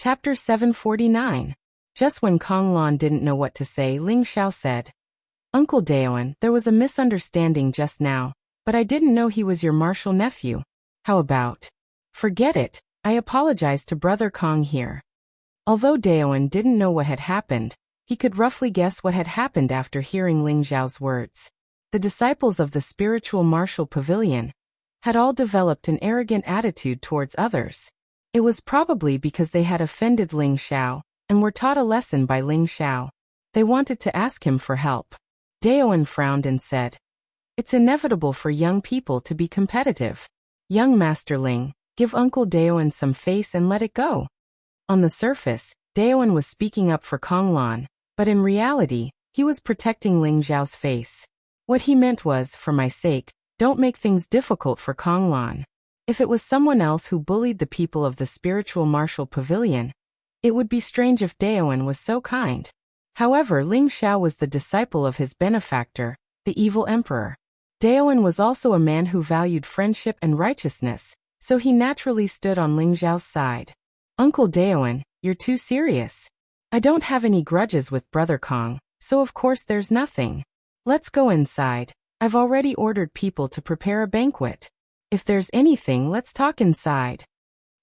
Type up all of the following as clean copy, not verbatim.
Chapter 749. Just when Kong Lan didn't know what to say, Ling Xiao said, "Uncle Daoan, there was a misunderstanding just now, but I didn't know he was your martial nephew. How about? Forget it, I apologize to Brother Kong here." Although Daoan didn't know what had happened, he could roughly guess what had happened after hearing Ling Xiao's words. The disciples of the spiritual martial pavilion had all developed an arrogant attitude towards others. It was probably because they had offended Ling Xiao and were taught a lesson by Ling Xiao. They wanted to ask him for help. Daoan frowned and said, "It's inevitable for young people to be competitive. Young Master Ling, give Uncle Daoan some face and let it go." On the surface, Daoan was speaking up for Kong Lan, but in reality, he was protecting Ling Xiao's face. What he meant was, for my sake, don't make things difficult for Kong Lan. If it was someone else who bullied the people of the spiritual martial pavilion, it would be strange if Daoan was so kind. However, Ling Xiao was the disciple of his benefactor, the evil emperor. Daoan was also a man who valued friendship and righteousness, so he naturally stood on Ling Xiao's side. "Uncle Daoan, you're too serious. I don't have any grudges with Brother Kong, so of course there's nothing. Let's go inside. I've already ordered people to prepare a banquet. If there's anything, let's talk inside."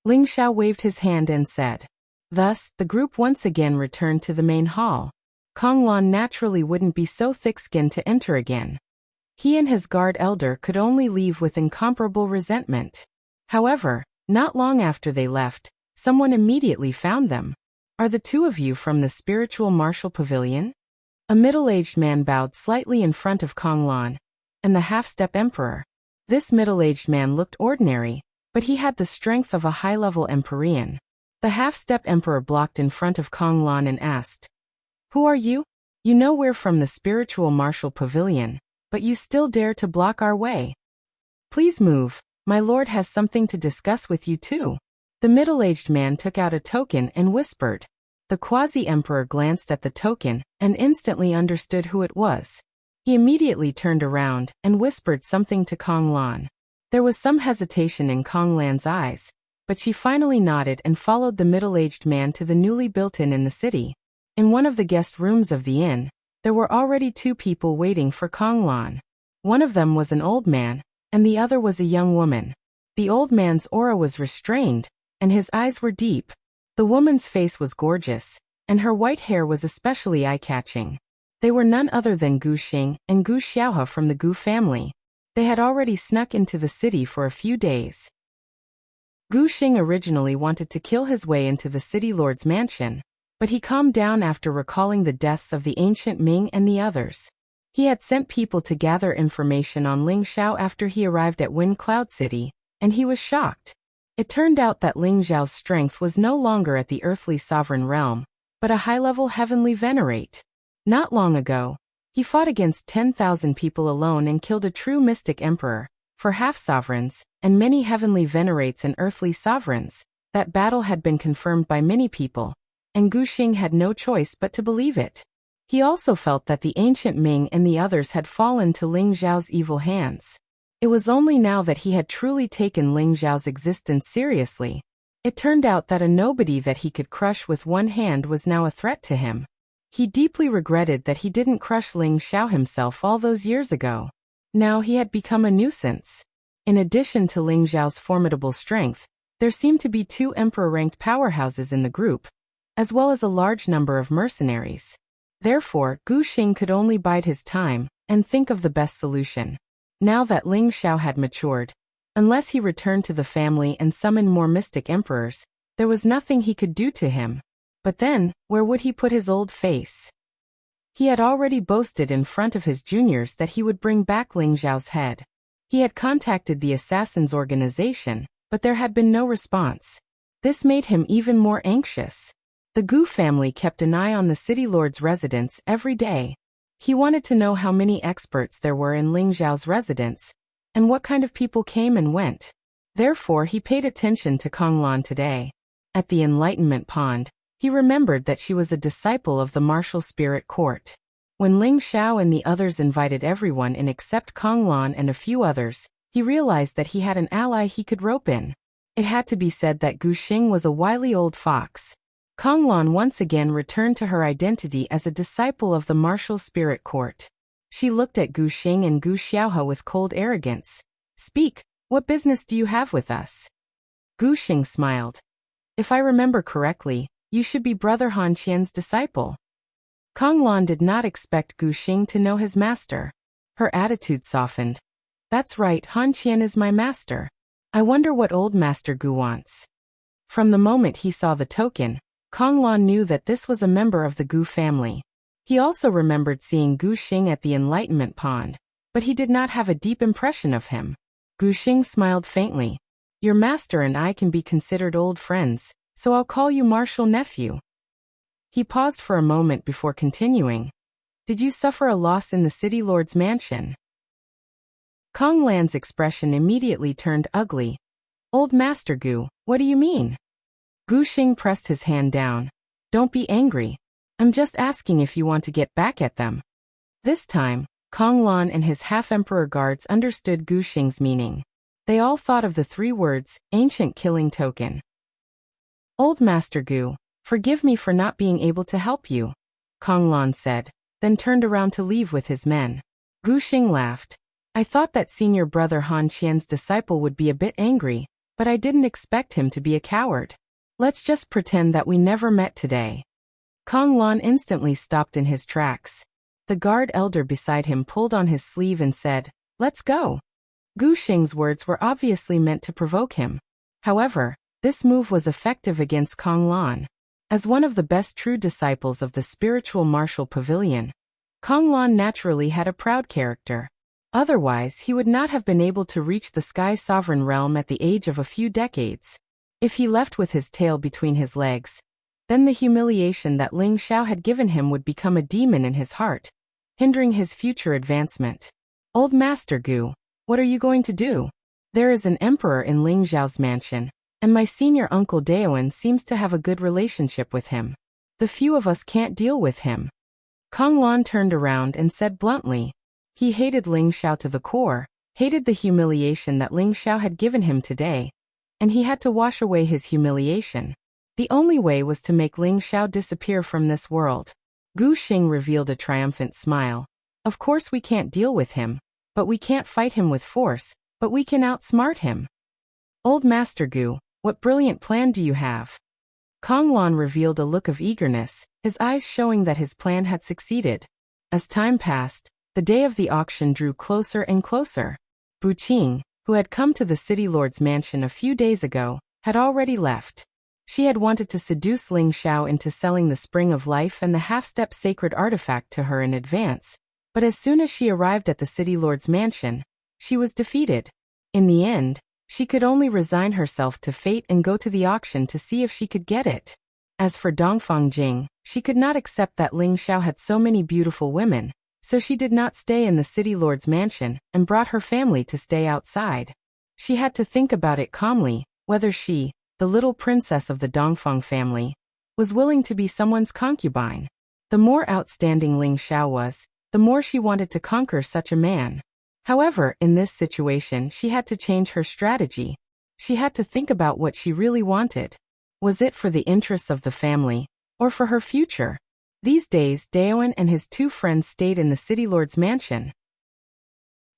Ling Xiao waved his hand and said. Thus, the group once again returned to the main hall. Kong Lan naturally wouldn't be so thick-skinned to enter again. He and his guard elder could only leave with incomparable resentment. However, not long after they left, someone immediately found them. "Are the two of you from the spiritual martial pavilion?" A middle-aged man bowed slightly in front of Kong Lan and the half-step emperor. This middle-aged man looked ordinary, but he had the strength of a high-level Empyrean. The half-step emperor blocked in front of Kong Lan and asked, "Who are you? You know we're from the spiritual martial pavilion, but you still dare to block our way. Please move, my lord has something to discuss with you too." The middle-aged man took out a token and whispered. The quasi-emperor glanced at the token and instantly understood who it was. He immediately turned around and whispered something to Kong Lan. There was some hesitation in Kong Lan's eyes, but she finally nodded and followed the middle-aged man to the newly built inn in the city. In one of the guest rooms of the inn, there were already two people waiting for Kong Lan. One of them was an old man, and the other was a young woman. The old man's aura was restrained, and his eyes were deep. The woman's face was gorgeous, and her white hair was especially eye-catching. They were none other than Gu Xing and Gu Xiaohe from the Gu family. They had already snuck into the city for a few days. Gu Xing originally wanted to kill his way into the city lord's mansion, but he calmed down after recalling the deaths of the ancient Ming and the others. He had sent people to gather information on Ling Xiao after he arrived at Wind Cloud City, and he was shocked. It turned out that Ling Xiao's strength was no longer at the earthly sovereign realm, but a high-level heavenly venerate. Not long ago, he fought against 10,000 people alone and killed a true mystic emperor, for half-sovereigns, and many heavenly venerates and earthly sovereigns. That battle had been confirmed by many people, and Gu Xing had no choice but to believe it. He also felt that the ancient Ming and the others had fallen to Ling Xiao's evil hands. It was only now that he had truly taken Ling Xiao's existence seriously. It turned out that a nobody that he could crush with one hand was now a threat to him. He deeply regretted that he didn't crush Ling Xiao himself all those years ago. Now he had become a nuisance. In addition to Ling Xiao's formidable strength, there seemed to be two emperor-ranked powerhouses in the group, as well as a large number of mercenaries. Therefore, Gu Xing could only bide his time and think of the best solution. Now that Ling Xiao had matured, unless he returned to the family and summoned more mystic emperors, there was nothing he could do to him. But then, where would he put his old face? He had already boasted in front of his juniors that he would bring back Ling Xiao's head. He had contacted the Assassins organization, but there had been no response. This made him even more anxious. The Gu family kept an eye on the city lord's residence every day. He wanted to know how many experts there were in Ling Xiao's residence, and what kind of people came and went. Therefore he paid attention to Kong Lan today. At the Enlightenment Pond, he remembered that she was a disciple of the martial spirit court. When Ling Xiao and the others invited everyone in except Kong Lan and a few others, he realized that he had an ally he could rope in. It had to be said that Gu Xing was a wily old fox. Konglan once again returned to her identity as a disciple of the martial spirit court. She looked at Gu Xing and Gu Xiaohe with cold arrogance. Speak, what business do you have with us? Gu Xing smiled. If I remember correctly, you should be Brother Han Qian's disciple. Konglan did not expect Gu Xing to know his master. Her attitude softened. That's right, Han Qian is my master. I wonder what old Master Gu wants. From the moment he saw the token, Konglan knew that this was a member of the Gu family. He also remembered seeing Gu Xing at the Enlightenment Pond, but he did not have a deep impression of him. Gu Xing smiled faintly. Your master and I can be considered old friends, so I'll call you Martial Nephew. He paused for a moment before continuing. Did you suffer a loss in the City Lord's mansion? Konglan's expression immediately turned ugly. Old Master Gu, what do you mean? Gu Xing pressed his hand down. Don't be angry. I'm just asking if you want to get back at them. This time, Konglan and his half-emperor guards understood Gu Xing's meaning. They all thought of the 3 words, ancient killing token. Old Master Gu, forgive me for not being able to help you, Konglan said, then turned around to leave with his men. Gu Xing laughed. I thought that senior brother Han Qian's disciple would be a bit angry, but I didn't expect him to be a coward. Let's just pretend that we never met today. Konglan instantly stopped in his tracks. The guard elder beside him pulled on his sleeve and said, Let's go. Gu Xing's words were obviously meant to provoke him. However, this move was effective against Konglan. As one of the best true disciples of the spiritual martial pavilion, Konglan naturally had a proud character. Otherwise, he would not have been able to reach the Sky Sovereign realm at the age of a few decades. If he left with his tail between his legs, then the humiliation that Ling Xiao had given him would become a demon in his heart, hindering his future advancement. Old Master Gu, what are you going to do? There is an emperor in Ling Xiao's mansion, and my senior uncle Daoan seems to have a good relationship with him. The few of us can't deal with him. Konglan turned around and said bluntly. He hated Ling Xiao to the core, hated the humiliation that Ling Xiao had given him today, and he had to wash away his humiliation. The only way was to make Ling Xiao disappear from this world. Gu Xing revealed a triumphant smile. Of course we can't deal with him, but we can't fight him with force, but we can outsmart him. Old Master Gu, what brilliant plan do you have? Konglan revealed a look of eagerness, his eyes showing that his plan had succeeded. As time passed, the day of the auction drew closer and closer. Bu Qing, who had come to the City Lord's mansion a few days ago, had already left. She had wanted to seduce Ling Xiao into selling the Spring of Life and the half-step sacred artifact to her in advance, but as soon as she arrived at the City Lord's mansion, she was defeated. In the end, she could only resign herself to fate and go to the auction to see if she could get it. As for Dongfang Jing, she could not accept that Ling Xiao had so many beautiful women, so she did not stay in the City Lord's mansion and brought her family to stay outside. She had to think about it calmly, whether she, the little princess of the Dongfang family, was willing to be someone's concubine. The more outstanding Ling Xiao was, the more she wanted to conquer such a man. However, in this situation she had to change her strategy. She had to think about what she really wanted. Was it for the interests of the family, or for her future? These days Daoan and his 2 friends stayed in the City Lord's mansion.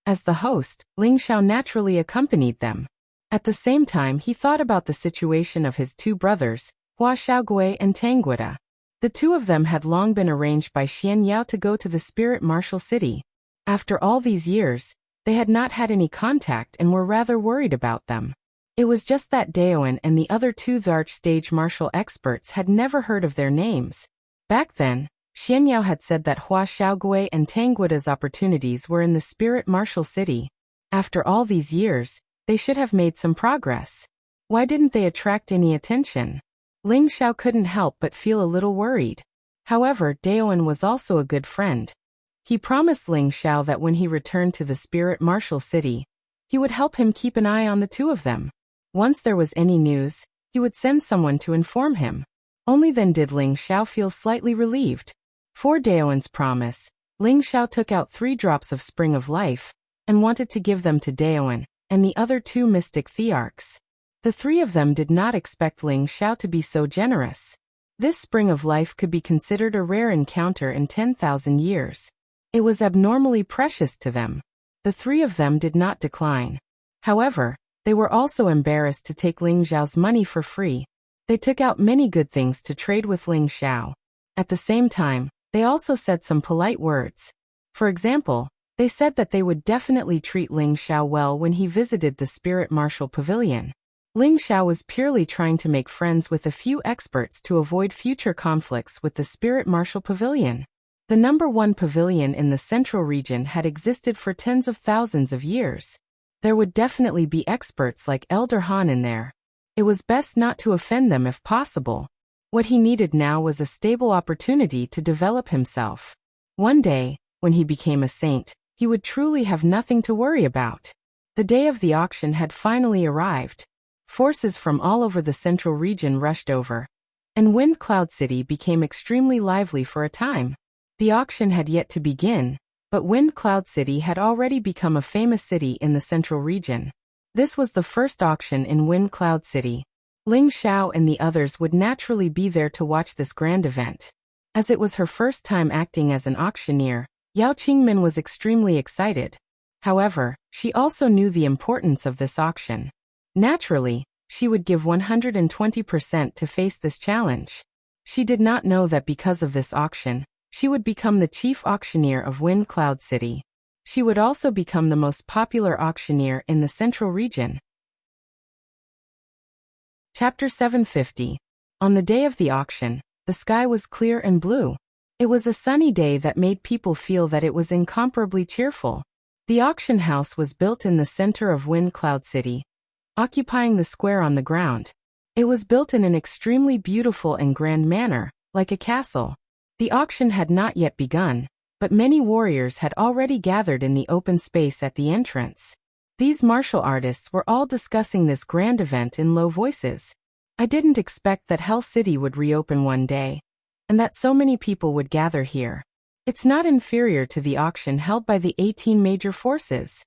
As the host, Ling Xiao naturally accompanied them. At the same time he thought about the situation of his 2 brothers, Hua Xiaogui and Tangguida. The 2 of them had long been arranged by Xian Yao to go to the Spirit Martial City. After all these years, they had not had any contact and were rather worried about them. It was just that Daoan and the other 2 large-stage martial experts had never heard of their names. Back then, Xian Yao had said that Hua Xiaogui and Tangguida's opportunities were in the Spirit Martial City. After all these years, they should have made some progress. Why didn't they attract any attention? Ling Xiao couldn't help but feel a little worried. However, Daoan was also a good friend. He promised Ling Xiao that when he returned to the Spirit Martial City, he would help him keep an eye on the 2 of them. Once there was any news, he would send someone to inform him. Only then did Ling Xiao feel slightly relieved. For Daoan's promise, Ling Xiao took out 3 drops of Spring of Life, and wanted to give them to Daoan and the other 2 mystic thearchs. The 3 of them did not expect Ling Xiao to be so generous. This spring of life could be considered a rare encounter in 10,000 years. It was abnormally precious to them. The three of them did not decline. However, they were also embarrassed to take Ling Xiao's money for free. They took out many good things to trade with Ling Xiao. At the same time, they also said some polite words. For example, they said that they would definitely treat Ling Xiao well when he visited the Spirit Martial Pavilion. Ling Xiao was purely trying to make friends with a few experts to avoid future conflicts with the Spirit Martial Pavilion. The #1 pavilion in the central region had existed for tens of thousands of years. There would definitely be experts like Elder Han in there. It was best not to offend them if possible. What he needed now was a stable opportunity to develop himself. One day, when he became a saint, he would truly have nothing to worry about. The day of the auction had finally arrived. Forces from all over the central region rushed over, and Wind Cloud City became extremely lively for a time. The auction had yet to begin, but Wind Cloud City had already become a famous city in the central region. This was the first auction in Wind Cloud City. Ling Xiao and the others would naturally be there to watch this grand event. As it was her first time acting as an auctioneer, Yao Qingmin was extremely excited. However, she also knew the importance of this auction. Naturally, she would give 120% to face this challenge. She did not know that because of this auction, she would become the chief auctioneer of Wind Cloud City. She would also become the most popular auctioneer in the central region. Chapter 750. On the day of the auction, the sky was clear and blue. It was a sunny day that made people feel that it was incomparably cheerful. The auction house was built in the center of Wind Cloud City, occupying the square on the ground. It was built in an extremely beautiful and grand manner, like a castle. The auction had not yet begun, but many warriors had already gathered in the open space at the entrance. These martial artists were all discussing this grand event in low voices. I didn't expect that Hell City would reopen one day, and that so many people would gather here. It's not inferior to the auction held by the 18 major forces.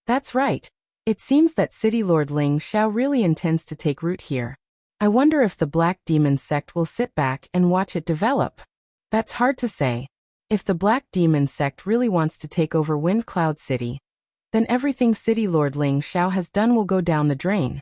That's right. It seems that City Lord Ling Xiao really intends to take root here. I wonder if the Black Demon sect will sit back and watch it develop. That's hard to say. If the Black Demon sect really wants to take over Wind Cloud City, then everything City Lord Ling Xiao has done will go down the drain.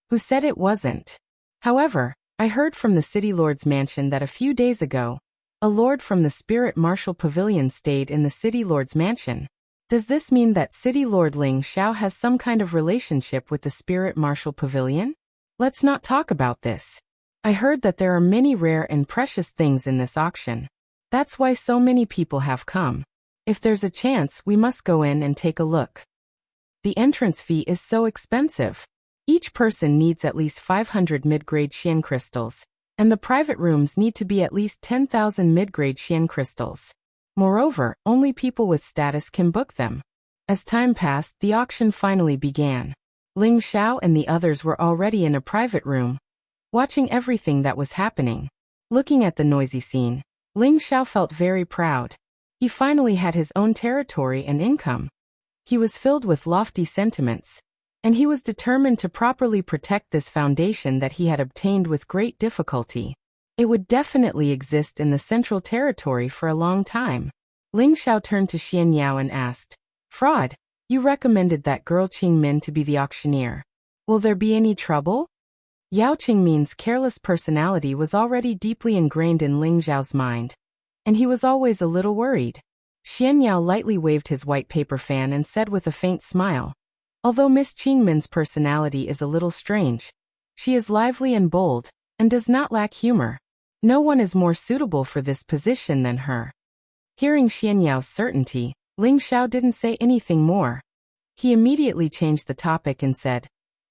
Who said it wasn't? However, I heard from the City Lord's mansion that a few days ago, a lord from the Spirit Martial Pavilion stayed in the City Lord's mansion. Does this mean that City Lord Ling Xiao has some kind of relationship with the Spirit Martial Pavilion? Let's not talk about this. I heard that there are many rare and precious things in this auction. That's why so many people have come. If there's a chance, we must go in and take a look. The entrance fee is so expensive. Each person needs at least 500 mid-grade Xian crystals, and the private rooms need to be at least 10,000 mid-grade Xian crystals. Moreover, only people with status can book them. As time passed, the auction finally began. Ling Xiao and the others were already in a private room, watching everything that was happening. Looking at the noisy scene, Ling Xiao felt very proud. He finally had his own territory and income. He was filled with lofty sentiments, and he was determined to properly protect this foundation that he had obtained with great difficulty. It would definitely exist in the central territory for a long time. Ling Xiao turned to Xian Yao and asked, "Fraud, you recommended that girl Qingmin to be the auctioneer. Will there be any trouble?" Yao Qingmin's careless personality was already deeply ingrained in Ling Xiao's mind, and he was always a little worried. Xian Yao lightly waved his white paper fan and said with a faint smile, "Although Miss Qingmin's personality is a little strange, she is lively and bold, and does not lack humor. No one is more suitable for this position than her." Hearing Xian Yao's certainty, Ling Xiao didn't say anything more. He immediately changed the topic and said,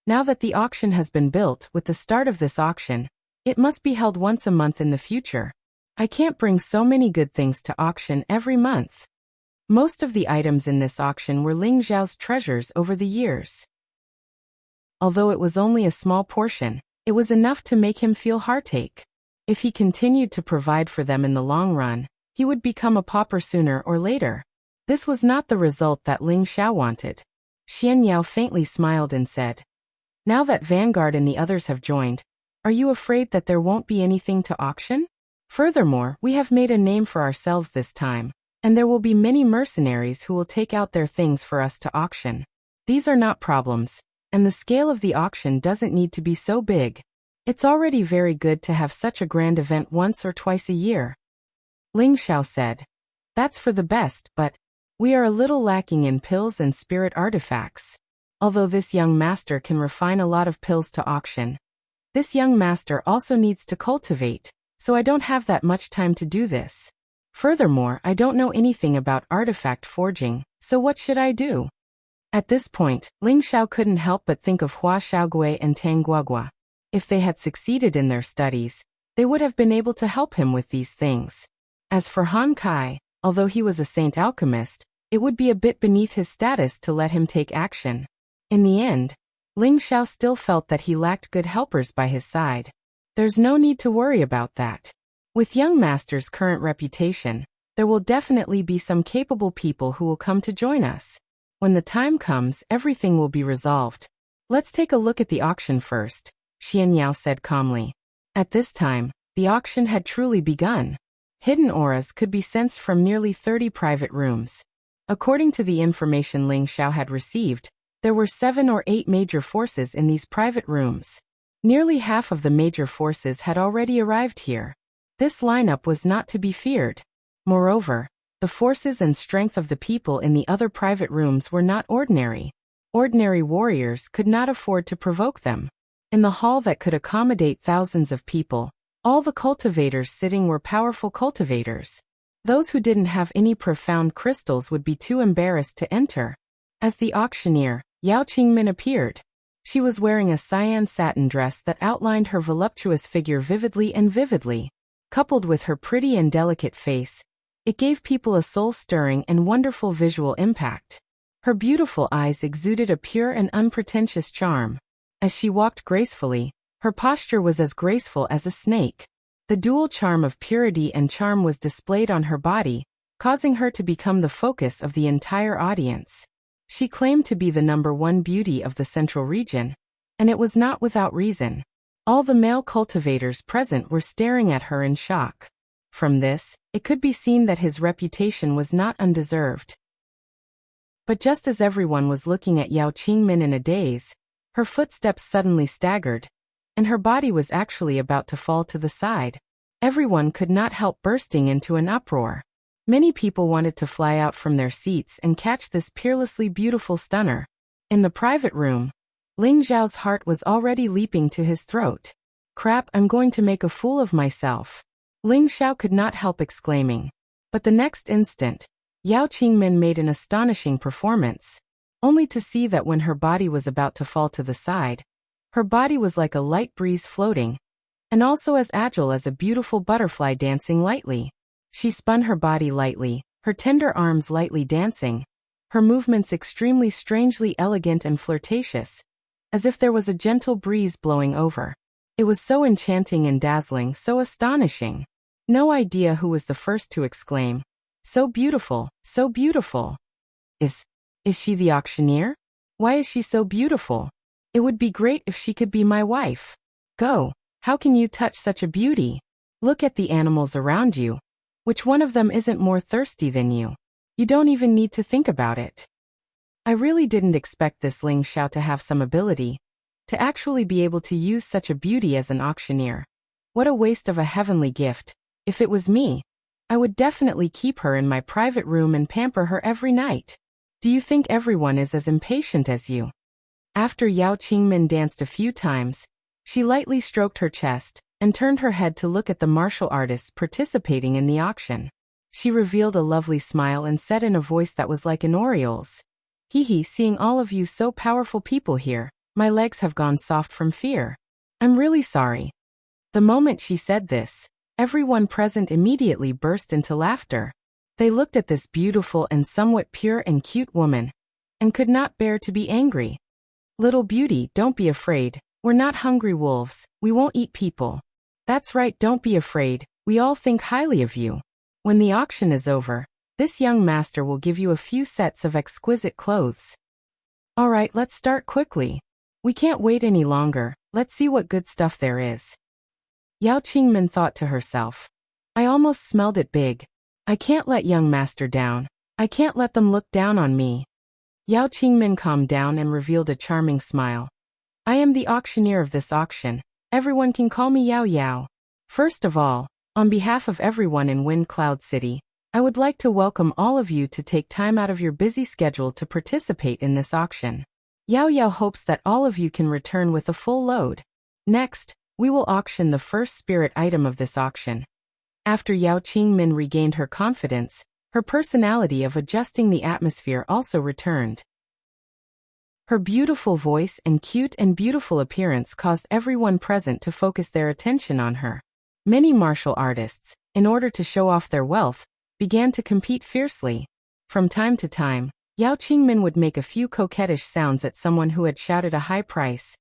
"Now that the auction has been built, with the start of this auction, it must be held once a month in the future. I can't bring so many good things to auction every month." Most of the items in this auction were Ling Xiao's treasures over the years. Although it was only a small portion, it was enough to make him feel heartache. If he continued to provide for them in the long run, he would become a pauper sooner or later. This was not the result that Ling Xiao wanted. Xian Yao faintly smiled and said, "Now that Vanguard and the others have joined, Are you afraid that there won't be anything to auction? Furthermore, we have made a name for ourselves this time, and there will be many mercenaries who will take out their things for us to auction. These are not problems, and the scale of the auction doesn't need to be so big. It's already very good to have such a grand event once or twice a year. Ling Xiao said. That's for the best, but we are a little lacking in pills and spirit artifacts. Although this young master can refine a lot of pills to auction, this young master also needs to cultivate, so I don't have that much time to do this. Furthermore, I don't know anything about artifact forging, so what should I do? At this point, Ling Xiao couldn't help but think of Hua Xiaogui and Tang Guogua. If they had succeeded in their studies, they would have been able to help him with these things. As for Han Kai, although he was a saint alchemist, it would be a bit beneath his status to let him take action. In the end, Ling Xiao still felt that he lacked good helpers by his side. There's no need to worry about that. With young master's current reputation, there will definitely be some capable people who will come to join us. When the time comes, everything will be resolved. Let's take a look at the auction first, Xian Yao said calmly. At this time, the auction had truly begun. Hidden auras could be sensed from nearly 30 private rooms. According to the information Ling Xiao had received, there were 7 or 8 major forces in these private rooms. Nearly half of the major forces had already arrived here. This lineup was not to be feared. Moreover, the forces and strength of the people in the other private rooms were not ordinary. Ordinary warriors could not afford to provoke them. In the hall that could accommodate thousands of people, all the cultivators sitting were powerful cultivators. Those who didn't have any profound crystals would be too embarrassed to enter. As the auctioneer, Yao Qingmin appeared. She was wearing a cyan satin dress that outlined her voluptuous figure vividly and vividly. Coupled with her pretty and delicate face, it gave people a soul-stirring and wonderful visual impact. Her beautiful eyes exuded a pure and unpretentious charm. As she walked gracefully, her posture was as graceful as a snake. The dual charm of purity and charm was displayed on her body, causing her to become the focus of the entire audience. She claimed to be the #1 beauty of the central region, and it was not without reason. All the male cultivators present were staring at her in shock. From this, it could be seen that his reputation was not undeserved. But just as everyone was looking at Yao Qingmin in a daze, her footsteps suddenly staggered, and her body was actually about to fall to the side. Everyone could not help bursting into an uproar. Many people wanted to fly out from their seats and catch this peerlessly beautiful stunner. In the private room, Ling Xiao's heart was already leaping to his throat. Crap, I'm going to make a fool of myself. Ling Xiao could not help exclaiming. But the next instant, Yao Qingmin made an astonishing performance, only to see that when her body was about to fall to the side, her body was like a light breeze floating, and also as agile as a beautiful butterfly dancing lightly. She spun her body lightly, her tender arms lightly dancing, her movements extremely strangely elegant and flirtatious, as if there was a gentle breeze blowing over. It was so enchanting and dazzling, so astonishing. No idea who was the first to exclaim, "So beautiful, so beautiful." Is she the auctioneer? Why is she so beautiful? It would be great if she could be my wife. Go, how can you touch such a beauty? Look at the animals around you. Which one of them isn't more thirsty than you? You don't even need to think about it. I really didn't expect this Ling Xiao to have some ability, to actually be able to use such a beauty as an auctioneer. What a waste of a heavenly gift. If it was me, I would definitely keep her in my private room and pamper her every night. Do you think everyone is as impatient as you? After Yao Qingmin danced a few times, she lightly stroked her chest and turned her head to look at the martial artists participating in the auction. She revealed a lovely smile and said in a voice that was like an oriole's, "Hee, seeing all of you so powerful people here, my legs have gone soft from fear. I'm really sorry." The moment she said this, everyone present immediately burst into laughter. They looked at this beautiful and somewhat pure and cute woman, and could not bear to be angry. "Little beauty, don't be afraid. We're not hungry wolves, we won't eat people." "That's right, don't be afraid, we all think highly of you. When the auction is over, this young master will give you a few sets of exquisite clothes." "All right, let's start quickly. We can't wait any longer, Let's see what good stuff there is. Yao Qingmin thought to herself. I almost smelled it big. I can't let young master down. I can't let them look down on me. Yao Qingmin calmed down and revealed a charming smile. I am the auctioneer of this auction. Everyone can call me Yao Yao. First of all, on behalf of everyone in Wind Cloud City, I would like to welcome all of you to take time out of your busy schedule to participate in this auction. Yao Yao hopes that all of you can return with a full load. Next, we will auction the first spirit item of this auction. After Yao Qingmin regained her confidence, her personality of adjusting the atmosphere also returned. Her beautiful voice and cute and beautiful appearance caused everyone present to focus their attention on her. Many martial artists, in order to show off their wealth, began to compete fiercely. From time to time, Yao Qingmin would make a few coquettish sounds at someone who had shouted a high price.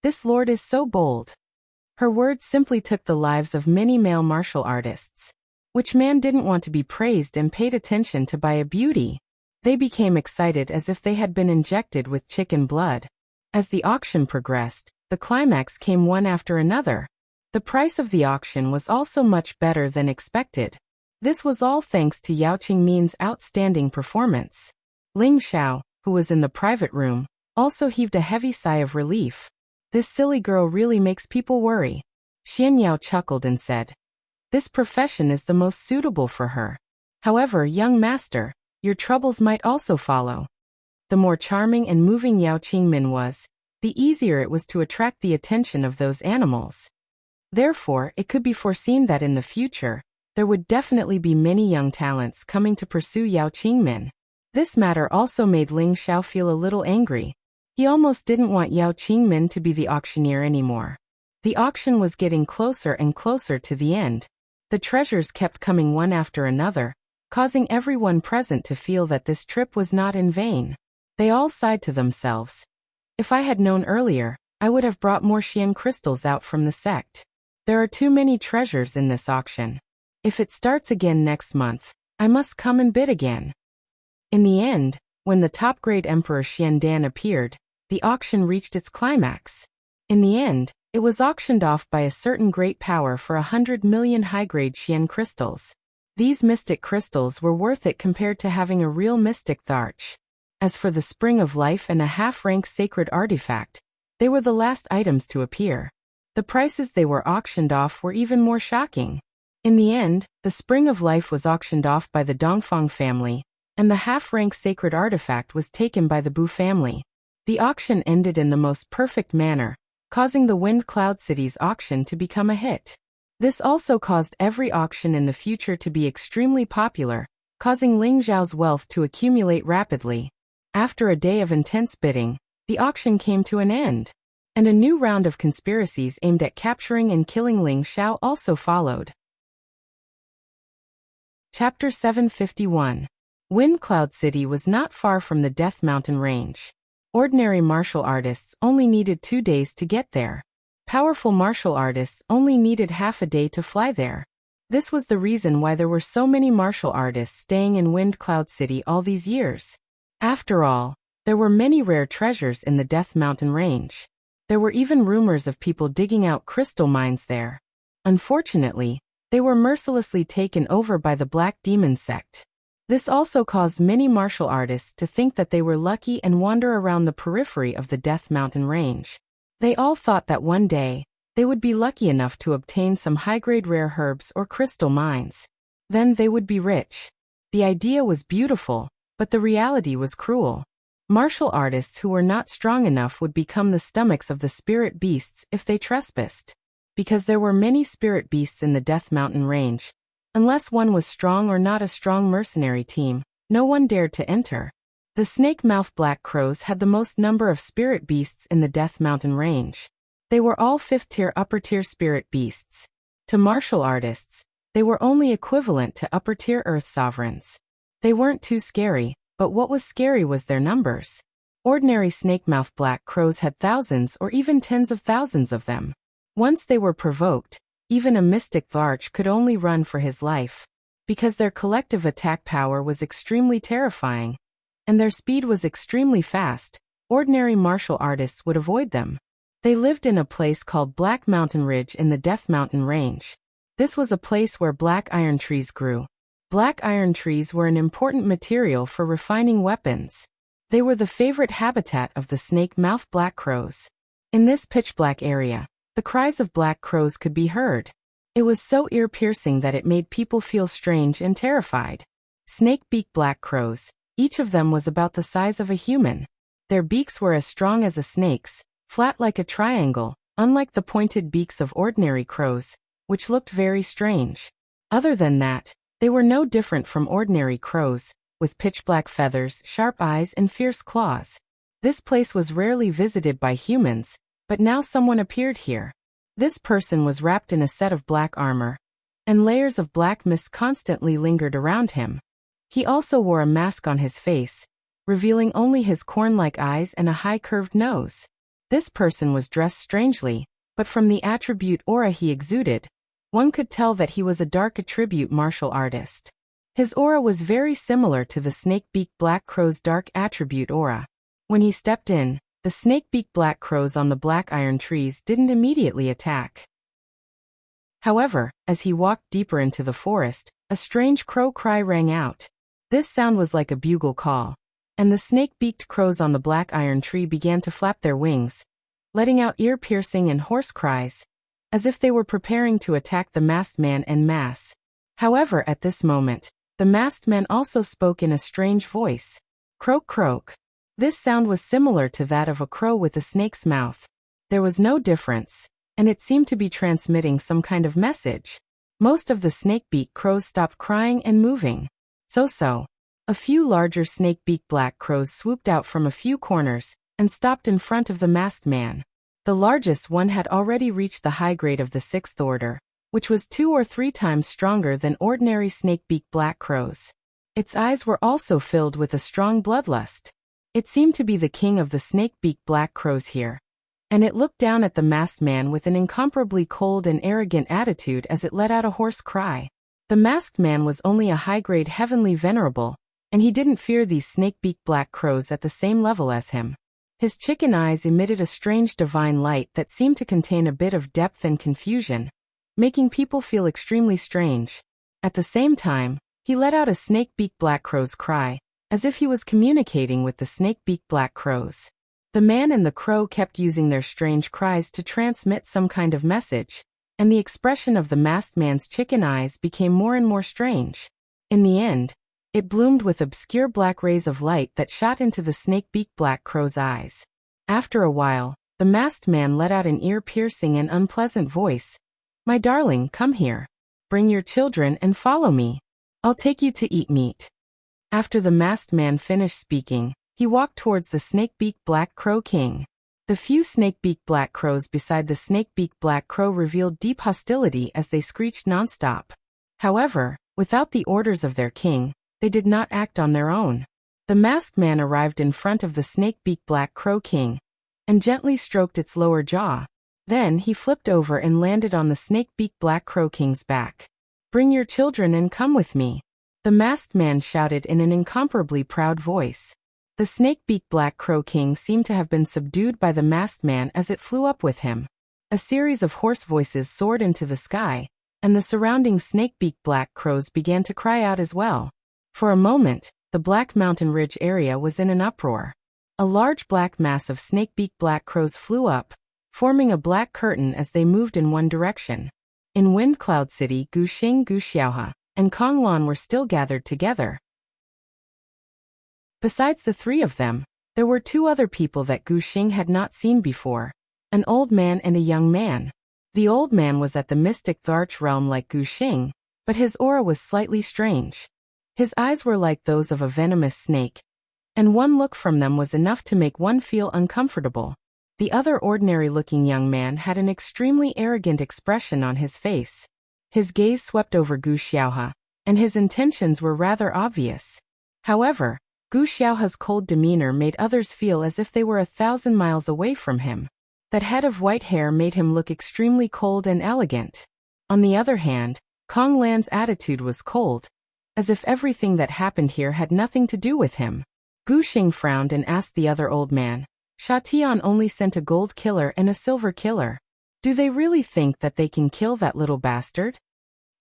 This lord is so bold. Her words simply took the lives of many male martial artists. Which man didn't want to be praised and paid attention to by a beauty? They became excited as if they had been injected with chicken blood. As the auction progressed, the climax came one after another. The price of the auction was also much better than expected. This was all thanks to Yao Qingmin's outstanding performance. Ling Xiao, who was in the private room, also heaved a heavy sigh of relief. This silly girl really makes people worry. Xian Yao chuckled and said, this profession is the most suitable for her. However, young master, your troubles might also follow. The more charming and moving Yao Qingmin was, the easier it was to attract the attention of those animals. Therefore, it could be foreseen that in the future, there would definitely be many young talents coming to pursue Yao Qingmin. This matter also made Ling Xiao feel a little angry. He almost didn't want Yao Qingmin to be the auctioneer anymore. The auction was getting closer and closer to the end. The treasures kept coming one after another, causing everyone present to feel that this trip was not in vain. They all sighed to themselves. If I had known earlier, I would have brought more Xian crystals out from the sect. There are too many treasures in this auction. If it starts again next month, I must come and bid again. In the end, when the top-grade Emperor Xiandan appeared, the auction reached its climax. In the end, it was auctioned off by a certain great power for 100 million high-grade Xian crystals. These mystic crystals were worth it compared to having a real mystic tharch. As for the Spring of Life and a half-rank sacred artifact, they were the last items to appear. The prices they were auctioned off were even more shocking. In the end, the Spring of Life was auctioned off by the Dongfang family, and the half-rank sacred artifact was taken by the Bu family. The auction ended in the most perfect manner, causing the Wind Cloud City's auction to become a hit. This also caused every auction in the future to be extremely popular, causing Ling Xiao's wealth to accumulate rapidly. After a day of intense bidding, the auction came to an end, and a new round of conspiracies aimed at capturing and killing Ling Xiao also followed. Chapter 751. Wind Cloud City was not far from the Death Mountain Range. Ordinary martial artists only needed 2 days to get there. Powerful martial artists only needed half a day to fly there. This was the reason why there were so many martial artists staying in Wind Cloud City all these years. After all, there were many rare treasures in the Death Mountain Range. There were even rumors of people digging out crystal mines there. Unfortunately, they were mercilessly taken over by the Black Demon sect. This also caused many martial artists to think that they were lucky and wander around the periphery of the Death Mountain Range. They all thought that one day, they would be lucky enough to obtain some high-grade rare herbs or crystal mines. Then they would be rich. The idea was beautiful, but the reality was cruel. Martial artists who were not strong enough would become the stomachs of the spirit beasts if they trespassed. Because there were many spirit beasts in the Death Mountain Range, unless one was strong or not a strong mercenary team, no one dared to enter. The snake-mouthed black crows had the most number of spirit beasts in the Death Mountain Range. They were all 5th-tier upper-tier spirit beasts. To martial artists, they were only equivalent to upper-tier earth sovereigns. They weren't too scary, but what was scary was their numbers. Ordinary snake-mouthed black crows had thousands or even tens of thousands of them. Once they were provoked, even a mystic Varch could only run for his life. Because their collective attack power was extremely terrifying, and their speed was extremely fast, ordinary martial artists would avoid them. They lived in a place called Black Mountain Ridge in the Death Mountain Range. This was a place where black iron trees grew. Black iron trees were an important material for refining weapons. They were the favorite habitat of the snake-mouthed black crows. In this pitch-black area, the cries of black crows could be heard. It was so ear-piercing that it made people feel strange and terrified. Snake-beaked black crows, each of them was about the size of a human. Their beaks were as strong as a snake's, flat like a triangle, unlike the pointed beaks of ordinary crows, which looked very strange. Other than that, they were no different from ordinary crows, with pitch-black feathers, sharp eyes, and fierce claws. This place was rarely visited by humans, but now someone appeared here. This person was wrapped in a set of black armor, and layers of black mist constantly lingered around him. He also wore a mask on his face, revealing only his corn-like eyes and a high-curved nose. This person was dressed strangely, but from the attribute aura he exuded, one could tell that he was a dark attribute martial artist. His aura was very similar to the snake-beaked black crow's dark attribute aura. When he stepped in, the snake-beaked black crows on the black iron trees didn't immediately attack. However, as he walked deeper into the forest, a strange crow cry rang out. This sound was like a bugle call, and the snake-beaked crows on the black iron tree began to flap their wings, letting out ear-piercing and hoarse cries, as if they were preparing to attack the masked man en masse. However, at this moment, the masked man also spoke in a strange voice. Croak croak. This sound was similar to that of a crow with a snake's mouth. There was no difference, and it seemed to be transmitting some kind of message. Most of the snake-beaked crows stopped crying and moving. So. A few larger snake-beaked black crows swooped out from a few corners and stopped in front of the masked man. The largest one had already reached the high grade of the 6th order, which was 2 or 3 times stronger than ordinary snake-beaked black crows. Its eyes were also filled with a strong bloodlust. It seemed to be the king of the snake-beaked black crows here, and it looked down at the masked man with an incomparably cold and arrogant attitude as it let out a hoarse cry. The masked man was only a high-grade heavenly venerable, and he didn't fear these snake-beaked black crows at the same level as him. His chicken eyes emitted a strange divine light that seemed to contain a bit of depth and confusion, making people feel extremely strange. At the same time, he let out a snake-beaked black crow's cry, as if he was communicating with the snake-beaked black crows. The man and the crow kept using their strange cries to transmit some kind of message, and the expression of the masked man's chicken eyes became more and more strange. In the end, it bloomed with obscure black rays of light that shot into the snake-beaked black crow's eyes. After a while, the masked man let out an ear-piercing and unpleasant voice. "My darling, come here. Bring your children and follow me. I'll take you to eat meat." After the masked man finished speaking, he walked towards the snake-beaked black crow king. The few snake-beaked black crows beside the snake-beaked black crow revealed deep hostility as they screeched nonstop. However, without the orders of their king, they did not act on their own. The masked man arrived in front of the snake-beaked black crow king and gently stroked its lower jaw. Then he flipped over and landed on the snake-beaked black crow king's back. "Bring your children and come with me," the masked man shouted in an incomparably proud voice. The snake-beaked black crow king seemed to have been subdued by the masked man as it flew up with him. A series of hoarse voices soared into the sky, and the surrounding snake-beaked black crows began to cry out as well. For a moment, the Black Mountain Ridge area was in an uproar. A large black mass of snake-beaked black crows flew up, forming a black curtain as they moved in one direction. In Wind Cloud City, Guxing, Guxiaohe, and Konglan were still gathered together. Besides the 3 of them, there were 2 other people that Guxing had not seen before, an old man and a young man. The old man was at the mystic Tharch realm like Guxing, but his aura was slightly strange. His eyes were like those of a venomous snake, and one look from them was enough to make one feel uncomfortable. The other ordinary-looking young man had an extremely arrogant expression on his face. His gaze swept over Guxiaohe, and his intentions were rather obvious. However, Guxiaohe's cold demeanor made others feel as if they were 1,000 miles away from him. That head of white hair made him look extremely cold and elegant. On the other hand, Konglan's attitude was cold, as if everything that happened here had nothing to do with him. Guxing frowned and asked the other old man, Sha Tian only sent a gold killer and a silver killer. Do they really think that they can kill that little bastard?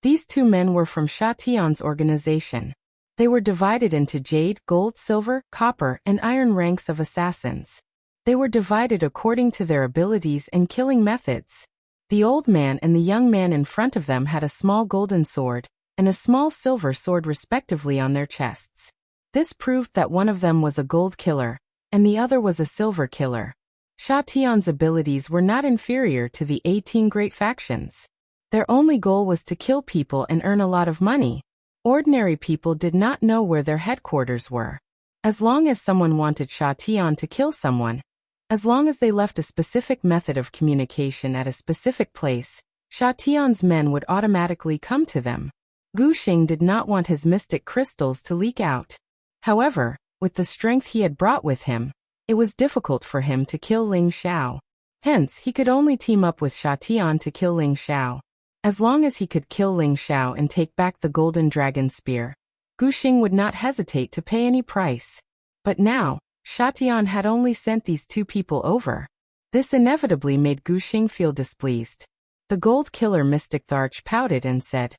These two men were from Sha Tian's organization. They were divided into jade, gold, silver, copper, and iron ranks of assassins. They were divided according to their abilities and killing methods. The old man and the young man in front of them had a small golden sword and a small silver sword respectively on their chests. This proved that one of them was a gold killer, and the other was a silver killer. Sha Tian's abilities were not inferior to the 18 great factions. Their only goal was to kill people and earn a lot of money. Ordinary people did not know where their headquarters were. As long as someone wanted Sha Tian to kill someone, as long as they left a specific method of communication at a specific place, Sha Tian's men would automatically come to them. Gu Xing did not want his mystic crystals to leak out. However, with the strength he had brought with him, it was difficult for him to kill Ling Xiao. Hence, he could only team up with Sha Tian to kill Ling Xiao. As long as he could kill Ling Xiao and take back the golden dragon spear, Gu Xing would not hesitate to pay any price. But now, Sha Tian had only sent these two people over. This inevitably made Gu Xing feel displeased. The gold killer Mystic Tharch pouted and said,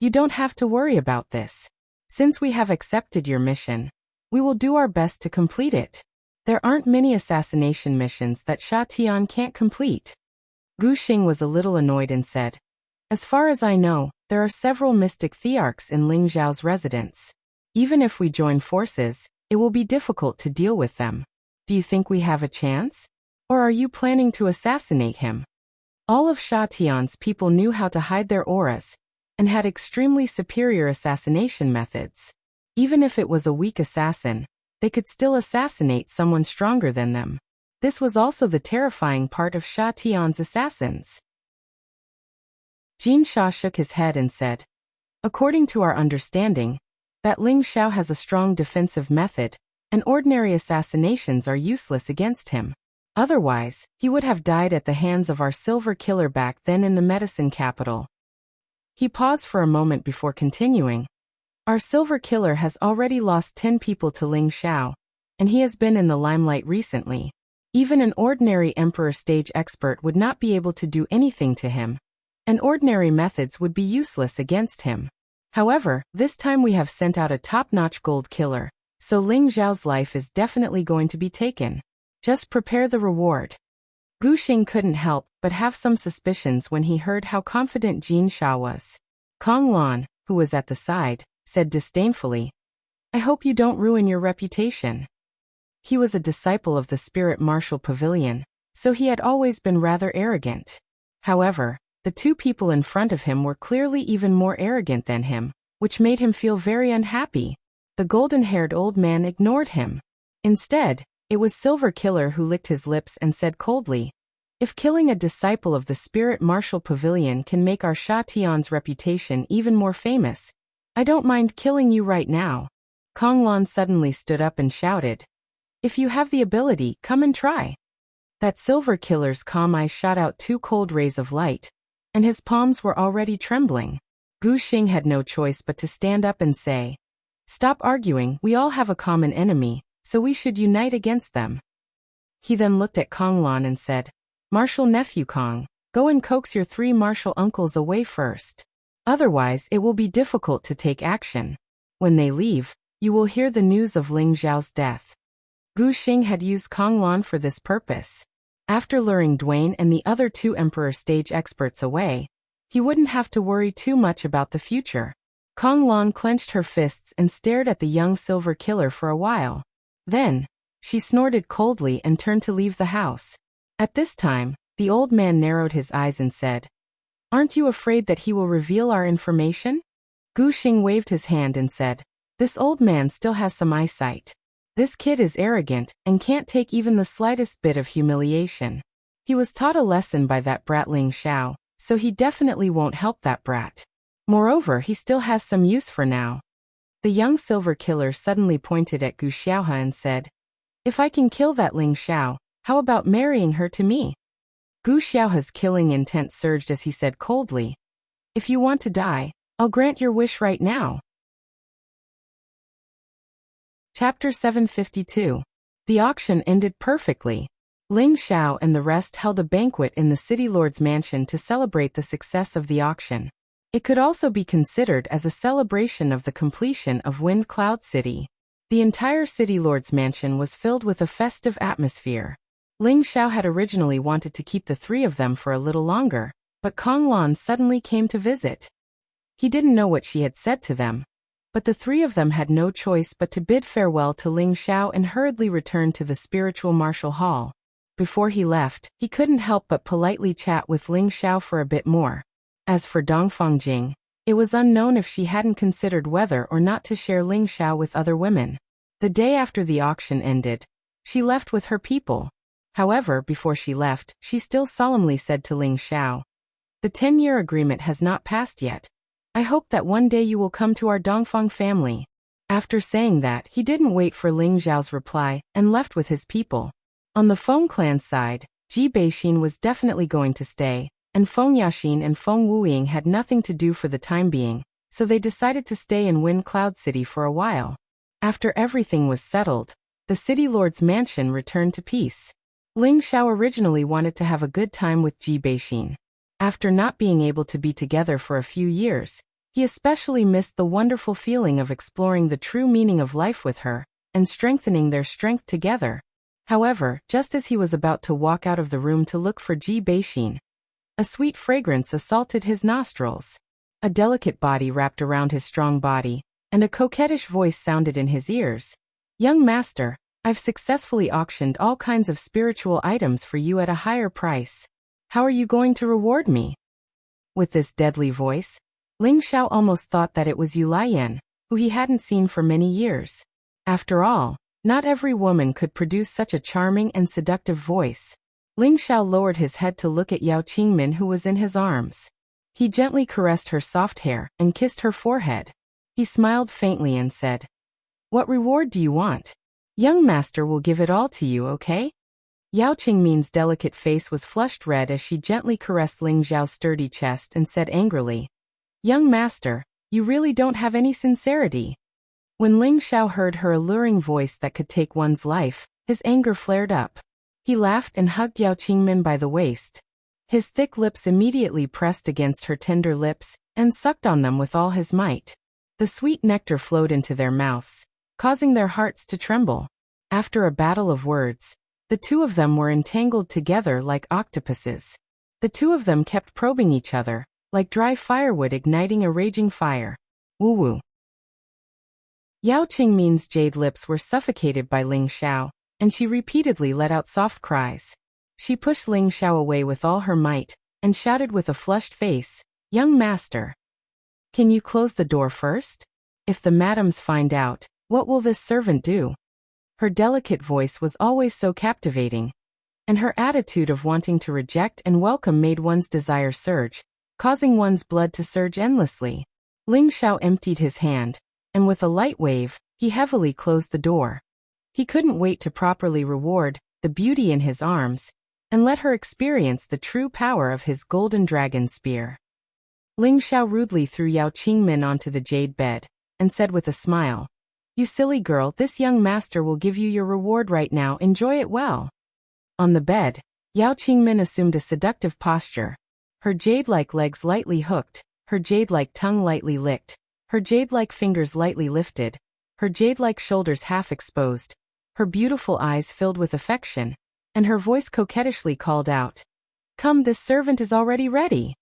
"You don't have to worry about this. Since we have accepted your mission, we will do our best to complete it. There aren't many assassination missions that Sha Tian can't complete." Gu Xing was a little annoyed and said, "As far as I know, there are several mystic thearchs in Ling Xiao's residence. Even if we join forces, it will be difficult to deal with them. Do you think we have a chance? Or are you planning to assassinate him?" All of Sha Tian's people knew how to hide their auras, and had extremely superior assassination methods. Even if it was a weak assassin, they could still assassinate someone stronger than them. This was also the terrifying part of Sha Tian's assassins. Jin Sha shook his head and said, "According to our understanding, that Ling Xiao has a strong defensive method, and ordinary assassinations are useless against him. Otherwise, he would have died at the hands of our silver killer back then in the medicine capital." He paused for a moment before continuing. "Our silver killer has already lost 10 people to Ling Xiao, and he has been in the limelight recently. Even an ordinary emperor stage expert would not be able to do anything to him, and ordinary methods would be useless against him. However, this time we have sent out a top-notch gold killer, so Ling Xiao's life is definitely going to be taken. Just prepare the reward." Gu Xing couldn't help but have some suspicions when he heard how confident Jin Sha was. Kong Lan, who was at the side, said disdainfully, "I hope you don't ruin your reputation." He was a disciple of the Spirit Martial Pavilion, so he had always been rather arrogant. However, the two people in front of him were clearly even more arrogant than him, which made him feel very unhappy. The golden-haired old man ignored him. Instead, it was Silver Killer who licked his lips and said coldly, "If killing a disciple of the Spirit Martial Pavilion can make our Sha Tian's reputation even more famous, I don't mind killing you right now." Kong Lan suddenly stood up and shouted, "If you have the ability, come and try." That Silver Killer's calm eyes shot out 2 cold rays of light, and his palms were already trembling. Gu Xing had no choice but to stand up and say, "Stop arguing, we all have a common enemy, so we should unite against them." He then looked at Kong Lan and said, "Martial nephew Kong, go and coax your 3 martial uncles away first. Otherwise, it will be difficult to take action. When they leave, you will hear the news of Ling Xiao's death." Gu Xing had used Kong Lan for this purpose. After luring Dwayne and the other 2 Emperor stage experts away, he wouldn't have to worry too much about the future. Kong Lan clenched her fists and stared at the young Silver Killer for a while. Then, she snorted coldly and turned to leave the house. At this time, the old man narrowed his eyes and said, "Aren't you afraid that he will reveal our information?" Gu Xing waved his hand and said, "This old man still has some eyesight. This kid is arrogant and can't take even the slightest bit of humiliation. He was taught a lesson by that brat Ling Xiao, so he definitely won't help that brat. Moreover, he still has some use for now." The young Silver Killer suddenly pointed at Gu Xiaohe and said, "If I can kill that Ling Xiao, how about marrying her to me?" Gu Xiaohe's killing intent surged as he said coldly, "If you want to die, I'll grant your wish right now." Chapter 752. The auction ended perfectly. Ling Xiao and the rest held a banquet in the city lord's mansion to celebrate the success of the auction. It could also be considered as a celebration of the completion of Wind Cloud City. The entire city lord's mansion was filled with a festive atmosphere. Ling Xiao had originally wanted to keep the three of them for a little longer, but Kong Lan suddenly came to visit. He didn't know what she had said to them, but the three of them had no choice but to bid farewell to Ling Xiao and hurriedly return to the spiritual martial hall. Before he left, he couldn't help but politely chat with Ling Xiao for a bit more. As for Dongfang Jing, it was unknown if she hadn't considered whether or not to share Ling Xiao with other women. The day after the auction ended, she left with her people. However, before she left, she still solemnly said to Ling Xiao, "The 10-year agreement has not passed yet. I hope that one day you will come to our Dongfang family." After saying that, he didn't wait for Ling Xiao's reply and left with his people. On the Feng clan side, Ji Beixin was definitely going to stay, and Feng Yaxin and Feng Wuying had nothing to do for the time being, so they decided to stay in Wind Cloud City for a while. After everything was settled, the city lord's mansion returned to peace. Ling Xiao originally wanted to have a good time with Ji Beixin. After not being able to be together for a few years, he especially missed the wonderful feeling of exploring the true meaning of life with her, and strengthening their strength together. However, just as he was about to walk out of the room to look for Ji Beixin, a sweet fragrance assaulted his nostrils. A delicate body wrapped around his strong body, and a coquettish voice sounded in his ears. "Young master, I've successfully auctioned all kinds of spiritual items for you at a higher price. How are you going to reward me?" With this deadly voice, Ling Xiao almost thought that it was Yu Lian, who he hadn't seen for many years. After all, not every woman could produce such a charming and seductive voice. Ling Xiao lowered his head to look at Yao Qingmin, who was in his arms. He gently caressed her soft hair and kissed her forehead. He smiled faintly and said, "What reward do you want? Young master will give it all to you, okay?" Yao Qingmin's delicate face was flushed red as she gently caressed Ling Xiao's sturdy chest and said angrily, "Young master, you really don't have any sincerity." When Ling Xiao heard her alluring voice that could take one's life, his anger flared up. He laughed and hugged Yao Qingmin by the waist. His thick lips immediately pressed against her tender lips and sucked on them with all his might. The sweet nectar flowed into their mouths, causing their hearts to tremble. After a battle of words, the two of them were entangled together like octopuses. The two of them kept probing each other, like dry firewood igniting a raging fire. Woo-woo. Yao Qingmin's jade lips were suffocated by Ling Xiao, and she repeatedly let out soft cries. She pushed Ling Xiao away with all her might, and shouted with a flushed face, "Young master, can you close the door first? If the madams find out, what will this servant do?" Her delicate voice was always so captivating, and her attitude of wanting to reject and welcome made one's desire surge, causing one's blood to surge endlessly. Ling Xiao emptied his hand, and with a light wave, he heavily closed the door. He couldn't wait to properly reward the beauty in his arms, and let her experience the true power of his golden dragon spear. Ling Xiao rudely threw Yao Qingmin onto the jade bed, and said with a smile, "You silly girl, this young master will give you your reward right now, enjoy it well." On the bed, Yao Qingmin assumed a seductive posture. Her jade-like legs lightly hooked, her jade-like tongue lightly licked, her jade-like fingers lightly lifted, her jade-like shoulders half exposed, her beautiful eyes filled with affection, and her voice coquettishly called out, "Come, this servant is already ready."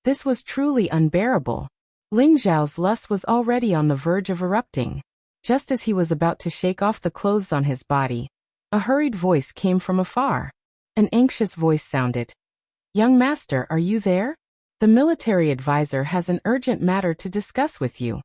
This was truly unbearable. Ling Xiao's lust was already on the verge of erupting. Just as he was about to shake off the clothes on his body, a hurried voice came from afar. An anxious voice sounded, "Young master, are you there? The military advisor has an urgent matter to discuss with you."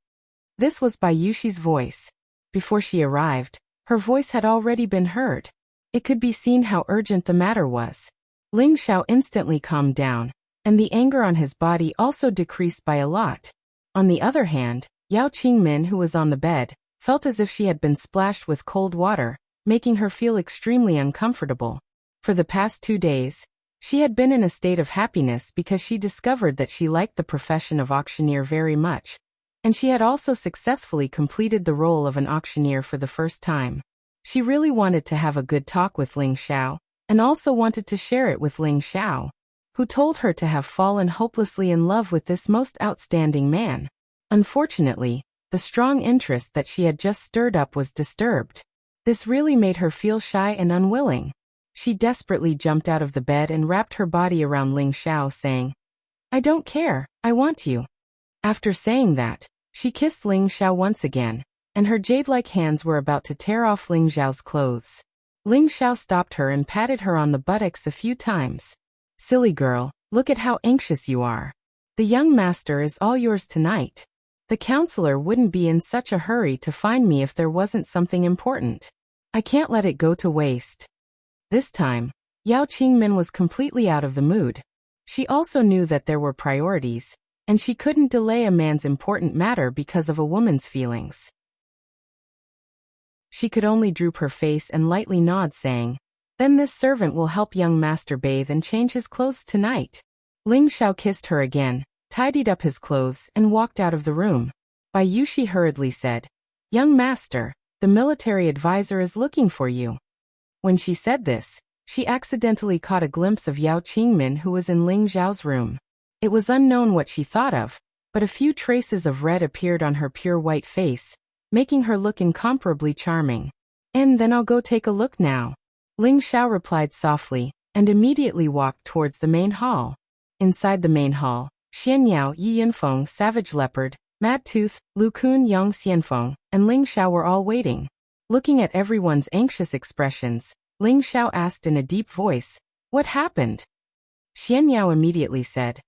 This was Bai Yushi's voice. Before she arrived, her voice had already been heard. It could be seen how urgent the matter was. Ling Xiao instantly calmed down, and the anger on his body also decreased by a lot. On the other hand, Yao Qingmin, who was on the bed, felt as if she had been splashed with cold water, making her feel extremely uncomfortable. For the past 2 days, she had been in a state of happiness because she discovered that she liked the profession of auctioneer very much, and she had also successfully completed the role of an auctioneer for the first time. She really wanted to have a good talk with Ling Xiao, and also wanted to share it with Ling Xiao, who told her to have fallen hopelessly in love with this most outstanding man. Unfortunately, the strong interest that she had just stirred up was disturbed. This really made her feel shy and unwilling. She desperately jumped out of the bed and wrapped her body around Ling Xiao, saying, "I don't care, I want you." After saying that, she kissed Ling Xiao once again, and her jade-like hands were about to tear off Ling Xiao's clothes. Ling Xiao stopped her and patted her on the buttocks a few times. "Silly girl, look at how anxious you are. The young master is all yours tonight. The counselor wouldn't be in such a hurry to find me if there wasn't something important. I can't let it go to waste." This time, Yao Qingmin was completely out of the mood. She also knew that there were priorities, and she couldn't delay a man's important matter because of a woman's feelings. She could only droop her face and lightly nod, saying, "Then this servant will help young master bathe and change his clothes tonight." Ling Xiao kissed her again, tidied up his clothes, and walked out of the room. Bai Yushi hurriedly said, "Young master, the military advisor is looking for you." When she said this, she accidentally caught a glimpse of Yao Qingmin, who was in Ling Xiao's room. It was unknown what she thought of, but a few traces of red appeared on her pure white face, making her look incomparably charming. "And then I'll go take a look now," Ling Xiao replied softly, and immediately walked towards the main hall. Inside the main hall, Xian Yao, Yi Yinfeng, Savage Leopard, Mad Tooth, Lu Kun, Yang Xianfeng, and Ling Xiao were all waiting. Looking at everyone's anxious expressions, Ling Xiao asked in a deep voice, "What happened?" Xian Yao immediately said,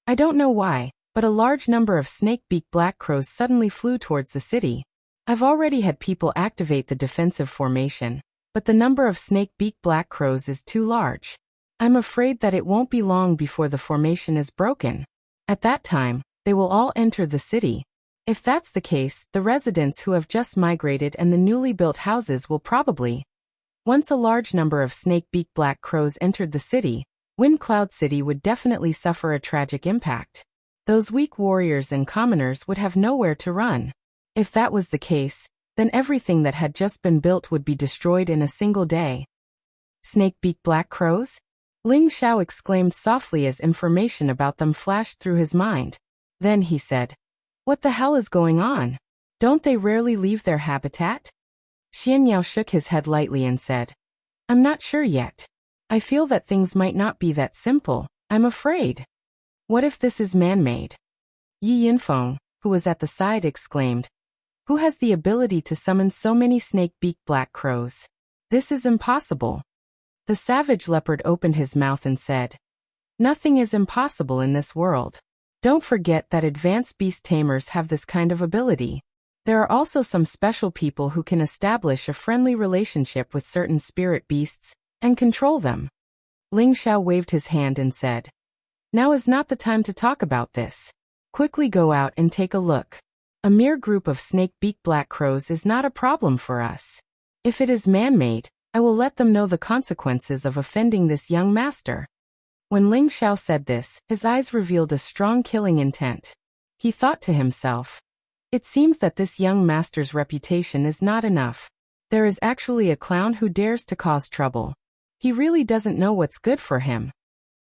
"I don't know why, but a large number of snake-beak black crows suddenly flew towards the city. I've already had people activate the defensive formation, but the number of snake-beak black crows is too large. I'm afraid that it won't be long before the formation is broken. At that time, they will all enter the city. If that's the case, the residents who have just migrated and the newly built houses will probably..." Once a large number of snake-beak black crows entered the city, Wind Cloud City would definitely suffer a tragic impact. Those weak warriors and commoners would have nowhere to run. If that was the case, then everything that had just been built would be destroyed in a single day. Snake-beak black crows? Ling Xiao exclaimed softly as information about them flashed through his mind. Then he said, "What the hell is going on? Don't they rarely leave their habitat?" Xian Yao shook his head lightly and said, "I'm not sure yet. I feel that things might not be that simple, I'm afraid. What if this is man-made?" Yi Yinfeng, who was at the side, exclaimed, "Who has the ability to summon so many snake-beak black crows? This is impossible." The savage leopard opened his mouth and said, "Nothing is impossible in this world. Don't forget that advanced beast tamers have this kind of ability. There are also some special people who can establish a friendly relationship with certain spirit beasts and control them." Ling Xiao waved his hand and said, "Now is not the time to talk about this. Quickly go out and take a look. A mere group of snake-beak black crows is not a problem for us. If it is man-made, I will let them know the consequences of offending this young master." When Ling Xiao said this, his eyes revealed a strong killing intent. He thought to himself, "It seems that this young master's reputation is not enough. There is actually a clown who dares to cause trouble. He really doesn't know what's good for him."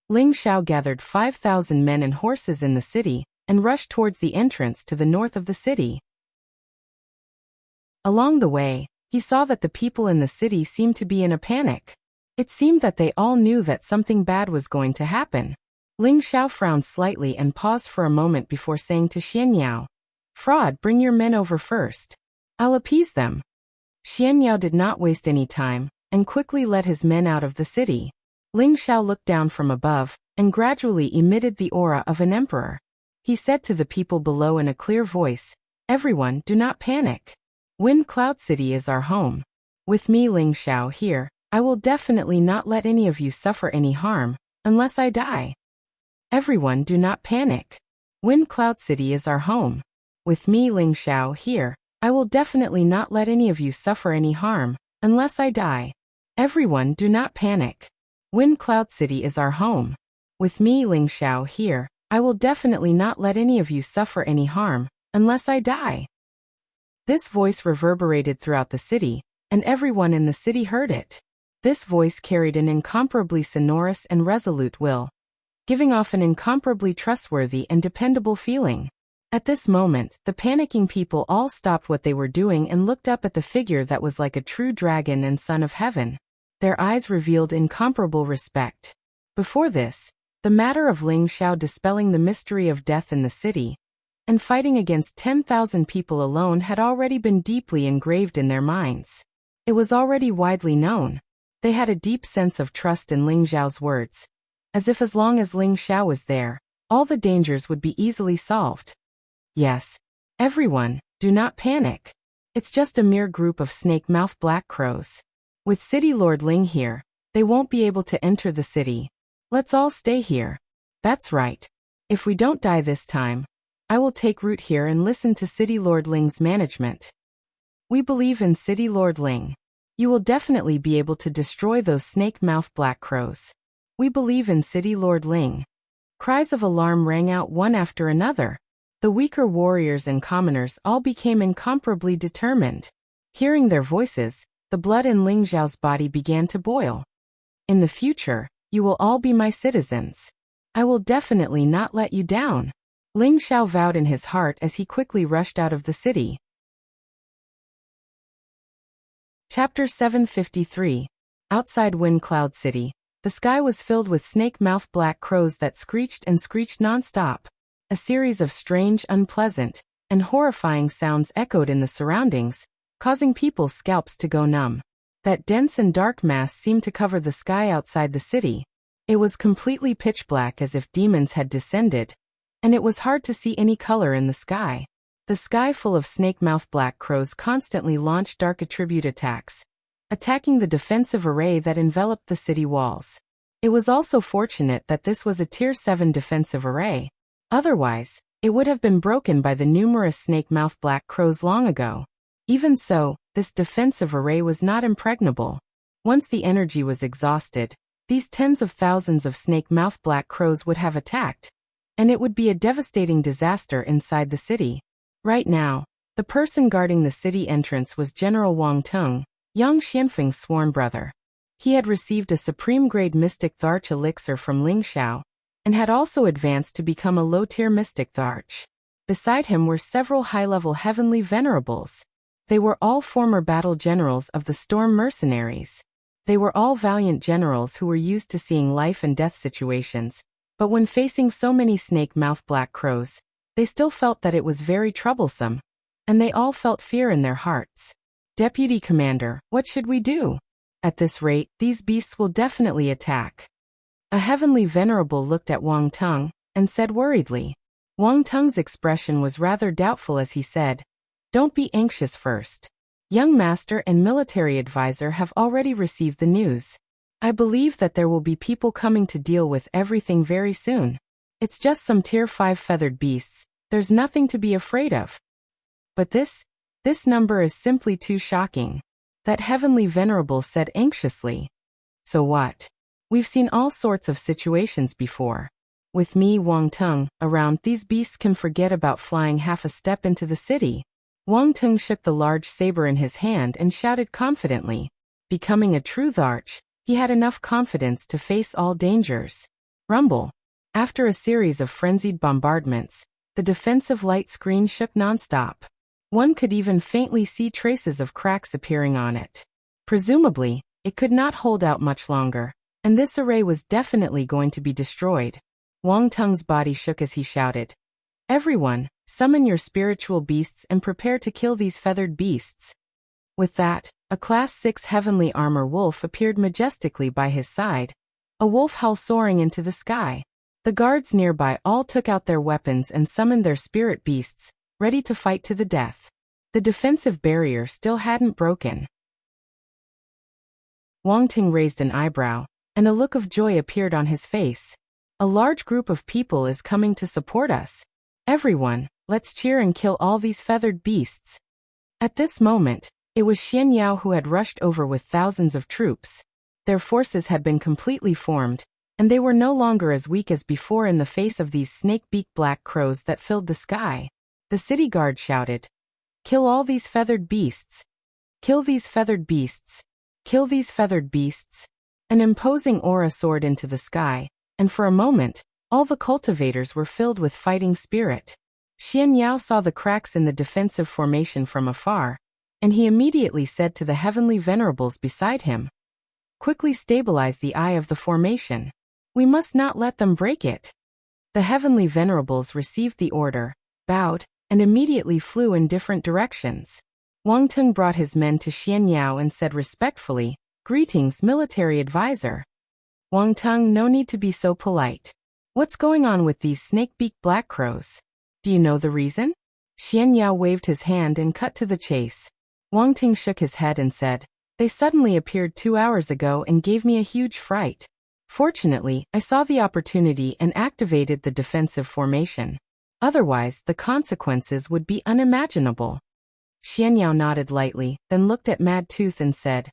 Ling Xiao gathered 5,000 men and horses in the city and rushed towards the entrance to the north of the city. Along the way, he saw that the people in the city seemed to be in a panic. It seemed that they all knew that something bad was going to happen. Ling Xiao frowned slightly and paused for a moment before saying to Xian Yao, "Fraud, bring your men over first. I'll appease them." Xian Yao did not waste any time, and quickly led his men out of the city. Ling Xiao looked down from above, and gradually emitted the aura of an emperor. He said to the people below in a clear voice, "Everyone, do not panic. Wind Cloud City is our home. With me, Ling Xiao, here, I will definitely not let any of you suffer any harm, unless I die. Everyone, do not panic. Wind Cloud City is our home. With me, Ling Xiao, here, I will definitely not let any of you suffer any harm, unless I die. Everyone, do not panic. Wind Cloud City is our home. With me, Ling Xiao, here, I will definitely not let any of you suffer any harm, unless I die." This voice reverberated throughout the city, and everyone in the city heard it. This voice carried an incomparably sonorous and resolute will, giving off an incomparably trustworthy and dependable feeling. At this moment, the panicking people all stopped what they were doing and looked up at the figure that was like a true dragon and son of heaven. Their eyes revealed incomparable respect. Before this, the matter of Ling Xiao dispelling the mystery of death in the city and fighting against 10,000 people alone had already been deeply engraved in their minds. It was already widely known. They had a deep sense of trust in Ling Xiao's words, as if as long as Ling Xiao was there, all the dangers would be easily solved. Yes, everyone, do not panic. It's just a mere group of snake-mouthed black crows. With City Lord Ling here, they won't be able to enter the city. Let's all stay here. That's right. If we don't die this time, I will take root here and listen to City Lord Ling's management. We believe in City Lord Ling. You will definitely be able to destroy those snake-mouthed black crows. We believe in City Lord Ling. Cries of alarm rang out one after another. The weaker warriors and commoners all became incomparably determined. Hearing their voices, the blood in Ling Xiao's body began to boil. In the future, you will all be my citizens. I will definitely not let you down. Ling Xiao vowed in his heart as he quickly rushed out of the city. Chapter 753. Outside Wind Cloud City, the sky was filled with snake-mouthed black crows that screeched and screeched non-stop. A series of strange, unpleasant, and horrifying sounds echoed in the surroundings, causing people's scalps to go numb. That dense and dark mass seemed to cover the sky outside the city. It was completely pitch black as if demons had descended, and it was hard to see any color in the sky. The sky full of snake-mouthed black crows constantly launched dark attribute attacks, attacking the defensive array that enveloped the city walls. It was also fortunate that this was a Tier 7 defensive array. Otherwise, it would have been broken by the numerous snake-mouthed black crows long ago. Even so, this defensive array was not impregnable. Once the energy was exhausted, these tens of thousands of snake-mouthed black crows would have attacked, and it would be a devastating disaster inside the city. Right now, the person guarding the city entrance was General Wang Tung, Yang Xianfeng's sworn brother. He had received a supreme-grade mystic Tharch elixir from Ling Xiao, and had also advanced to become a low-tier mystic Tharch. Beside him were several high-level heavenly venerables. They were all former battle generals of the Storm Mercenaries. They were all valiant generals who were used to seeing life and death situations, but when facing so many snake-mouthed black crows, they still felt that it was very troublesome, and they all felt fear in their hearts. Deputy Commander, what should we do? At this rate, these beasts will definitely attack. A heavenly venerable looked at Wang Tung and said worriedly. Wang Tung's expression was rather doubtful as he said, "Don't be anxious first. Young Master and military advisor have already received the news. I believe that there will be people coming to deal with everything very soon. It's just some Tier 5 feathered beasts, there's nothing to be afraid of." But this number is simply too shocking. That heavenly venerable said anxiously. So what? We've seen all sorts of situations before. With me, Wang Tung, around, these beasts can forget about flying half a step into the city. Wang Tung shook the large saber in his hand and shouted confidently. Becoming a true Tharch, he had enough confidence to face all dangers. Rumble. After a series of frenzied bombardments, the defensive light screen shook non-stop. One could even faintly see traces of cracks appearing on it. Presumably, it could not hold out much longer, and this array was definitely going to be destroyed. Wang Tung's body shook as he shouted, "Everyone, summon your spiritual beasts and prepare to kill these feathered beasts." With that, a Class 6 heavenly armor wolf appeared majestically by his side, a wolf howl soaring into the sky. The guards nearby all took out their weapons and summoned their spirit beasts, ready to fight to the death. The defensive barrier still hadn't broken. Wang Tung raised an eyebrow, and a look of joy appeared on his face. A large group of people is coming to support us. Everyone, let's cheer and kill all these feathered beasts. At this moment, it was Xian Yao who had rushed over with thousands of troops. Their forces had been completely formed, and they were no longer as weak as before in the face of these snake-beaked black crows that filled the sky. The city guard shouted, "Kill all these feathered beasts! Kill these feathered beasts! Kill these feathered beasts. An imposing aura soared into the sky, and for a moment, all the cultivators were filled with fighting spirit. Xian Yao saw the cracks in the defensive formation from afar, and he immediately said to the heavenly venerables beside him, "Quickly stabilize the eye of the formation. We must not let them break it." The heavenly venerables received the order, bowed, and immediately flew in different directions. Wang Teng brought his men to Xian Yao and said respectfully, "Greetings, military advisor." "Wang Teng, no need to be so polite. What's going on with these snake-beaked black crows? Do you know the reason?" Xian Yao waved his hand and cut to the chase. Wang Teng shook his head and said, "They suddenly appeared 2 hours ago and gave me a huge fright. Fortunately, I saw the opportunity and activated the defensive formation. Otherwise, the consequences would be unimaginable." Xian Yao nodded lightly, then looked at Mad Tooth and said,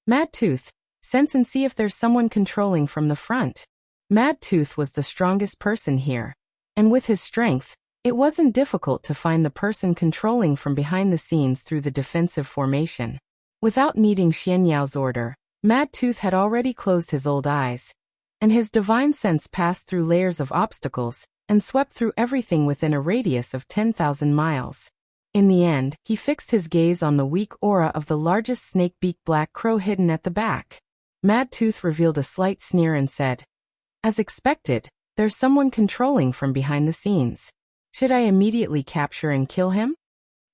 "Mad Tooth, sense and see if there's someone controlling from the front." Mad Tooth was the strongest person here, and with his strength, it wasn't difficult to find the person controlling from behind the scenes through the defensive formation. Without needing Xian Yao's order, Mad Tooth had already closed his old eyes, and his divine sense passed through layers of obstacles and swept through everything within a radius of 10,000 miles. In the end, he fixed his gaze on the weak aura of the largest snake-beaked black crow hidden at the back. Mad Tooth revealed a slight sneer and said, "As expected, there's someone controlling from behind the scenes. Should I immediately capture and kill him?"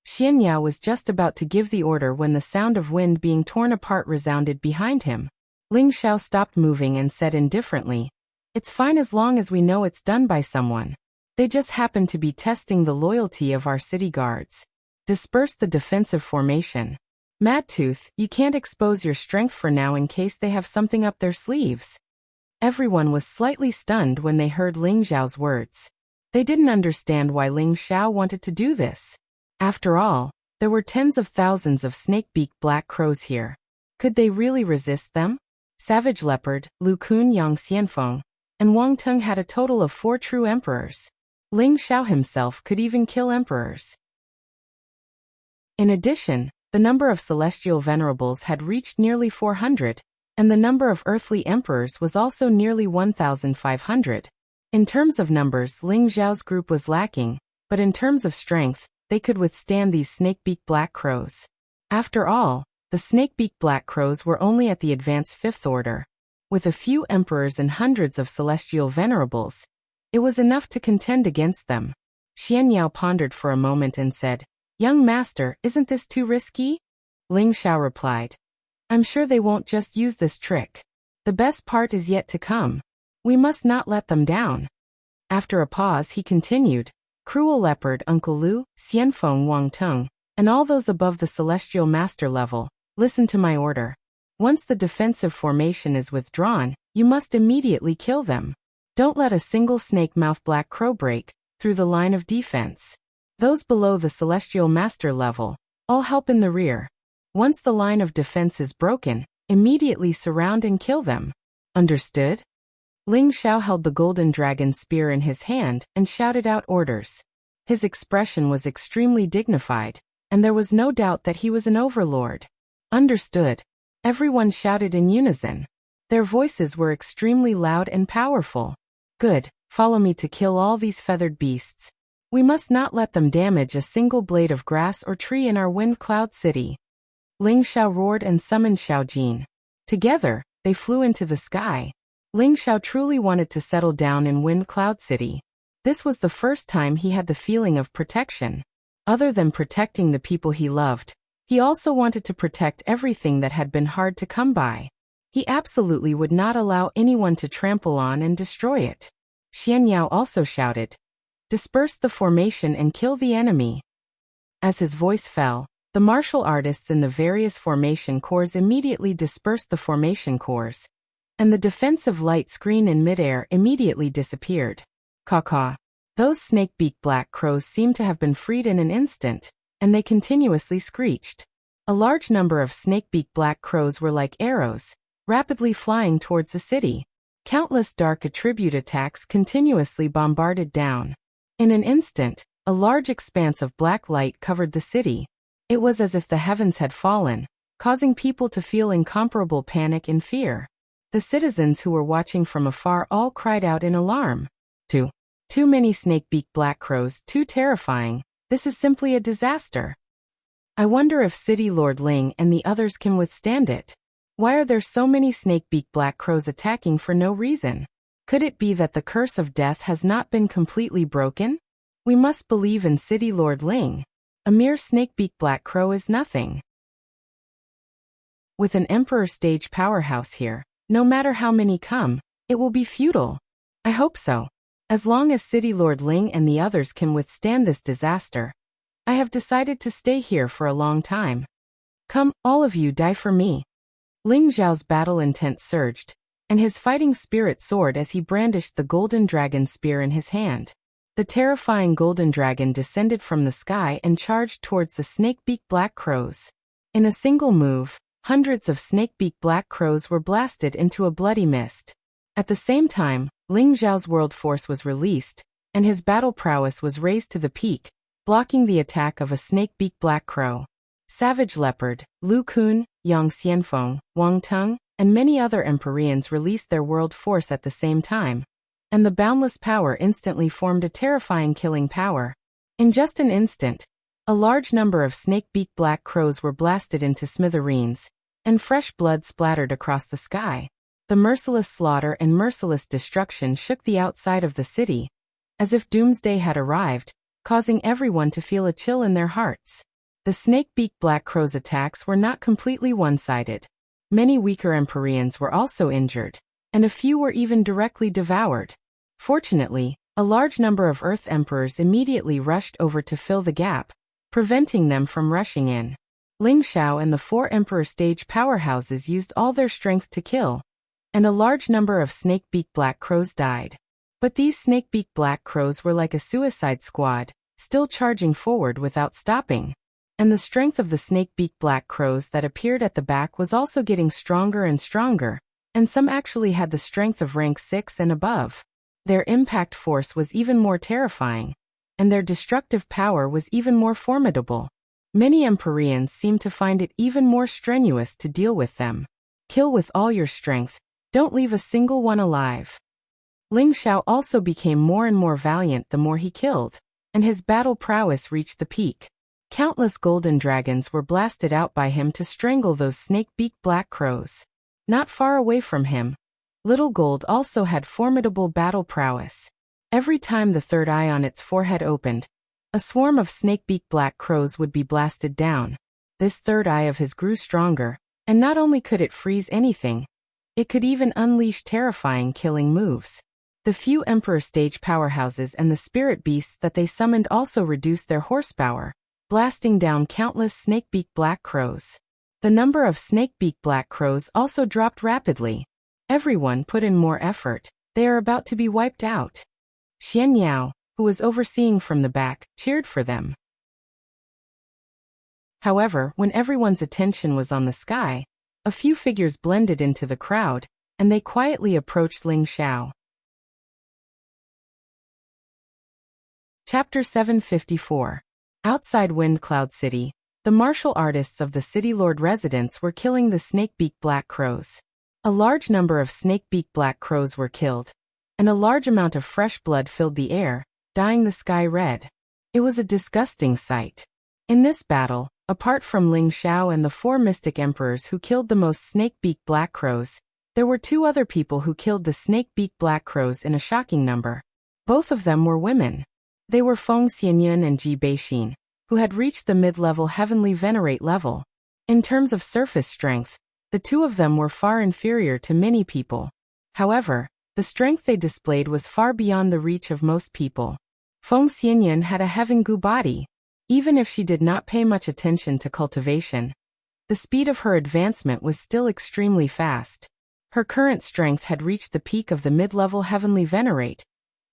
Xian Yao was just about to give the order when the sound of wind being torn apart resounded behind him. Ling Xiao stopped moving and said indifferently, "It's fine as long as we know it's done by someone. They just happen to be testing the loyalty of our city guards. Disperse the defensive formation. Mad Tooth, you can't expose your strength for now in case they have something up their sleeves." Everyone was slightly stunned when they heard Ling Xiao's words. They didn't understand why Ling Xiao wanted to do this. After all, there were tens of thousands of snake-beaked black crows here. Could they really resist them? Savage Leopard, Lu Kun Yang Xianfeng, and Wang Teng had a total of 4 true emperors. Ling Xiao himself could even kill emperors. In addition, the number of celestial venerables had reached nearly 400, and the number of earthly emperors was also nearly 1,500. In terms of numbers, Ling Xiao's group was lacking, but in terms of strength, they could withstand these snake-beaked black crows. After all, the snake-beaked black crows were only at the advanced 5th order. With a few emperors and hundreds of celestial venerables, it was enough to contend against them. Xian Yao pondered for a moment and said, "Young master, isn't this too risky?" Ling Xiao replied, "I'm sure they won't just use this trick. The best part is yet to come. We must not let them down." After a pause, he continued, "Cruel Leopard, Uncle Lu, Xianfeng, Wang Teng, and all those above the celestial master level, listen to my order. Once the defensive formation is withdrawn, you must immediately kill them. Don't let a single snake-mouthed black crow break through the line of defense. Those below the celestial master level, all help in the rear. Once the line of defense is broken, immediately surround and kill them. Understood?" Ling Xiao held the golden dragon spear in his hand and shouted out orders. His expression was extremely dignified, and there was no doubt that he was an overlord. "Understood." Everyone shouted in unison. Their voices were extremely loud and powerful. "Good, follow me to kill all these feathered beasts. We must not let them damage a single blade of grass or tree in our wind cloud city." Ling Xiao roared and summoned Xiaojin. Together, they flew into the sky. Ling Xiao truly wanted to settle down in Wind Cloud City. This was the first time he had the feeling of protection. Other than protecting the people he loved, he also wanted to protect everything that had been hard to come by. He absolutely would not allow anyone to trample on and destroy it. Xian Yao also shouted, "Disperse the formation and kill the enemy." As his voice fell, the martial artists in the various formation corps immediately dispersed the formation corps, and the defensive light screen in midair immediately disappeared. Caw-caw. Those snake-beaked black crows seemed to have been freed in an instant, and they continuously screeched. A large number of snake-beaked black crows were like arrows, rapidly flying towards the city. Countless dark attribute attacks continuously bombarded down. In an instant, a large expanse of black light covered the city. It was as if the heavens had fallen, causing people to feel incomparable panic and fear. The citizens who were watching from afar all cried out in alarm. Too many snake-beaked black crows, too terrifying. This is simply a disaster. I wonder if City Lord Ling and the others can withstand it. Why are there so many snake-beaked black crows attacking for no reason? Could it be that the curse of death has not been completely broken? We must believe in City Lord Ling. A mere snake-beaked black crow is nothing. With an Emperor stage powerhouse here, no matter how many come, it will be futile. I hope so. As long as City Lord Ling and the others can withstand this disaster, I have decided to stay here for a long time. Come, all of you, die for me. Ling Xiao's battle intent surged, and his fighting spirit soared as he brandished the golden dragon spear in his hand. The terrifying golden dragon descended from the sky and charged towards the snake-beaked black crows. In a single move, hundreds of snake-beaked black crows were blasted into a bloody mist. At the same time, Ling Xiao's world force was released, and his battle prowess was raised to the peak, blocking the attack of a snake-beaked black crow. Savage Leopard, Lu Kun, Yang Xianfeng, Wang Teng, and many other Empyreans released their world force at the same time, and the boundless power instantly formed a terrifying killing power. In just an instant, a large number of snake-beaked black crows were blasted into smithereens, and fresh blood splattered across the sky. The merciless slaughter and merciless destruction shook the outside of the city, as if doomsday had arrived, causing everyone to feel a chill in their hearts. The snake-beaked black crows' attacks were not completely one-sided. Many weaker Empyreans were also injured, and a few were even directly devoured. Fortunately, a large number of Earth Emperors immediately rushed over to fill the gap, preventing them from rushing in. Ling Xiao and the 4 Emperor stage powerhouses used all their strength to kill, and a large number of snake-beaked black crows died. But these snake-beaked black crows were like a suicide squad, still charging forward without stopping. And the strength of the snake-beaked black crows that appeared at the back was also getting stronger and stronger, and some actually had the strength of rank 6 and above. Their impact force was even more terrifying, and their destructive power was even more formidable. Many Empyreans seemed to find it even more strenuous to deal with them. Kill with all your strength, don't leave a single one alive. Ling Xiao also became more and more valiant the more he killed, and his battle prowess reached the peak. Countless golden dragons were blasted out by him to strangle those snake-beaked black crows. Not far away from him, Little Gold also had formidable battle prowess. Every time the third eye on its forehead opened, a swarm of snake-beaked black crows would be blasted down. This third eye of his grew stronger, and not only could it freeze anything, it could even unleash terrifying killing moves. The few Emperor stage powerhouses and the spirit beasts that they summoned also reduced their horsepower, blasting down countless snake-beaked black crows. The number of snake-beaked black crows also dropped rapidly. Everyone put in more effort. They are about to be wiped out. Xian Yao, who was overseeing from the back, cheered for them. However, when everyone's attention was on the sky, a few figures blended into the crowd, and they quietly approached Ling Xiao. Chapter 754. Outside Wind Cloud City, the martial artists of the City Lord residence were killing the snake-beaked black crows. A large number of snake-beaked black crows were killed, and a large amount of fresh blood filled the air, dyeing the sky red. It was a disgusting sight. In this battle, apart from Ling Xiao and the 4 mystic emperors who killed the most snake-beaked black crows, there were 2 other people who killed the snake-beaked black crows in a shocking number. Both of them were women. They were Feng Xianyun and Ji Beixin, who had reached the mid-level heavenly venerate level. In terms of surface strength, the 2 of them were far inferior to many people. However, the strength they displayed was far beyond the reach of most people. Feng Xianyun had a heaven gu body. Even if she did not pay much attention to cultivation, the speed of her advancement was still extremely fast. Her current strength had reached the peak of the mid-level heavenly venerate,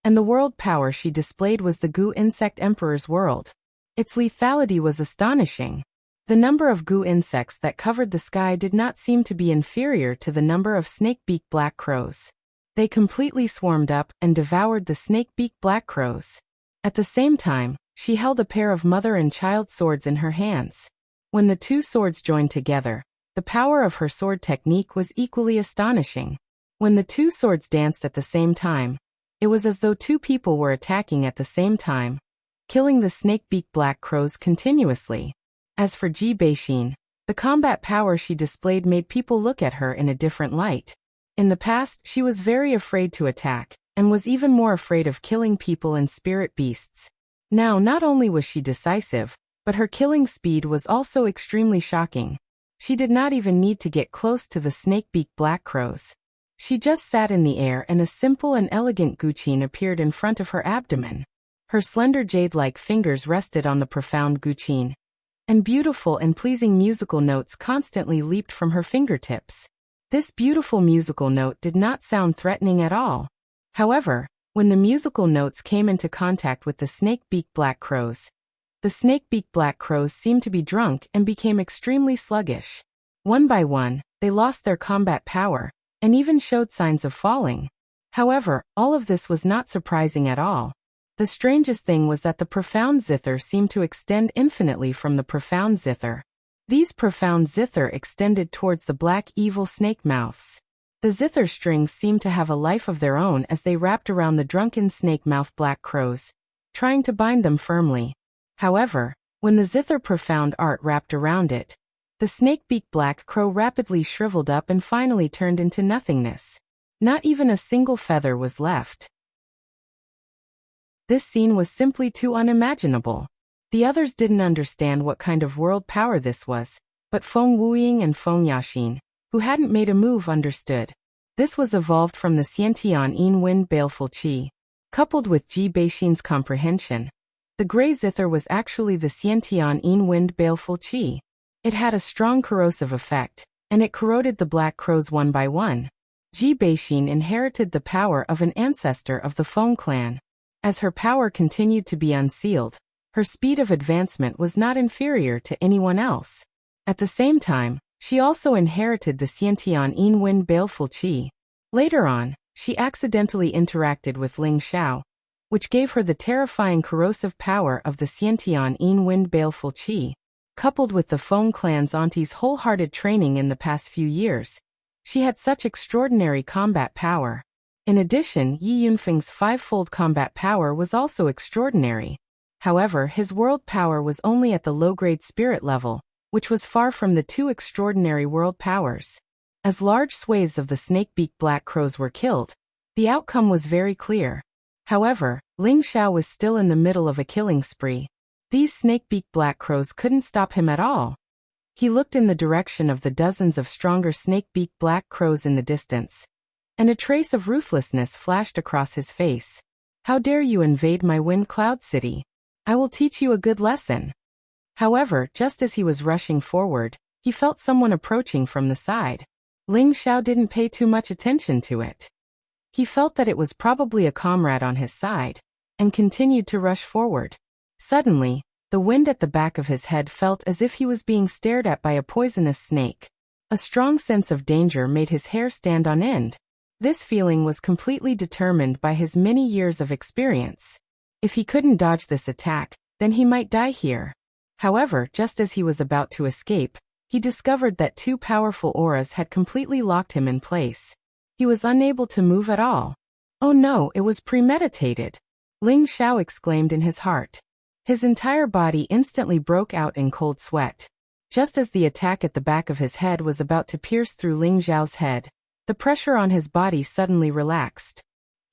and the world power she displayed was the Gu Insect Emperor's world. Its lethality was astonishing. The number of Gu insects that covered the sky did not seem to be inferior to the number of snake-beaked black crows. They completely swarmed up and devoured the snake-beaked black crows. At the same time, she held a pair of mother and child swords in her hands. When the 2 swords joined together, The power of her sword technique was equally astonishing. When the two swords danced at the same time, it was as though two people were attacking at the same time, killing the snake-beak black crows continuously. As for Ji Beixin, the combat power she displayed made people look at her in a different light. In the past, she was very afraid to attack, and was even more afraid of killing people and spirit beasts. Now, not only was she decisive, but her killing speed was also extremely shocking. She did not even need to get close to the snake-beak black crows. She just sat in the air and a simple and elegant guqin appeared in front of her abdomen. Her slender jade-like fingers rested on the profound guqin, and beautiful and pleasing musical notes constantly leaped from her fingertips. This beautiful musical note did not sound threatening at all. However, when the musical notes came into contact with the snake-beak black crows, the snake-beak black crows seemed to be drunk and became extremely sluggish. One by one, they lost their combat power, and even showed signs of falling. However, all of this was not surprising at all. The strangest thing was that the profound zither seemed to extend infinitely from the profound zither. These profound zither extended towards the black evil snake mouths. The zither strings seemed to have a life of their own as they wrapped around the drunken snake mouth black crows, trying to bind them firmly. However, when the zither profound art wrapped around it, the snake-beak black crow rapidly shriveled up and finally turned into nothingness. Not even a single feather was left. This scene was simply too unimaginable. The others didn't understand what kind of world power this was, but Feng Wuying and Feng Yaxin, who hadn't made a move, understood. This was evolved from the Xiantian Yin Wind Baleful Qi. Coupled with Ji Beixin's comprehension, the gray zither was actually the Xiantian Yin Wind Baleful Qi. It had a strong corrosive effect, and it corroded the black crows one by one. Ji Beixin inherited the power of an ancestor of the Feng clan. As her power continued to be unsealed, her speed of advancement was not inferior to anyone else. At the same time, she also inherited the Xiantian Yin Wind Baleful Qi. Later on, she accidentally interacted with Ling Xiao, which gave her the terrifying corrosive power of the Xiantian Yin Wind Baleful Qi. Coupled with the Feng clan's auntie's wholehearted training in the past few years, she had such extraordinary combat power. In addition, Yi Yunfeng's five-fold combat power was also extraordinary. However, his world power was only at the low-grade spirit level, which was far from the two extraordinary world powers. As large swathes of the snake-beak black crows were killed, the outcome was very clear. However, Ling Xiao was still in the middle of a killing spree. These snake-beak black crows couldn't stop him at all. He looked in the direction of the dozens of stronger snake-beak black crows in the distance, and a trace of ruthlessness flashed across his face. "How dare you invade my wind cloud city? I will teach you a good lesson." However, just as he was rushing forward, he felt someone approaching from the side. Ling Xiao didn't pay too much attention to it. He felt that it was probably a comrade on his side, and continued to rush forward. Suddenly, the wind at the back of his head felt as if he was being stared at by a poisonous snake. A strong sense of danger made his hair stand on end. This feeling was completely determined by his many years of experience. If he couldn't dodge this attack, then he might die here. However, just as he was about to escape, he discovered that two powerful auras had completely locked him in place. He was unable to move at all. Oh no, it was premeditated! Ling Xiao exclaimed in his heart. His entire body instantly broke out in cold sweat. Just as the attack at the back of his head was about to pierce through Ling Xiao's head, the pressure on his body suddenly relaxed.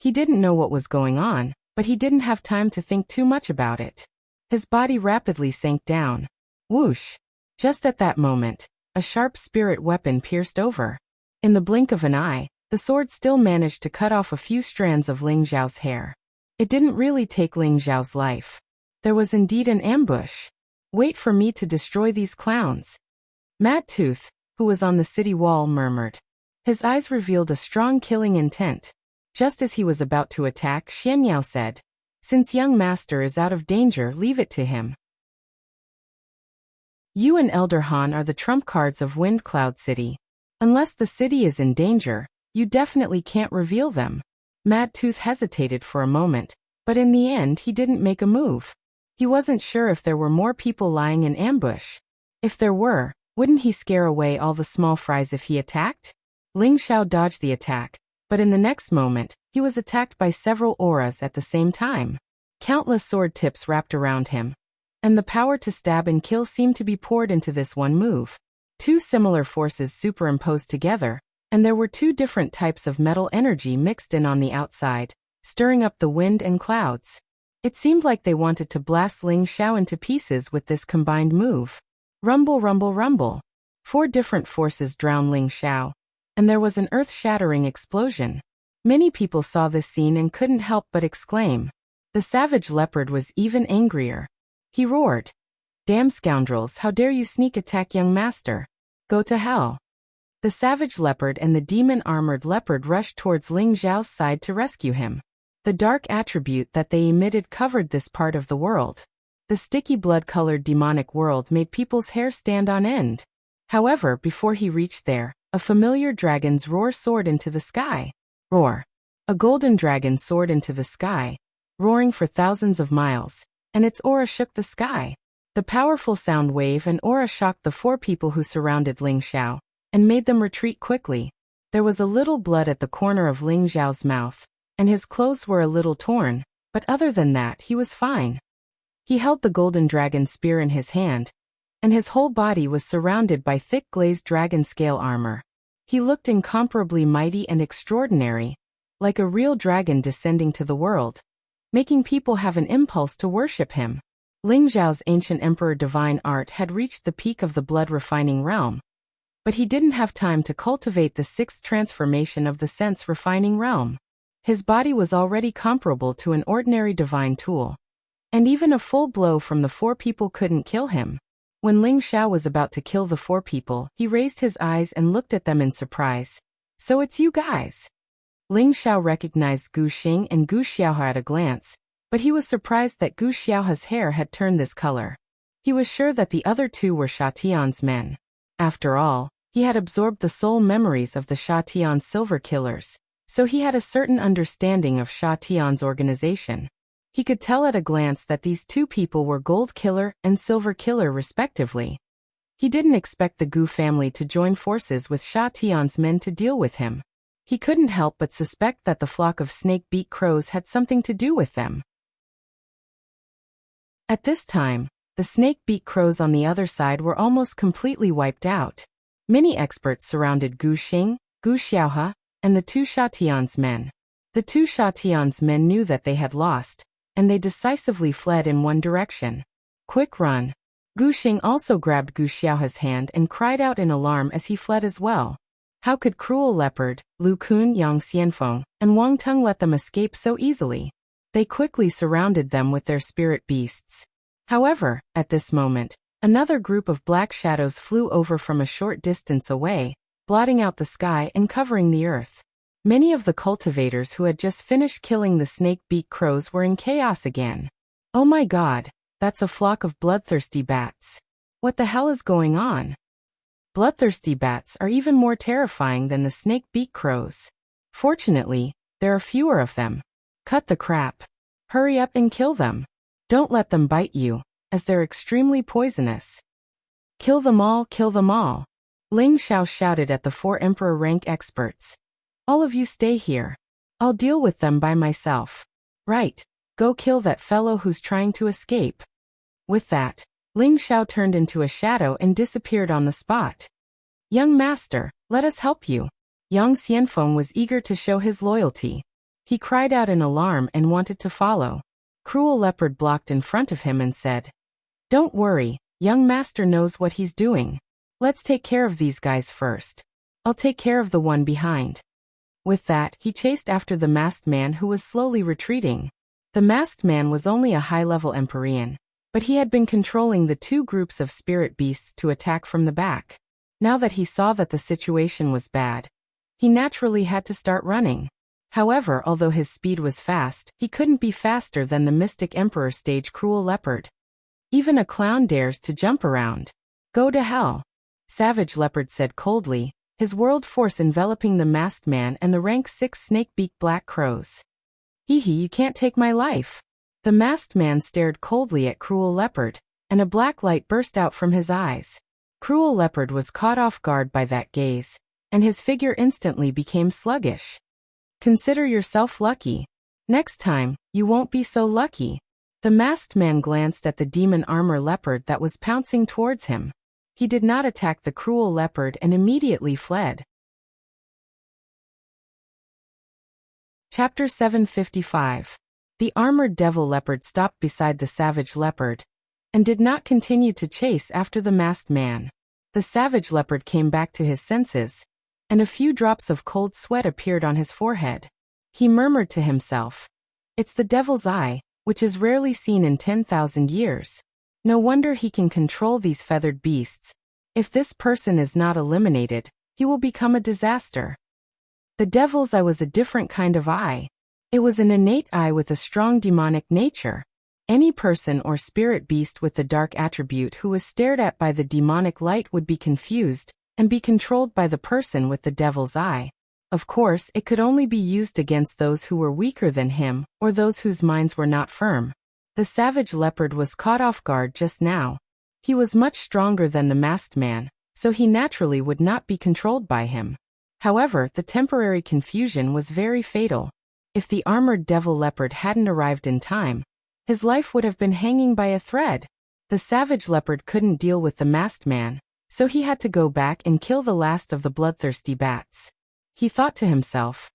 He didn't know what was going on, but he didn't have time to think too much about it. His body rapidly sank down. Whoosh! Just at that moment, a sharp spirit weapon pierced over. In the blink of an eye, the sword still managed to cut off a few strands of Ling Xiao's hair. It didn't really take Ling Xiao's life. There was indeed an ambush. "Wait for me to destroy these clowns," Mad Tooth, who was on the city wall, murmured. His eyes revealed a strong killing intent. Just as he was about to attack, Xianyao said, "Since young master is out of danger, leave it to him. You and Elder Han are the trump cards of Wind Cloud City. Unless the city is in danger, you definitely can't reveal them." Mad Tooth hesitated for a moment, but in the end he didn't make a move. He wasn't sure if there were more people lying in ambush. If there were, Wouldn't he scare away all the small fries if he attacked? Ling Xiao dodged the attack, but in the next moment, he was attacked by several auras at the same time. Countless sword tips wrapped around him, and the power to stab and kill seemed to be poured into this one move. Two similar forces superimposed together, and there were two different types of metal energy mixed in on the outside, stirring up the wind and clouds. It seemed like they wanted to blast Ling Xiao into pieces with this combined move. Rumble, rumble, rumble. 4 different forces drowned Ling Xiao, and there was an earth-shattering explosion. Many people saw this scene and couldn't help but exclaim. The savage leopard was even angrier. He roared, "Damn scoundrels, how dare you sneak attack young master? Go to hell." The savage leopard and the demon-armored leopard rushed towards Ling Xiao's side to rescue him. The dark attribute that they emitted covered this part of the world. The sticky blood-colored demonic world made people's hair stand on end. However, before he reached there, a familiar dragon's roar soared into the sky. Roar. A golden dragon soared into the sky, roaring for thousands of miles, and its aura shook the sky. The powerful sound wave and aura shocked the 4 people who surrounded Ling Xiao, and made them retreat quickly. There was a little blood at the corner of Ling Xiao's mouth, and his clothes were a little torn, but other than that he was fine. He held the golden dragon spear in his hand, and his whole body was surrounded by thick glazed dragon scale armor. He looked incomparably mighty and extraordinary, like a real dragon descending to the world, making people have an impulse to worship him. Ling Xiao's ancient emperor divine art had reached the peak of the blood-refining realm, but he didn't have time to cultivate the 6th transformation of the sense-refining realm. His body was already comparable to an ordinary divine tool, and even a full blow from the 4 people couldn't kill him. When Ling Xiao was about to kill the 4 people, he raised his eyes and looked at them in surprise. "So it's you guys." Ling Xiao recognized Gu Xing and Gu Xiaohe at a glance, but he was surprised that Gu Xiaohe's hair had turned this color. He was sure that the other 2 were Sha Tian's men. After all, he had absorbed the soul memories of the Sha Tian silver killers, so he had a certain understanding of Sha Tian's organization. He could tell at a glance that these 2 people were Gold Killer and Silver Killer respectively. He didn't expect the Gu family to join forces with Sha Tian's men to deal with him. He couldn't help but suspect that the flock of snake-beak crows had something to do with them. At this time, the snake-beak crows on the other side were almost completely wiped out. Many experts surrounded Gu Xing, Gu Xiaohe, and the 2 Sha Tian's men. The 2 Sha Tian's men knew that they had lost, and they decisively fled in one direction. "Quick run." Gu Xing also grabbed Gu Xiaohe's hand and cried out in alarm as he fled as well. How could Cruel Leopard, Lu Kun, Yang Xianfeng, and Wang Teng let them escape so easily? They quickly surrounded them with their spirit beasts. However, at this moment, another group of black shadows flew over from a short distance away, blotting out the sky and covering the earth. Many of the cultivators who had just finished killing the snake-beak crows were in chaos again. "Oh my god, that's a flock of bloodthirsty bats. What the hell is going on?" Bloodthirsty bats are even more terrifying than the snake-beak crows. Fortunately, there are fewer of them. Cut the crap. Hurry up and kill them. Don't let them bite you, as they're extremely poisonous. Kill them all, kill them all. Ling Xiao shouted at the 4 emperor rank experts. "All of you stay here. I'll deal with them by myself." "Right, go kill that fellow who's trying to escape." With that, Ling Xiao turned into a shadow and disappeared on the spot. "Young master, let us help you." Yang Xianfeng was eager to show his loyalty. He cried out in alarm and wanted to follow. Cruel Leopard blocked in front of him and said, "Don't worry, young master knows what he's doing. Let's take care of these guys first. I'll take care of the one behind." With that, he chased after the masked man who was slowly retreating. The masked man was only a high-level Empyrean, but he had been controlling the 2 groups of spirit beasts to attack from the back. Now that he saw that the situation was bad, he naturally had to start running. However, although his speed was fast, he couldn't be faster than the Mystic Emperor stage Cruel Leopard. Even a clown dares to jump around. "Go to hell," Savage Leopard said coldly, his world force enveloping the masked man and the rank 6 snake-beak black crows. "Hee hee, you can't take my life." The masked man stared coldly at Cruel Leopard, and a black light burst out from his eyes. Cruel Leopard was caught off guard by that gaze, and his figure instantly became sluggish. Consider yourself lucky. Next time, you won't be so lucky. The masked man glanced at the demon armor leopard that was pouncing towards him. He did not attack the cruel leopard and immediately fled. Chapter 755. The armored devil leopard stopped beside the savage leopard and did not continue to chase after the masked man. The savage leopard came back to his senses, and a few drops of cold sweat appeared on his forehead. He murmured to himself, "It's the devil's eye, which is rarely seen in 10,000 years. No wonder he can control these feathered beasts. If this person is not eliminated, he will become a disaster." The devil's eye was a different kind of eye. It was an innate eye with a strong demonic nature. Any person or spirit beast with the dark attribute who was stared at by the demonic light would be confused and be controlled by the person with the devil's eye. Of course, it could only be used against those who were weaker than him or those whose minds were not firm. The savage leopard was caught off guard just now. He was much stronger than the masked man, so he naturally would not be controlled by him. However, the temporary confusion was very fatal. If the armored devil leopard hadn't arrived in time, his life would have been hanging by a thread. The savage leopard couldn't deal with the masked man, so he had to go back and kill the last of the bloodthirsty bats. He thought to himself,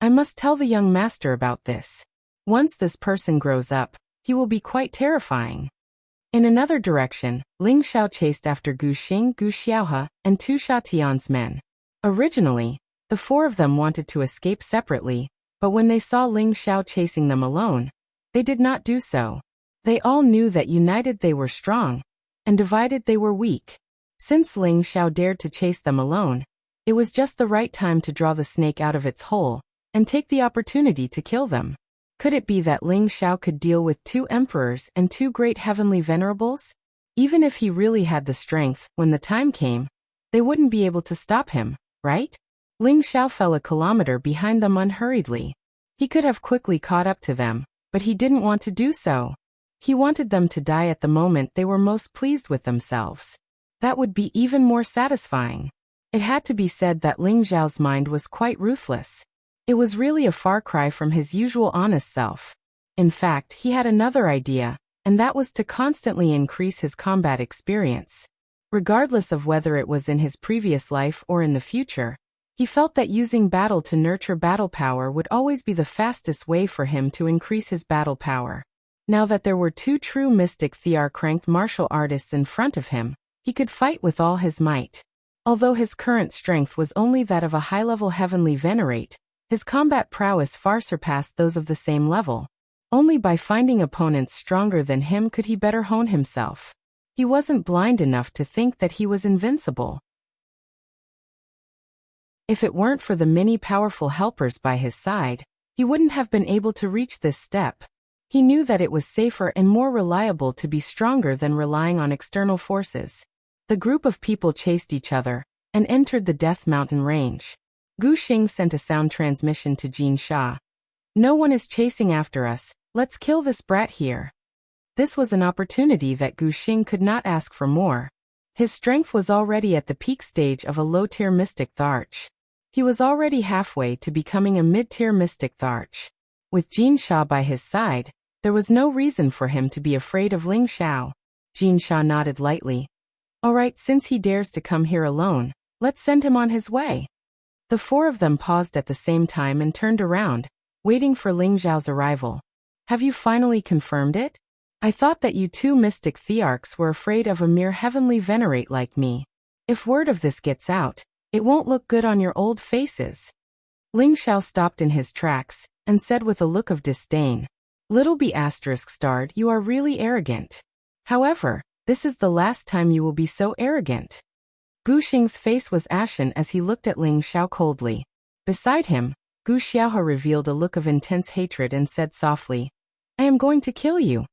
"I must tell the young master about this. Once this person grows up, he will be quite terrifying." In another direction, Ling Xiao chased after Gu Xing, Gu Xiaohe, and Tu Sha Tian's men. Originally, the four of them wanted to escape separately, but when they saw Ling Xiao chasing them alone, they did not do so. They all knew that united they were strong, and divided they were weak. Since Ling Xiao dared to chase them alone, it was just the right time to draw the snake out of its hole and take the opportunity to kill them. Could it be that Ling Xiao could deal with two emperors and two great heavenly venerables? Even if he really had the strength, when the time came, they wouldn't be able to stop him, right? Ling Xiao fell a kilometer behind them unhurriedly. He could have quickly caught up to them, but he didn't want to do so. He wanted them to die at the moment they were most pleased with themselves. That would be even more satisfying. It had to be said that Ling Xiao's mind was quite ruthless. It was really a far cry from his usual honest self. In fact, he had another idea, and that was to constantly increase his combat experience. Regardless of whether it was in his previous life or in the future, he felt that using battle to nurture battle power would always be the fastest way for him to increase his battle power. Now that there were two true mystic Thear-cranked martial artists in front of him, he could fight with all his might. Although his current strength was only that of a high-level heavenly venerate, his combat prowess far surpassed those of the same level. Only by finding opponents stronger than him could he better hone himself. He wasn't blind enough to think that he was invincible. If it weren't for the many powerful helpers by his side, he wouldn't have been able to reach this step. He knew that it was safer and more reliable to be stronger than relying on external forces. The group of people chased each other and entered the Death Mountain range. Gu Xing sent a sound transmission to Jin Sha. "No one is chasing after us, let's kill this brat here." This was an opportunity that Gu Xing could not ask for more. His strength was already at the peak stage of a low-tier mystic Tharch. He was already halfway to becoming a mid-tier mystic Tharch. With Jin Sha by his side, there was no reason for him to be afraid of Ling Xiao. Jin Sha nodded lightly. "All right, since he dares to come here alone, let's send him on his way." The four of them paused at the same time and turned around, waiting for Ling Xiao's arrival. "Have you finally confirmed it? I thought that you two mystic Thearchs were afraid of a mere heavenly venerate like me. If word of this gets out, it won't look good on your old faces." Ling Xiao stopped in his tracks and said with a look of disdain, "Little B****, you are really arrogant. However, this is the last time you will be so arrogant." Gu Xing's face was ashen as he looked at Ling Xiao coldly. Beside him, Gu Xiaohe revealed a look of intense hatred and said softly, "I am going to kill you."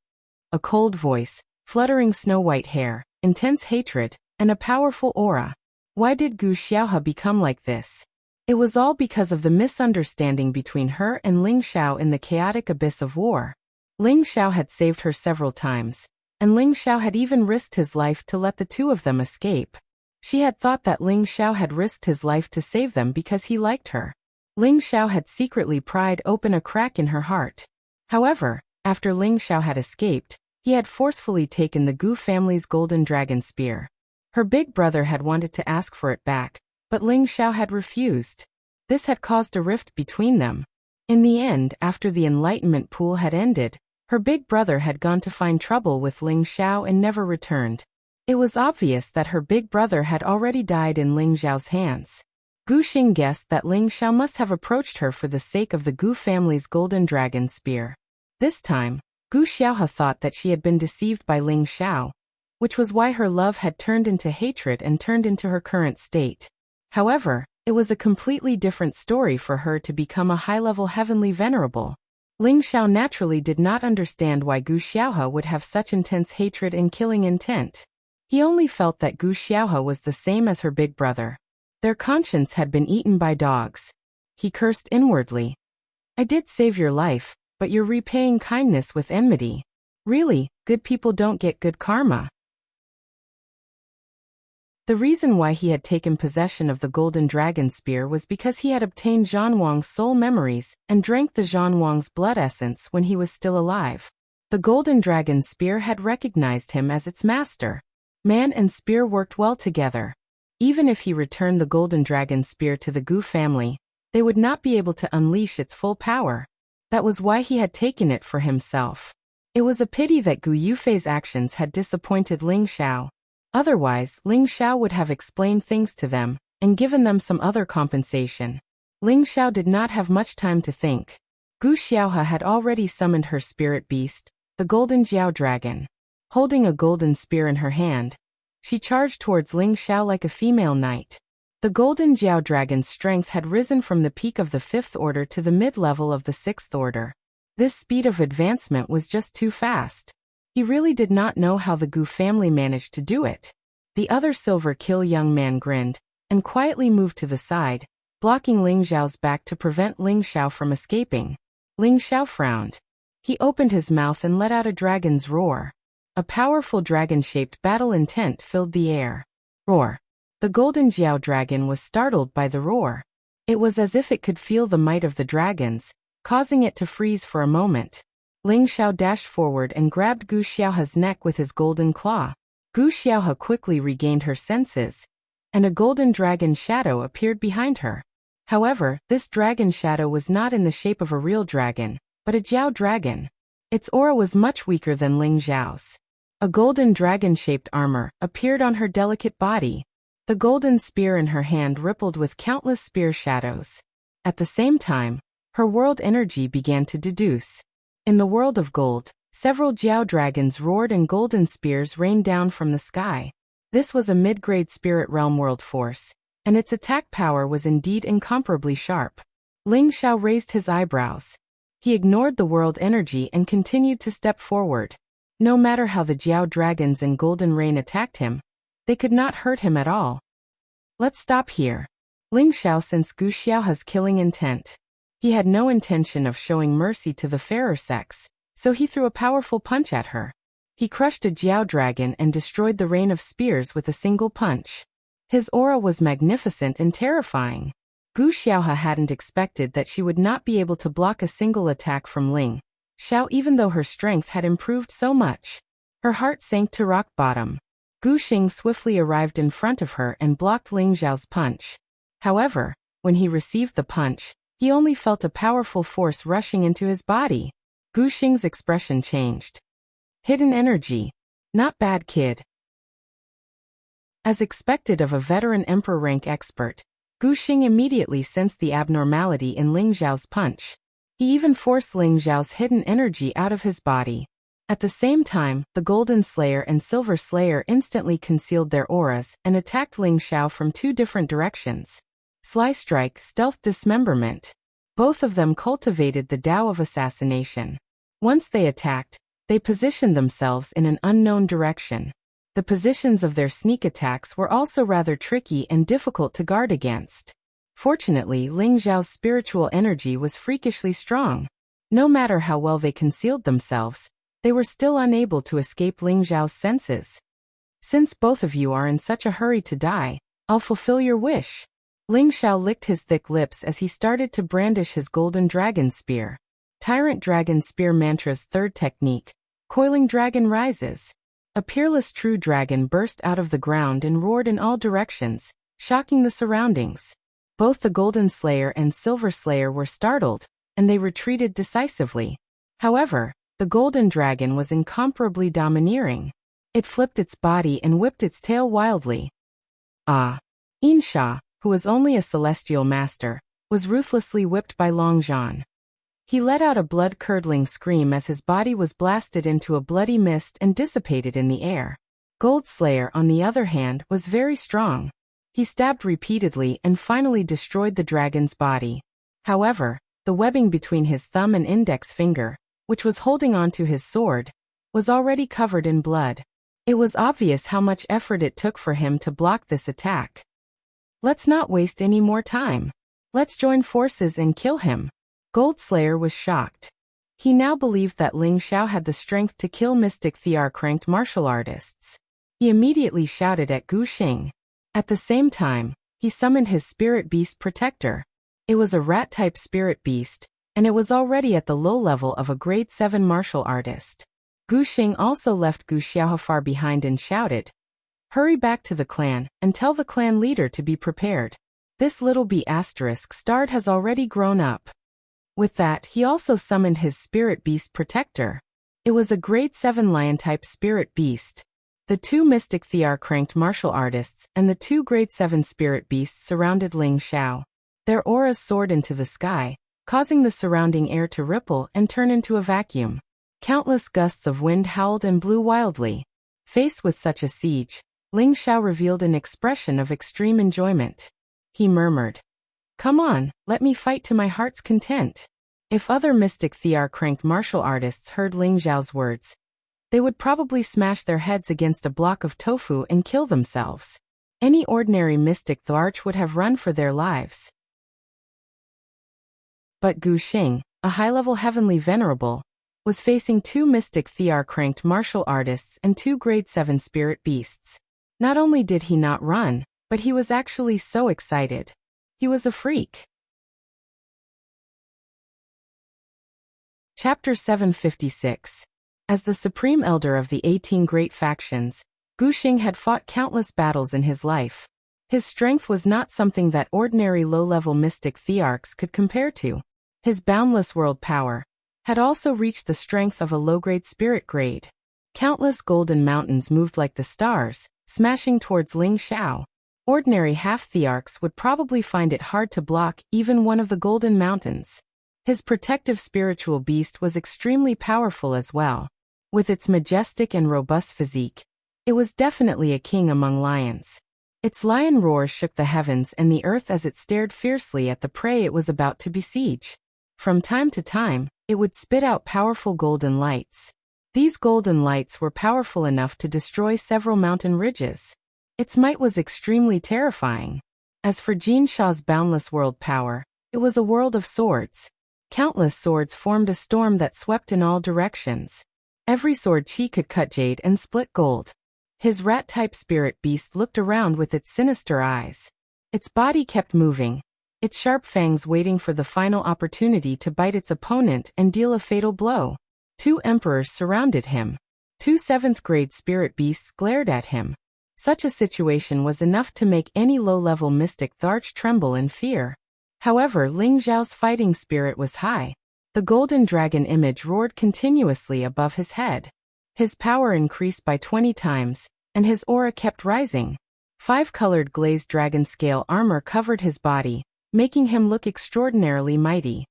A cold voice, fluttering snow-white hair, intense hatred, and a powerful aura. Why did Gu Xiaohe become like this? It was all because of the misunderstanding between her and Ling Xiao in the chaotic abyss of war. Ling Xiao had saved her several times, and Ling Xiao had even risked his life to let the two of them escape. She had thought that Ling Xiao had risked his life to save them because he liked her. Ling Xiao had secretly pried open a crack in her heart. However, after Ling Xiao had escaped, he had forcefully taken the Gu family's golden dragon spear. Her big brother had wanted to ask for it back, but Ling Xiao had refused. This had caused a rift between them. In the end, after the enlightenment pool had ended, her big brother had gone to find trouble with Ling Xiao and never returned. It was obvious that her big brother had already died in Ling Xiao's hands. Gu Xing guessed that Ling Xiao must have approached her for the sake of the Gu family's golden dragon spear. This time, Gu Xiaohe thought that she had been deceived by Ling Xiao, which was why her love had turned into hatred and turned into her current state. However, it was a completely different story for her to become a high-level heavenly venerable. Ling Xiao naturally did not understand why Gu Xiaohe would have such intense hatred and killing intent. He only felt that Gu Xiaohe was the same as her big brother. Their conscience had been eaten by dogs. He cursed inwardly. I did save your life, but you're repaying kindness with enmity. Really, good people don't get good karma. The reason why he had taken possession of the golden dragon spear was because he had obtained Zhanwang's soul memories and drank the Zhanwang's blood essence when he was still alive. The golden dragon spear had recognized him as its master. Man and spear worked well together. Even if he returned the golden dragon spear to the Gu family, they would not be able to unleash its full power. That was why he had taken it for himself. It was a pity that Gu Yufei's actions had disappointed Ling Xiao. Otherwise, Ling Xiao would have explained things to them and given them some other compensation. Ling Xiao did not have much time to think. Gu Xiaohe had already summoned her spirit beast, the golden Jiao dragon. Holding a golden spear in her hand, she charged towards Ling Xiao like a female knight. The golden Jiao dragon's strength had risen from the peak of the 5th order to the mid-level of the 6th order. This speed of advancement was just too fast. He really did not know how the Gu family managed to do it. The other silver kill young man grinned and quietly moved to the side, blocking Ling Xiao's back to prevent Ling Xiao from escaping. Ling Xiao frowned. He opened his mouth and let out a dragon's roar. A powerful dragon-shaped battle intent filled the air. Roar. The golden Jiao dragon was startled by the roar. It was as if it could feel the might of the dragons, causing it to freeze for a moment. Ling Xiao dashed forward and grabbed Gu Xiaohe's neck with his golden claw. Gu Xiaohe quickly regained her senses, and a golden dragon shadow appeared behind her. However, this dragon shadow was not in the shape of a real dragon, but a Jiao dragon. Its aura was much weaker than Ling Xiao's. A golden dragon-shaped armor appeared on her delicate body. The golden spear in her hand rippled with countless spear shadows. At the same time, her world energy began to deduce. In the world of gold, several Jiao dragons roared and golden spears rained down from the sky. This was a mid-grade spirit realm world force, and its attack power was indeed incomparably sharp. Ling Xiao raised his eyebrows. He ignored the world energy and continued to step forward. No matter how the Jiao dragons in golden rain attacked him, they could not hurt him at all. Let's stop here. Ling Xiao sensed Gu Xiaohe's killing intent. He had no intention of showing mercy to the fairer sex, so he threw a powerful punch at her. He crushed a Jiao dragon and destroyed the rain of spears with a single punch. His aura was magnificent and terrifying. Gu Xiaohe hadn't expected that she would not be able to block a single attack from Ling Xiao even though her strength had improved so much. Her heart sank to rock bottom. Gu Xing swiftly arrived in front of her and blocked Ling Xiao's punch. However, when he received the punch, he only felt a powerful force rushing into his body. Gu Xing's expression changed. Hidden energy. Not bad, kid. As expected of a veteran emperor rank expert, Gu Xing immediately sensed the abnormality in Ling Xiao's punch. He even forced Ling Xiao's hidden energy out of his body. At the same time, the Golden Slayer and Silver Slayer instantly concealed their auras and attacked Ling Xiao from two different directions. Sly Strike, Stealth Dismemberment. Both of them cultivated the Tao of assassination. Once they attacked, they positioned themselves in an unknown direction. The positions of their sneak attacks were also rather tricky and difficult to guard against. Fortunately, Ling Xiao's spiritual energy was freakishly strong. No matter how well they concealed themselves, they were still unable to escape Ling Xiao's senses. Since both of you are in such a hurry to die, I'll fulfill your wish. Ling Xiao licked his thick lips as he started to brandish his golden dragon spear. Tyrant Dragon Spear Mantra's third technique, Coiling Dragon Rises. A peerless true dragon burst out of the ground and roared in all directions, shocking the surroundings. Both the Golden Slayer and Silver Slayer were startled, and they retreated decisively. However, the golden dragon was incomparably domineering. It flipped its body and whipped its tail wildly. Insha, who was only a celestial master, was ruthlessly whipped by Long Zhan. He let out a blood-curdling scream as his body was blasted into a bloody mist and dissipated in the air. Gold Slayer, on the other hand, was very strong. He stabbed repeatedly and finally destroyed the dragon's body. However, the webbing between his thumb and index finger, which was holding onto his sword, was already covered in blood. It was obvious how much effort it took for him to block this attack. Let's not waste any more time. Let's join forces and kill him. Gold Slayer was shocked. He now believed that Ling Xiao had the strength to kill mystic Thear-cranked martial artists. He immediately shouted at Gu Xing. At the same time, he summoned his spirit beast protector. It was a rat-type spirit beast, and it was already at the low level of a grade 7 martial artist. Gu Xing also left Gu Xiao far behind and shouted, "Hurry back to the clan, and tell the clan leader to be prepared. This little B***** has already grown up." With that, he also summoned his spirit beast protector. It was a grade 7 lion-type spirit beast. The two mystic Thear-cranked martial artists and the two grade 7 spirit beasts surrounded Ling Xiao. Their auras soared into the sky, causing the surrounding air to ripple and turn into a vacuum. Countless gusts of wind howled and blew wildly. Faced with such a siege, Ling Xiao revealed an expression of extreme enjoyment. He murmured, "Come on, let me fight to my heart's content." If other mystic Thear-cranked martial artists heard Ling Xiao's words, they would probably smash their heads against a block of tofu and kill themselves. Any ordinary mystic Thearch would have run for their lives. But Gu Xing, a high-level heavenly venerable, was facing two mystic Thear-cranked martial artists and two grade 7 spirit beasts. Not only did he not run, but he was actually so excited. He was a freak. Chapter 756. As the supreme elder of the 18 great factions, Gu Xing had fought countless battles in his life. His strength was not something that ordinary low-level mystic Thearchs could compare to. His boundless world power had also reached the strength of a low-grade spirit grade. Countless golden mountains moved like the stars, smashing towards Ling Xiao. Ordinary half-Thearchs would probably find it hard to block even one of the golden mountains. His protective spiritual beast was extremely powerful as well. With its majestic and robust physique, it was definitely a king among lions. Its lion roar shook the heavens and the earth as it stared fiercely at the prey it was about to besiege. From time to time, it would spit out powerful golden lights. These golden lights were powerful enough to destroy several mountain ridges. Its might was extremely terrifying. As for Jin Sha's boundless world power, it was a world of swords. Countless swords formed a storm that swept in all directions. Every sword chi could cut jade and split gold. His rat-type spirit beast looked around with its sinister eyes. Its body kept moving, its sharp fangs waiting for the final opportunity to bite its opponent and deal a fatal blow. Two emperors surrounded him. Two 7th-grade spirit beasts glared at him. Such a situation was enough to make any low-level mystic Thearch tremble in fear. However, Ling Xiao's fighting spirit was high. The golden dragon image roared continuously above his head. His power increased by 20 times, and his aura kept rising. 5-colored glazed dragon scale armor covered his body, making him look extraordinarily mighty.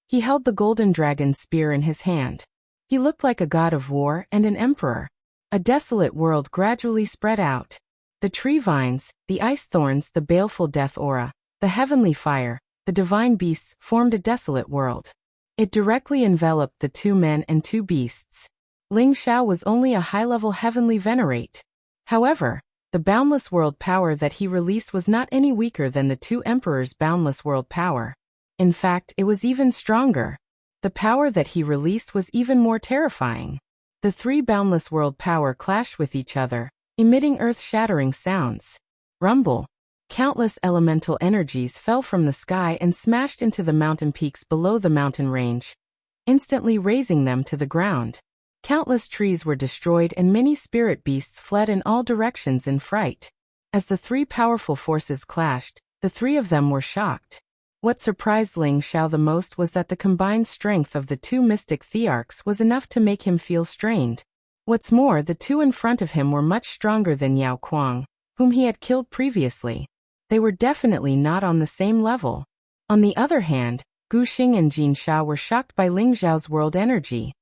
He held the golden dragon spear in his hand. He looked like a god of war and an emperor. A desolate world gradually spread out. The tree vines, the ice thorns, the baleful death aura, the heavenly fire, the divine beasts formed a desolate world. It directly enveloped the two men and two beasts. Ling Xiao was only a high-level heavenly venerate. However, the boundless world power that he released was not any weaker than the two emperors' boundless world power. In fact, it was even stronger. The power that he released was even more terrifying. The three boundless world power clashed with each other, emitting earth-shattering sounds. Rumble. Countless elemental energies fell from the sky and smashed into the mountain peaks below the mountain range, instantly razing them to the ground. Countless trees were destroyed and many spirit beasts fled in all directions in fright. As the three powerful forces clashed, the three of them were shocked. What surprised Ling Xiao the most was that the combined strength of the two mystic thearchs was enough to make him feel strained. What's more, the two in front of him were much stronger than Yao Kuang, whom he had killed previously. They were definitely not on the same level. On the other hand, Gu Xing and Jin Sha were shocked by Ling Xiao's world energy.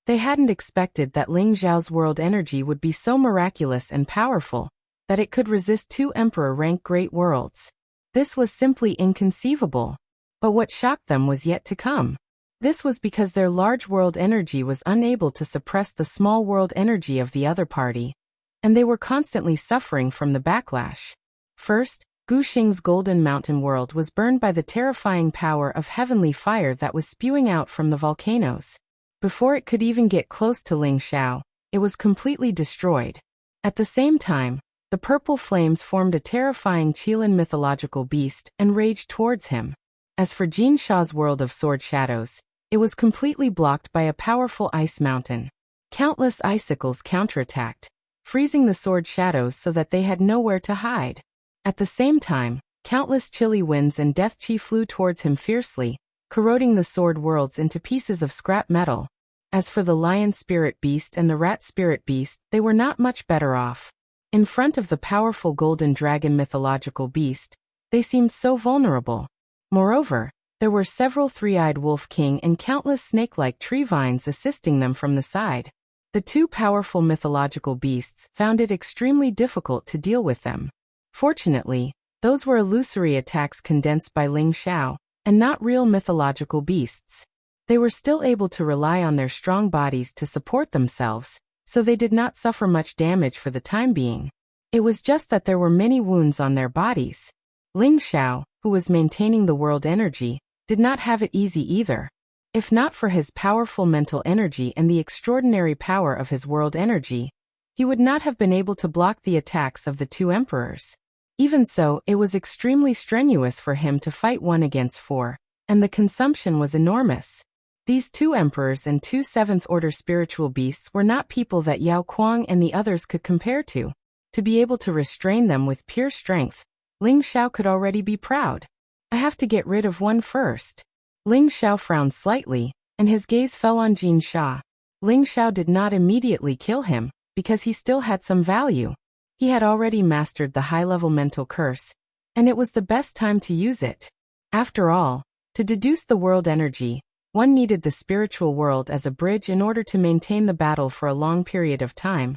They hadn't expected that Ling Xiao's world energy would be so miraculous and powerful, that it could resist two emperor-rank great worlds. This was simply inconceivable. But what shocked them was yet to come. This was because their large world energy was unable to suppress the small world energy of the other party, and they were constantly suffering from the backlash. First, Gu Xing's golden mountain world was burned by the terrifying power of heavenly fire that was spewing out from the volcanoes. Before it could even get close to Ling Xiao, it was completely destroyed. At the same time, the purple flames formed a terrifying Qilin mythological beast and raged towards him. As for Jin Sha's world of sword shadows, it was completely blocked by a powerful ice mountain. Countless icicles counterattacked, freezing the sword shadows so that they had nowhere to hide. At the same time, countless chilly winds and death chi flew towards him fiercely, corroding the sword worlds into pieces of scrap metal. As for the lion spirit beast and the rat spirit beast, they were not much better off. In front of the powerful golden dragon mythological beast, they seemed so vulnerable. Moreover, there were several three-eyed wolf king and countless snake-like tree vines assisting them from the side. The two powerful mythological beasts found it extremely difficult to deal with them. Fortunately, those were illusory attacks condensed by Ling Xiao, and not real mythological beasts. They were still able to rely on their strong bodies to support themselves, so they did not suffer much damage for the time being. It was just that there were many wounds on their bodies. Ling Xiao, who was maintaining the world energy, did not have it easy either. If not for his powerful mental energy and the extraordinary power of his world energy, he would not have been able to block the attacks of the two emperors. Even so, it was extremely strenuous for him to fight 1 against 4, and the consumption was enormous. These two emperors and two seventh-order spiritual beasts were not people that Yao Kuang and the others could compare to. To be able to restrain them with pure strength, Ling Xiao could already be proud. I have to get rid of one first. Ling Xiao frowned slightly, and his gaze fell on Jin Sha. Ling Xiao did not immediately kill him, because he still had some value. He had already mastered the high-level mental curse, and it was the best time to use it. After all, to deduce the world energy, one needed the spiritual world as a bridge in order to maintain the battle for a long period of time,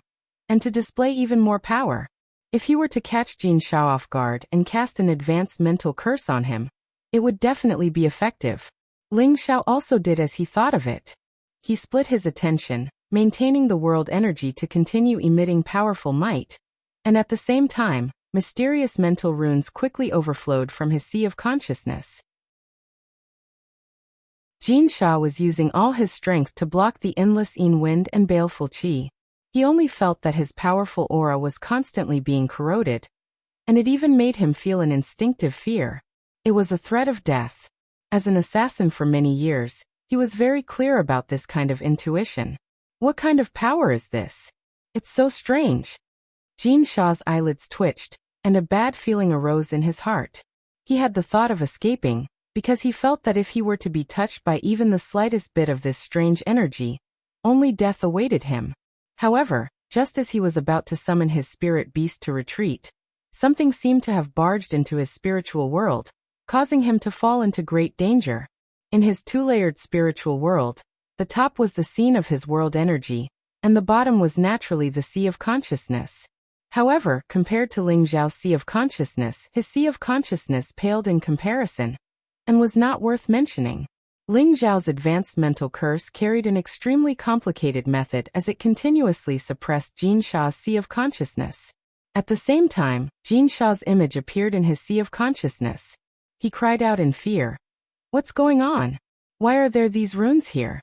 and to display even more power. If he were to catch Jin Sha off guard and cast an advanced mental curse on him, it would definitely be effective. Ling Xiao also did as he thought of it. He split his attention, maintaining the world energy to continue emitting powerful might, and at the same time, mysterious mental runes quickly overflowed from his sea of consciousness. Jin Sha was using all his strength to block the endless wind and baleful qi. He only felt that his powerful aura was constantly being corroded, and it even made him feel an instinctive fear. It was a threat of death. As an assassin for many years, he was very clear about this kind of intuition. What kind of power is this? It's so strange. Jin Sha's eyelids twitched, and a bad feeling arose in his heart. He had the thought of escaping, because he felt that if he were to be touched by even the slightest bit of this strange energy, only death awaited him. However, just as he was about to summon his spirit beast to retreat, something seemed to have barged into his spiritual world, causing him to fall into great danger. In his two-layered spiritual world, the top was the scene of his world energy, and the bottom was naturally the sea of consciousness. However, compared to Ling Xiao's sea of consciousness, his sea of consciousness paled in comparison, and was not worth mentioning. Ling Xiao's advanced mental curse carried an extremely complicated method as it continuously suppressed Jin Sha's sea of consciousness. At the same time, Jin Sha's image appeared in his sea of consciousness. He cried out in fear. What's going on? Why are there these runes here?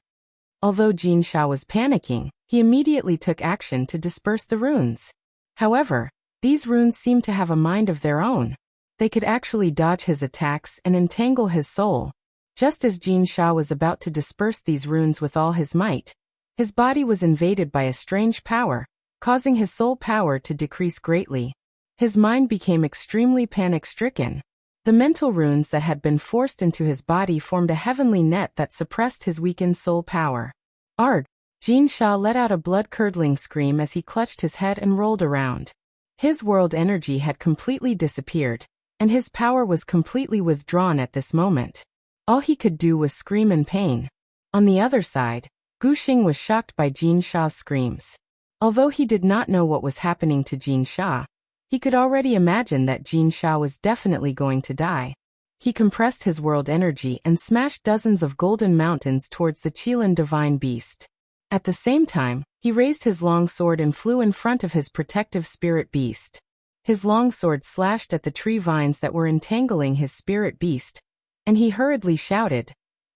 Although Jin Sha was panicking, He immediately took action to disperse the runes. However, these runes seemed to have a mind of their own. They could actually dodge his attacks and entangle his soul. Just as Jin Sha was about to disperse these runes with all his might, his body was invaded by a strange power, causing his soul power to decrease greatly. His mind became extremely panic-stricken. The mental runes that had been forced into his body formed a heavenly net that suppressed his weakened soul power. Arg! Jin Sha let out a blood-curdling scream as he clutched his head and rolled around. His world energy had completely disappeared, and his power was completely withdrawn at this moment. All he could do was scream in pain. On the other side, Gu Xing was shocked by Jin Sha's screams. Although he did not know what was happening to Jin Sha, he could already imagine that Jin Sha was definitely going to die. He compressed his world energy and smashed dozens of golden mountains towards the Qilin divine beast. At the same time, he raised his long sword and flew in front of his protective spirit beast. His long sword slashed at the tree vines that were entangling his spirit beast, and he hurriedly shouted,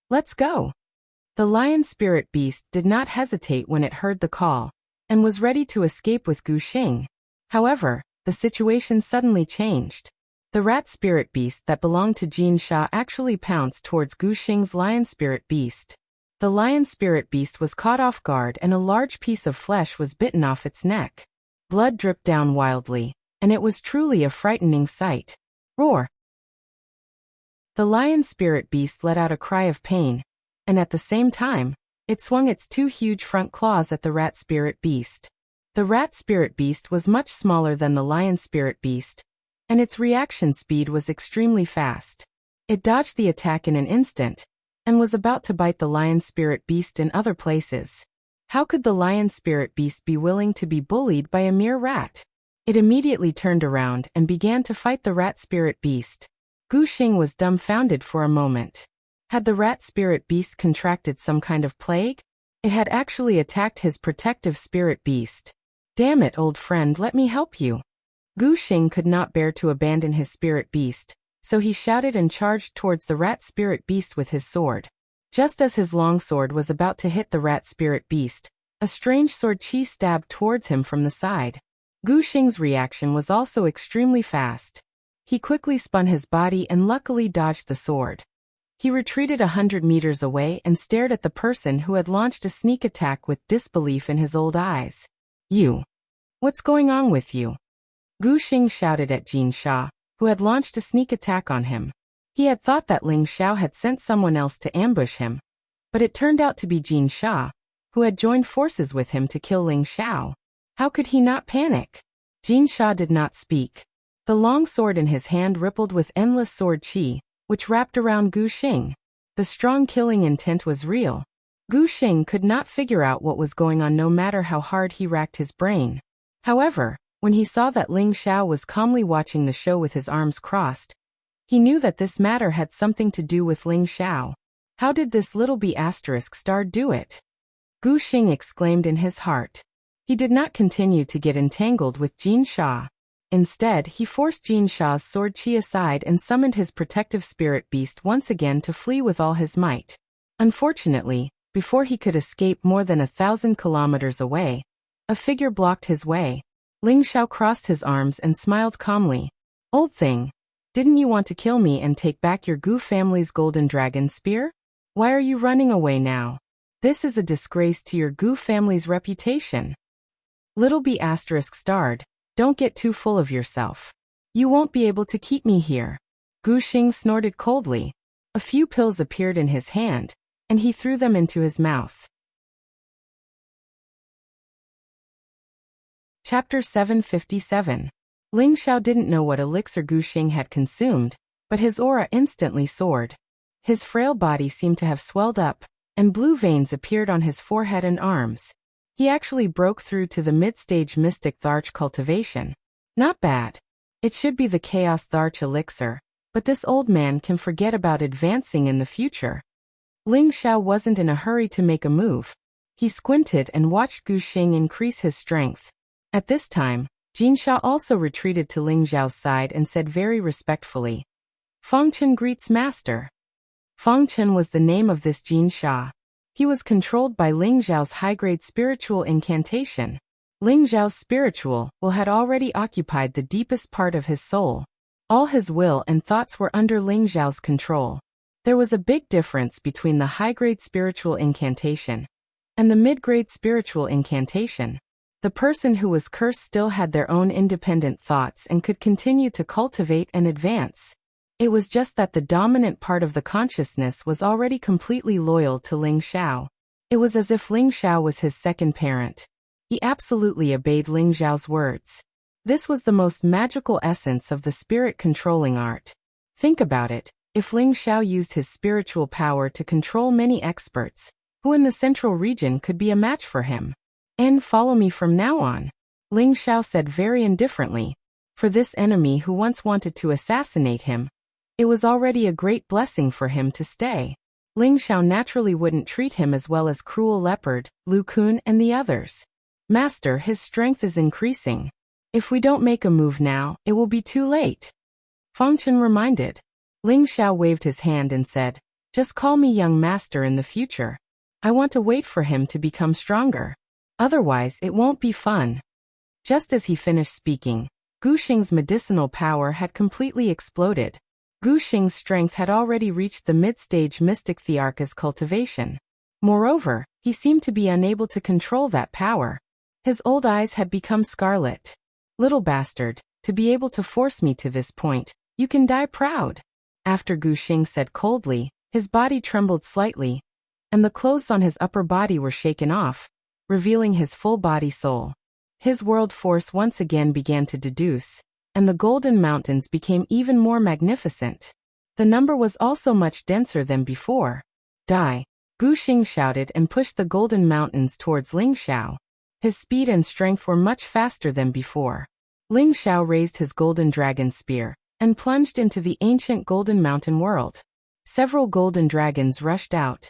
"Let's go!" The lion spirit beast did not hesitate when it heard the call, and was ready to escape with Gu Xing. However, the situation suddenly changed. The rat spirit beast that belonged to Jin Sha actually pounced towards Gu Xing's lion spirit beast. The lion spirit beast was caught off guard and a large piece of flesh was bitten off its neck. Blood dripped down wildly, and it was truly a frightening sight. Roar! The lion spirit beast let out a cry of pain, and at the same time, it swung its two huge front claws at the rat spirit beast. The rat spirit beast was much smaller than the lion spirit beast, and its reaction speed was extremely fast. It dodged the attack in an instant, and was about to bite the lion spirit beast in other places. How could the lion spirit beast be willing to be bullied by a mere rat? It immediately turned around and began to fight the rat spirit beast. Gu Xing was dumbfounded for a moment. Had the rat spirit beast contracted some kind of plague? It had actually attacked his protective spirit beast. Damn it, old friend, let me help you. Gu Xing could not bear to abandon his spirit beast, so he shouted and charged towards the rat spirit beast with his sword. Just as his long sword was about to hit the rat spirit beast, a strange sword chi stabbed towards him from the side. Gu Xing's reaction was also extremely fast. He quickly spun his body and luckily dodged the sword. He retreated 100 meters away and stared at the person who had launched a sneak attack with disbelief in his old eyes. "You! What's going on with you?" Gu Xing shouted at Jin Sha, who had launched a sneak attack on him. He had thought that Ling Xiao had sent someone else to ambush him, but it turned out to be Jin Sha, who had joined forces with him to kill Ling Xiao. How could he not panic? Jin Sha did not speak. The long sword in his hand rippled with endless sword chi, which wrapped around Gu Xing. The strong killing intent was real. Gu Xing could not figure out what was going on no matter how hard he racked his brain. However, when he saw that Ling Xiao was calmly watching the show with his arms crossed, he knew that this matter had something to do with Ling Xiao. How did this little B***star do it? Gu Xing exclaimed in his heart. He did not continue to get entangled with Jin Sha. Instead, he forced Jin Sha's sword chi aside and summoned his protective spirit beast once again to flee with all his might. Unfortunately, before he could escape more than 1,000 kilometers away, a figure blocked his way. Ling Xiao crossed his arms and smiled calmly. "Old thing, didn't you want to kill me and take back your Gu family's golden dragon spear? Why are you running away now? This is a disgrace to your Gu family's reputation." Little B***starred. "Don't get too full of yourself. You won't be able to keep me here." Gu Xing snorted coldly. A few pills appeared in his hand, and he threw them into his mouth. Chapter 757. Ling Xiao didn't know what elixir Gu Xing had consumed, but his aura instantly soared. His frail body seemed to have swelled up, and blue veins appeared on his forehead and arms. He actually broke through to the mid-stage mystic Tharch cultivation. Not bad. It should be the Chaos Tharch elixir, but this old man can forget about advancing in the future. Ling Xiao wasn't in a hurry to make a move. He squinted and watched Gu Xing increase his strength. At this time, Jin Sha also retreated to Ling Xiao's side and said very respectfully, "Feng Chen greets master." Feng Chen was the name of this Jin Sha. He was controlled by Ling Zhao's high-grade spiritual incantation. Ling Zhao's spiritual will had already occupied the deepest part of his soul. All his will and thoughts were under Ling Zhao's control. There was a big difference between the high-grade spiritual incantation and the mid-grade spiritual incantation. The person who was cursed still had their own independent thoughts and could continue to cultivate and advance. It was just that the dominant part of the consciousness was already completely loyal to Ling Zhao. It was as if Ling Zhao was his second parent. He absolutely obeyed Ling Zhao's words. This was the most magical essence of the spirit-controlling art. Think about it, if Ling Zhao used his spiritual power to control many experts, who in the central region could be a match for him? And follow me from now on, Ling Zhao said very indifferently. For this enemy who once wanted to assassinate him, it was already a great blessing for him to stay. Ling Zhao naturally wouldn't treat him as well as Cruel Leopard, Lu Kun and the others. Master, his strength is increasing. If we don't make a move now, it will be too late. Feng Chen reminded. Ling Zhao waved his hand and said, just call me young master in the future. I want to wait for him to become stronger. Otherwise, it won't be fun. Just as he finished speaking, Gu Xing's medicinal power had completely exploded. Gu Xing's strength had already reached the mid-stage mystic Thearka's cultivation. Moreover, he seemed to be unable to control that power. His old eyes had become scarlet. Little bastard, to be able to force me to this point, you can die proud. After Gu Xing said coldly, his body trembled slightly, and the clothes on his upper body were shaken off, revealing his full body soul. His world force once again began to deduce, and the golden mountains became even more magnificent. The number was also much denser than before. Die! Gu Xing shouted and pushed the golden mountains towards Ling Zhao. His speed and strength were much faster than before. Ling Zhao raised his golden dragon spear and plunged into the ancient golden mountain world. Several golden dragons rushed out,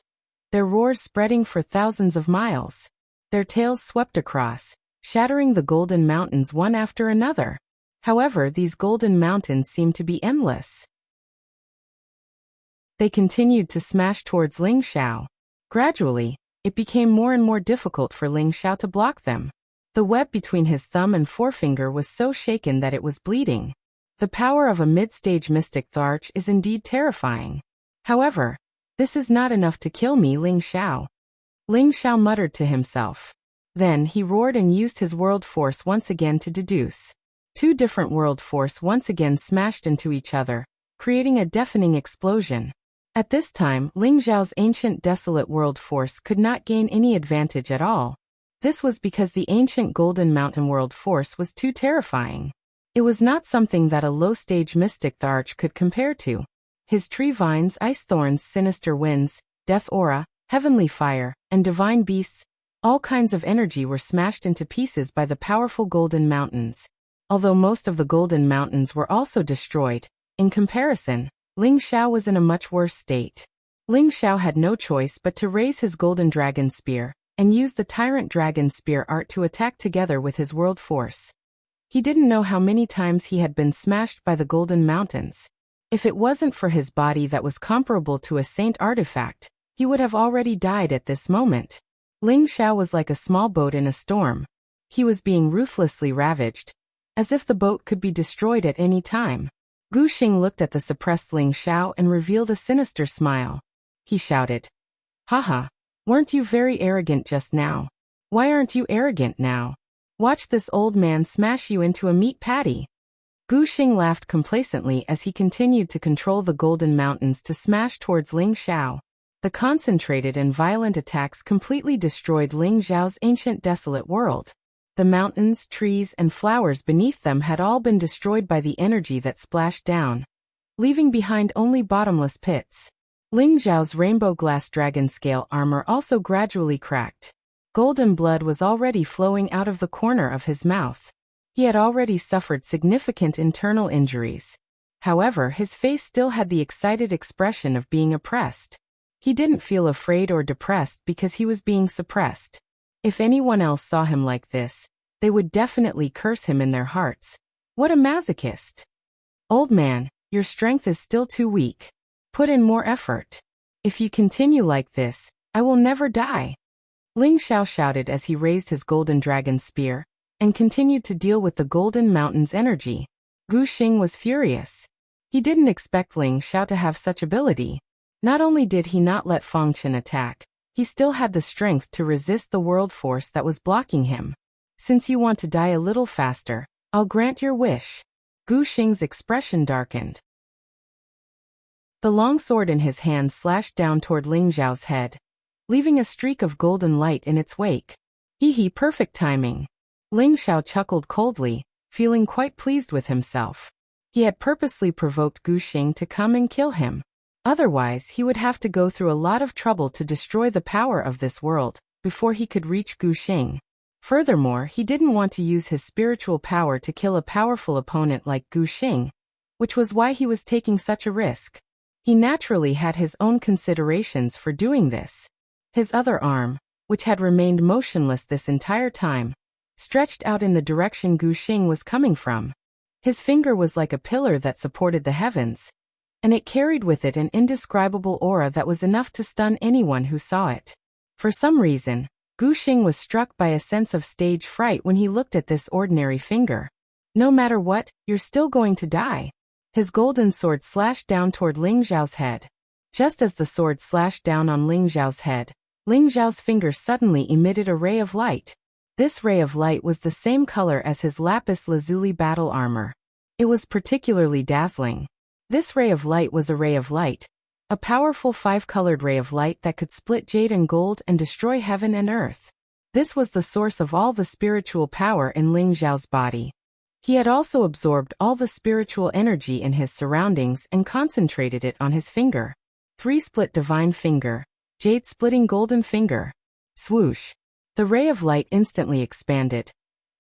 their roars spreading for thousands of miles. Their tails swept across, shattering the golden mountains one after another. However, these golden mountains seemed to be endless. They continued to smash towards Ling Zhao. Gradually, it became more and more difficult for Ling Zhao to block them. The web between his thumb and forefinger was so shaken that it was bleeding. The power of a mid-stage mystic Tharch is indeed terrifying. However, this is not enough to kill me, Ling Zhao. Ling Zhao muttered to himself. Then he roared and used his world force once again to deduce. Two different world force once again smashed into each other, creating a deafening explosion. At this time, Ling Zhao's ancient desolate world force could not gain any advantage at all. This was because the ancient golden mountain world force was too terrifying. It was not something that a low-stage mystic Tharch could compare to. His tree vines, ice thorns, sinister winds, death aura, heavenly fire, and divine beasts, all kinds of energy were smashed into pieces by the powerful golden mountains. Although most of the golden mountains were also destroyed, in comparison, Ling Zhao was in a much worse state. Ling Zhao had no choice but to raise his golden dragon spear and use the tyrant dragon spear art to attack together with his world force. He didn't know how many times he had been smashed by the golden mountains. If it wasn't for his body that was comparable to a saint artifact, he would have already died at this moment. Ling Zhao was like a small boat in a storm. He was being ruthlessly ravaged, as if the boat could be destroyed at any time. Gu Xing looked at the suppressed Ling Zhao and revealed a sinister smile. He shouted, "Haha, weren't you very arrogant just now? Why aren't you arrogant now? Watch this old man smash you into a meat patty." Gu Xing laughed complacently as he continued to control the golden mountains to smash towards Ling Zhao. The concentrated and violent attacks completely destroyed Ling Zhao's ancient desolate world. The mountains, trees, and flowers beneath them had all been destroyed by the energy that splashed down, leaving behind only bottomless pits. Ling Zhao's rainbow glass dragon scale armor also gradually cracked. Golden blood was already flowing out of the corner of his mouth. He had already suffered significant internal injuries. However, his face still had the excited expression of being oppressed. He didn't feel afraid or depressed because he was being suppressed. If anyone else saw him like this, they would definitely curse him in their hearts. What a masochist! Old man, your strength is still too weak. Put in more effort. If you continue like this, I will never die. Ling Xiao shouted as he raised his golden dragon spear and continued to deal with the golden mountain's energy. Gu Xing was furious. He didn't expect Ling Xiao to have such ability. Not only did he not let Feng Chen attack, he still had the strength to resist the world force that was blocking him. Since you want to die a little faster, I'll grant your wish. Gu Xing's expression darkened. The long sword in his hand slashed down toward Ling Xiao's head, leaving a streak of golden light in its wake. Hee, perfect timing. Ling Xiao chuckled coldly, feeling quite pleased with himself. He had purposely provoked Gu Xing to come and kill him. Otherwise, he would have to go through a lot of trouble to destroy the power of this world before he could reach Gu Xing. Furthermore, he didn't want to use his spiritual power to kill a powerful opponent like Gu Xing, which was why he was taking such a risk. He naturally had his own considerations for doing this. His other arm, which had remained motionless this entire time, stretched out in the direction Gu Xing was coming from. His finger was like a pillar that supported the heavens, and it carried with it an indescribable aura that was enough to stun anyone who saw it. For some reason, Gu Xing was struck by a sense of stage fright when he looked at this ordinary finger. No matter what, you're still going to die. His golden sword slashed down toward Ling Xiao's head. Just as the sword slashed down on Ling Xiao's head, Ling Xiao's finger suddenly emitted a ray of light. This ray of light was the same color as his lapis lazuli battle armor. It was particularly dazzling. This ray of light was a ray of light, a powerful five-colored ray of light that could split jade and gold and destroy heaven and earth. This was the source of all the spiritual power in Ling Xiao's body. He had also absorbed all the spiritual energy in his surroundings and concentrated it on his finger. Three-split divine finger, jade-splitting golden finger. Swoosh. The ray of light instantly expanded,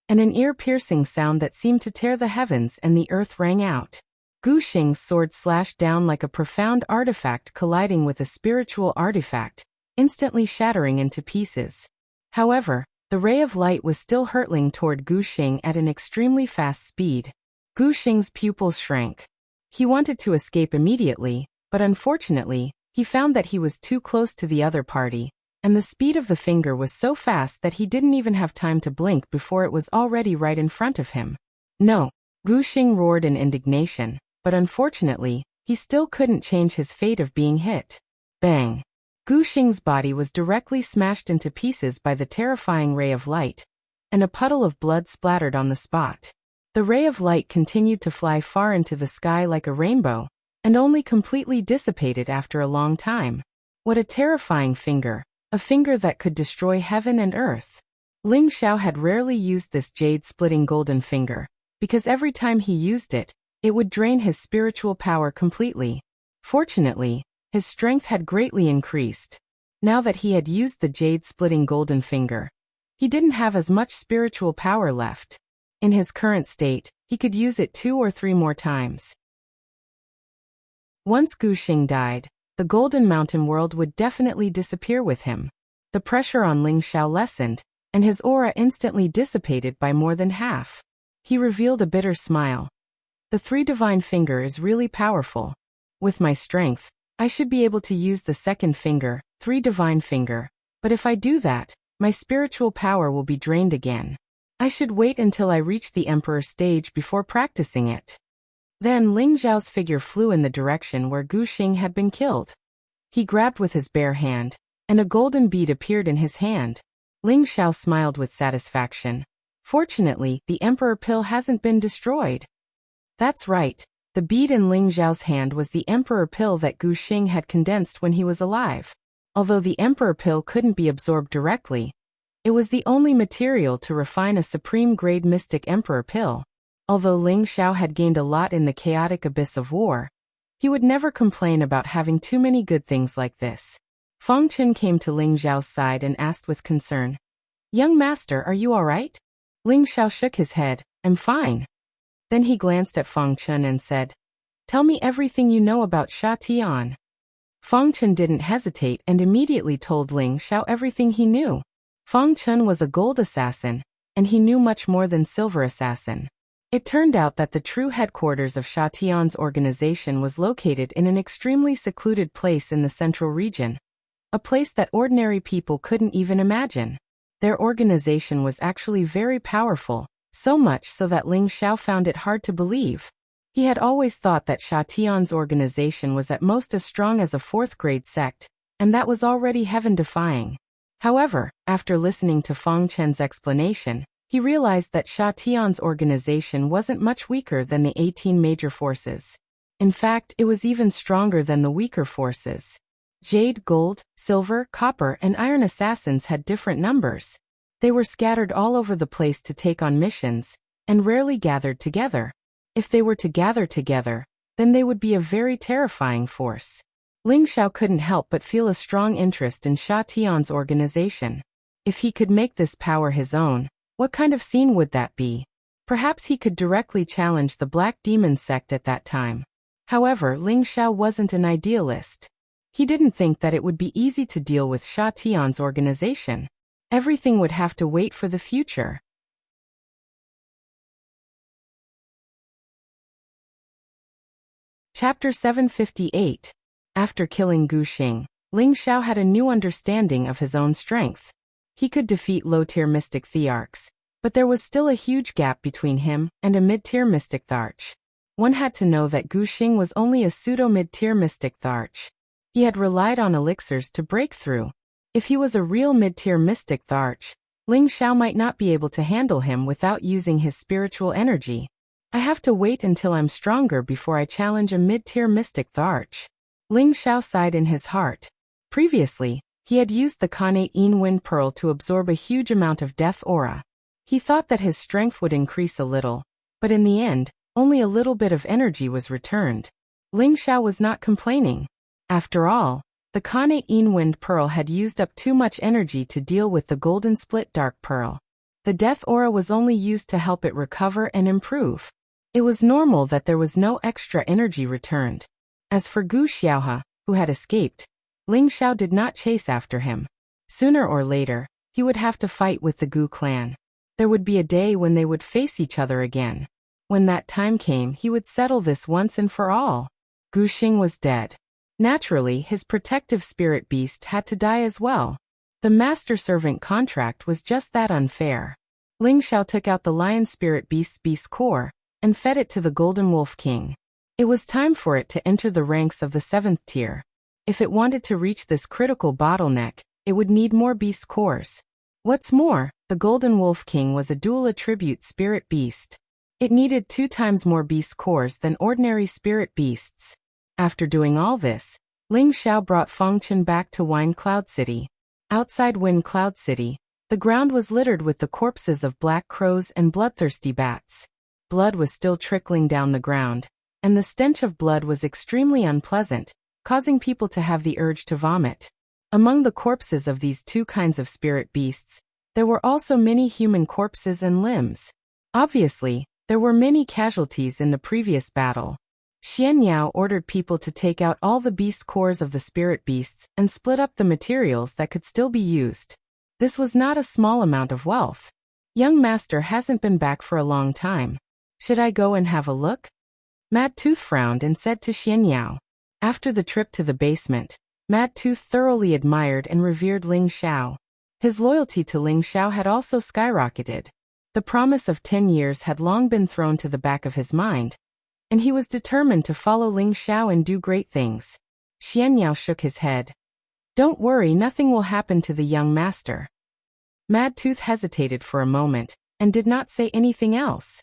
and an ear-piercing sound that seemed to tear the heavens and the earth rang out. Gu Xing's sword slashed down like a profound artifact colliding with a spiritual artifact, instantly shattering into pieces. However, the ray of light was still hurtling toward Gu Xing at an extremely fast speed. Gu Xing's pupils shrank. He wanted to escape immediately, but unfortunately, he found that he was too close to the other party, and the speed of the finger was so fast that he didn't even have time to blink before it was already right in front of him. No! Gu Xing roared in indignation, but unfortunately, he still couldn't change his fate of being hit. Bang! Gu Xing's body was directly smashed into pieces by the terrifying ray of light, and a puddle of blood splattered on the spot. The ray of light continued to fly far into the sky like a rainbow, and only completely dissipated after a long time. What a terrifying finger, a finger that could destroy heaven and earth. Ling Xiao had rarely used this jade-splitting golden finger, because every time he used it, it would drain his spiritual power completely. Fortunately, his strength had greatly increased. Now that he had used the jade-splitting golden finger, he didn't have as much spiritual power left. In his current state, he could use it 2 or 3 more times. Once Gu Xing died, the Golden Mountain world would definitely disappear with him. The pressure on Ling Xiao lessened, and his aura instantly dissipated by more than half. He revealed a bitter smile. The 3 divine finger is really powerful. With my strength, I should be able to use the second finger, 3 divine finger, but if I do that, my spiritual power will be drained again. I should wait until I reach the Emperor stage before practicing it. Then Ling Xiao's figure flew in the direction where Gu Xing had been killed. He grabbed with his bare hand, and a golden bead appeared in his hand. Ling Xiao smiled with satisfaction. Fortunately, the Emperor pill hasn't been destroyed. That's right, the bead in Ling Xiao's hand was the Emperor pill that Gu Xing had condensed when he was alive. Although the Emperor pill couldn't be absorbed directly, it was the only material to refine a supreme-grade mystic Emperor pill. Although Ling Xiao had gained a lot in the chaotic abyss of war, he would never complain about having too many good things like this. Feng Chen came to Ling Xiao's side and asked with concern, "Young master, are you all right?" Ling Xiao shook his head, "I'm fine." Then he glanced at Feng Chen and said, "Tell me everything you know about Sha Tian." Feng Chen didn't hesitate and immediately told Ling Xiao everything he knew. Feng Chen was a gold assassin, and he knew much more than silver assassin. It turned out that the true headquarters of Sha Tian's organization was located in an extremely secluded place in the central region, a place that ordinary people couldn't even imagine. Their organization was actually very powerful, so much so that Ling Xiao found it hard to believe. He had always thought that Sha Tian's organization was at most as strong as a fourth-grade sect, and that was already heaven-defying. However, after listening to Feng Chen's explanation, he realized that Sha Tian's organization wasn't much weaker than the 18 major forces. In fact, it was even stronger than the weaker forces. Jade, gold, silver, copper, and iron assassins had different numbers. They were scattered all over the place to take on missions, and rarely gathered together. If they were to gather together, then they would be a very terrifying force. Ling Xiao couldn't help but feel a strong interest in Sha Tian's organization. If he could make this power his own, what kind of scene would that be? Perhaps he could directly challenge the Black Demon sect at that time. However, Ling Xiao wasn't an idealist. He didn't think that it would be easy to deal with Sha Tian's organization. Everything would have to wait for the future. Chapter 758. After killing Gu Xing, Ling Xiao had a new understanding of his own strength. He could defeat low-tier mystic thearchs, but there was still a huge gap between him and a mid-tier mystic thearch. One had to know that Gu Xing was only a pseudo-mid-tier mystic thearch. He had relied on elixirs to break through. If he was a real mid-tier mystic thearch, Ling Xiao might not be able to handle him without using his spiritual energy. I have to wait until I'm stronger before I challenge a mid-tier mystic thearch. Ling Xiao sighed in his heart. Previously, he had used the Khanate Yin Wind Pearl to absorb a huge amount of death aura. He thought that his strength would increase a little, but in the end, only a little bit of energy was returned. Ling Xiao was not complaining. After all, the Khanate Yin Wind Pearl had used up too much energy to deal with the Golden Split Dark Pearl. The death aura was only used to help it recover and improve. It was normal that there was no extra energy returned. As for Gu Xiaohe, who had escaped, Ling Xiao did not chase after him. Sooner or later, he would have to fight with the Gu clan. There would be a day when they would face each other again. When that time came, he would settle this once and for all. Gu Xing was dead. Naturally, his protective spirit beast had to die as well. The master-servant contract was just that unfair. Ling Xiao took out the lion spirit beast's beast core and fed it to the Golden Wolf King. It was time for it to enter the ranks of the 7th tier. If it wanted to reach this critical bottleneck, it would need more beast cores. What's more, the Golden Wolf King was a dual attribute spirit beast. It needed 2 times more beast cores than ordinary spirit beasts. After doing all this, Ling Xiao brought Feng Chen back to Wind Cloud City. Outside Wind Cloud City, the ground was littered with the corpses of black crows and bloodthirsty bats. Blood was still trickling down the ground, and the stench of blood was extremely unpleasant, causing people to have the urge to vomit. Among the corpses of these 2 kinds of spirit beasts, there were also many human corpses and limbs. Obviously, there were many casualties in the previous battle. Xian Yao ordered people to take out all the beast cores of the spirit beasts and split up the materials that could still be used. This was not a small amount of wealth. Young Master hasn't been back for a long time. Should I go and have a look? Mad Tooth frowned and said to Xian Yao. After the trip to the basement, Mad Tooth thoroughly admired and revered Ling Xiao. His loyalty to Ling Xiao had also skyrocketed. The promise of 10 years had long been thrown to the back of his mind, and he was determined to follow Ling Xiao and do great things. Xian Yao shook his head. Don't worry, nothing will happen to the young master. Mad Tooth hesitated for a moment, and did not say anything else.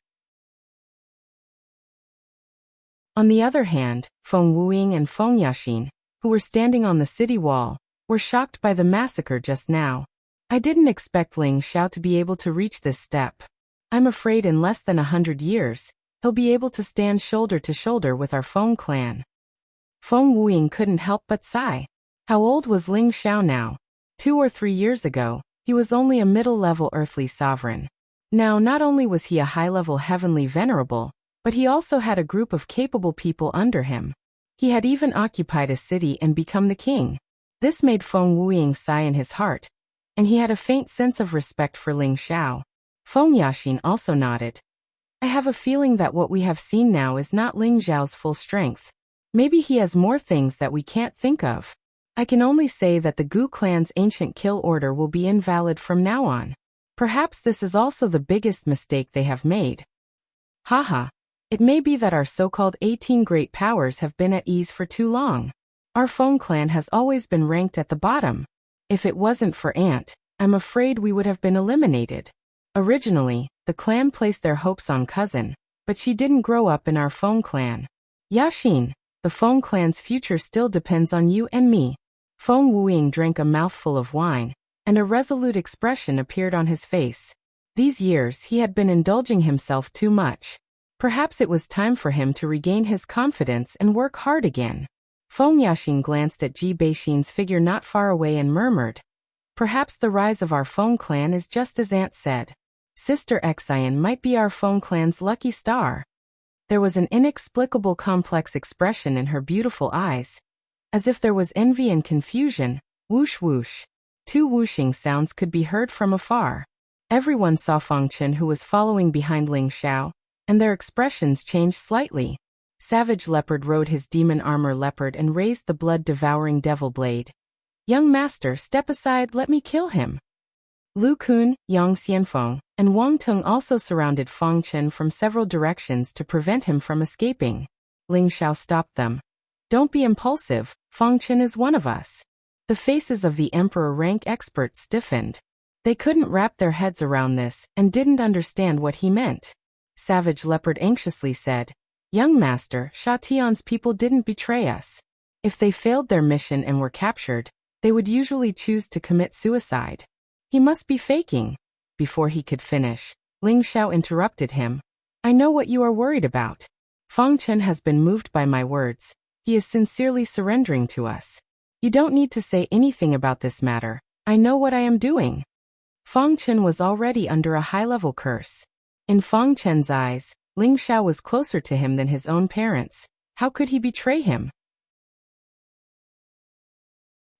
On the other hand, Feng Wuying and Feng Yaxin, who were standing on the city wall, were shocked by the massacre just now. I didn't expect Ling Xiao to be able to reach this step. I'm afraid in less than 100 years, he'll be able to stand shoulder to shoulder with our Feng clan. Feng Wuying couldn't help but sigh. How old was Ling Xiao now? 2 or 3 years ago, he was only a middle-level earthly sovereign. Now, not only was he a high-level heavenly venerable, but he also had a group of capable people under him. He had even occupied a city and become the king. This made Feng Wuying sigh in his heart, and he had a faint sense of respect for Ling Xiao. Feng Yaxin also nodded. I have a feeling that what we have seen now is not Ling Xiao's full strength. Maybe he has more things that we can't think of. I can only say that the Gu clan's ancient kill order will be invalid from now on. Perhaps this is also the biggest mistake they have made. Haha. It may be that our so-called 18 great powers have been at ease for too long. Our Feng clan has always been ranked at the bottom. If it wasn't for Ant, I'm afraid we would have been eliminated. Originally, the clan placed their hopes on Cousin, but she didn't grow up in our Feng clan. Yaxin, the Feng clan's future still depends on you and me. Feng Wuying drank a mouthful of wine, and a resolute expression appeared on his face. These years he had been indulging himself too much. Perhaps it was time for him to regain his confidence and work hard again. Feng Yaxin glanced at Ji Beixin's figure not far away and murmured, "Perhaps the rise of our Feng clan is just as Aunt said. Sister Xian might be our Feng clan's lucky star." There was an inexplicable complex expression in her beautiful eyes. As if there was envy and confusion, whoosh whoosh. Two whooshing sounds could be heard from afar. Everyone saw Feng Chen, who was following behind Ling Xiao, and their expressions changed slightly. Savage Leopard rode his demon armor leopard and raised the blood-devouring devil blade. "Young master, step aside, let me kill him." Lu Kun, Yang Xianfeng, and Wang Tung also surrounded Feng Chen from several directions to prevent him from escaping. Ling Xiao stopped them. "Don't be impulsive, Feng Chen is one of us." The faces of the emperor rank experts stiffened. They couldn't wrap their heads around this and didn't understand what he meant. Savage Leopard anxiously said, "Young master, Sha Tian's people didn't betray us. If they failed their mission and were captured, they would usually choose to commit suicide. He must be faking." Before he could finish, Ling Xiao interrupted him. "I know what you are worried about. Feng Chen has been moved by my words. He is sincerely surrendering to us. You don't need to say anything about this matter. I know what I am doing." Feng Chen was already under a high-level curse. In Feng Chen's eyes, Ling Xiao was closer to him than his own parents. How could he betray him?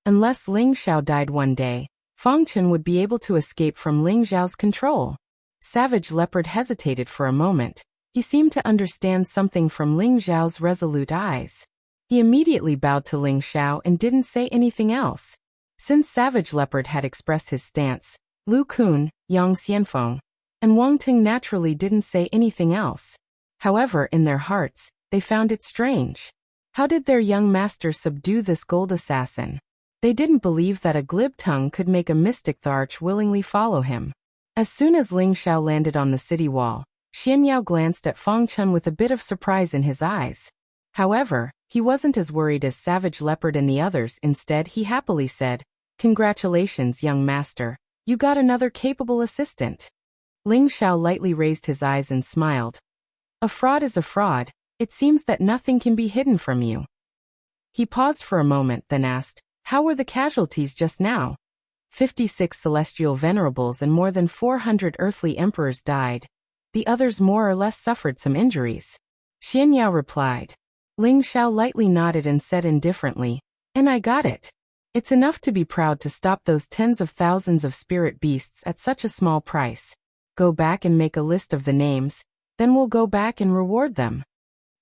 Unless Ling Xiao died one day, Feng Chen would be able to escape from Ling Xiao's control. Savage Leopard hesitated for a moment. He seemed to understand something from Ling Xiao's resolute eyes. He immediately bowed to Ling Xiao and didn't say anything else. Since Savage Leopard had expressed his stance, Lu Kun, Yang Xianfeng, and Wang Ting naturally didn't say anything else. However, in their hearts, they found it strange. How did their young master subdue this gold assassin? They didn't believe that a glib tongue could make a mystic Tharch willingly follow him. As soon as Ling Xiao landed on the city wall, Xian Yao glanced at Feng Chen with a bit of surprise in his eyes. However, he wasn't as worried as Savage Leopard and the others. Instead, he happily said, "Congratulations, young master. You got another capable assistant." Ling Xiao lightly raised his eyes and smiled. "A fraud is a fraud. It seems that nothing can be hidden from you." He paused for a moment, then asked, "How were the casualties just now?" 56 celestial venerables and more than 400 earthly emperors died. The others more or less suffered some injuries. Xian Yao replied. Ling Xiao lightly nodded and said indifferently, "And I got it. It's enough to be proud to stop those tens of thousands of spirit beasts at such a small price. Go back and make a list of the names, then we'll go back and reward them."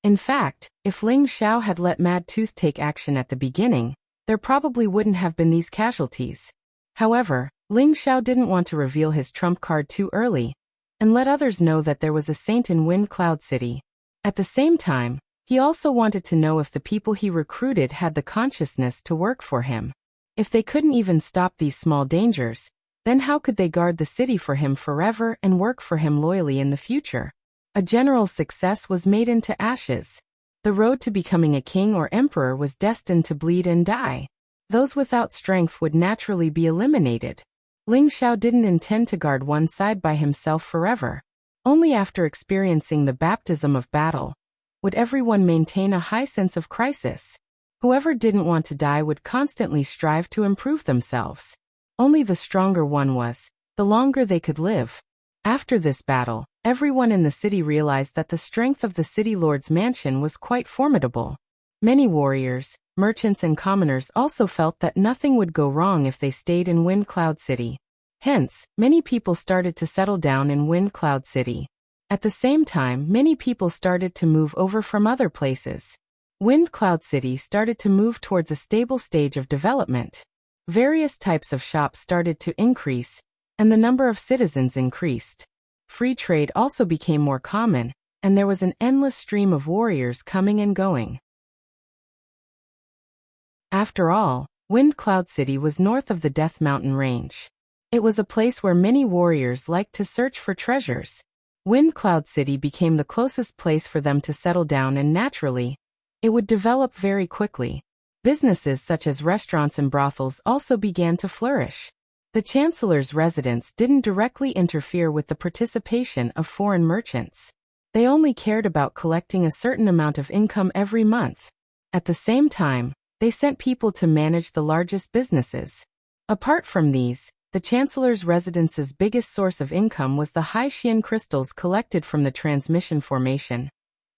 In fact, if Ling Xiao had let Mad Tooth take action at the beginning, there probably wouldn't have been these casualties. However, Ling Xiao didn't want to reveal his trump card too early, and let others know that there was a saint in Wind Cloud City. At the same time, he also wanted to know if the people he recruited had the consciousness to work for him. If they couldn't even stop these small dangers, then how could they guard the city for him forever and work for him loyally in the future? A general's success was made into ashes. The road to becoming a king or emperor was destined to bleed and die. Those without strength would naturally be eliminated. Ling Xiao didn't intend to guard one side by himself forever. Only after experiencing the baptism of battle would everyone maintain a high sense of crisis. Whoever didn't want to die would constantly strive to improve themselves. Only the stronger one was, the longer they could live. After this battle, everyone in the city realized that the strength of the city lord's mansion was quite formidable. Many warriors, merchants and commoners also felt that nothing would go wrong if they stayed in Wind Cloud City. Hence, many people started to settle down in Wind Cloud City. At the same time, many people started to move over from other places. Wind Cloud City started to move towards a stable stage of development. Various types of shops started to increase, and the number of citizens increased. Free trade also became more common, and there was an endless stream of warriors coming and going. After all, Wind Cloud City was north of the Death Mountain Range. It was a place where many warriors liked to search for treasures. Wind Cloud City became the closest place for them to settle down, and naturally, it would develop very quickly. Businesses such as restaurants and brothels also began to flourish. The Chancellor's residence didn't directly interfere with the participation of foreign merchants. They only cared about collecting a certain amount of income every month. At the same time, they sent people to manage the largest businesses. Apart from these, the Chancellor's residence's biggest source of income was the Haitian crystals collected from the transmission formation,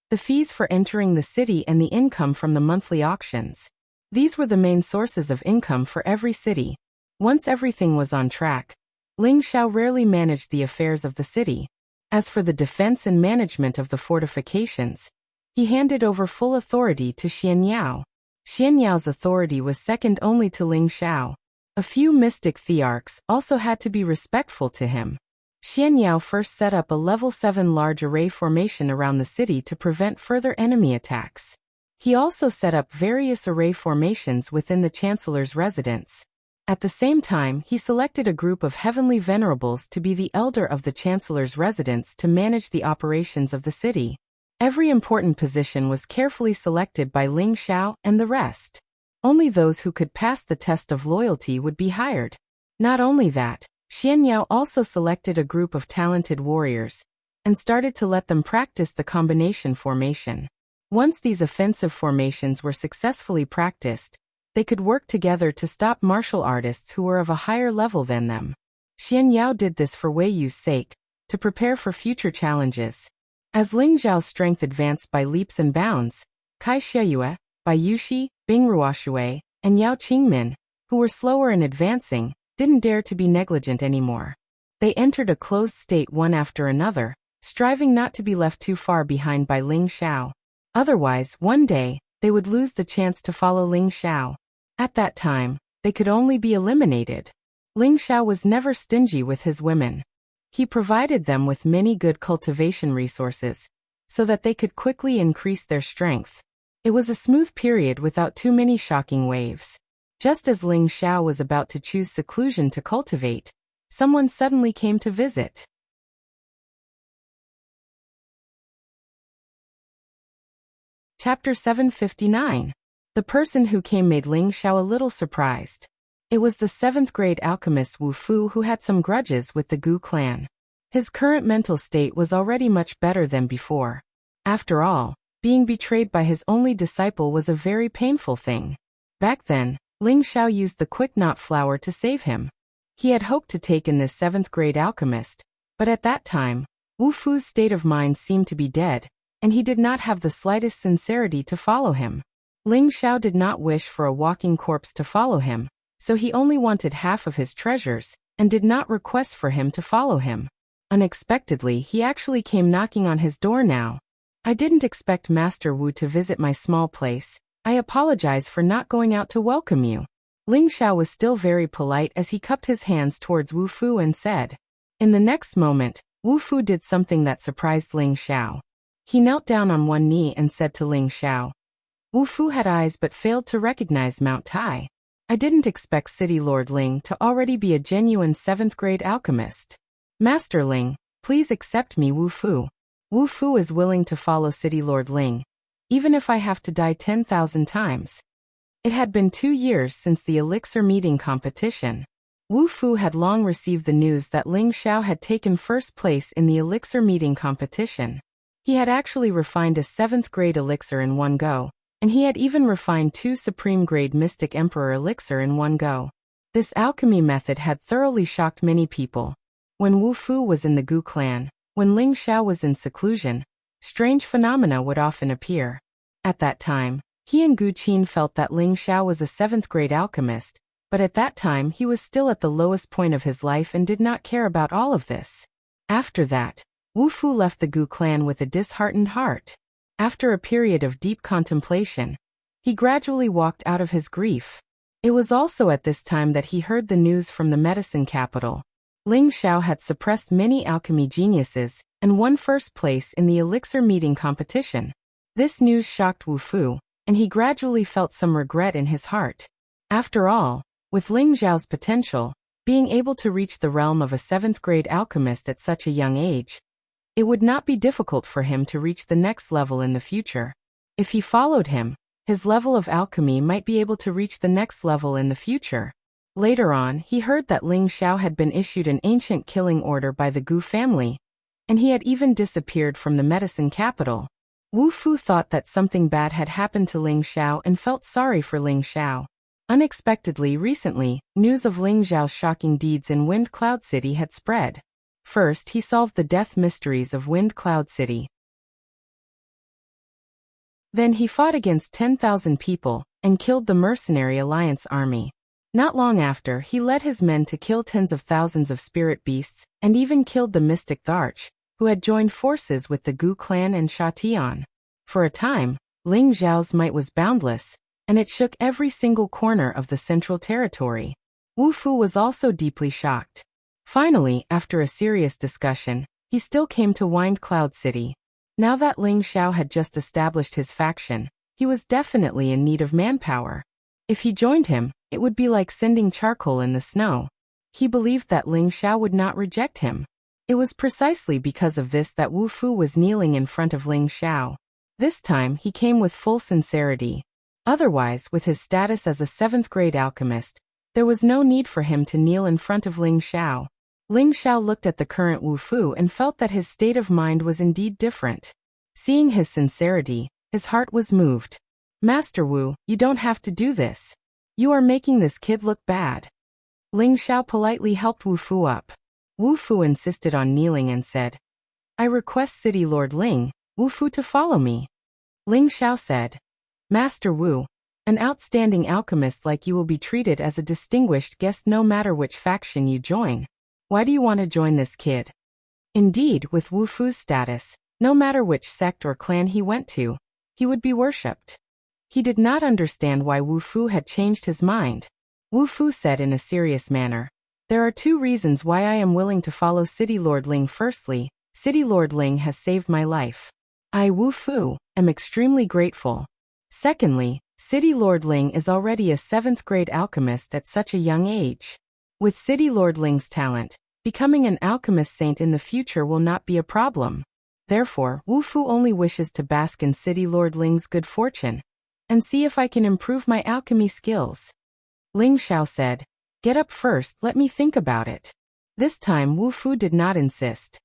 the fees for entering the city, and the income from the monthly auctions. These were the main sources of income for every city. Once everything was on track, Ling Xiao rarely managed the affairs of the city. As for the defense and management of the fortifications, he handed over full authority to Xian Yao. Xian Yao's authority was second only to Ling Xiao. A few mystic thearchs also had to be respectful to him. Xian Yao first set up a level 7 large array formation around the city to prevent further enemy attacks. He also set up various array formations within the Chancellor's residence. At the same time, he selected a group of heavenly venerables to be the elder of the Chancellor's residence to manage the operations of the city. Every important position was carefully selected by Ling Xiao and the rest. Only those who could pass the test of loyalty would be hired. Not only that, Xian Yao also selected a group of talented warriors and started to let them practice the combination formation. Once these offensive formations were successfully practiced, they could work together to stop martial artists who were of a higher level than them. Xian Yao did this for Wei Yu's sake, to prepare for future challenges. As Ling Zhao's strength advanced by leaps and bounds, Kai Xieyue, Bai Yuxi, Bing Ruoshui, and Yao Qingmin, who were slower in advancing, didn't dare to be negligent anymore. They entered a closed state one after another, striving not to be left too far behind by Ling Xiao. Otherwise, one day, they would lose the chance to follow Ling Xiao. At that time, they could only be eliminated. Ling Xiao was never stingy with his women. He provided them with many good cultivation resources, so that they could quickly increase their strength. It was a smooth period without too many shocking waves. Just as Ling Xiao was about to choose seclusion to cultivate, someone suddenly came to visit. Chapter 759. The person who came made Ling Xiao a little surprised. It was the 7th grade alchemist Wu Fu, who had some grudges with the Gu clan. His current mental state was already much better than before. After all, being betrayed by his only disciple was a very painful thing. Back then, Ling Xiao used the quick knot flower to save him. He had hoped to take in this 7th grade alchemist, but at that time, Wu Fu's state of mind seemed to be dead, and he did not have the slightest sincerity to follow him. Ling Xiao did not wish for a walking corpse to follow him, so he only wanted half of his treasures, and did not request for him to follow him. Unexpectedly, he actually came knocking on his door now. I didn't expect Master Wu to visit my small place. I apologize for not going out to welcome you. Ling Xiao was still very polite as he cupped his hands towards Wu Fu and said. In the next moment, Wu Fu did something that surprised Ling Xiao. He knelt down on one knee and said to Ling Xiao. Wu Fu had eyes but failed to recognize Mount Tai. I didn't expect City Lord Ling to already be a genuine 7th grade alchemist. Master Ling, please accept me, Wu Fu. Wu Fu is willing to follow City Lord Ling, even if I have to die 10,000 times. It had been 2 years since the elixir meeting competition. Wu Fu had long received the news that Ling Xiao had taken first place in the elixir meeting competition. He had actually refined a 7th grade elixir in one go, and he had even refined 2 supreme grade Mystic Emperor elixir in one go. This alchemy method had thoroughly shocked many people. When Wu Fu was in the Gu clan, when Ling Xiao was in seclusion, strange phenomena would often appear. At that time, he and Gu Qin felt that Ling Xiao was a 7th grade alchemist, but at that time he was still at the lowest point of his life and did not care about all of this. After that, Wu Fu left the Gu clan with a disheartened heart. After a period of deep contemplation, he gradually walked out of his grief. It was also at this time that he heard the news from the medicine capital. Ling Xiao had suppressed many alchemy geniuses and won first place in the elixir meeting competition. This news shocked Wu Fu, and he gradually felt some regret in his heart. After all, with Ling Xiao's potential, being able to reach the realm of a 7th-grade alchemist at such a young age, it would not be difficult for him to reach the next level in the future. If he followed him, his level of alchemy might be able to reach the next level in the future. Later on, he heard that Ling Xiao had been issued an ancient killing order by the Gu family, and he had even disappeared from the medicine capital. Wu Fu thought that something bad had happened to Ling Xiao and felt sorry for Ling Xiao. Unexpectedly, recently, news of Ling Xiao's shocking deeds in Wind Cloud City had spread. First, he solved the death mysteries of Wind Cloud City. Then he fought against 10,000 people and killed the Mercenary Alliance army. Not long after, he led his men to kill tens of thousands of spirit beasts and even killed the mystic Tharch, who had joined forces with the Gu clan and Sha Tian. For a time, Ling Xiao's might was boundless, and it shook every single corner of the central territory. Wu Fu was also deeply shocked. Finally, after a serious discussion, he still came to Wind Cloud City. Now that Ling Xiao had just established his faction, he was definitely in need of manpower. If he joined him, it would be like sending charcoal in the snow. He believed that Ling Xiao would not reject him. It was precisely because of this that Wu Fu was kneeling in front of Ling Xiao. This time he came with full sincerity. Otherwise, with his status as a 7th-grade alchemist, there was no need for him to kneel in front of Ling Xiao. Ling Xiao looked at the current Wu Fu and felt that his state of mind was indeed different. Seeing his sincerity, his heart was moved. "Master Wu, you don't have to do this. You are making this kid look bad." Ling Xiao politely helped Wu Fu up. Wu Fu insisted on kneeling and said, "I request City Lord Ling, Wu Fu to follow me." Ling Xiao said, "Master Wu, an outstanding alchemist like you will be treated as a distinguished guest no matter which faction you join. Why do you want to join this kid?" Indeed, with Wu Fu's status, no matter which sect or clan he went to, he would be worshipped. He did not understand why Wu Fu had changed his mind. Wu Fu said in a serious manner, "There are 2 reasons why I am willing to follow City Lord Ling. Firstly, City Lord Ling has saved my life. I, Wu Fu, am extremely grateful. Secondly, City Lord Ling is already a 7th-grade alchemist at such a young age. With City Lord Ling's talent, becoming an alchemist saint in the future will not be a problem. Therefore, Wu Fu only wishes to bask in City Lord Ling's good fortune and see if I can improve my alchemy skills." Ling Xiao said, "Get up first, let me think about it." This time Wu Fu did not insist.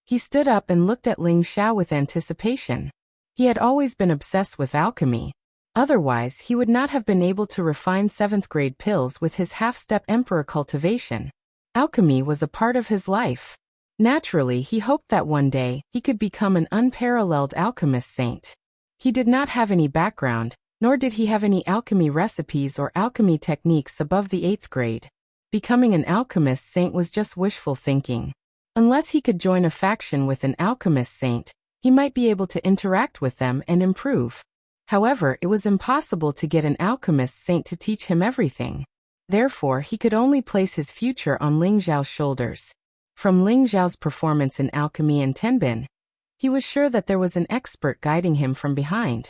He stood up and looked at Ling Xiao with anticipation. He had always been obsessed with alchemy. Otherwise, he would not have been able to refine 7th-grade pills with his half-step emperor cultivation. Alchemy was a part of his life. Naturally, he hoped that one day he could become an unparalleled alchemist saint. He did not have any background, nor did he have any alchemy recipes or alchemy techniques above the 8th grade. Becoming an alchemist saint was just wishful thinking. Unless he could join a faction with an alchemist saint, he might be able to interact with them and improve. However, it was impossible to get an alchemist saint to teach him everything. Therefore, he could only place his future on Ling Xiao's shoulders. From Ling Xiao's performance in alchemy and Tenbin, he was sure that there was an expert guiding him from behind.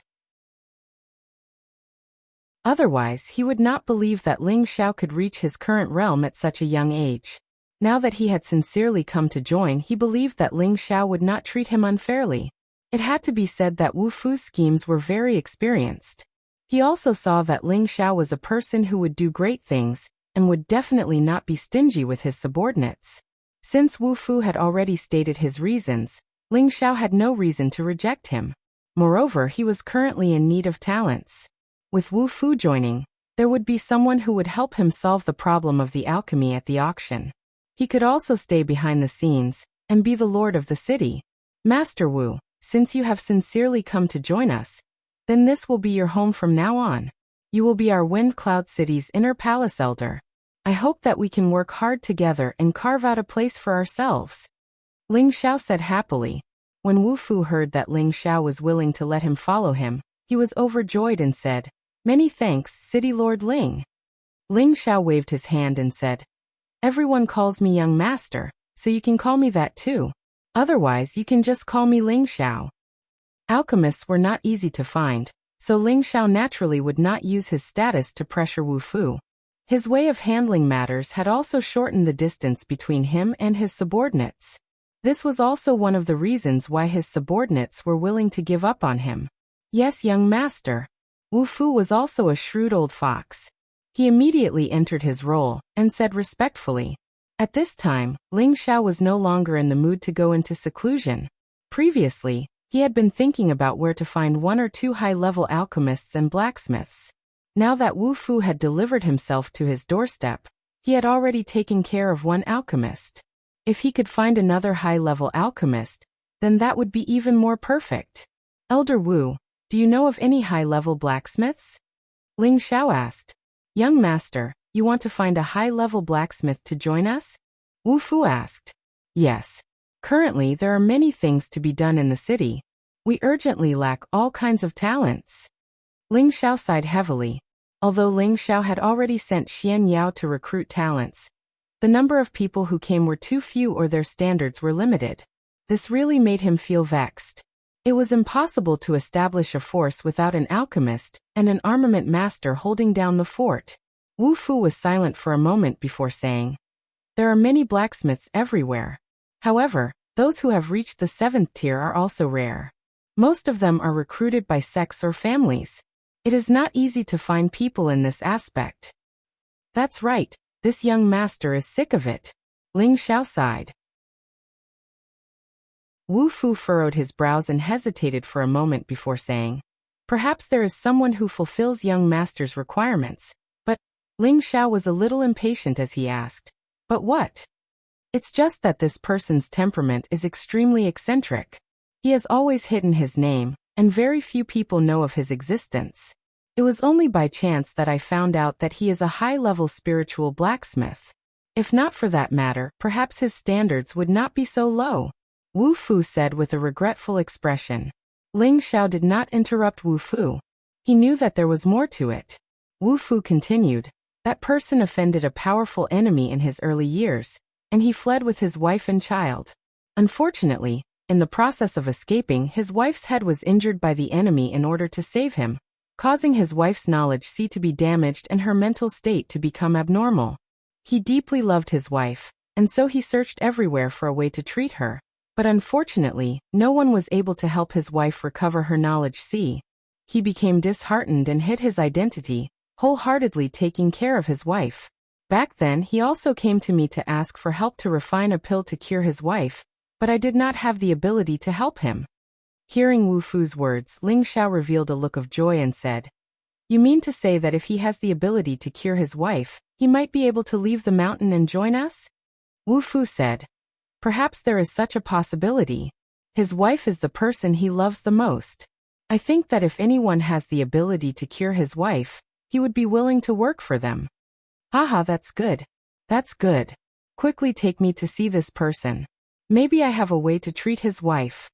Otherwise, he would not believe that Ling Xiao could reach his current realm at such a young age. Now that he had sincerely come to join, he believed that Ling Xiao would not treat him unfairly. It had to be said that Wu Fu's schemes were very experienced. He also saw that Ling Xiao was a person who would do great things, and would definitely not be stingy with his subordinates. Since Wu Fu had already stated his reasons, Ling Xiao had no reason to reject him. Moreover, he was currently in need of talents. With Wu Fu joining, there would be someone who would help him solve the problem of the alchemy at the auction. He could also stay behind the scenes and be the lord of the city. "Master Wu, since you have sincerely come to join us, then this will be your home from now on. You will be our Wind Cloud City's inner palace elder. I hope that we can work hard together and carve out a place for ourselves." Ling Xiao said happily. When Wu Fu heard that Ling Xiao was willing to let him follow him, he was overjoyed and said, "Many thanks, City Lord Ling." Ling Xiao waved his hand and said, "Everyone calls me young master, so you can call me that too. Otherwise, you can just call me Ling Xiao." Alchemists were not easy to find, so Ling Xiao naturally would not use his status to pressure Wu Fu. His way of handling matters had also shortened the distance between him and his subordinates. This was also one of the reasons why his subordinates were willing to give up on him. "Yes, young master." Wu Fu was also a shrewd old fox. He immediately entered his role and said respectfully. At this time, Ling Xiao was no longer in the mood to go into seclusion. Previously, he had been thinking about where to find one or two high-level alchemists and blacksmiths. Now that Wu Fu had delivered himself to his doorstep, he had already taken care of one alchemist. If he could find another high-level alchemist, then that would be even more perfect. "Elder Wu, do you know of any high-level blacksmiths?" Ling Xiao asked. "Young master, you want to find a high-level blacksmith to join us?" Wu Fu asked. "Yes. Currently there are many things to be done in the city. We urgently lack all kinds of talents." Ling Xiao sighed heavily. Although Ling Xiao had already sent Xian Yao to recruit talents, the number of people who came were too few or their standards were limited. This really made him feel vexed. It was impossible to establish a force without an alchemist and an armament master holding down the fort. Wu Fu was silent for a moment before saying, "There are many blacksmiths everywhere. However, those who have reached the 7th tier are also rare. Most of them are recruited by sects or families. It is not easy to find people in this aspect." "That's right. This young master is sick of it." Ling Xiao sighed. Wu Fu furrowed his brows and hesitated for a moment before saying, "Perhaps there is someone who fulfills young master's requirements." But Ling Xiao was a little impatient as he asked, "But what?" "It's just that this person's temperament is extremely eccentric. He has always hidden his name, and very few people know of his existence. It was only by chance that I found out that he is a high-level spiritual blacksmith. If not for that matter, perhaps his standards would not be so low," Wu Fu said with a regretful expression. Ling Xiao did not interrupt Wu Fu. He knew that there was more to it. Wu Fu continued, "That person offended a powerful enemy in his early years, and he fled with his wife and child. Unfortunately, in the process of escaping, his wife's head was injured by the enemy in order to save him, causing his wife's knowledge to be damaged and her mental state to become abnormal. He deeply loved his wife, and so he searched everywhere for a way to treat her. But unfortunately, no one was able to help his wife recover her knowledge. He became disheartened and hid his identity, wholeheartedly taking care of his wife. Back then he also came to me to ask for help to refine a pill to cure his wife, but I did not have the ability to help him." Hearing Wu Fu's words, Ling Xiao revealed a look of joy and said, "You mean to say that if he has the ability to cure his wife, he might be able to leave the mountain and join us?" Wu Fu said, "Perhaps there is such a possibility. His wife is the person he loves the most. I think that if anyone has the ability to cure his wife, he would be willing to work for them." "Haha, that's good. That's good. Quickly take me to see this person. Maybe I have a way to treat his wife."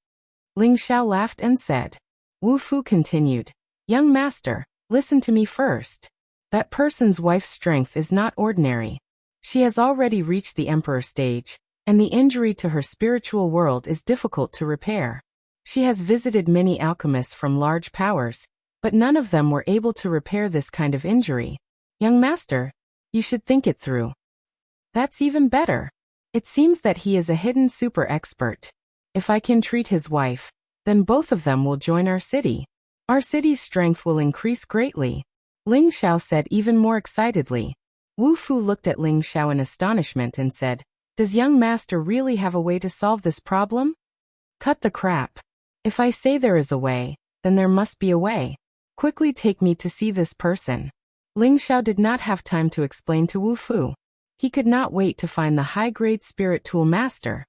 Ling Xiao laughed and said. Wu Fu continued, "Young master, listen to me first. That person's wife's strength is not ordinary. She has already reached the emperor stage, and the injury to her spiritual world is difficult to repair. She has visited many alchemists from large powers, but none of them were able to repair this kind of injury. Young master, you should think it through." "That's even better. It seems that he is a hidden super expert. If I can treat his wife, then both of them will join our city. Our city's strength will increase greatly," Ling Xiao said even more excitedly. Wu Fu looked at Ling Xiao in astonishment and said, "Does young master really have a way to solve this problem?" "Cut the crap. If I say there is a way, then there must be a way. Quickly take me to see this person." Ling Xiao did not have time to explain to Wu Fu. He could not wait to find the high-grade spirit tool master.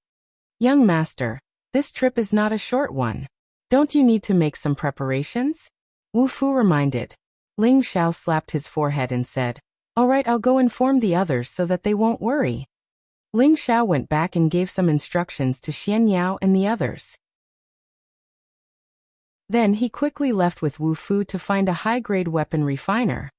"Young master, this trip is not a short one. Don't you need to make some preparations?" Wu Fu reminded. Ling Xiao slapped his forehead and said, "All right, I'll go inform the others so that they won't worry." Ling Xiao went back and gave some instructions to Xian Yao and the others. Then he quickly left with Wu Fu to find a high-grade weapon refiner.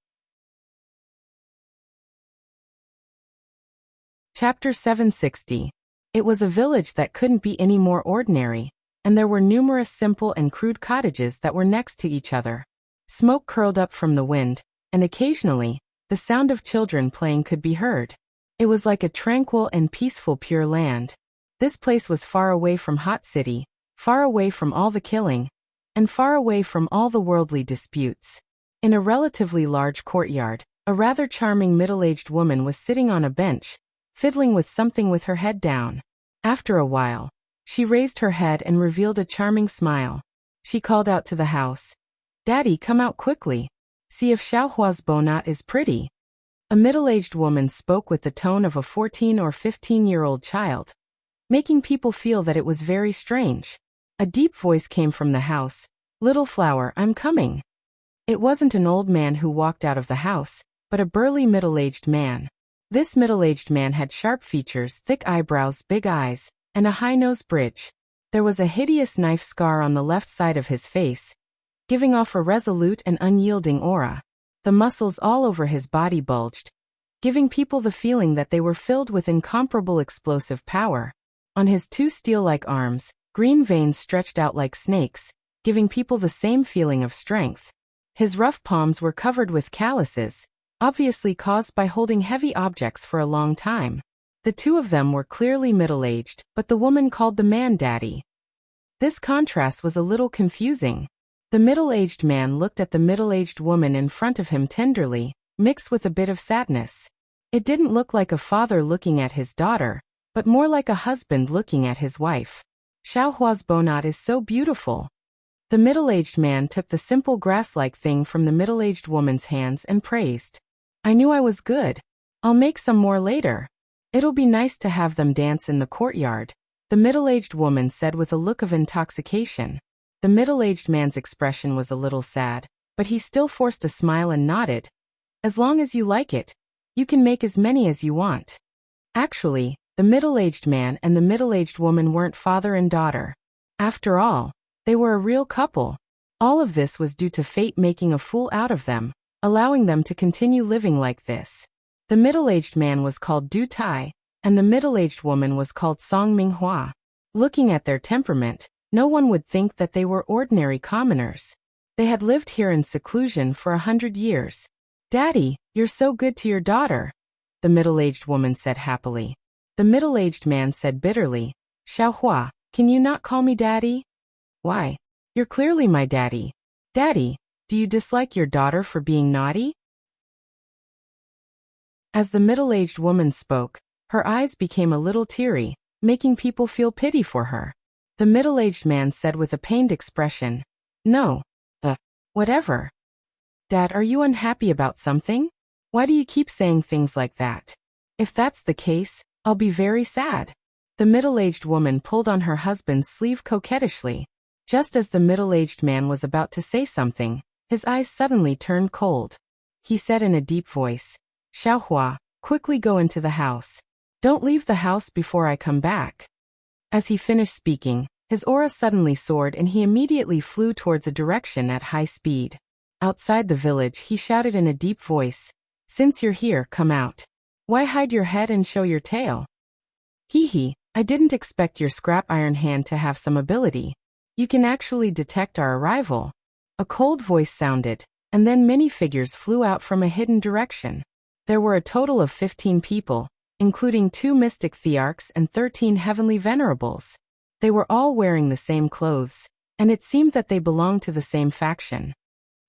Chapter 760. It was a village that couldn't be any more ordinary, and there were numerous simple and crude cottages that were next to each other. Smoke curled up from the wind, and occasionally, the sound of children playing could be heard. It was like a tranquil and peaceful Pure Land. This place was far away from Hot City, far away from all the killing, and far away from all the worldly disputes. In a relatively large courtyard, a rather charming middle-aged woman was sitting on a bench, fiddling with something with her head down. After a while, she raised her head and revealed a charming smile. She called out to the house, "Daddy, come out quickly. See if Xiaohua's bonnet is pretty." A middle-aged woman spoke with the tone of a 14 or 15-year-old child, making people feel that it was very strange. A deep voice came from the house, "Little flower, I'm coming." It wasn't an old man who walked out of the house, but a burly middle-aged man. This middle-aged man had sharp features, thick eyebrows, big eyes, and a high-nose bridge. There was a hideous knife scar on the left side of his face, giving off a resolute and unyielding aura. The muscles all over his body bulged, giving people the feeling that they were filled with incomparable explosive power. On his two steel-like arms, green veins stretched out like snakes, giving people the same feeling of strength. His rough palms were covered with calluses, obviously caused by holding heavy objects for a long time. The two of them were clearly middle-aged, but the woman called the man Daddy. This contrast was a little confusing. The middle-aged man looked at the middle-aged woman in front of him tenderly, mixed with a bit of sadness. It didn't look like a father looking at his daughter, but more like a husband looking at his wife. "Xiaohua's bonnet is so beautiful." The middle-aged man took the simple grass-like thing from the middle-aged woman's hands and praised. "I knew I was good. I'll make some more later. It'll be nice to have them dance in the courtyard," the middle-aged woman said with a look of intoxication. The middle-aged man's expression was a little sad, but he still forced a smile and nodded. "As long as you like it, you can make as many as you want." Actually, the middle-aged man and the middle-aged woman weren't father and daughter. After all, they were a real couple. All of this was due to fate making a fool out of them, allowing them to continue living like this. The middle-aged man was called Du Tai, and the middle-aged woman was called Song Minghua. Looking at their temperament, no one would think that they were ordinary commoners. They had lived here in seclusion for 100 years. "Daddy, you're so good to your daughter," the middle-aged woman said happily. The middle-aged man said bitterly, "Xiaohua, can you not call me Daddy?" "Why? You're clearly my daddy." "Daddy, do you dislike your daughter for being naughty?" As the middle-aged woman spoke, her eyes became a little teary, making people feel pity for her. The middle-aged man said with a pained expression, "No. Whatever." "Dad, are you unhappy about something? Why do you keep saying things like that?" "If that's the case, I'll be very sad." The middle-aged woman pulled on her husband's sleeve coquettishly. Just as the middle-aged man was about to say something, his eyes suddenly turned cold. He said in a deep voice, "Xiaohua, quickly go into the house. Don't leave the house before I come back." As he finished speaking, his aura suddenly soared and he immediately flew towards a direction at high speed. Outside the village, he shouted in a deep voice, "Since you're here, come out. Why hide your head and show your tail?" "Hee, I didn't expect your scrap iron hand to have some ability. You can actually detect our arrival." A cold voice sounded, and then many figures flew out from a hidden direction. There were a total of 15 people, including 2 mystic thearchs and 13 heavenly venerables. They were all wearing the same clothes, and it seemed that they belonged to the same faction.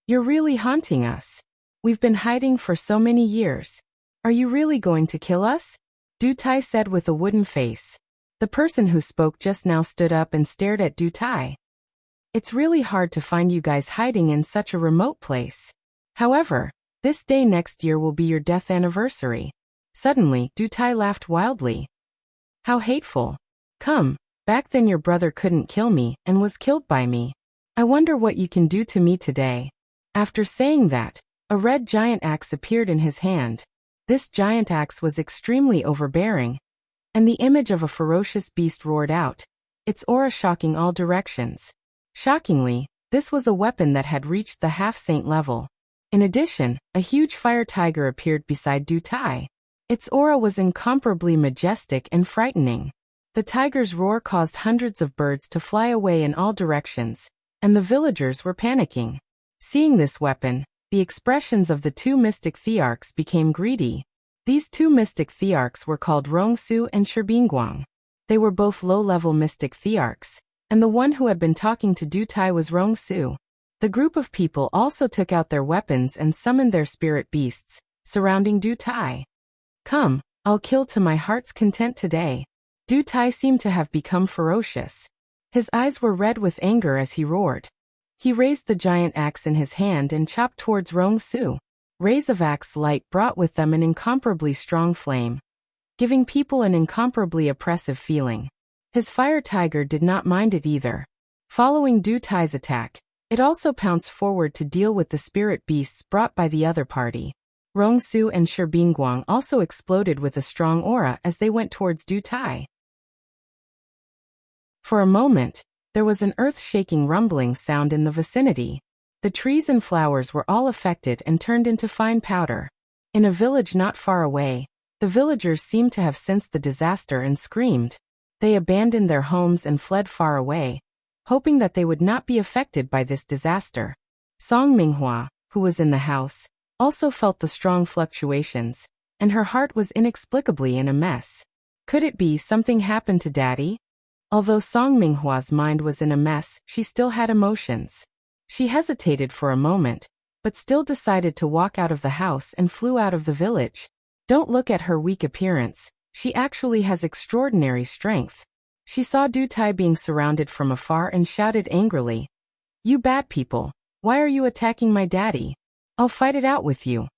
"You're really haunting us. We've been hiding for so many years. Are you really going to kill us?" Du Tai said with a wooden face. The person who spoke just now stood up and stared at Du Tai. "It's really hard to find you guys hiding in such a remote place. However, this day next year will be your death anniversary." Suddenly, Du Tai laughed wildly. "How hateful. Come, back then your brother couldn't kill me and was killed by me. I wonder what you can do to me today." After saying that, a red giant axe appeared in his hand. This giant axe was extremely overbearing, and the image of a ferocious beast roared out, its aura shocking all directions. Shockingly, This was a weapon that had reached the half-saint level. In addition, a huge fire tiger appeared beside Du Tai. Its aura was incomparably majestic and frightening. The tiger's roar caused hundreds of birds to fly away in all directions, and the villagers were panicking. Seeing this weapon, the expressions of the two mystic thearchs became greedy. These two mystic thearchs were called Rongsu and Shibingguang. They were both low-level mystic thearchs, and the one who had been talking to Du Tai was Rongsu. The group of people also took out their weapons and summoned their spirit beasts, surrounding Du Tai. Come, I'll kill to my heart's content today. Du Tai seemed to have become ferocious. His eyes were red with anger as he roared. He raised the giant axe in his hand and chopped towards Rongsu. Rays of axe light brought with them an incomparably strong flame, giving people an incomparably oppressive feeling. His fire tiger did not mind it either. Following Du Tai's attack, it also pounced forward to deal with the spirit beasts brought by the other party. Rongsu and Shibingguang also exploded with a strong aura as they went towards Du Tai. For a moment, there was an earth-shaking rumbling sound in the vicinity. The trees and flowers were all affected and turned into fine powder. In a village not far away, the villagers seemed to have sensed the disaster and screamed. They abandoned their homes and fled far away, hoping that they would not be affected by this disaster. Song Minghua, who was in the house, also felt the strong fluctuations, and her heart was inexplicably in a mess. Could it be something happened to Daddy? Although Song Minghua's mind was in a mess, she still had emotions. She hesitated for a moment, but still decided to walk out of the house and flew out of the village. Don't look at her weak appearance, she actually has extraordinary strength. She saw Du Tai being surrounded from afar and shouted angrily, "You bad people, why are you attacking my daddy? I'll fight it out with you."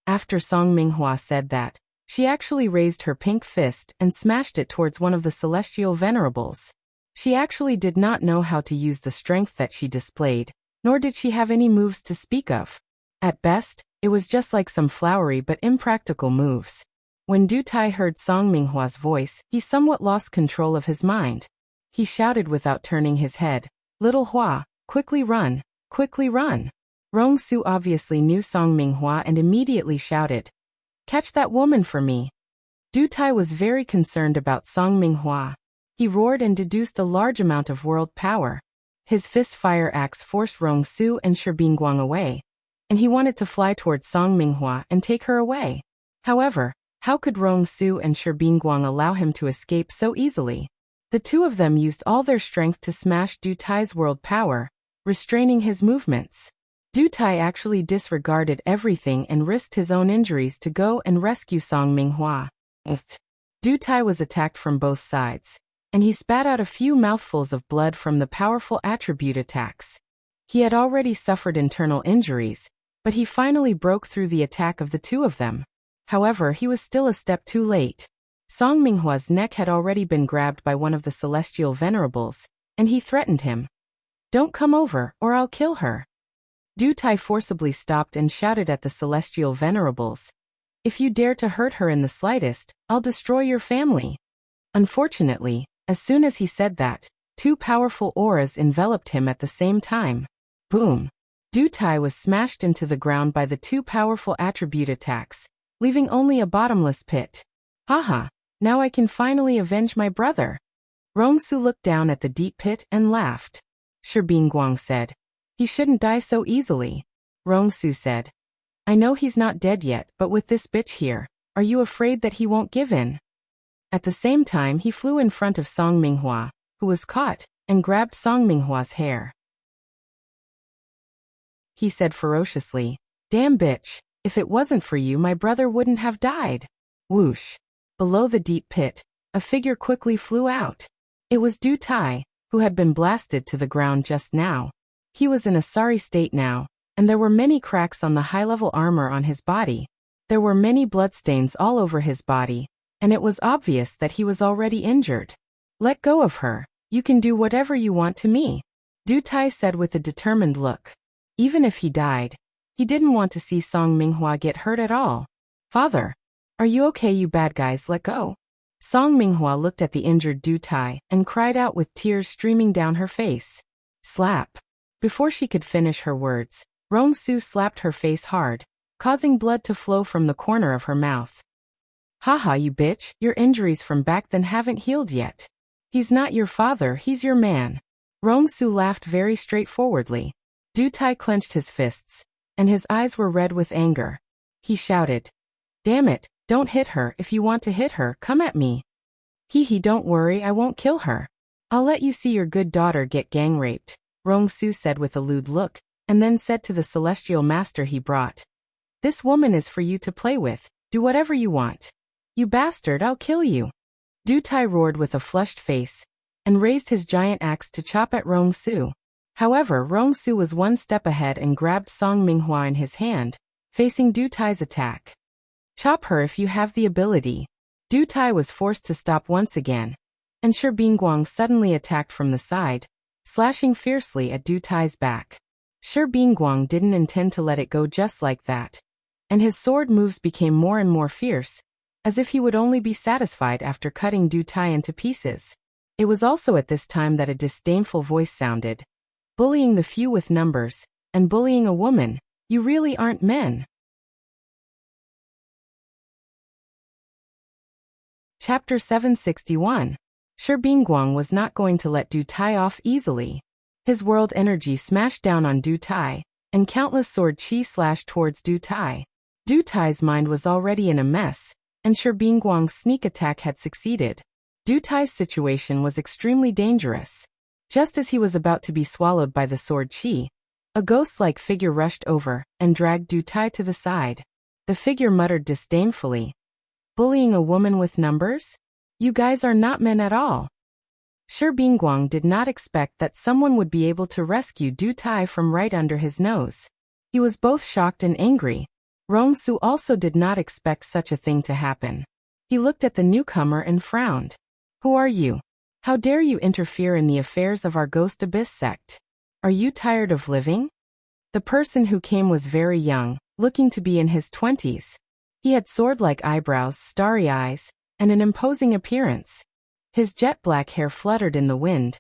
After Song Minghua said that, she actually raised her pink fist and smashed it towards one of the celestial venerables. She actually did not know how to use the strength that she displayed, nor did she have any moves to speak of. At best, it was just like some flowery but impractical moves. When Du Tai heard Song Minghua's voice, he somewhat lost control of his mind. He shouted without turning his head, "Little Hua, quickly run, quickly run." Rongsu obviously knew Song Minghua and immediately shouted, "Catch that woman for me." Du Tai was very concerned about Song Minghua. He roared and deduced a large amount of world power. His fist fire axe forced Rongsu and Shibingguang away, and he wanted to fly towards Song Minghua and take her away. However, how could Rongsu and Shibingguang allow him to escape so easily? The two of them used all their strength to smash Du Tai's world power, restraining his movements. Du Tai actually disregarded everything and risked his own injuries to go and rescue Song Minghua. Du Tai was attacked from both sides, and he spat out a few mouthfuls of blood from the powerful attribute attacks. He had already suffered internal injuries, but he finally broke through the attack of the two of them. However, he was still a step too late. Song Minghua's neck had already been grabbed by one of the celestial venerables, and he threatened him. "Don't come over, or I'll kill her." Du Tai forcibly stopped and shouted at the celestial venerables, "If you dare to hurt her in the slightest, I'll destroy your family." Unfortunately, as soon as he said that, two powerful auras enveloped him at the same time. Boom! Du Tai was smashed into the ground by the two powerful attribute attacks, leaving only a bottomless pit. "Haha, now I can finally avenge my brother." Rongsu looked down at the deep pit and laughed. Shibingguang said, "He shouldn't die so easily." Rongsu said, "I know he's not dead yet, but with this bitch here, are you afraid that he won't give in?" At the same time he flew in front of Song Minghua, who was caught, and grabbed Song Minghua's hair. He said ferociously, "Damn bitch, if it wasn't for you my brother wouldn't have died." Whoosh! Below the deep pit, a figure quickly flew out. It was Du Tai, who had been blasted to the ground just now. He was in a sorry state now, and there were many cracks on the high-level armor on his body. There were many bloodstains all over his body, and it was obvious that he was already injured. "Let go of her, you can do whatever you want to me," Du Tai said with a determined look. Even if he died, he didn't want to see Song Minghua get hurt at all. "Father, are you okay? You bad guys, let go." Song Minghua looked at the injured Du Tai and cried out with tears streaming down her face. Slap! Before she could finish her words, Rong Su slapped her face hard, causing blood to flow from the corner of her mouth. Haha, you bitch, your injuries from back then haven't healed yet. He's not your father, he's your man. Rong Su laughed very straightforwardly. Du Tai clenched his fists, and his eyes were red with anger. He shouted, "Damn it, don't hit her. If you want to hit her, come at me." Hee, don't worry, I won't kill her. I'll let you see your good daughter get gang raped, Rong Su said with a lewd look, and then said to the celestial master he brought, "This woman is for you to play with, do whatever you want. You bastard, I'll kill you." Du Tai roared with a flushed face, and raised his giant axe to chop at Rong Su. However, Rong Su was one step ahead and grabbed Song Minghua in his hand, facing Du Tai's attack. "Chop her if you have the ability." Du Tai was forced to stop once again, and Shi Bingguang suddenly attacked from the side, slashing fiercely at Du Tai's back. Shi Bingguang didn't intend to let it go just like that, and his sword moves became more and more fierce, as if he would only be satisfied after cutting Du Tai into pieces. It was also at this time that a disdainful voice sounded. "Bullying the few with numbers, and bullying a woman, you really aren't men." Chapter 761. Shi Bingguang was not going to let Du Tai off easily. His world energy smashed down on Du Tai, and countless sword chi slashed towards Du Tai. Du Tai's mind was already in a mess, and Shi Bingguang's sneak attack had succeeded. Du Tai's situation was extremely dangerous. Just as he was about to be swallowed by the sword chi, a ghost-like figure rushed over and dragged Du Tai to the side. The figure muttered disdainfully, "Bullying a woman with numbers? You guys are not men at all." Shi Bingguang did not expect that someone would be able to rescue Du Tai from right under his nose. He was both shocked and angry. Rong Su also did not expect such a thing to happen. He looked at the newcomer and frowned. "Who are you? How dare you interfere in the affairs of our Ghost Abyss sect? Are you tired of living?" The person who came was very young, looking to be in his 20s. He had sword-like eyebrows, starry eyes, and an imposing appearance. His jet-black hair fluttered in the wind,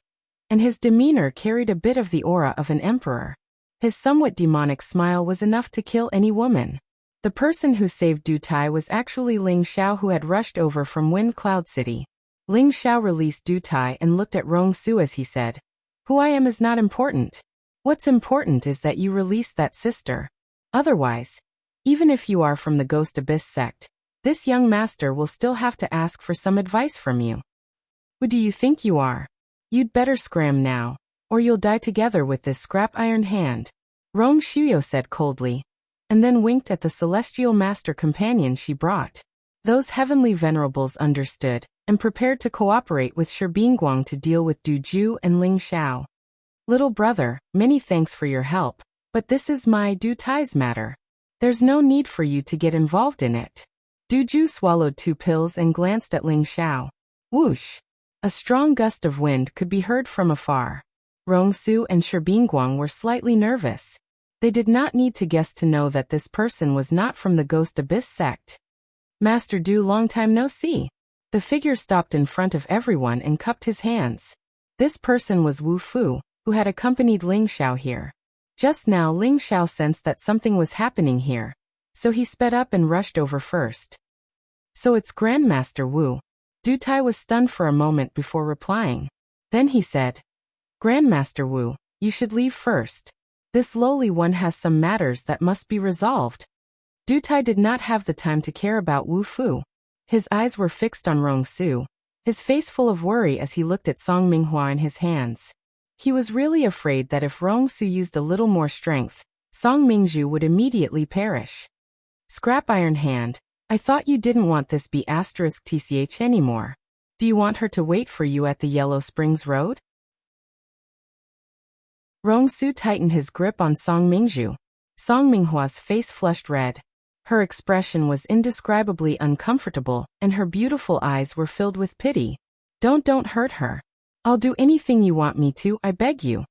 and his demeanor carried a bit of the aura of an emperor. His somewhat demonic smile was enough to kill any woman. The person who saved Du Tai was actually Ling Xiao, who had rushed over from Wind Cloud City. Ling Xiao released Du Tai and looked at Rong Su as he said, "Who I am is not important. What's important is that you release that sister. Otherwise, even if you are from the Ghost Abyss sect, this young master will still have to ask for some advice from you. Who do you think you are? You'd better scram now, or you'll die together with this scrap iron hand," Rong Shuyo said coldly, and then winked at the celestial master companion she brought. Those heavenly venerables understood, and prepared to cooperate with Shi Bingguang to deal with Du Ju and Ling Xiao. "Little brother, many thanks for your help, but this is my Du Tai's matter. There's no need for you to get involved in it." Du Ju swallowed 2 pills and glanced at Ling Xiao. Whoosh! A strong gust of wind could be heard from afar. Rong Su and Shi Bingguang were slightly nervous. They did not need to guess to know that this person was not from the Ghost Abyss sect. "Master Du, long time no see." The figure stopped in front of everyone and cupped his hands. This person was Wu Fu, who had accompanied Ling Xiao here. Just now Ling Xiao sensed that something was happening here, so he sped up and rushed over first. "So it's Grandmaster Wu." Du Tai was stunned for a moment before replying. Then he said, "Grandmaster Wu, you should leave first. This lowly one has some matters that must be resolved." Du Tai did not have the time to care about Wu Fu. His eyes were fixed on Rong Su, his face full of worry as he looked at Song Minghua in his hands. He was really afraid that if Rong Su used a little more strength, Song Mingzhu would immediately perish. "Scrap iron hand, I thought you didn't want this B***TCH anymore. Do you want her to wait for you at the Yellow Springs Road?" Rong Su tightened his grip on Song Mingzhu. Song Minghua's face flushed red. Her expression was indescribably uncomfortable, and her beautiful eyes were filled with pity. Don't hurt her. I'll do anything you want me to, I beg you."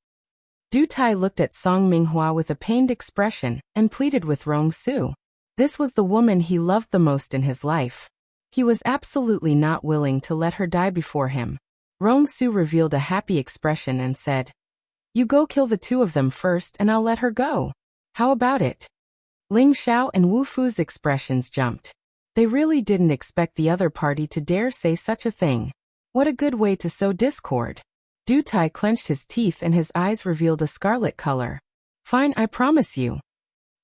Du Tai looked at Song Minghua with a pained expression and pleaded with Rong Su. This was the woman he loved the most in his life. He was absolutely not willing to let her die before him. Rong Su revealed a happy expression and said, You go kill the two of them first and I'll let her go. How about it? Ling Xiao and Wu Fu's expressions jumped. They really didn't expect the other party to dare say such a thing. What a good way to sow discord. Du Tai clenched his teeth and his eyes revealed a scarlet color. Fine, I promise you.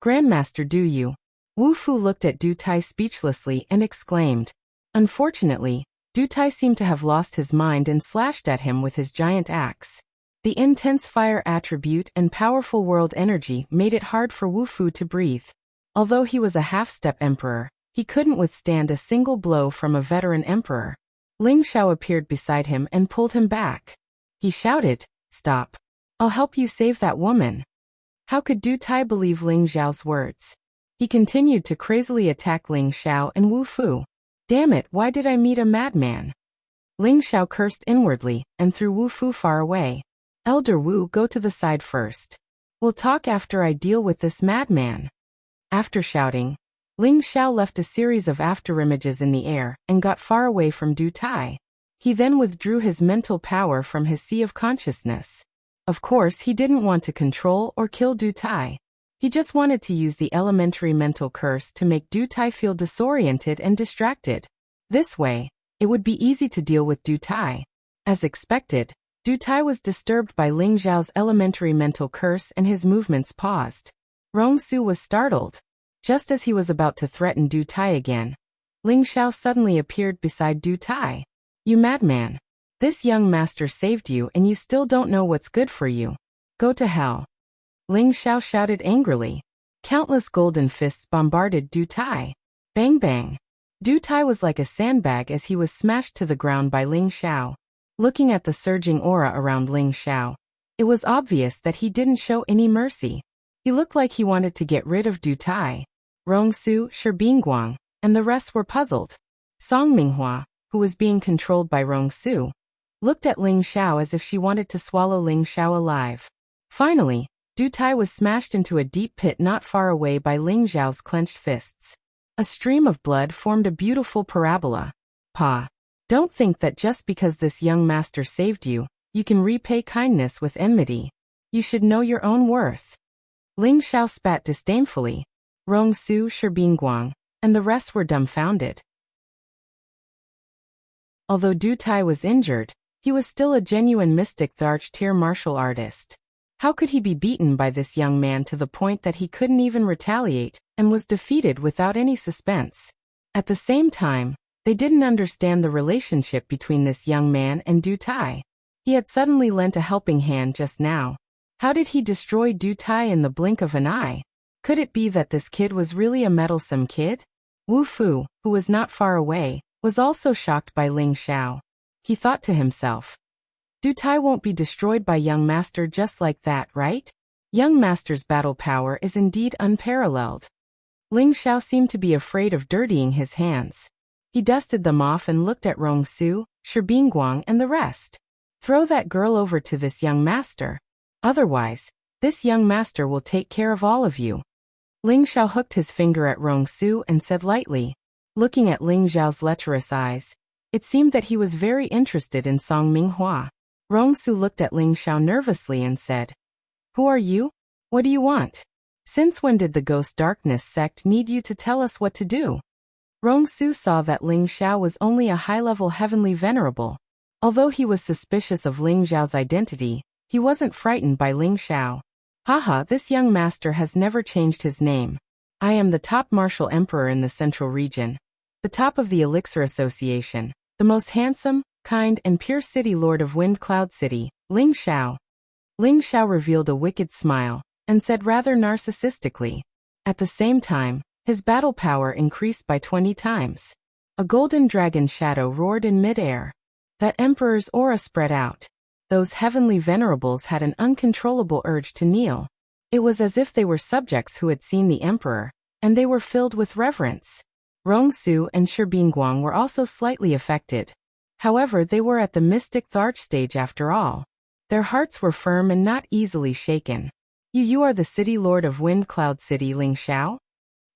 Grandmaster Du Yu. Wu Fu looked at Du Tai speechlessly and exclaimed. Unfortunately, Du Tai seemed to have lost his mind and slashed at him with his giant axe. The intense fire attribute and powerful world energy made it hard for Wu Fu to breathe. Although he was a half-step emperor, he couldn't withstand a single blow from a veteran emperor. Ling Xiao appeared beside him and pulled him back. He shouted, "Stop. I'll help you save that woman." How could Du Tai believe Ling Xiao's words? He continued to crazily attack Ling Xiao and Wu Fu. Damn it, why did I meet a madman? Ling Xiao cursed inwardly and threw Wu Fu far away. Elder Wu, go to the side first. We'll talk after I deal with this madman. After shouting, Ling Xiao left a series of afterimages in the air and got far away from Du Tai. He then withdrew his mental power from his sea of consciousness. Of course, he didn't want to control or kill Du Tai. He just wanted to use the elementary mental curse to make Du Tai feel disoriented and distracted. This way, it would be easy to deal with Du Tai. As expected, Du Tai was disturbed by Ling Xiao's elementary mental curse and his movements paused. Rong Su was startled. Just as he was about to threaten Du Tai again, Ling Xiao suddenly appeared beside Du Tai. You madman. This young master saved you and you still don't know what's good for you. Go to hell. Ling Xiao shouted angrily. Countless golden fists bombarded Du Tai. Bang bang. Du Tai was like a sandbag as he was smashed to the ground by Ling Xiao. Looking at the surging aura around Ling Xiao, it was obvious that he didn't show any mercy. He looked like he wanted to get rid of Du Tai. Rong Su, Shi Bingguang, and the rest were puzzled. Song Minghua, who was being controlled by Rong Su, looked at Ling Xiao as if she wanted to swallow Ling Xiao alive. Finally, Du Tai was smashed into a deep pit not far away by Ling Xiao's clenched fists. A stream of blood formed a beautiful parabola. Pa. Don't think that just because this young master saved you, you can repay kindness with enmity. You should know your own worth. Ling Xiao spat disdainfully. Rong Su, Shi Bingguang, and the rest were dumbfounded. Although Du Tai was injured, he was still a genuine mystic tier martial artist. How could he be beaten by this young man to the point that he couldn't even retaliate, and was defeated without any suspense? At the same time, they didn't understand the relationship between this young man and Du Tai. He had suddenly lent a helping hand just now. How did he destroy Du Tai in the blink of an eye? Could it be that this kid was really a meddlesome kid? Wu Fu, who was not far away, was also shocked by Ling Xiao. He thought to himself, Du Tai won't be destroyed by young master just like that, right? Young master's battle power is indeed unparalleled. Ling Xiao seemed to be afraid of dirtying his hands. He dusted them off and looked at Rong Su, Shi Bingguang, and the rest. Throw that girl over to this young master. Otherwise, this young master will take care of all of you. Ling Xiao hooked his finger at Rong Su and said lightly. Looking at Ling Xiao's lecherous eyes, it seemed that he was very interested in Song Minghua. Rong Su looked at Ling Xiao nervously and said, Who are you? What do you want? Since when did the Ghost Darkness sect need you to tell us what to do? Rong Su saw that Ling Xiao was only a high-level heavenly venerable. Although he was suspicious of Ling Xiao's identity, he wasn't frightened by Ling Xiao. Haha, this young master has never changed his name. I am the top martial emperor in the central region, the top of the Elixir Association, the most handsome, kind, and pure city lord of Wind Cloud City, Ling Xiao. Ling Xiao revealed a wicked smile, and said rather narcissistically. At the same time, his battle power increased by 20 times. A golden dragon shadow roared in midair. That emperor's aura spread out. Those heavenly venerables had an uncontrollable urge to kneel. It was as if they were subjects who had seen the emperor, and they were filled with reverence. Rong Su and Shi Bingguang were also slightly affected. However, they were at the mystic Tharch stage after all. Their hearts were firm and not easily shaken. You are the city lord of Wind Cloud City, Ling Xiao?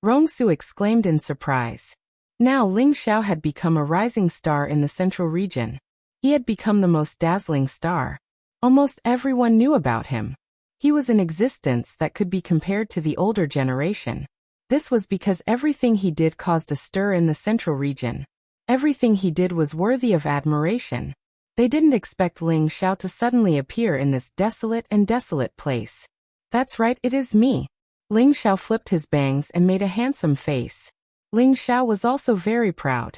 Rong Su exclaimed in surprise. Now Ling Xiao had become a rising star in the central region. He had become the most dazzling star. Almost everyone knew about him. He was an existence that could be compared to the older generation. This was because everything he did caused a stir in the central region. Everything he did was worthy of admiration. They didn't expect Ling Xiao to suddenly appear in this desolate place. That's right, it is me. Ling Xiao flipped his bangs and made a handsome face. Ling Xiao was also very proud.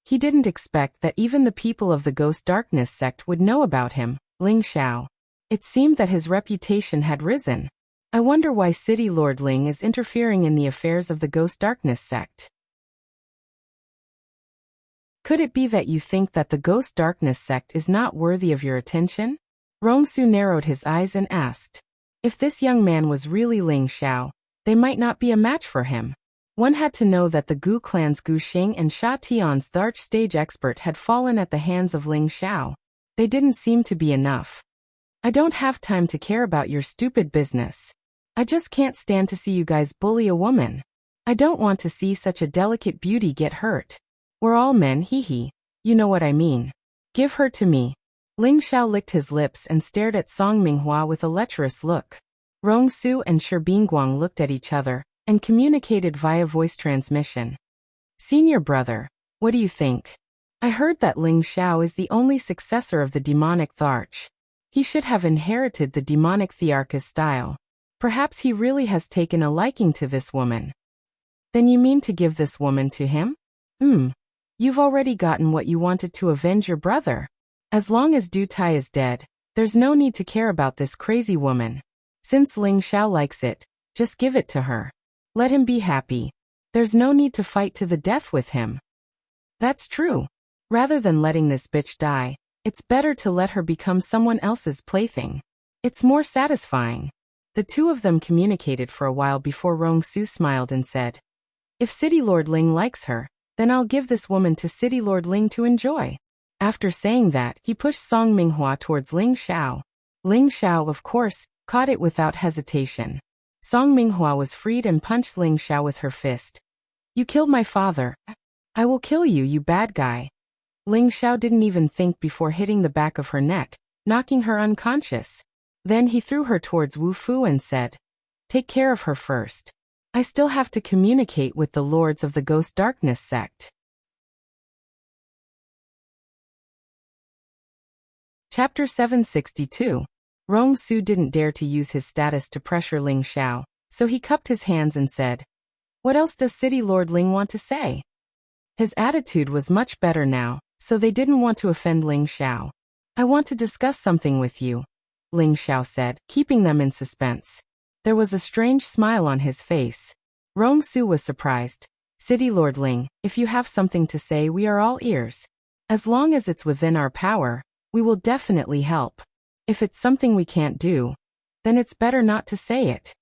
He didn't expect that even the people of the Ghost Darkness sect would know about him, Ling Xiao. It seemed that his reputation had risen. I wonder why City Lord Ling is interfering in the affairs of the Ghost Darkness sect. Could it be that you think that the Ghost Darkness sect is not worthy of your attention? Rongsu narrowed his eyes and asked. If this young man was really Ling Xiao, they might not be a match for him. One had to know that the Gu clan's Gu Xing and Sha Tian's Arch stage expert had fallen at the hands of Ling Xiao. They didn't seem to be enough. I don't have time to care about your stupid business. I just can't stand to see you guys bully a woman. I don't want to see such a delicate beauty get hurt. We're all men, hee. You know what I mean. Give her to me. Ling Xiao licked his lips and stared at Song Minghua with a lecherous look. Rongsu and Shi Bingguang looked at each other and communicated via voice transmission. Senior brother, what do you think? I heard that Ling Xiao is the only successor of the demonic Tharch. He should have inherited the demonic Thearch's style. Perhaps he really has taken a liking to this woman. Then you mean to give this woman to him? You've already gotten what you wanted to avenge your brother. As long as Du Tai is dead, there's no need to care about this crazy woman. Since Ling Xiao likes it, just give it to her. Let him be happy. There's no need to fight to the death with him. That's true. Rather than letting this bitch die, it's better to let her become someone else's plaything. It's more satisfying. The two of them communicated for a while before Rongsu smiled and said, If City Lord Ling likes her, then I'll give this woman to City Lord Ling to enjoy. After saying that, he pushed Song Minghua towards Ling Xiao. Ling Xiao, of course, caught it without hesitation. Song Minghua was freed and punched Ling Xiao with her fist. You killed my father. I will kill you, you bad guy. Ling Xiao didn't even think before hitting the back of her neck, knocking her unconscious. Then he threw her towards Wu Fu and said, Take care of her first. I still have to communicate with the lords of the Ghost Darkness sect. Chapter 762. Rongsu didn't dare to use his status to pressure Ling Xiao, so he cupped his hands and said, What else does City Lord Ling want to say? His attitude was much better now, so they didn't want to offend Ling Xiao. I want to discuss something with you, Ling Xiao said, keeping them in suspense. There was a strange smile on his face. Rongsu was surprised. City Lord Ling, if you have something to say, we are all ears. As long as it's within our power, we will definitely help. If it's something we can't do, then it's better not to say it.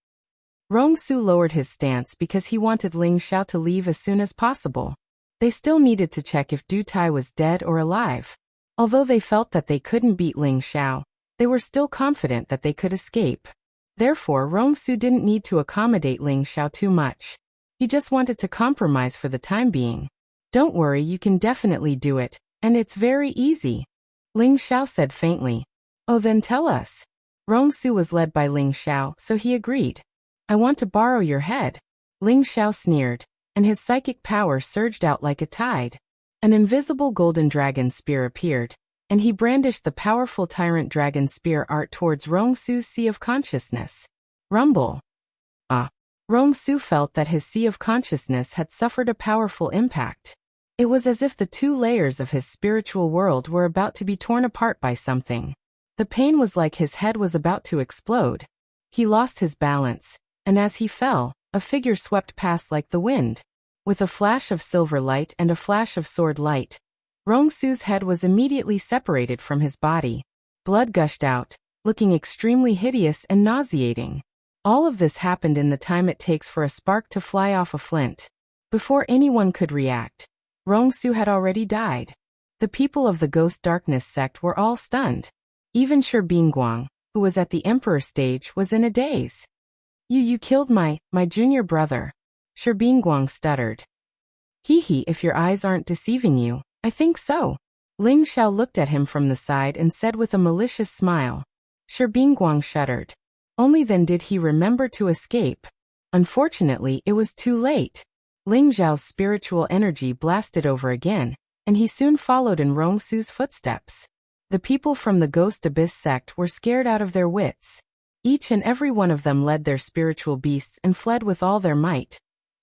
Rongsu lowered his stance because he wanted Ling Xiao to leave as soon as possible. They still needed to check if Du Tai was dead or alive. Although they felt that they couldn't beat Ling Xiao, they were still confident that they could escape. Therefore, Rongsu didn't need to accommodate Ling Xiao too much. He just wanted to compromise for the time being. Don't worry, you can definitely do it, and it's very easy. Ling Xiao said faintly. Oh, then tell us. Rongsu was led by Ling Xiao, so he agreed. I want to borrow your head. Ling Xiao sneered, and his psychic power surged out like a tide. An invisible golden dragon spear appeared, and he brandished the powerful tyrant dragon spear art towards Rongsu's sea of consciousness. Rumble. Rongsu felt that his sea of consciousness had suffered a powerful impact. It was as if the two layers of his spiritual world were about to be torn apart by something. The pain was like his head was about to explode. He lost his balance, and as he fell, a figure swept past like the wind. With a flash of silver light and a flash of sword light, Rongsu's head was immediately separated from his body. Blood gushed out, looking extremely hideous and nauseating. All of this happened in the time it takes for a spark to fly off a flint. Before anyone could react, Rongsu had already died. The people of the Ghost Darkness sect were all stunned. Even Shi Bingguang, who was at the Emperor stage, was in a daze. You killed my junior brother. Shi Bingguang stuttered. Hee, if your eyes aren't deceiving you, I think so. Ling Xiao looked at him from the side and said with a malicious smile. Shi Bingguang shuddered. Only then did he remember to escape. Unfortunately, it was too late. Ling Zhao's spiritual energy blasted over again, and he soon followed in Rongsu's footsteps. The people from the Ghost Abyss sect were scared out of their wits. Each and every one of them led their spiritual beasts and fled with all their might,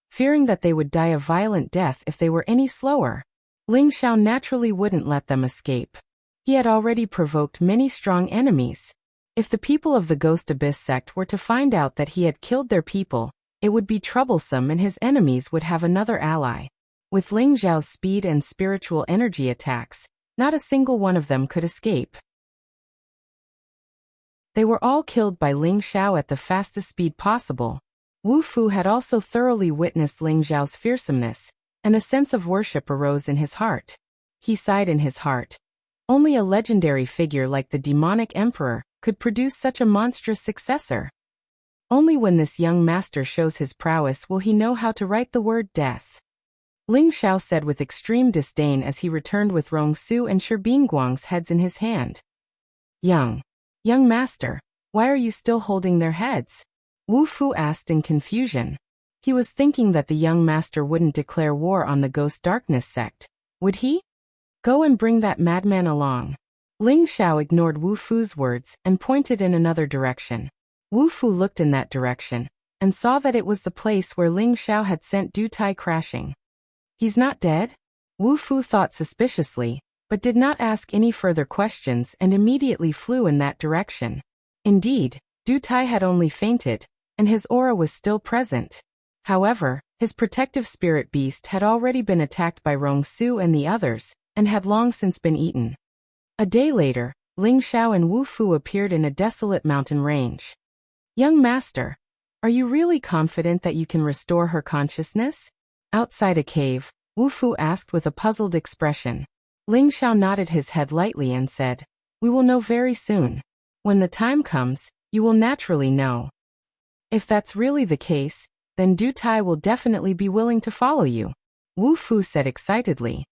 fearing that they would die a violent death if they were any slower. Ling Zhao naturally wouldn't let them escape. He had already provoked many strong enemies. If the people of the Ghost Abyss sect were to find out that he had killed their people, it would be troublesome and his enemies would have another ally. With Ling Zhao's speed and spiritual energy attacks, not a single one of them could escape. They were all killed by Ling Zhao at the fastest speed possible. Wu Fu had also thoroughly witnessed Ling Zhao's fearsomeness, and a sense of worship arose in his heart. He sighed in his heart. Only a legendary figure like the demonic emperor could produce such a monstrous successor. Only when this young master shows his prowess will he know how to write the word death. Ling Zhao said with extreme disdain as he returned with Rongsu and Shi Bingguang's heads in his hand. Young master, why are you still holding their heads? Wu Fu asked in confusion. He was thinking that the young master wouldn't declare war on the Ghost Darkness sect, would he? Go and bring that madman along. Ling Zhao ignored Wu Fu's words and pointed in another direction. Wu Fu looked in that direction and saw that it was the place where Ling Zhao had sent Du Tai crashing. He's not dead? Wu Fu thought suspiciously, but did not ask any further questions and immediately flew in that direction. Indeed, Du Tai had only fainted, and his aura was still present. However, his protective spirit beast had already been attacked by Rongsu and the others, and had long since been eaten. A day later, Ling Zhao and Wu Fu appeared in a desolate mountain range. Young master, are you really confident that you can restore her consciousness? Outside a cave, Wu Fu asked with a puzzled expression. Ling Zhao nodded his head lightly and said, We will know very soon. When the time comes, you will naturally know. If that's really the case, then Du Tai will definitely be willing to follow you, Wu Fu said excitedly.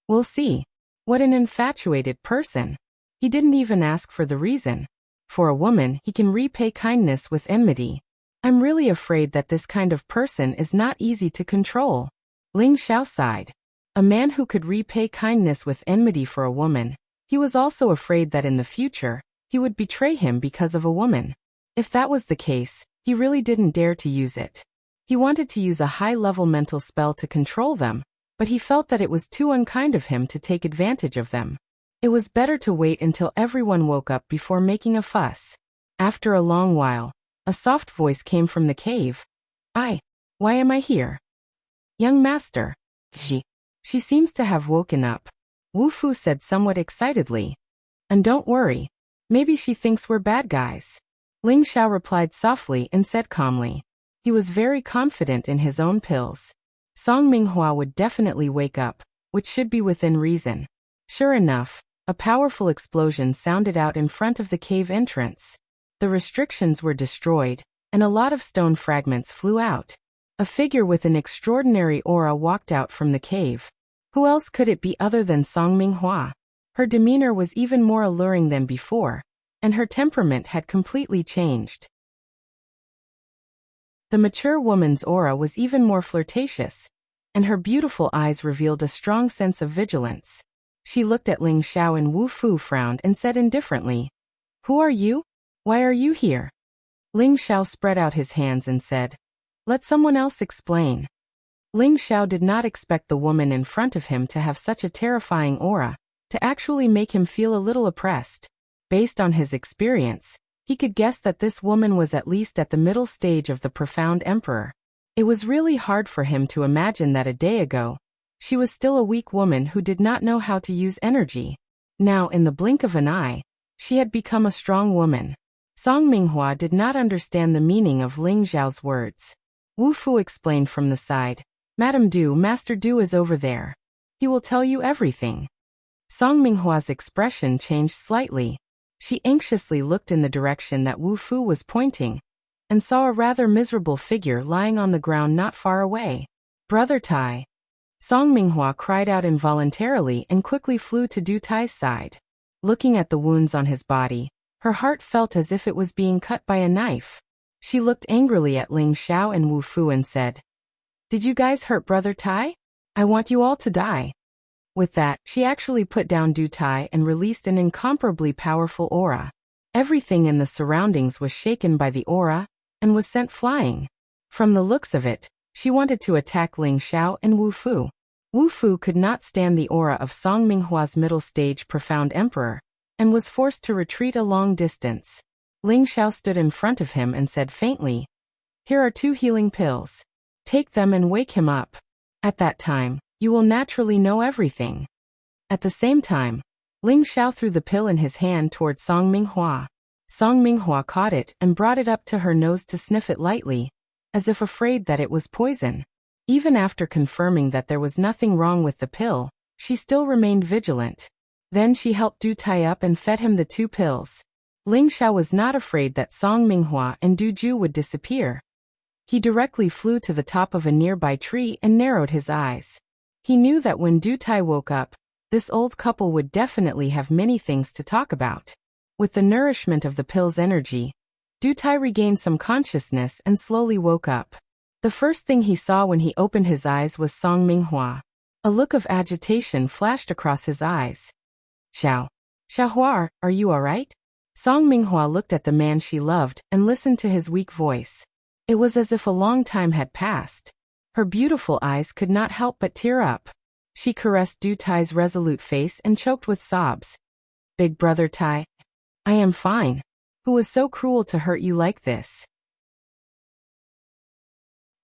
We'll see. What an infatuated person. He didn't even ask for the reason. For a woman, he can repay kindness with enmity. I'm really afraid that this kind of person is not easy to control. Ling Zhao sighed. A man who could repay kindness with enmity for a woman. He was also afraid that in the future, he would betray him because of a woman. If that was the case, he really didn't dare to use it. He wanted to use a high-level mental spell to control them, but he felt that it was too unkind of him to take advantage of them. It was better to wait until everyone woke up before making a fuss. After a long while, a soft voice came from the cave. Why am I here? Young master. She seems to have woken up, Wu Fu said somewhat excitedly. And don't worry. Maybe she thinks we're bad guys. Ling Zhao replied softly and said calmly. He was very confident in his own pills. Song Minghua would definitely wake up, which should be within reason. Sure enough, a powerful explosion sounded out in front of the cave entrance. The restrictions were destroyed, and a lot of stone fragments flew out. A figure with an extraordinary aura walked out from the cave. Who else could it be other than Song Minghua? Her demeanor was even more alluring than before, and her temperament had completely changed. The mature woman's aura was even more flirtatious, and her beautiful eyes revealed a strong sense of vigilance. She looked at Ling Zhao and Wu Fu frowned and said indifferently, Who are you? Why are you here? Ling Zhao spread out his hands and said, Let someone else explain. Ling Zhao did not expect the woman in front of him to have such a terrifying aura, to actually make him feel a little oppressed. Based on his experience, he could guess that this woman was at least at the middle stage of the profound emperor. It was really hard for him to imagine that a day ago, she was still a weak woman who did not know how to use energy. Now, in the blink of an eye, she had become a strong woman. Song Minghua did not understand the meaning of Ling Zhao's words. Wu Fu explained from the side, Madame Du, Master Du is over there. He will tell you everything. Song Minghua's expression changed slightly. She anxiously looked in the direction that Wu Fu was pointing, and saw a rather miserable figure lying on the ground not far away. Brother Tai. Song Minghua cried out involuntarily and quickly flew to Du Tai's side. Looking at the wounds on his body, Her heart felt as if it was being cut by a knife. She looked angrily at Ling Xiao and Wu Fu and said, "Did you guys hurt Brother Tai? I want you all to die." With that, she actually put down Du Tai and released an incomparably powerful aura. Everything in the surroundings was shaken by the aura and was sent flying. From the looks of it, she wanted to attack Ling Xiao and Wu Fu. Wu Fu could not stand the aura of Song Minghua's middle stage profound emperor and was forced to retreat a long distance. Ling Xiao stood in front of him and said faintly, "Here are 2 healing pills. Take them and wake him up. At that time, you will naturally know everything." At the same time, Ling Xiao threw the pill in his hand toward Song Minghua. Song Minghua caught it and brought it up to her nose to sniff it lightly, as if afraid that it was poison. Even after confirming that there was nothing wrong with the pill, she still remained vigilant. Then she helped Du Tai up and fed him the 2 pills. Ling Xiao was not afraid that Song Minghua and Du Ju would disappear. He directly flew to the top of a nearby tree and narrowed his eyes. He knew that when Du Tai woke up, this old couple would definitely have many things to talk about. With the nourishment of the pill's energy, Du Tai regained some consciousness and slowly woke up. The first thing he saw when he opened his eyes was Song Minghua. A look of agitation flashed across his eyes. Xiaohua, are you alright?" Song Minghua looked at the man she loved and listened to his weak voice. It was as if a long time had passed. Her beautiful eyes could not help but tear up. She caressed Du Tai's resolute face and choked with sobs. "Big brother Tai, I am fine. Who was so cruel to hurt you like this?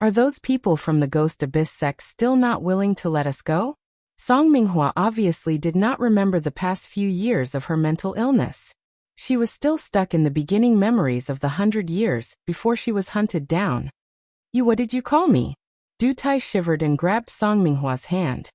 Are those people from the Ghost Abyss sect still not willing to let us go?" Song Minghua obviously did not remember the past few years of her mental illness. She was still stuck in the beginning memories of the 100 years before she was hunted down. What did you call me?" Du Tai shivered and grabbed Song Minghua's hand.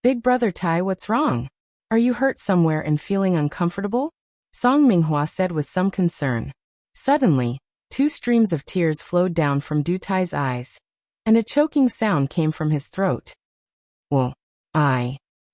"Big brother Tai, what's wrong? Are you hurt somewhere and feeling uncomfortable?" Song Minghua said with some concern. Suddenly, 2 streams of tears flowed down from Du Tai's eyes, and a choking sound came from his throat. "Well,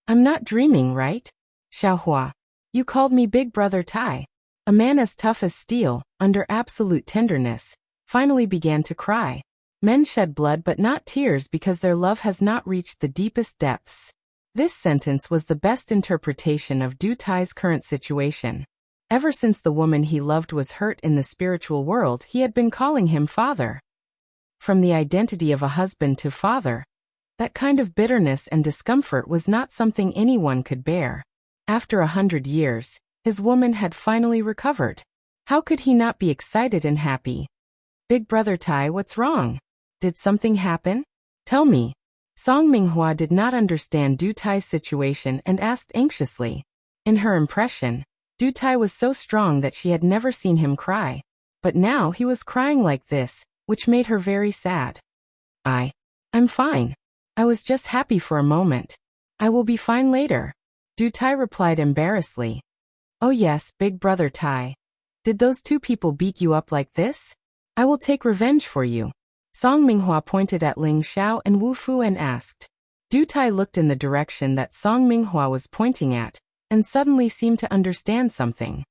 I'm not dreaming, right? Xiaohua, you called me Big Brother Tai." A man as tough as steel, under absolute tenderness, finally began to cry. Men shed blood but not tears because their love has not reached the deepest depths. This sentence was the best interpretation of Du Tai's current situation. Ever since the woman he loved was hurt in the spiritual world, he had been calling him father. From the identity of a husband to father, that kind of bitterness and discomfort was not something anyone could bear. After 100 years, his woman had finally recovered. How could he not be excited and happy? "Big brother Tai, what's wrong? Did something happen? Tell me." Song Minghua did not understand Du Tai's situation and asked anxiously. In her impression, Du Tai was so strong that she had never seen him cry. But now he was crying like this, which made her very sad. I'm fine. I was just happy for a moment. I will be fine later." Du Tai replied embarrassedly. "Oh yes, Big brother Tai. Did those 2 people beat you up like this? I will take revenge for you." Song Minghua pointed at Ling Xiao and Wu Fu and asked. Du Tai looked in the direction that Song Minghua was pointing at, and suddenly seemed to understand something.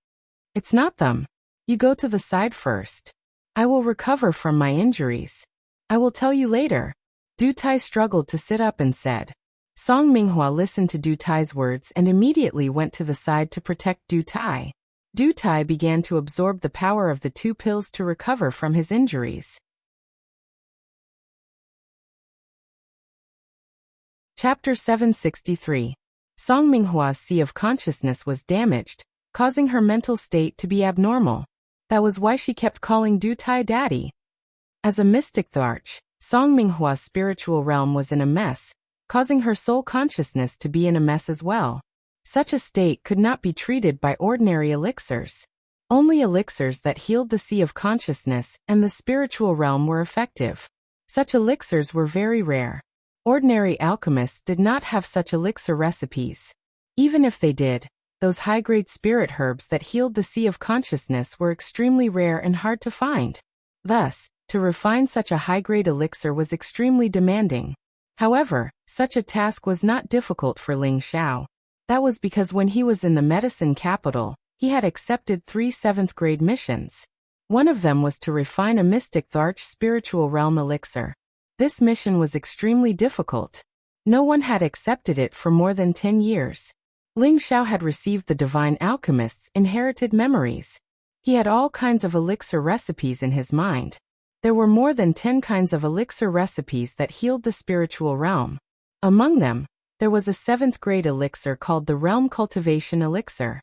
"It's not them. You go to the side first. I will recover from my injuries. I will tell you later." Du Tai struggled to sit up and said. Song Minghua listened to Du Tai's words and immediately went to the side to protect Du Tai. Du Tai began to absorb the power of the 2 pills to recover from his injuries. Chapter 763. Song Minghua's sea of consciousness was damaged, causing her mental state to be abnormal. That was why she kept calling Du Tai daddy. As a mystic Tharch, Song Minghua's spiritual realm was in a mess, causing her soul consciousness to be in a mess as well. Such a state could not be treated by ordinary elixirs. Only elixirs that healed the sea of consciousness and the spiritual realm were effective. Such elixirs were very rare. Ordinary alchemists did not have such elixir recipes. Even if they did, those high-grade spirit herbs that healed the sea of consciousness were extremely rare and hard to find. Thus, to refine such a high-grade elixir was extremely demanding. However, such a task was not difficult for Ling Xiao. That was because when he was in the medicine capital, He had accepted 3 7th-grade missions. One of them was to refine a mystic Tharch spiritual realm elixir. This mission was extremely difficult. No one had accepted it for more than 10 years. Ling Xiao had received the divine alchemist's inherited memories. He had all kinds of elixir recipes in his mind. There were more than 10 kinds of elixir recipes that healed the spiritual realm. Among them, there was a 7th-grade elixir called the Realm Cultivation Elixir.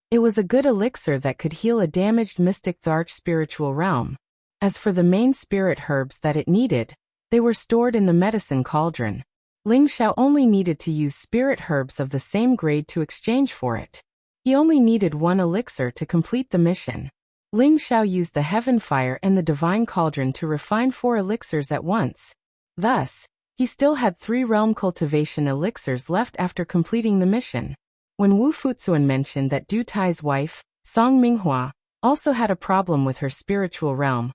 It was a good elixir that could heal a damaged mystic Tharch spiritual realm. As for the main spirit herbs that it needed, they were stored in the medicine cauldron. Ling Xiao only needed to use spirit herbs of the same grade to exchange for it. He only needed 1 elixir to complete the mission. Ling Xiao used the heaven fire and the divine cauldron to refine 4 elixirs at once. Thus, he still had 3 realm cultivation elixirs left after completing the mission. When Wu Fuzuan mentioned that Du Tai's wife, Song Minghua, also had a problem with her spiritual realm,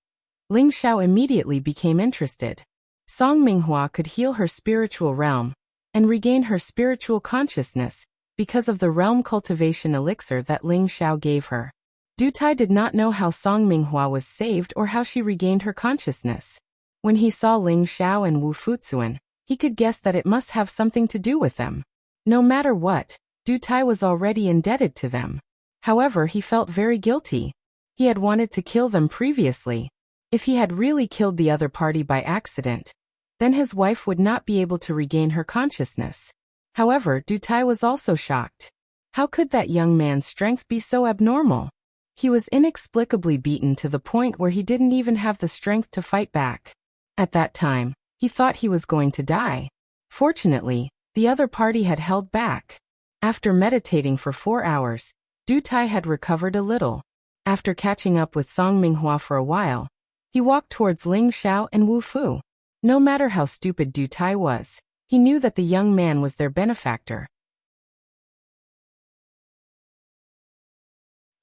Ling Xiao immediately became interested. Song Minghua could heal her spiritual realm and regain her spiritual consciousness because of the realm cultivation elixir that Ling Xiao gave her. Du Tai did not know how Song Minghua was saved or how she regained her consciousness. When he saw Ling Xiao and Wu Fuzuan, he could guess that it must have something to do with them. No matter what, Du Tai was already indebted to them. However, he felt very guilty. He had wanted to kill them previously. If he had really killed the other party by accident, then his wife would not be able to regain her consciousness. However, Du Tai was also shocked. How could that young man's strength be so abnormal? He was inexplicably beaten to the point where he didn't even have the strength to fight back. At that time, he thought he was going to die. Fortunately, the other party had held back. After meditating for 4 hours, Du Tai had recovered a little. After catching up with Song Minghua for a while, he walked towards Ling Xiao and Wu Fu. No matter how stupid Du Tai was, he knew that the young man was their benefactor.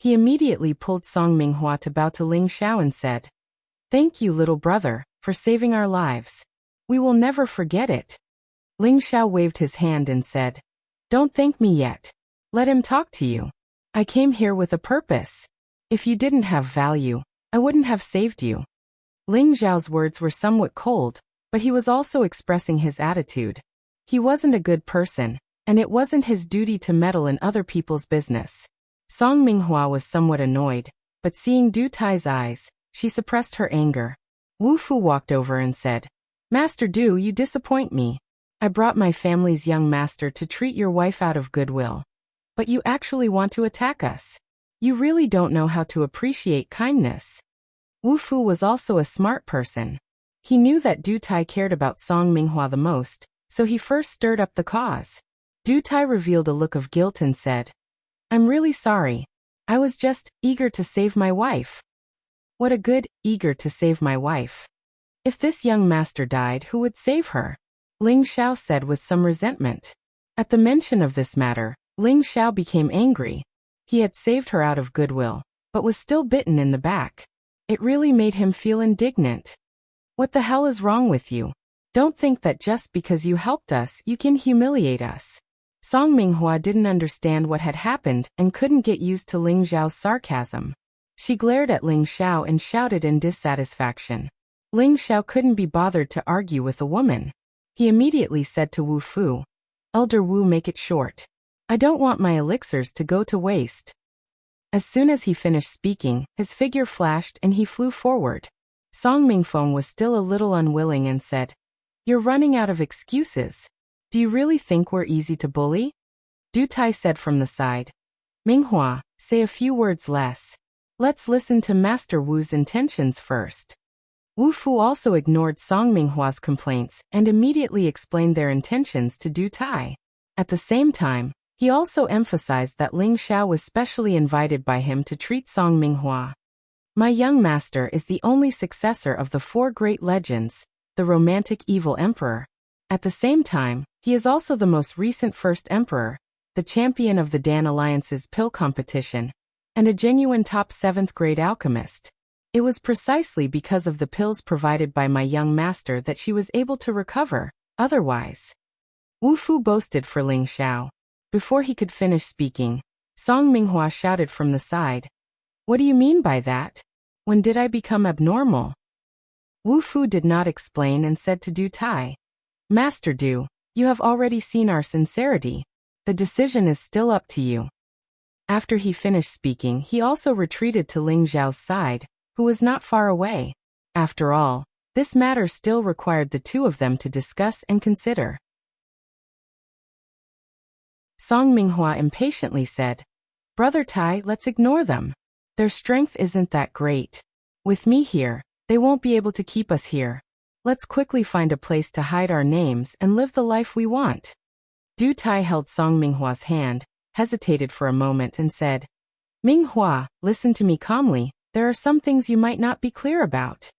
He immediately pulled Song Minghua to bow to Ling Xiao and said, "Thank you, little brother, for saving our lives. We will never forget it." Ling Xiao waved his hand and said, "Don't thank me yet. Let him talk to you. I came here with a purpose. If you didn't have value, I wouldn't have saved you." Ling Xiao's words were somewhat cold, but he was also expressing his attitude. He wasn't a good person, and it wasn't his duty to meddle in other people's business. Song Minghua was somewhat annoyed, but seeing Du Tai's eyes, she suppressed her anger. Wu Fu walked over and said, "Master Du, you disappoint me. I brought my family's young master to treat your wife out of goodwill. But you actually want to attack us. You really don't know how to appreciate kindness." Wu Fu was also a smart person. He knew that Du Tai cared about Song Minghua the most, so he first stirred up the cause. Du Tai revealed a look of guilt and said, "I'm really sorry. I was just eager to save my wife." What a good, eager to save my wife. If this young master died, who would save her? Ling Xiao said with some resentment. At the mention of this matter, Ling Xiao became angry. He had saved her out of goodwill, but was still bitten in the back. It really made him feel indignant. What the hell is wrong with you? Don't think that just because you helped us, you can humiliate us. Song Minghua didn't understand what had happened and couldn't get used to Ling Xiao's sarcasm. She glared at Ling Xiao and shouted in dissatisfaction. Ling Xiao couldn't be bothered to argue with a woman. He immediately said to Wu Fu, "Elder Wu, make it short. I don't want my elixirs to go to waste." As soon as he finished speaking, his figure flashed and he flew forward. Song Mingfeng was still a little unwilling and said, "You're running out of excuses. Do you really think we're easy to bully?" Du Tai said from the side, "Minghua, say a few words less. Let's listen to Master Wu's intentions first." Wu Fu also ignored Song Minghua's complaints and immediately explained their intentions to Du Tai. At the same time, he also emphasized that Ling Xiao was specially invited by him to treat Song Minghua. "My young master is the only successor of the 4 great legends, the romantic evil emperor. At the same time, he is also the most recent first emperor, the champion of the Dan Alliance's pill competition, and a genuine top 7th grade alchemist. It was precisely because of the pills provided by my young master that she was able to recover, otherwise." Wu Fu boasted for Ling Xiao. Before he could finish speaking, Song Minghua shouted from the side. What do you mean by that? When did I become abnormal? Wu Fu did not explain and said to Du Tai, Master Du, you have already seen our sincerity. The decision is still up to you. After he finished speaking, he also retreated to Ling Zhao's side, who was not far away. After all, this matter still required the two of them to discuss and consider. Song Minghua impatiently said, Brother Tai, let's ignore them. Their strength isn't that great. With me here, they won't be able to keep us here. Let's quickly find a place to hide our names and live the life we want. Du Tai held Song Minghua's hand, hesitated for a moment and said, Minghua, listen to me calmly, there are some things you might not be clear about.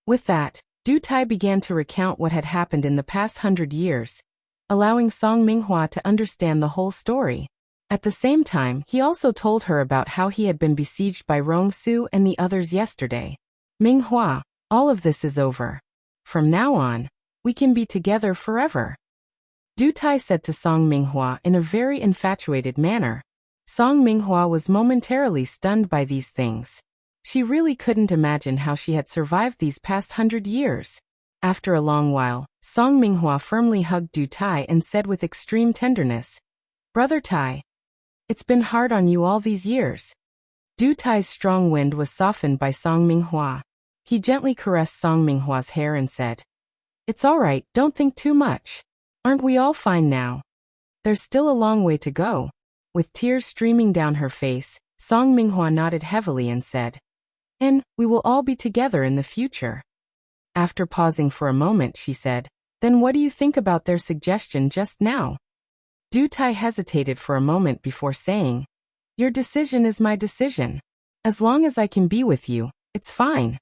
With that, Du Tai began to recount what had happened in the past 100 years, allowing Song Minghua to understand the whole story. At the same time, he also told her about how he had been besieged by Rong Su and the others yesterday. Minghua, all of this is over. From now on, we can be together forever. Du Tai said to Song Minghua in a very infatuated manner. Song Minghua was momentarily stunned by these things. She really couldn't imagine how she had survived these past 100 years. After a long while, Song Minghua firmly hugged Du Tai and said with extreme tenderness, Brother Tai, it's been hard on you all these years. Du Tai's strong wind was softened by Song Minghua. He gently caressed Song Minghua's hair and said, It's all right, don't think too much. Aren't we all fine now? There's still a long way to go. With tears streaming down her face, Song Minghua nodded heavily and said, And we will all be together in the future. After pausing for a moment, she said, Then what do you think about their suggestion just now? Du Tai hesitated for a moment before saying, Your decision is my decision. As long as I can be with you, it's fine.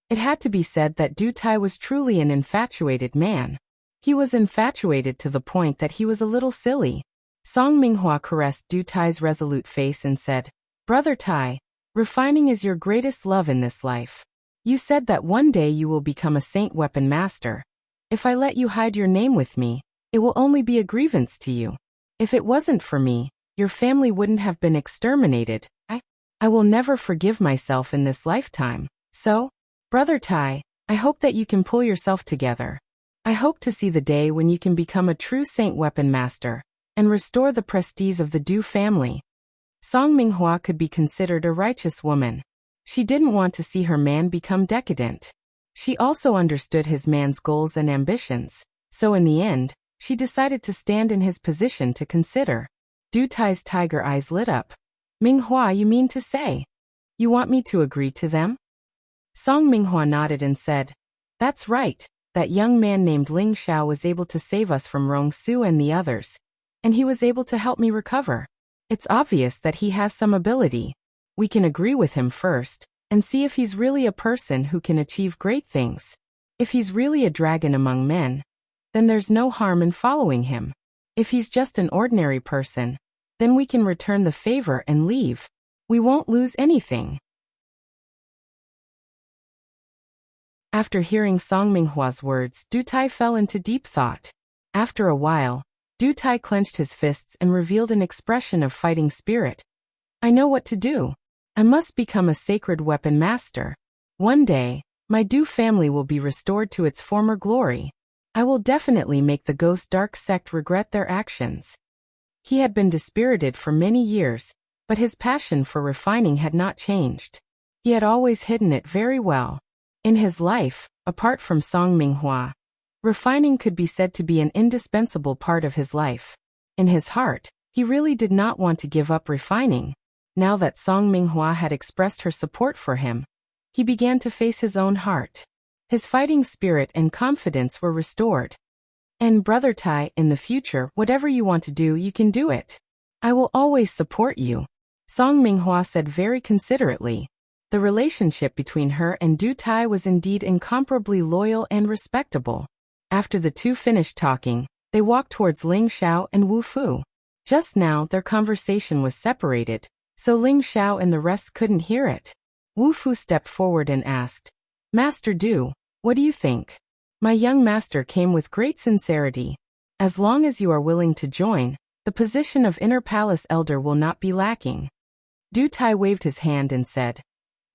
It had to be said that Du Tai was truly an infatuated man. He was infatuated to the point that he was a little silly. Song Minghua caressed Du Tai's resolute face and said, Brother Tai, refining is your greatest love in this life. You said that one day you will become a saint weapon master. If I let you hide your name with me, it will only be a grievance to you. If it wasn't for me, your family wouldn't have been exterminated. I will never forgive myself in this lifetime. So, Brother Tai, I hope that you can pull yourself together. I hope to see the day when you can become a true saint weapon master and restore the prestige of the Du family. Song Minghua could be considered a righteous woman. She didn't want to see her man become decadent. She also understood his man's goals and ambitions, so in the end, she decided to stand in his position to consider. Du Tai's tiger eyes lit up. Minghua, you mean to say? You want me to agree to them? Song Minghua nodded and said, That's right, that young man named Ling Xiao was able to save us from Rong Su and the others, and he was able to help me recover. It's obvious that he has some ability. We can agree with him first, and see if he's really a person who can achieve great things. If he's really a dragon among men, then there's no harm in following him. If he's just an ordinary person, then we can return the favor and leave. We won't lose anything. After hearing Song Minghua's words, Du Tai fell into deep thought. After a while, Du Tai clenched his fists and revealed an expression of fighting spirit. I know what to do. I must become a sacred weapon master. One day, my Du family will be restored to its former glory. I will definitely make the Ghost Dark sect regret their actions. He had been dispirited for many years, but his passion for refining had not changed. He had always hidden it very well. In his life, apart from Song Minghua, refining could be said to be an indispensable part of his life. In his heart, he really did not want to give up refining. Now that Song Minghua had expressed her support for him, he began to face his own heart. His fighting spirit and confidence were restored. And Brother Tai, in the future, whatever you want to do, you can do it. I will always support you. Song Minghua said very considerately. The relationship between her and Du Tai was indeed incomparably loyal and respectable. After the two finished talking, they walked towards Ling Xiao and Wu Fu. Just now, their conversation was separated, so Ling Xiao and the rest couldn't hear it. Wu Fu stepped forward and asked, Master Du, what do you think? My young master came with great sincerity. As long as you are willing to join, The position of inner palace elder will not be lacking. Du Tai waved his hand and said,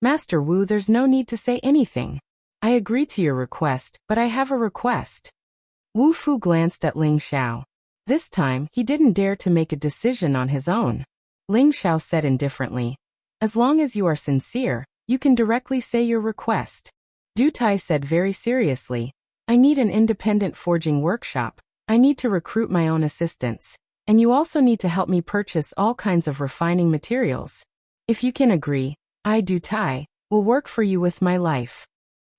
Master Wu, there's no need to say anything. I agree to your request, but I have a request. Wu Fu glanced at Ling Xiao. This time, he didn't dare to make a decision on his own. Ling Xiao said indifferently, As long as you are sincere, you can directly say your request. Du Tai said very seriously, I need an independent forging workshop. I need to recruit my own assistants. And you also need to help me purchase all kinds of refining materials. If you can agree, I, Du Tai, will work for you with my life.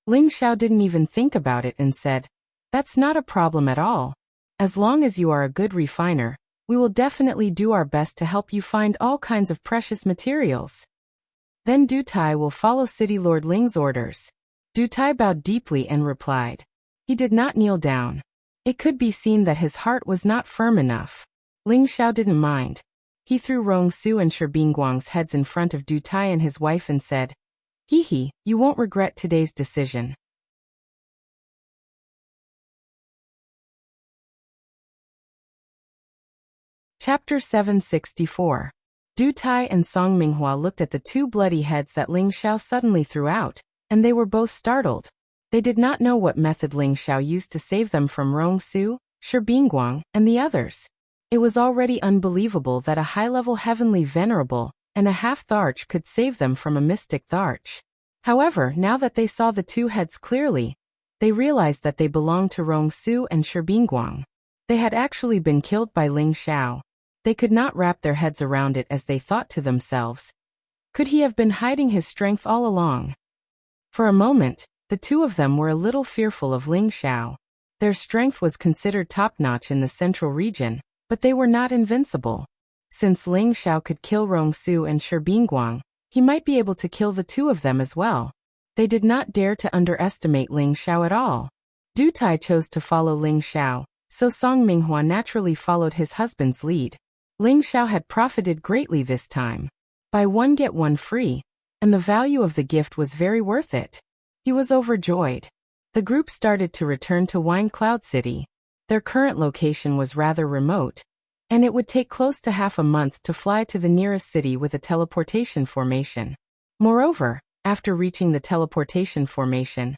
Ling Xiao didn't even think about it and said, That's not a problem at all. As long as you are a good refiner, we will definitely do our best to help you find all kinds of precious materials. Then Du Tai will follow City Lord Ling's orders. Du Tai bowed deeply and replied. He did not kneel down. It could be seen that his heart was not firm enough. Ling Xiao didn't mind. He threw Rong Su and Shi Bingguang's heads in front of Du Tai and his wife and said, Hee, you won't regret today's decision. Chapter 764. Du Tai and Song Minghua looked at the two bloody heads that Ling Xiao suddenly threw out, and they were both startled. They did not know what method Ling Xiao used to save them from Rong Su, Shi Bingguang, and the others. It was already unbelievable that a high-level heavenly venerable and a half-tharch could save them from a mystic tharch. However, now that they saw the two heads clearly, they realized that they belonged to Rong Su and Shi Bingguang. They had actually been killed by Ling Xiao. They could not wrap their heads around it as they thought to themselves. Could he have been hiding his strength all along? For a moment, the two of them were a little fearful of Ling Xiao. Their strength was considered top-notch in the central region, but they were not invincible. Since Ling Xiao could kill Rong Su and Shi Bingguang, he might be able to kill the two of them as well. They did not dare to underestimate Ling Xiao at all. Du Tai chose to follow Ling Xiao, so Song Minghua naturally followed his husband's lead. Ling Xiao had profited greatly this time. Buy one get one free, and the value of the gift was very worth it. He was overjoyed. The group started to return to Wine Cloud City. Their current location was rather remote, and it would take close to half a month to fly to the nearest city with a teleportation formation. Moreover, after reaching the teleportation formation,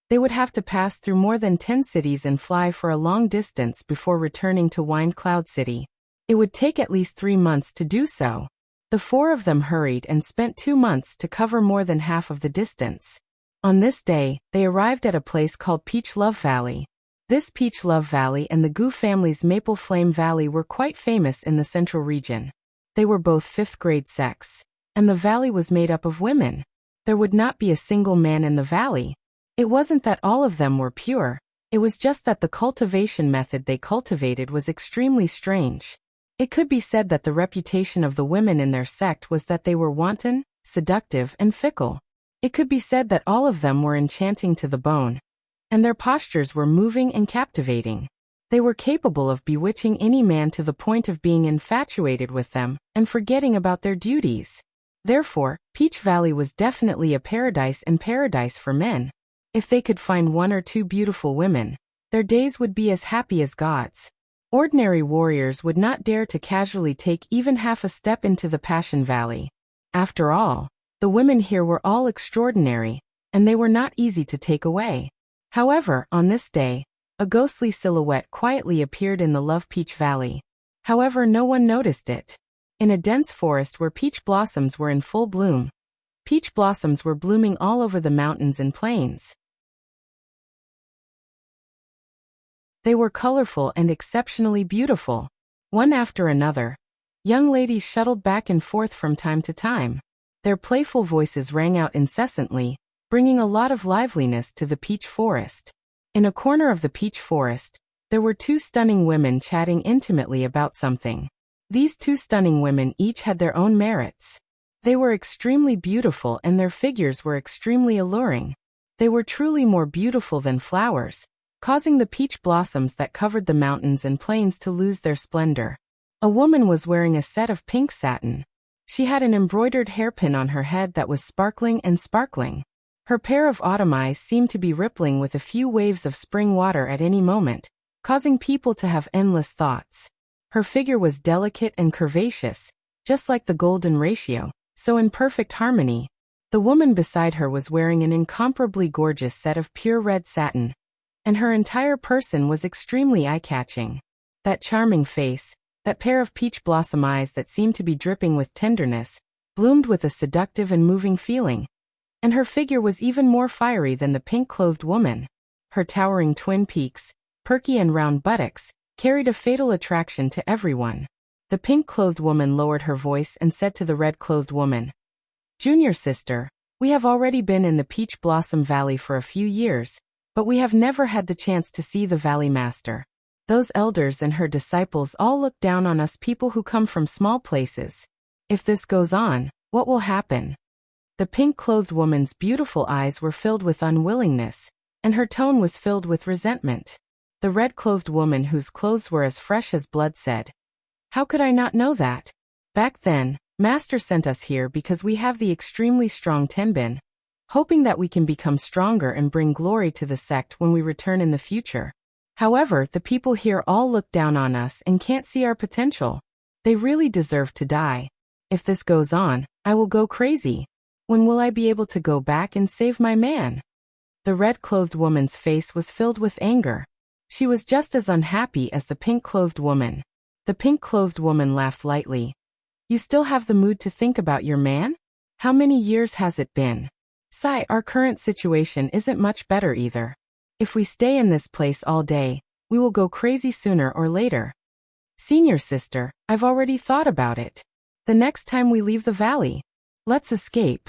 they would have to pass through more than 10 cities and fly for a long distance before returning to Wine Cloud City. It would take at least 3 months to do so. The four of them hurried and spent 2 months to cover more than half of the distance. On this day, they arrived at a place called Peach Love Valley. This Peach Love Valley and the Gu family's Maple Flame Valley were quite famous in the central region. They were both 5th grade sex, and the valley was made up of women. There would not be a single man in the valley. It wasn't that all of them were pure, it was just that the cultivation method they cultivated was extremely strange. It could be said that the reputation of the women in their sect was that they were wanton, seductive, and fickle. It could be said that all of them were enchanting to the bone, and their postures were moving and captivating. They were capable of bewitching any man to the point of being infatuated with them and forgetting about their duties. Therefore, Peach Valley was definitely a paradise and paradise for men. If they could find 1 or 2 beautiful women, their days would be as happy as gods. Ordinary warriors would not dare to casually take even half a step into the Passion Valley. After all, the women here were all extraordinary, and they were not easy to take away. However, on this day, a ghostly silhouette quietly appeared in the Love Peach Valley. However, no one noticed it. In a dense forest where peach blossoms were in full bloom. Peach blossoms were blooming all over the mountains and plains. They were colorful and exceptionally beautiful. One after another, young ladies shuttled back and forth from time to time. Their playful voices rang out incessantly, bringing a lot of liveliness to the peach forest. In a corner of the peach forest, there were 2 stunning women chatting intimately about something. These 2 stunning women each had their own merits. They were extremely beautiful and their figures were extremely alluring. They were truly more beautiful than flowers, causing the peach blossoms that covered the mountains and plains to lose their splendor. A woman was wearing a set of pink satin. She had an embroidered hairpin on her head that was sparkling and sparkling. Her pair of autumn eyes seemed to be rippling with a few waves of spring water at any moment, causing people to have endless thoughts. Her figure was delicate and curvaceous, just like the golden ratio, so in perfect harmony. The woman beside her was wearing an incomparably gorgeous set of pure red satin, and her entire person was extremely eye-catching. That charming face, that pair of peach blossom eyes that seemed to be dripping with tenderness, bloomed with a seductive and moving feeling. And her figure was even more fiery than the pink-clothed woman. Her towering twin peaks, perky and round buttocks, carried a fatal attraction to everyone. The pink-clothed woman lowered her voice and said to the red-clothed woman, "Junior sister, we have already been in the Peach Blossom Valley for a few years, but we have never had the chance to see the Valley Master. Those elders and her disciples all look down on us people who come from small places. If this goes on, what will happen?" The pink-clothed woman's beautiful eyes were filled with unwillingness, and her tone was filled with resentment. The red-clothed woman, whose clothes were as fresh as blood, said, "How could I not know that? Back then, Master sent us here because we have the extremely strong Tenbin, hoping that we can become stronger and bring glory to the sect when we return in the future. However, the people here all look down on us and can't see our potential. They really deserve to die. If this goes on, I will go crazy. When will I be able to go back and save my man?" The red-clothed woman's face was filled with anger. She was just as unhappy as the pink-clothed woman. The pink-clothed woman laughed lightly. "You still have the mood to think about your man? How many years has it been? Sigh, our current situation isn't much better either. If we stay in this place all day, we will go crazy sooner or later. Senior sister, I've already thought about it. The next time we leave the valley, let's escape."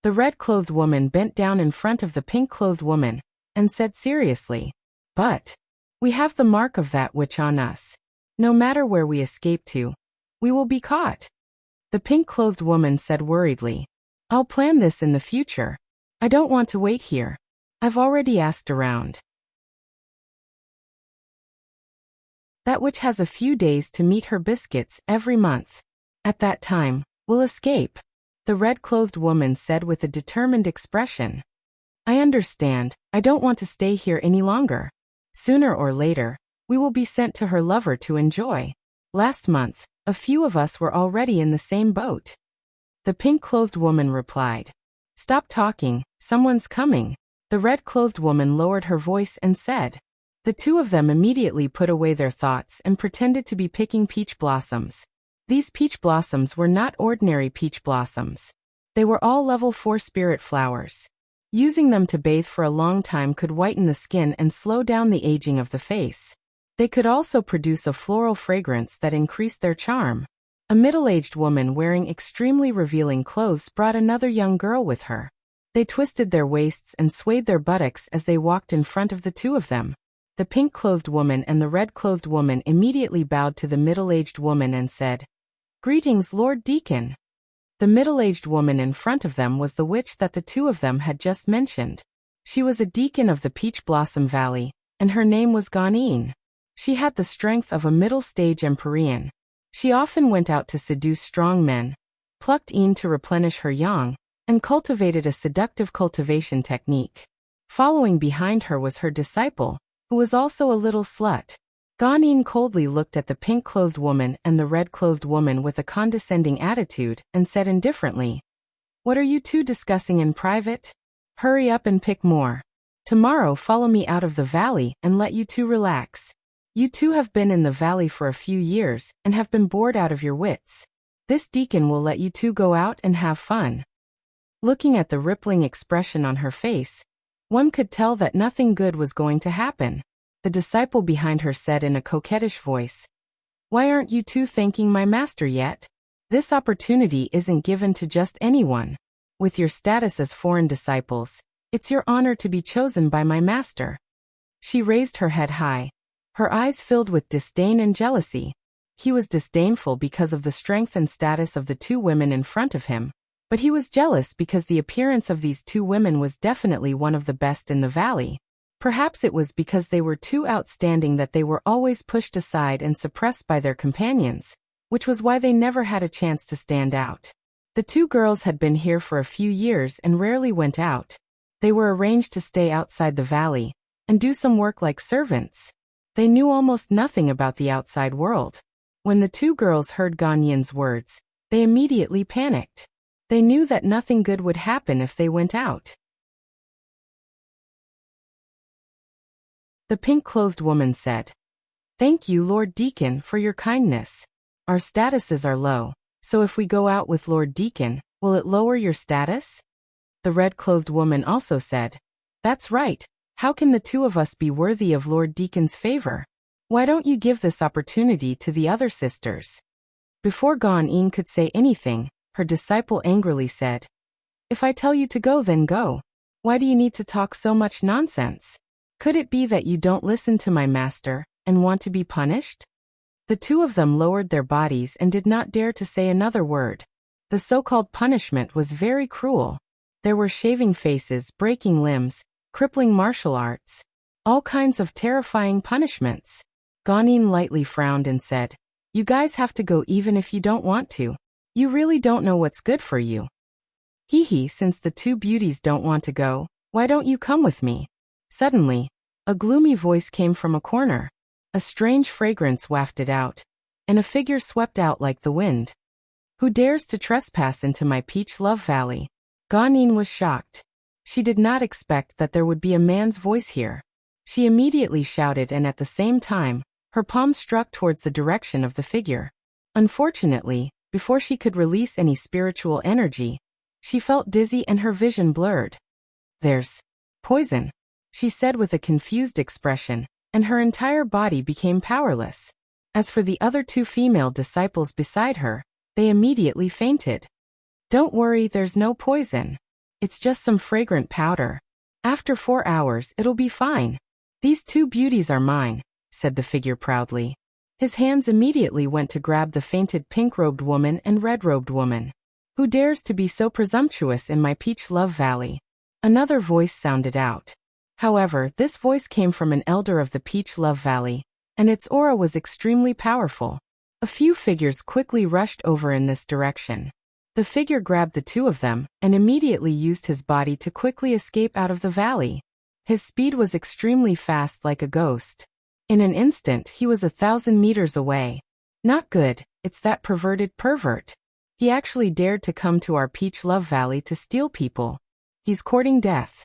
The red-clothed woman bent down in front of the pink-clothed woman and said seriously, "But we have the mark of that witch on us. No matter where we escape to, we will be caught." The pink-clothed woman said worriedly, "I'll plan this in the future. I don't want to wait here. I've already asked around. That witch has a few days to meet her biscuits every month. At that time, we'll escape," the red-clothed woman said with a determined expression. "I understand, I don't want to stay here any longer. Sooner or later, we will be sent to her lover to enjoy. Last month, a few of us were already in the same boat." The pink-clothed woman replied, "Stop talking, someone's coming." The red-clothed woman lowered her voice and said. The two of them immediately put away their thoughts and pretended to be picking peach blossoms. These peach blossoms were not ordinary peach blossoms. They were all level 4 spirit flowers. Using them to bathe for a long time could whiten the skin and slow down the aging of the face. They could also produce a floral fragrance that increased their charm. A middle-aged woman wearing extremely revealing clothes brought another young girl with her. They twisted their waists and swayed their buttocks as they walked in front of the two of them. The pink-clothed woman and the red-clothed woman immediately bowed to the middle-aged woman and said, "Greetings, Lord Deacon." The middle-aged woman in front of them was the witch that the two of them had just mentioned. She was a deacon of the Peach Blossom Valley, and her name was Ganin. She had the strength of a middle-stage Empyrean. She often went out to seduce strong men, plucked in to replenish her yang, and cultivated a seductive cultivation technique. Following behind her was her disciple, who was also a little slut. Ganin coldly looked at the pink-clothed woman and the red-clothed woman with a condescending attitude and said indifferently, "What are you two discussing in private? Hurry up and pick more. Tomorrow follow me out of the valley and let you two relax. You two have been in the valley for a few years and have been bored out of your wits. This deacon will let you two go out and have fun." Looking at the rippling expression on her face, one could tell that nothing good was going to happen. The disciple behind her said in a coquettish voice, "Why aren't you two thanking my master yet? This opportunity isn't given to just anyone. With your status as foreign disciples, it's your honor to be chosen by my master." She raised her head high, her eyes filled with disdain and jealousy. He was disdainful because of the strength and status of the two women in front of him, but he was jealous because the appearance of these two women was definitely one of the best in the valley. Perhaps it was because they were too outstanding that they were always pushed aside and suppressed by their companions, which was why they never had a chance to stand out. The two girls had been here for a few years and rarely went out. They were arranged to stay outside the valley and do some work like servants. They knew almost nothing about the outside world. When the two girls heard Ganyin's words, they immediately panicked. They knew that nothing good would happen if they went out. The pink-clothed woman said, "Thank you, Lord Deacon, for your kindness. Our statuses are low, so if we go out with Lord Deacon, will it lower your status?" The red-clothed woman also said, "That's right. How can the two of us be worthy of Lord Deacon's favor? Why don't you give this opportunity to the other sisters?" Before Ganyin could say anything, her disciple angrily said, "If I tell you to go, then go. Why do you need to talk so much nonsense? Could it be that you don't listen to my master and want to be punished?" The two of them lowered their bodies and did not dare to say another word. The so-called punishment was very cruel. There were shaving faces, breaking limbs, crippling martial arts, all kinds of terrifying punishments. Ganyin lightly frowned and said, "You guys have to go even if you don't want to. You really don't know what's good for you. Hee, since the two beauties don't want to go, why don't you come with me?" Suddenly, a gloomy voice came from a corner. A strange fragrance wafted out, and a figure swept out like the wind. "Who dares to trespass into my peach love valley?" Ganyin was shocked. She did not expect that there would be a man's voice here. She immediately shouted, and at the same time, her palm struck towards the direction of the figure. Unfortunately, before she could release any spiritual energy, she felt dizzy and her vision blurred. "There's poison," she said with a confused expression, and her entire body became powerless. As for the other two female disciples beside her, they immediately fainted. "Don't worry, there's no poison. It's just some fragrant powder. After 4 hours, it'll be fine. These two beauties are mine," said the figure proudly. His hands immediately went to grab the fainted pink-robed woman and red-robed woman. "Who dares to be so presumptuous in my peach love valley?" Another voice sounded out. However, this voice came from an elder of the Peach Love Valley, and its aura was extremely powerful. A few figures quickly rushed over in this direction. The figure grabbed the two of them and immediately used his body to quickly escape out of the valley. His speed was extremely fast, like a ghost. In an instant, he was 1,000 meters away. "Not good, it's that perverted pervert. He actually dared to come to our Peach Love Valley to steal people. He's courting death."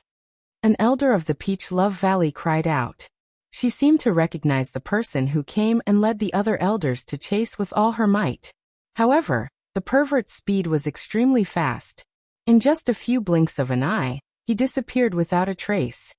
An elder of the Peach Love Valley cried out. She seemed to recognize the person who came and led the other elders to chase with all her might. However, the pervert's speed was extremely fast. In just a few blinks of an eye, he disappeared without a trace.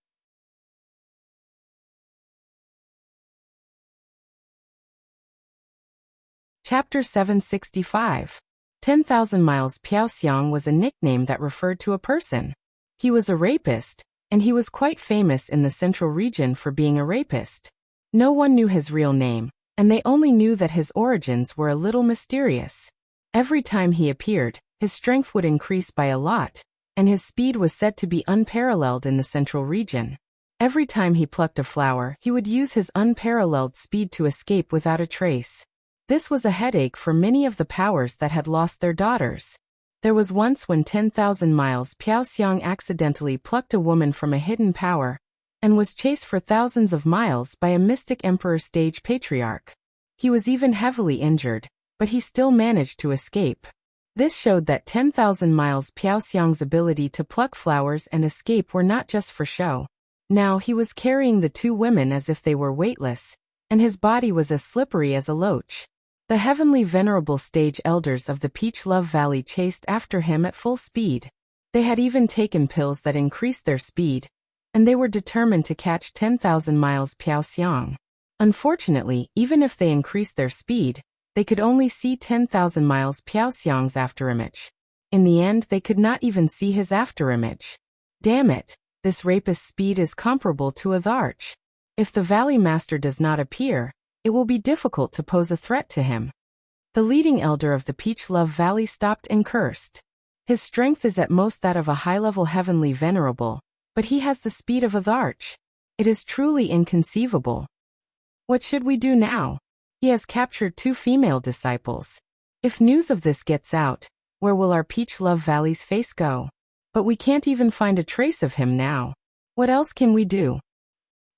Chapter 765. 10,000 Miles. Piaoxiang was a nickname that referred to a person. He was a rapist, and he was quite famous in the central region for being a rapist. No one knew his real name, and they only knew that his origins were a little mysterious. Every time he appeared, his strength would increase by a lot, and his speed was said to be unparalleled in the central region. Every time he plucked a flower, he would use his unparalleled speed to escape without a trace. This was a headache for many of the powers that had lost their daughters. There was once when 10,000 Miles Piaoxiang accidentally plucked a woman from a hidden power, and was chased for thousands of miles by a mystic emperor stage patriarch. He was even heavily injured, but he still managed to escape. This showed that 10,000 Miles Piaoxiang's ability to pluck flowers and escape were not just for show. Now he was carrying the two women as if they were weightless, and his body was as slippery as a loach. The heavenly venerable stage elders of the Peach Love Valley chased after him at full speed. They had even taken pills that increased their speed, and they were determined to catch 10,000 Miles Piaoxiang. Unfortunately, even if they increased their speed, they could only see 10,000 Miles Piaoxiang's afterimage. In the end, they could not even see his afterimage. Damn it, this rapist's speed is comparable to a arch. If the Valley Master does not appear, it will be difficult to pose a threat to him. The leading elder of the Peach Love Valley stopped and cursed. His strength is at most that of a high-level heavenly venerable, but he has the speed of a arch. It is truly inconceivable. What should we do now? He has captured 2 female disciples. If news of this gets out, where will our Peach Love Valley's face go? But we can't even find a trace of him now. What else can we do?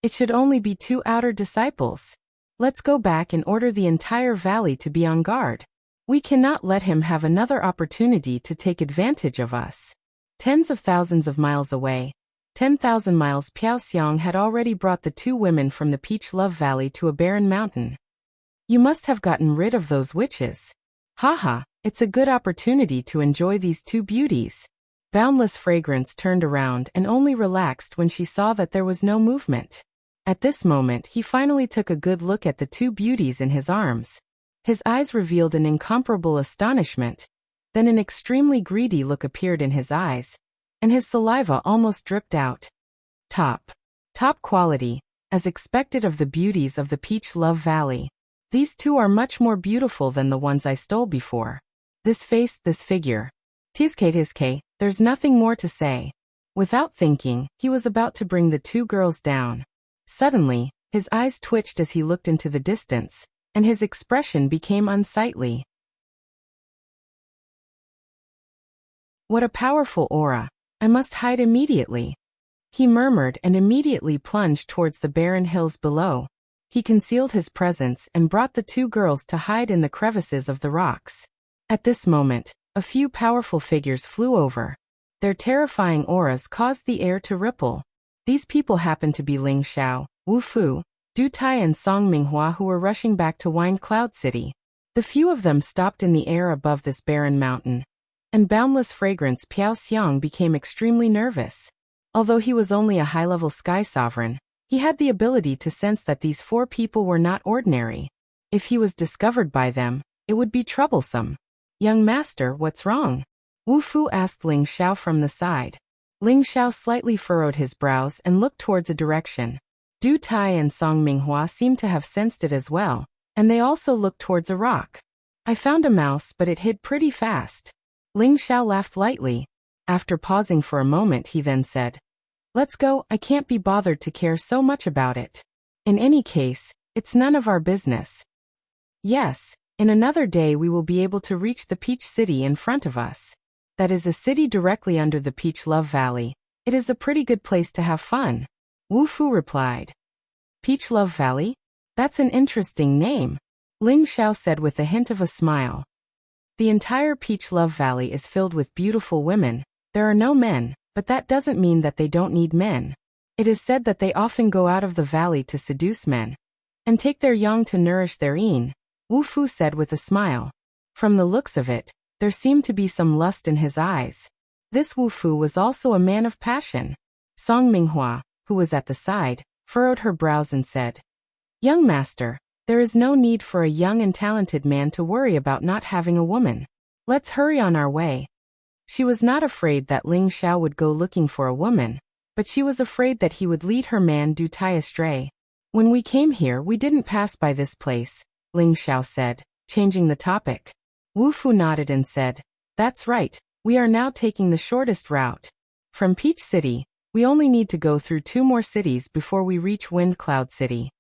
It should only be 2 outer disciples. Let's go back and order the entire valley to be on guard. We cannot let him have another opportunity to take advantage of us. Tens of thousands of miles away, 10,000 miles, Piao Xiang had already brought the two women from the Peach Love Valley to a barren mountain. You must have gotten rid of those witches. Haha, it's a good opportunity to enjoy these two beauties. Boundless Fragrance turned around and only relaxed when she saw that there was no movement. At this moment, he finally took a good look at the two beauties in his arms. His eyes revealed an incomparable astonishment. Then an extremely greedy look appeared in his eyes, and his saliva almost dripped out. Top quality, as expected of the beauties of the Peach Love Valley. These two are much more beautiful than the ones I stole before. This face, this figure. Tiske, there's nothing more to say. Without thinking, he was about to bring the two girls down. Suddenly, his eyes twitched as he looked into the distance, and his expression became unsightly. What a powerful aura! I must hide immediately. He murmured and immediately plunged towards the barren hills below. He concealed his presence and brought the two girls to hide in the crevices of the rocks. At this moment, a few powerful figures flew over. Their terrifying auras caused the air to ripple. These people happened to be Ling Xiao, Wu Fu, Du Tai and Song Minghua, who were rushing back to Wine Cloud City. The few of them stopped in the air above this barren mountain. And Boundless Fragrance Piao Xiang became extremely nervous. Although he was only a high-level sky sovereign, he had the ability to sense that these four people were not ordinary. If he was discovered by them, it would be troublesome. Young master, what's wrong? Wu Fu asked Ling Xiao from the side. Ling Xiao slightly furrowed his brows and looked towards a direction. Du Tai and Song Minghua seemed to have sensed it as well, and they also looked towards a rock. I found a mouse, but it hid pretty fast. Ling Xiao laughed lightly. After pausing for a moment, he then said, Let's go, I can't be bothered to care so much about it. In any case, it's none of our business. Yes, in another day we will be able to reach the Peach City in front of us. That is a city directly under the Peach Love Valley. It is a pretty good place to have fun. Wu Fu replied. Peach Love Valley? That's an interesting name. Ling Xiao said with a hint of a smile. The entire Peach Love Valley is filled with beautiful women. There are no men, but that doesn't mean that they don't need men. It is said that they often go out of the valley to seduce men and take their young to nourish their yin, Wu Fu said with a smile. From the looks of it, there seemed to be some lust in his eyes. This Wu Fu was also a man of passion. Song Minghua, who was at the side, furrowed her brows and said, Young master, there is no need for a young and talented man to worry about not having a woman. Let's hurry on our way. She was not afraid that Ling Xiao would go looking for a woman, but she was afraid that he would lead her man Du Tai astray. When we came here, we didn't pass by this place, Ling Xiao said, changing the topic. Wu Fu nodded and said, That's right, we are now taking the shortest route. From Peach City, we only need to go through 2 more cities before we reach Wind Cloud City.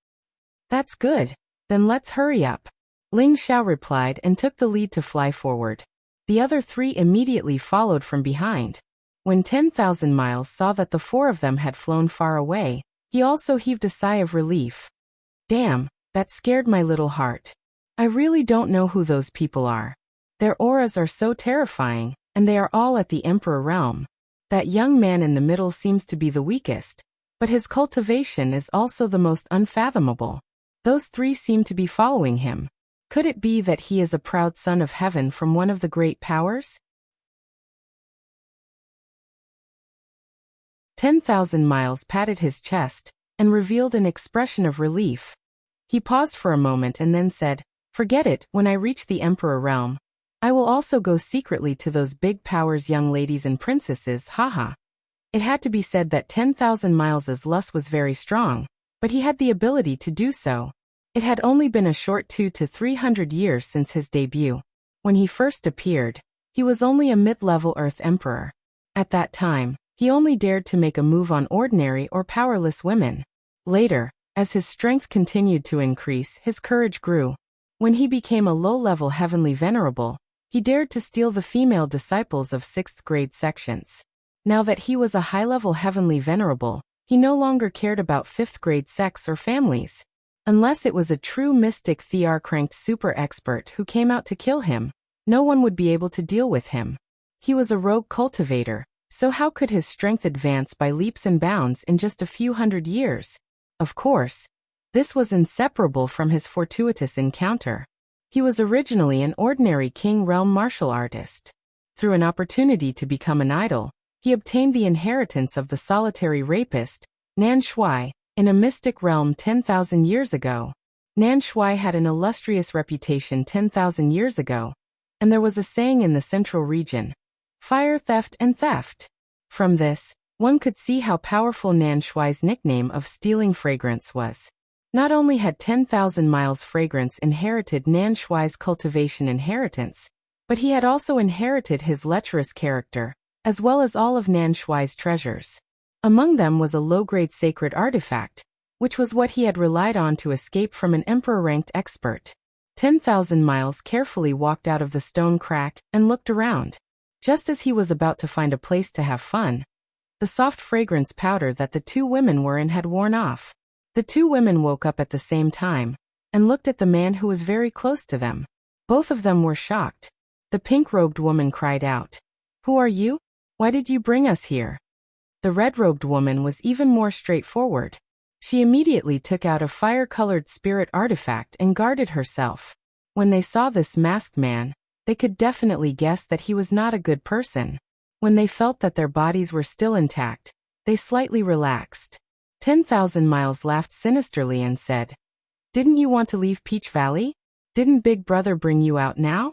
That's good. Then let's hurry up. Ling Xiao replied and took the lead to fly forward. The other 3 immediately followed from behind. When 10,000 Miles saw that the 4 of them had flown far away, he also heaved a sigh of relief. Damn, that scared my little heart. I really don't know who those people are. Their auras are so terrifying, and they are all at the Emperor realm. That young man in the middle seems to be the weakest, but his cultivation is also the most unfathomable. Those 3 seem to be following him. Could it be that he is a proud son of heaven from one of the great powers? 10,000 Miles patted his chest and revealed an expression of relief. He paused for a moment and then said, Forget it, when I reach the Emperor realm, I will also go secretly to those big powers, young ladies and princesses, haha. It had to be said that 10,000 Miles' lust was very strong, but he had the ability to do so. It had only been a short 200 to 300 years since his debut. When he first appeared, he was only a mid-level Earth Emperor. At that time, he only dared to make a move on ordinary or powerless women. Later, as his strength continued to increase, his courage grew. When he became a low-level heavenly venerable, he dared to steal the female disciples of 6th grade sections. Now that he was a high-level heavenly venerable, he no longer cared about 5th grade sects or families. Unless it was a true mystic Thear-cranked super expert who came out to kill him, no one would be able to deal with him. He was a rogue cultivator, so how could his strength advance by leaps and bounds in just a few hundred years? Of course, this was inseparable from his fortuitous encounter. He was originally an ordinary King Realm martial artist. Through an opportunity to become an idol, he obtained the inheritance of the solitary rapist, Nan Shui, in a mystic realm 10,000 years ago. Nan Shui had an illustrious reputation 10,000 years ago, and there was a saying in the central region, fire, theft, and theft. From this, one could see how powerful Nan Shui's nickname of stealing fragrance was. Not only had 10,000 miles fragrance inherited Nan Shui's cultivation inheritance, but he had also inherited his lecherous character, as well as all of Nan Shui's treasures. Among them was a low-grade sacred artifact, which was what he had relied on to escape from an emperor-ranked expert. 10,000 miles carefully walked out of the stone crack and looked around. Just as he was about to find a place to have fun, the soft fragrance powder that the two women were in had worn off. The two women woke up at the same time and looked at the man who was very close to them. Both of them were shocked. The pink-robed woman cried out, "Who are you? Why did you bring us here?" The red-robed woman was even more straightforward. She immediately took out a fire-colored spirit artifact and guarded herself. When they saw this masked man, they could definitely guess that he was not a good person. When they felt that their bodies were still intact, they slightly relaxed. 10,000 miles laughed sinisterly and said, "Didn't you want to leave Peach Valley? Didn't Big Brother bring you out now?"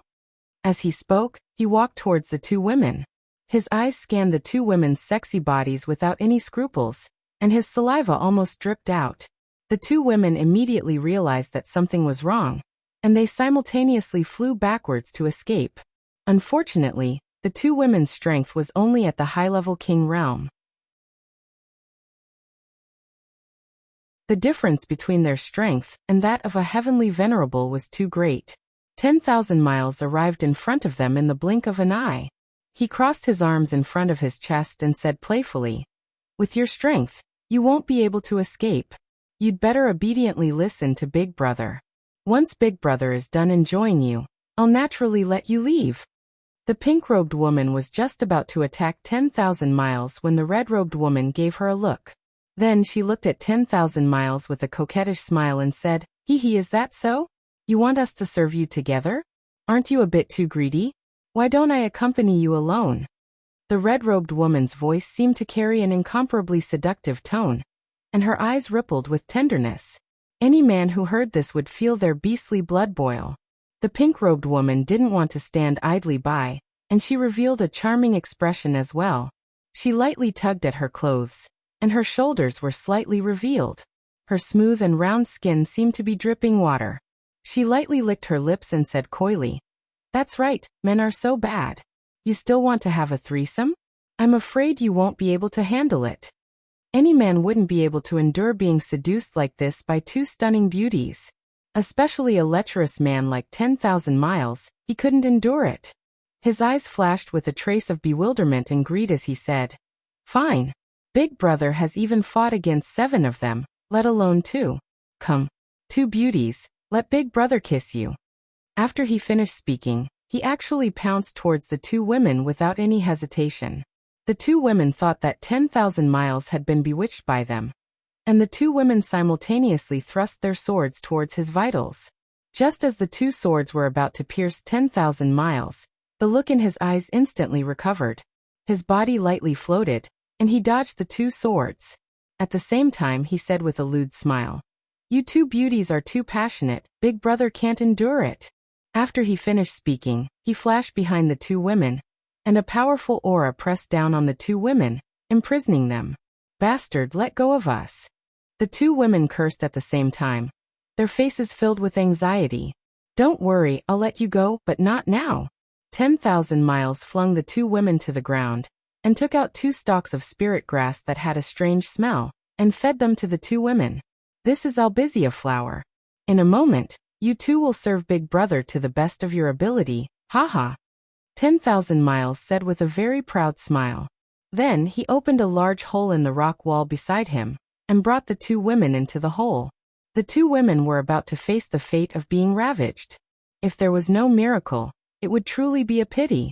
As he spoke, he walked towards the two women. His eyes scanned the two women's sexy bodies without any scruples, and his saliva almost dripped out. The two women immediately realized that something was wrong, and they simultaneously flew backwards to escape. Unfortunately, the two women's strength was only at the high-level king realm. The difference between their strength and that of a heavenly venerable was too great. 10,000 miles arrived in front of them in the blink of an eye. He crossed his arms in front of his chest and said playfully, "With your strength, you won't be able to escape. You'd better obediently listen to Big Brother. Once Big Brother is done enjoying you, I'll naturally let you leave." The pink-robed woman was just about to attack 10,000 miles when the red-robed woman gave her a look. Then she looked at 10,000 miles with a coquettish smile and said, "Hee, is that so? You want us to serve you together? Aren't you a bit too greedy? Why don't I accompany you alone?" The red-robed woman's voice seemed to carry an incomparably seductive tone, and her eyes rippled with tenderness. Any man who heard this would feel their beastly blood boil. The pink-robed woman didn't want to stand idly by, and she revealed a charming expression as well. She lightly tugged at her clothes, and her shoulders were slightly revealed. Her smooth and round skin seemed to be dripping water. She lightly licked her lips and said coyly, "That's right, men are so bad. You still want to have a threesome? I'm afraid you won't be able to handle it." Any man wouldn't be able to endure being seduced like this by two stunning beauties. Especially a lecherous man like 10,000 miles, he couldn't endure it. His eyes flashed with a trace of bewilderment and greed as he said, "Fine. Big Brother has even fought against 7 of them, let alone 2. Come, 2 beauties, let Big Brother kiss you." After he finished speaking, he actually pounced towards the 2 women without any hesitation. The 2 women thought that 10,000 miles had been bewitched by them, and the 2 women simultaneously thrust their swords towards his vitals. Just as the 2 swords were about to pierce 10,000 miles, the look in his eyes instantly recovered. His body lightly floated, and he dodged the 2 swords. At the same time he said with a lewd smile, "You 2 beauties are too passionate, Big Brother can't endure it." After he finished speaking, he flashed behind the 2 women, and a powerful aura pressed down on the 2 women, imprisoning them. "Bastard, let go of us." The 2 women cursed at the same time, their faces filled with anxiety. "Don't worry, I'll let you go, but not now." 10,000 miles flung the 2 women to the ground, and took out 2 stalks of spirit grass that had a strange smell, and fed them to the 2 women. "This is albizia flower. In a moment, you 2 will serve Big Brother to the best of your ability, haha." 10,000 miles said with a very proud smile. Then he opened a large hole in the rock wall beside him, and brought the 2 women into the hole. The two women were about to face the fate of being ravaged. If there was no miracle, it would truly be a pity.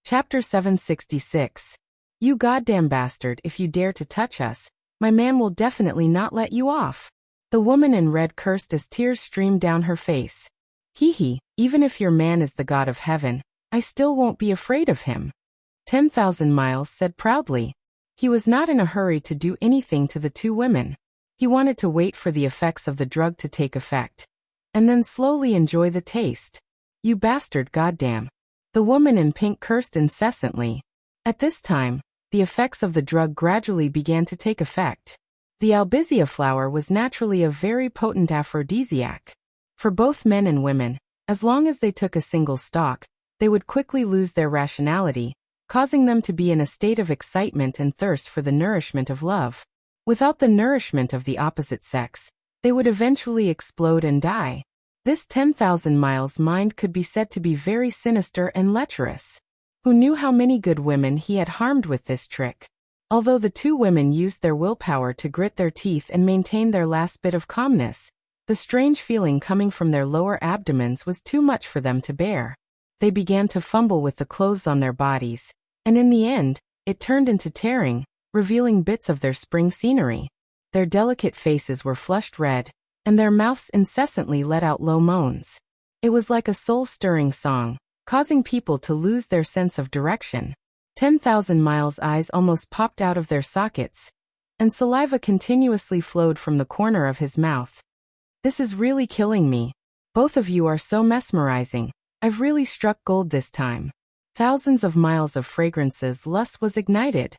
Chapter 766. You goddamn bastard, if you dare to touch us, my man will definitely not let you off. The woman in red cursed as tears streamed down her face. Hee hee, even if your man is the god of heaven, I still won't be afraid of him. 10,000 Miles said proudly. He was not in a hurry to do anything to the two women. He wanted to wait for the effects of the drug to take effect, and then slowly enjoy the taste. You bastard goddamn. The woman in pink cursed incessantly. At this time, the effects of the drug gradually began to take effect. The albizia flower was naturally a very potent aphrodisiac. For both men and women, as long as they took a single stalk, they would quickly lose their rationality, causing them to be in a state of excitement and thirst for the nourishment of love. Without the nourishment of the opposite sex, they would eventually explode and die. This 10,000 Miles mind could be said to be very sinister and lecherous. Who knew how many good women he had harmed with this trick? Although the two women used their willpower to grit their teeth and maintain their last bit of calmness, the strange feeling coming from their lower abdomens was too much for them to bear. They began to fumble with the clothes on their bodies, and in the end, it turned into tearing, revealing bits of their spring scenery. Their delicate faces were flushed red, and their mouths incessantly let out low moans. It was like a soul-stirring song, causing people to lose their sense of direction. 10,000 Miles' eyes almost popped out of their sockets, and saliva continuously flowed from the corner of his mouth. This is really killing me. Both of you are so mesmerizing. I've really struck gold this time. Thousands of miles of fragrances lust was ignited.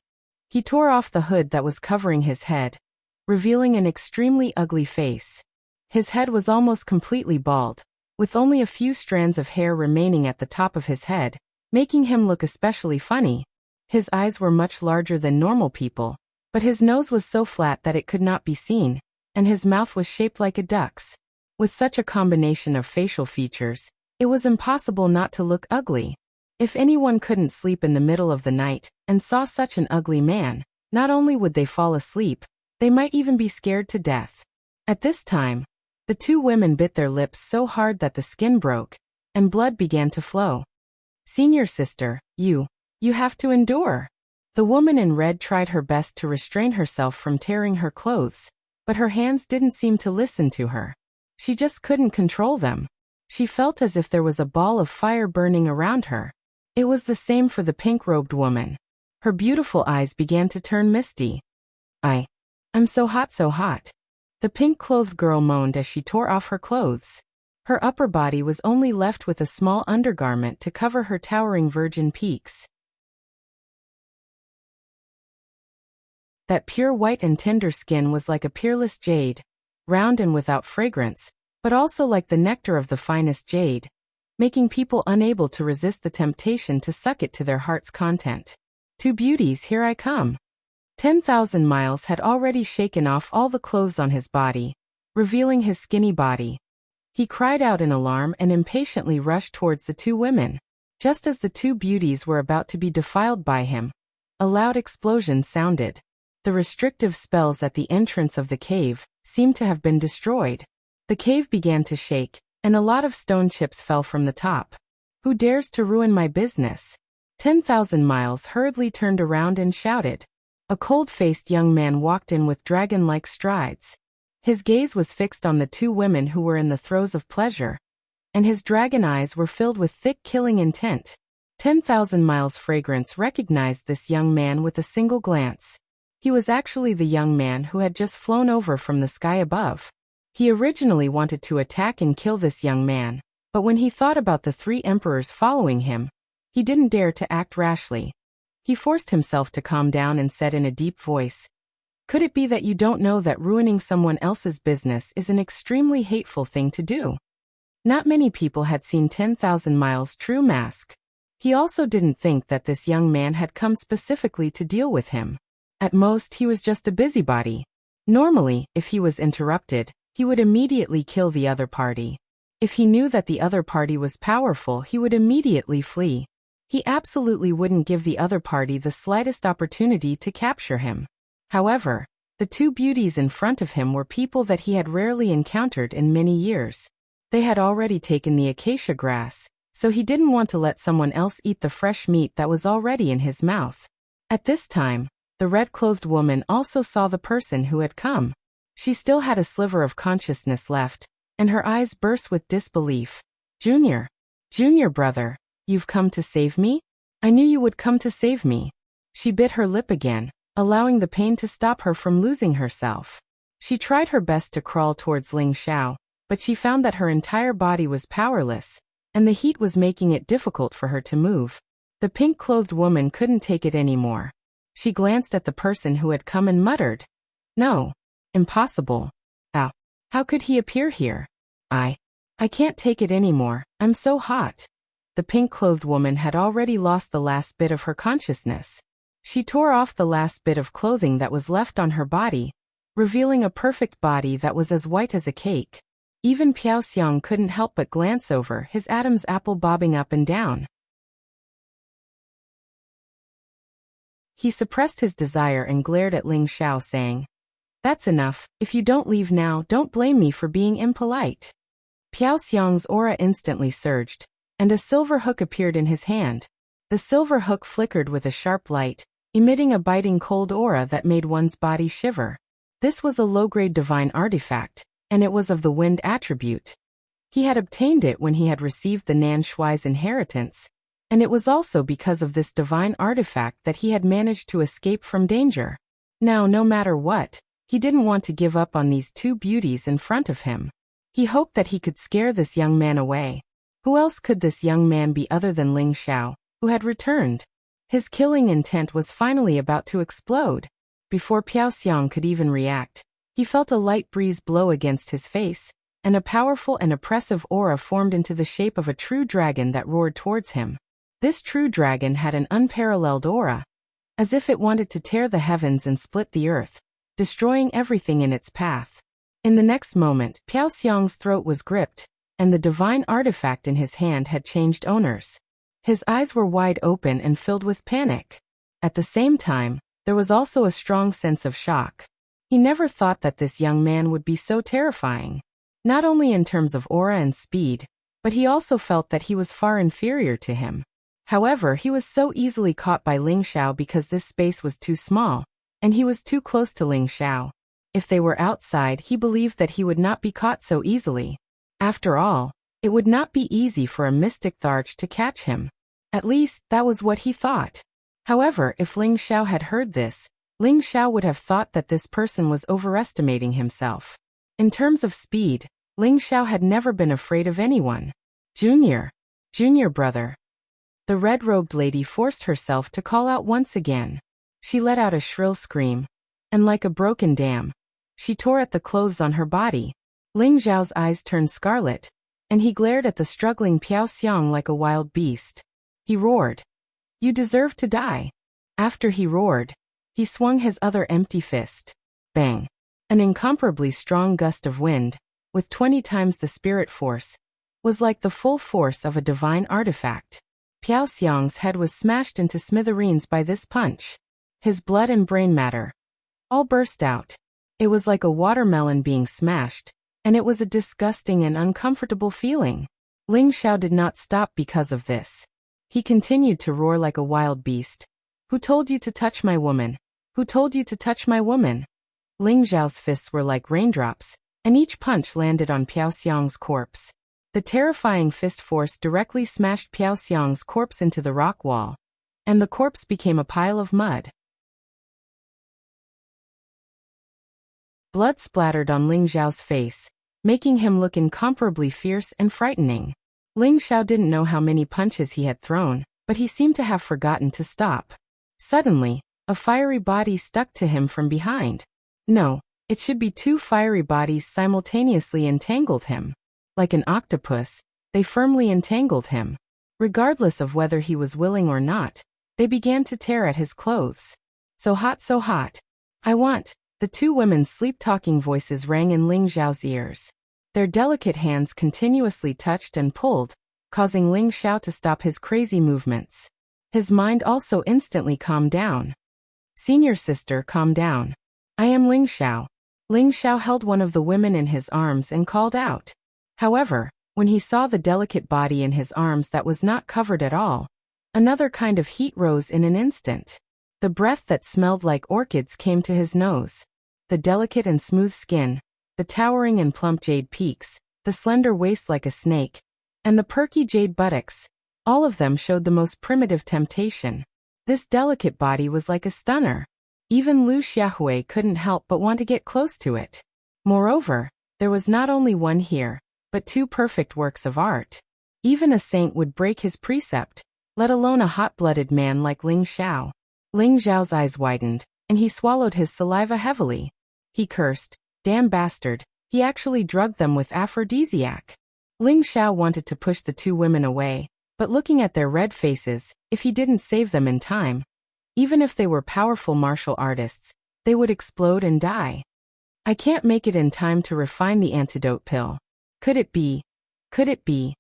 He tore off the hood that was covering his head, revealing an extremely ugly face. His head was almost completely bald, with only a few strands of hair remaining at the top of his head, making him look especially funny. His eyes were much larger than normal people, but his nose was so flat that it could not be seen, and his mouth was shaped like a duck's. With such a combination of facial features, it was impossible not to look ugly. If anyone couldn't sleep in the middle of the night and saw such an ugly man, not only would they fall asleep, they might even be scared to death. At this time, the two women bit their lips so hard that the skin broke, and blood began to flow. Senior sister, you have to endure. The woman in red tried her best to restrain herself from tearing her clothes, but her hands didn't seem to listen to her. She just couldn't control them. She felt as if there was a ball of fire burning around her. It was the same for the pink-robed woman. Her beautiful eyes began to turn misty. I'm so hot, so hot. The pink-clothed girl moaned as she tore off her clothes. Her upper body was only left with a small undergarment to cover her towering virgin peaks. That pure white and tender skin was like a peerless jade, round and without fragrance, but also like the nectar of the finest jade, making people unable to resist the temptation to suck it to their heart's content. Two beauties, here I come. 10,000 Miles had already shaken off all the clothes on his body, revealing his skinny body. He cried out in alarm and impatiently rushed towards the two women. Just as the two beauties were about to be defiled by him, a loud explosion sounded. The restrictive spells at the entrance of the cave seemed to have been destroyed. The cave began to shake, and a lot of stone chips fell from the top. Who dares to ruin my business? 10,000 Miles hurriedly turned around and shouted. A cold-faced young man walked in with dragon-like strides. His gaze was fixed on the two women who were in the throes of pleasure, and his dragon eyes were filled with thick killing intent. 10,000 Miles Fragrance recognized this young man with a single glance. He was actually the young man who had just flown over from the sky above. He originally wanted to attack and kill this young man, but when he thought about the three emperors following him, he didn't dare to act rashly. He forced himself to calm down and said in a deep voice, "Could it be that you don't know that ruining someone else's business is an extremely hateful thing to do?" Not many people had seen 10,000 Miles' true mask. He also didn't think that this young man had come specifically to deal with him. At most, he was just a busybody. Normally, if he was interrupted, he would immediately kill the other party. If he knew that the other party was powerful, he would immediately flee. He absolutely wouldn't give the other party the slightest opportunity to capture him. However, the two beauties in front of him were people that he had rarely encountered in many years. They had already taken the acacia grass, so he didn't want to let someone else eat the fresh meat that was already in his mouth. At this time, the red-clothed woman also saw the person who had come. She still had a sliver of consciousness left, and her eyes burst with disbelief. Junior brother, you've come to save me? I knew you would come to save me. She bit her lip again, allowing the pain to stop her from losing herself. She tried her best to crawl towards Ling Xiao, but she found that her entire body was powerless, and the heat was making it difficult for her to move. The pink-clothed woman couldn't take it anymore. She glanced at the person who had come and muttered, "No. Impossible. How could he appear here? I can't take it anymore, I'm so hot." The pink-clothed woman had already lost the last bit of her consciousness. She tore off the last bit of clothing that was left on her body, revealing a perfect body that was as white as a cake. Even Piao Xiang couldn't help but glance over, his Adam's apple bobbing up and down. He suppressed his desire and glared at Ling Xiao, saying, "That's enough. If you don't leave now, don't blame me for being impolite." Piao Xiang's aura instantly surged, and a silver hook appeared in his hand. The silver hook flickered with a sharp light, emitting a biting cold aura that made one's body shiver. This was a low-grade divine artifact, and it was of the wind attribute. He had obtained it when he had received the Nan Shui's inheritance, and it was also because of this divine artifact that he had managed to escape from danger. Now, no matter what, he didn't want to give up on these two beauties in front of him. He hoped that he could scare this young man away. Who else could this young man be other than Ling Xiao, who had returned? His killing intent was finally about to explode. Before Piao Xiang could even react, he felt a light breeze blow against his face, and a powerful and oppressive aura formed into the shape of a true dragon that roared towards him. This true dragon had an unparalleled aura, as if it wanted to tear the heavens and split the earth, destroying everything in its path. In the next moment, Piao Xiang's throat was gripped, and the divine artifact in his hand had changed owners. His eyes were wide open and filled with panic. At the same time, there was also a strong sense of shock. He never thought that this young man would be so terrifying. Not only in terms of aura and speed, but he also felt that he was far inferior to him. However, he was so easily caught by Ling Xiao because this space was too small, and he was too close to Ling Xiao. If they were outside, he believed that he would not be caught so easily. After all, it would not be easy for a mystic Tharch to catch him. At least, that was what he thought. However, if Ling Xiao had heard this, Ling Xiao would have thought that this person was overestimating himself. In terms of speed, Ling Xiao had never been afraid of anyone. Junior brother. The red-robed lady forced herself to call out once again. She let out a shrill scream, and like a broken dam, she tore at the clothes on her body. Ling Xiao's eyes turned scarlet, and he glared at the struggling Piao Xiang like a wild beast. He roared, "You deserve to die." After he roared, he swung his other empty fist. Bang! An incomparably strong gust of wind, with 20 times the spirit force, was like the full force of a divine artifact. Piao Xiang's head was smashed into smithereens by this punch. His blood and brain matter all burst out. It was like a watermelon being smashed, and it was a disgusting and uncomfortable feeling. Ling Xiao did not stop because of this. He continued to roar like a wild beast. "Who told you to touch my woman? Who told you to touch my woman?" Ling Xiao's fists were like raindrops, and each punch landed on Piao Xiang's corpse. The terrifying fist force directly smashed Piao Xiang's corpse into the rock wall, and the corpse became a pile of mud. Blood splattered on Ling Xiao's face, making him look incomparably fierce and frightening. Ling Xiao didn't know how many punches he had thrown, but he seemed to have forgotten to stop. Suddenly, a fiery body stuck to him from behind. No, it should be two fiery bodies simultaneously entangled him. Like an octopus, they firmly entangled him. Regardless of whether he was willing or not, they began to tear at his clothes. "So hot, so hot. I want." The two women's sleep-talking voices rang in Ling Xiao's ears. Their delicate hands continuously touched and pulled, causing Ling Xiao to stop his crazy movements. His mind also instantly calmed down. Senior sister, calm down. I am Ling Xiao. Ling Xiao held one of the women in his arms and called out. However, when he saw the delicate body in his arms that was not covered at all, another kind of heat rose in an instant. The breath that smelled like orchids came to his nose. The delicate and smooth skin, the towering and plump jade peaks, the slender waist like a snake, and the perky jade buttocks, all of them showed the most primitive temptation. This delicate body was like a stunner. Even Lu Xiaohui couldn't help but want to get close to it. Moreover, there was not only one here, but two perfect works of art. Even a saint would break his precept, let alone a hot-blooded man like Ling Xiao. Ling Xiao's eyes widened, and he swallowed his saliva heavily. He cursed, damn bastard, he actually drugged them with aphrodisiac. Ling Xiao wanted to push the two women away, but looking at their red faces, if he didn't save them in time, even if they were powerful martial artists, they would explode and die. I can't make it in time to refine the antidote pill. Could it be? Could it be?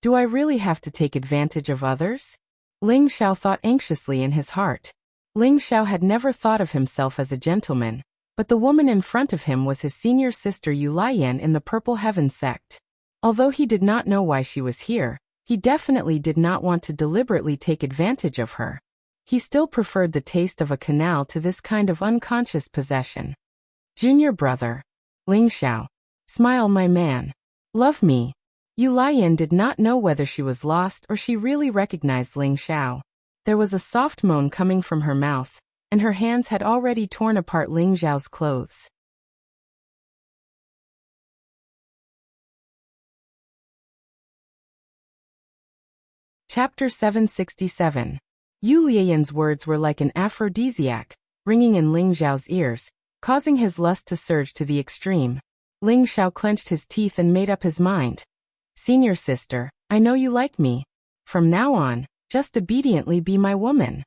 Do I really have to take advantage of others? Ling Xiao thought anxiously in his heart. Ling Xiao had never thought of himself as a gentleman, but the woman in front of him was his senior sister Yu Lian in the Purple Heaven sect. Although he did not know why she was here, he definitely did not want to deliberately take advantage of her. He still preferred the taste of a canal to this kind of unconscious possession. Junior brother. Ling Xiao. Smile, my man. Love me. Yu Lian did not know whether she was lost or she really recognized Ling Xiao. There was a soft moan coming from her mouth, and her hands had already torn apart Ling Xiao's clothes. Chapter 767. Yu Lian's words were like an aphrodisiac, ringing in Ling Xiao's ears, causing his lust to surge to the extreme. Ling Xiao clenched his teeth and made up his mind. Senior sister, I know you like me. From now on, just obediently be my woman.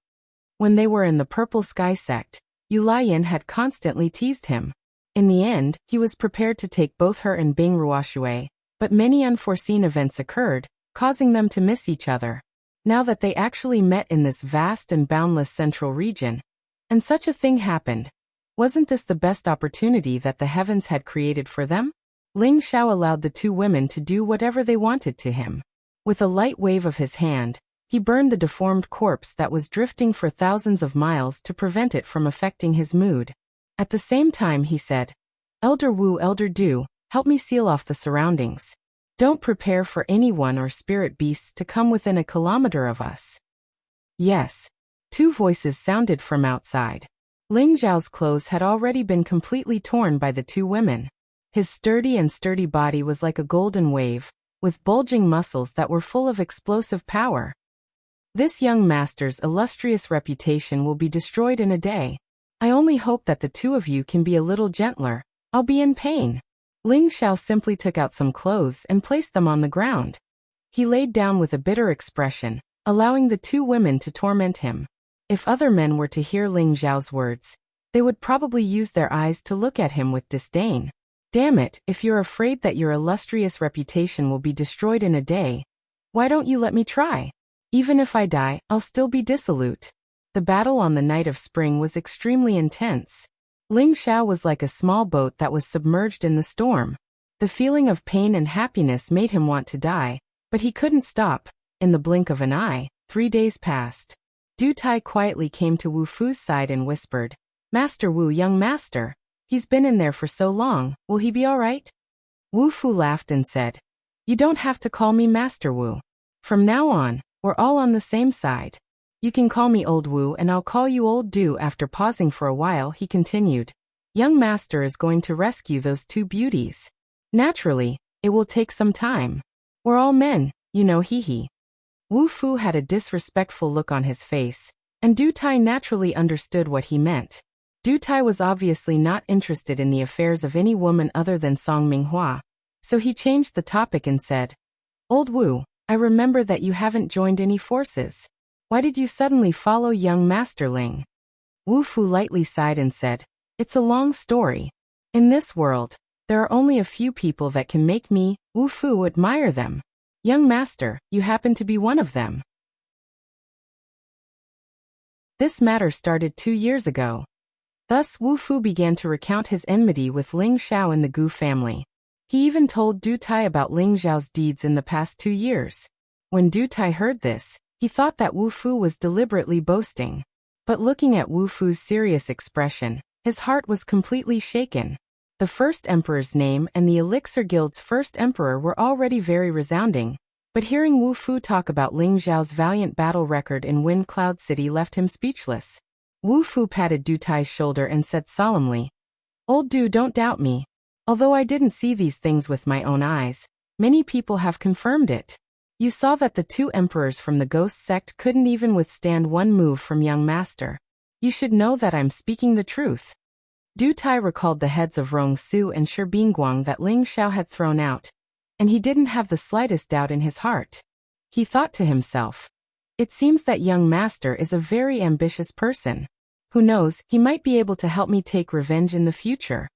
When they were in the Purple Sky sect, Yu Lian had constantly teased him. In the end, he was prepared to take both her and Bing Ruoshui, but many unforeseen events occurred, causing them to miss each other. Now that they actually met in this vast and boundless central region, and such a thing happened, wasn't this the best opportunity that the heavens had created for them? Ling Xiao allowed the two women to do whatever they wanted to him. With a light wave of his hand, he burned the deformed corpse that was drifting for thousands of miles to prevent it from affecting his mood. At the same time he said, Elder Wu, Elder Du, help me seal off the surroundings. Don't prepare for anyone or spirit beasts to come within a kilometer of us. Yes. Two voices sounded from outside. Ling Xiao's clothes had already been completely torn by the two women. His sturdy body was like a golden wave, with bulging muscles that were full of explosive power. This young master's illustrious reputation will be destroyed in a day. I only hope that the two of you can be a little gentler. I'll be in pain. Ling Xiao simply took out some clothes and placed them on the ground. He laid down with a bitter expression, allowing the two women to torment him. If other men were to hear Ling Xiao's words, they would probably use their eyes to look at him with disdain. Damn it, if you're afraid that your illustrious reputation will be destroyed in a day, why don't you let me try? Even if I die, I'll still be dissolute. The battle on the night of spring was extremely intense. Ling Xiao was like a small boat that was submerged in the storm. The feeling of pain and happiness made him want to die, but he couldn't stop. In the blink of an eye, 3 days passed. Du Tai quietly came to Wu Fu's side and whispered, Master Wu, young master, he's been in there for so long, will he be all right? Wu Fu laughed and said, You don't have to call me Master Wu. From now on, we're all on the same side. You can call me Old Wu and I'll call you Old Du. After pausing for a while, he continued, Young master is going to rescue those two beauties. Naturally, it will take some time. We're all men, you know, hee. Wu Fu had a disrespectful look on his face, and Du Tai naturally understood what he meant. Du Tai was obviously not interested in the affairs of any woman other than Song Minghua, so he changed the topic and said, Old Wu, I remember that you haven't joined any forces. Why did you suddenly follow young Master Ling? Wu Fu lightly sighed and said, It's a long story. In this world, there are only a few people that can make me, Wu Fu, admire them. Young master, you happen to be one of them. This matter started 2 years ago. Thus Wu Fu began to recount his enmity with Ling Xiao and the Gu family. He even told Du Tai about Ling Xiao's deeds in the past 2 years. When Du Tai heard this, he thought that Wu Fu was deliberately boasting. But looking at Wu Fu's serious expression, his heart was completely shaken. The first emperor's name and the Elixir Guild's first emperor were already very resounding, but hearing Wu Fu talk about Ling Xiao's valiant battle record in Wind Cloud City left him speechless. Wu Fu patted Du Tai's shoulder and said solemnly, "Old Du, don't doubt me. Although I didn't see these things with my own eyes, many people have confirmed it. You saw that the 2 emperors from the Ghost sect couldn't even withstand one move from young master. You should know that I'm speaking the truth." Du Tai recalled the heads of Rong Su and Shi Bingguang that Ling Xiao had thrown out, and he didn't have the slightest doubt in his heart. He thought to himself, "It seems that young master is a very ambitious person. Who knows, he might be able to help me take revenge in the future."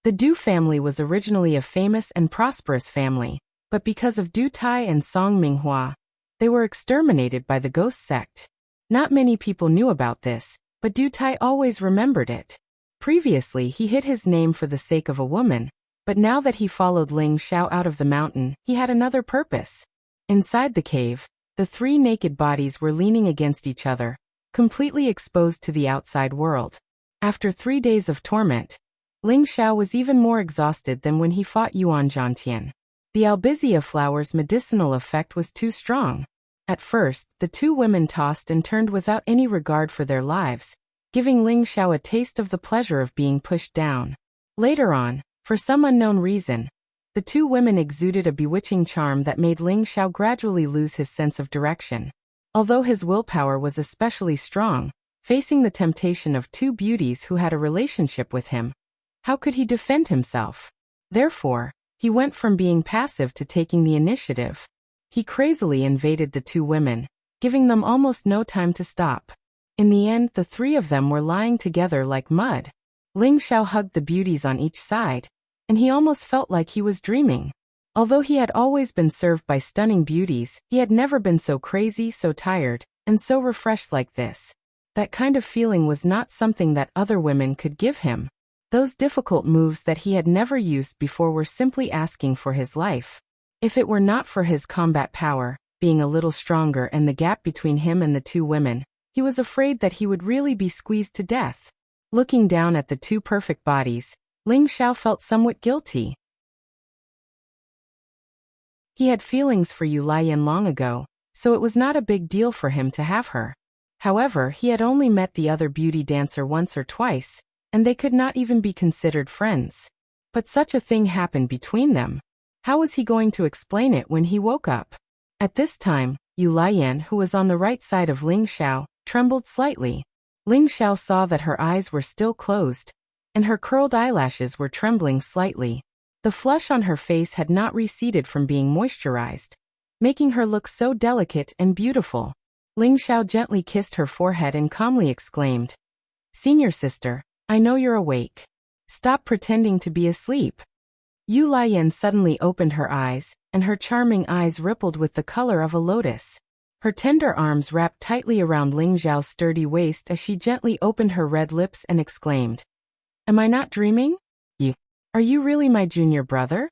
The Du family was originally a famous and prosperous family, but because of Du Tai and Song Minghua, they were exterminated by the Ghost sect. Not many people knew about this, but Du Tai always remembered it. Previously he hid his name for the sake of a woman, but now that he followed Ling Xiao out of the mountain, he had another purpose. Inside the cave, the 3 naked bodies were leaning against each other, completely exposed to the outside world. After 3 days of torment, Ling Xiao was even more exhausted than when he fought Yuan Zhantian. The albizia flower's medicinal effect was too strong. At first, the 2 women tossed and turned without any regard for their lives, giving Ling Xiao a taste of the pleasure of being pushed down. Later on, for some unknown reason, the 2 women exuded a bewitching charm that made Ling Xiao gradually lose his sense of direction. Although his willpower was especially strong, facing the temptation of 2 beauties who had a relationship with him, how could he defend himself? Therefore, he went from being passive to taking the initiative. He crazily invaded the 2 women, giving them almost no time to stop. In the end, the 3 of them were lying together like mud. Ling Xiao hugged the beauties on each side, and he almost felt like he was dreaming. Although he had always been served by stunning beauties, he had never been so crazy, so tired, and so refreshed like this. That kind of feeling was not something that other women could give him. Those difficult moves that he had never used before were simply asking for his life. If it were not for his combat power, being a little stronger, and the gap between him and the 2 women, he was afraid that he would really be squeezed to death. Looking down at the 2 perfect bodies, Ling Xiao felt somewhat guilty. He had feelings for Yu Lian long ago, so it was not a big deal for him to have her. However, he had only met the other beauty dancer once or twice, and they could not even be considered friends. But such a thing happened between them. How was he going to explain it when he woke up? At this time, Yu Lian, who was on the right side of Ling Xiao, trembled slightly. Ling Xiao saw that her eyes were still closed, and her curled eyelashes were trembling slightly. The flush on her face had not receded from being moisturized, making her look so delicate and beautiful. Ling Xiao gently kissed her forehead and calmly exclaimed, "Senior sister, I know you're awake. Stop pretending to be asleep." Yu Lian suddenly opened her eyes, and her charming eyes rippled with the color of a lotus. Her tender arms wrapped tightly around Ling Xiao's sturdy waist as she gently opened her red lips and exclaimed, "Am I not dreaming? Are you really my junior brother?"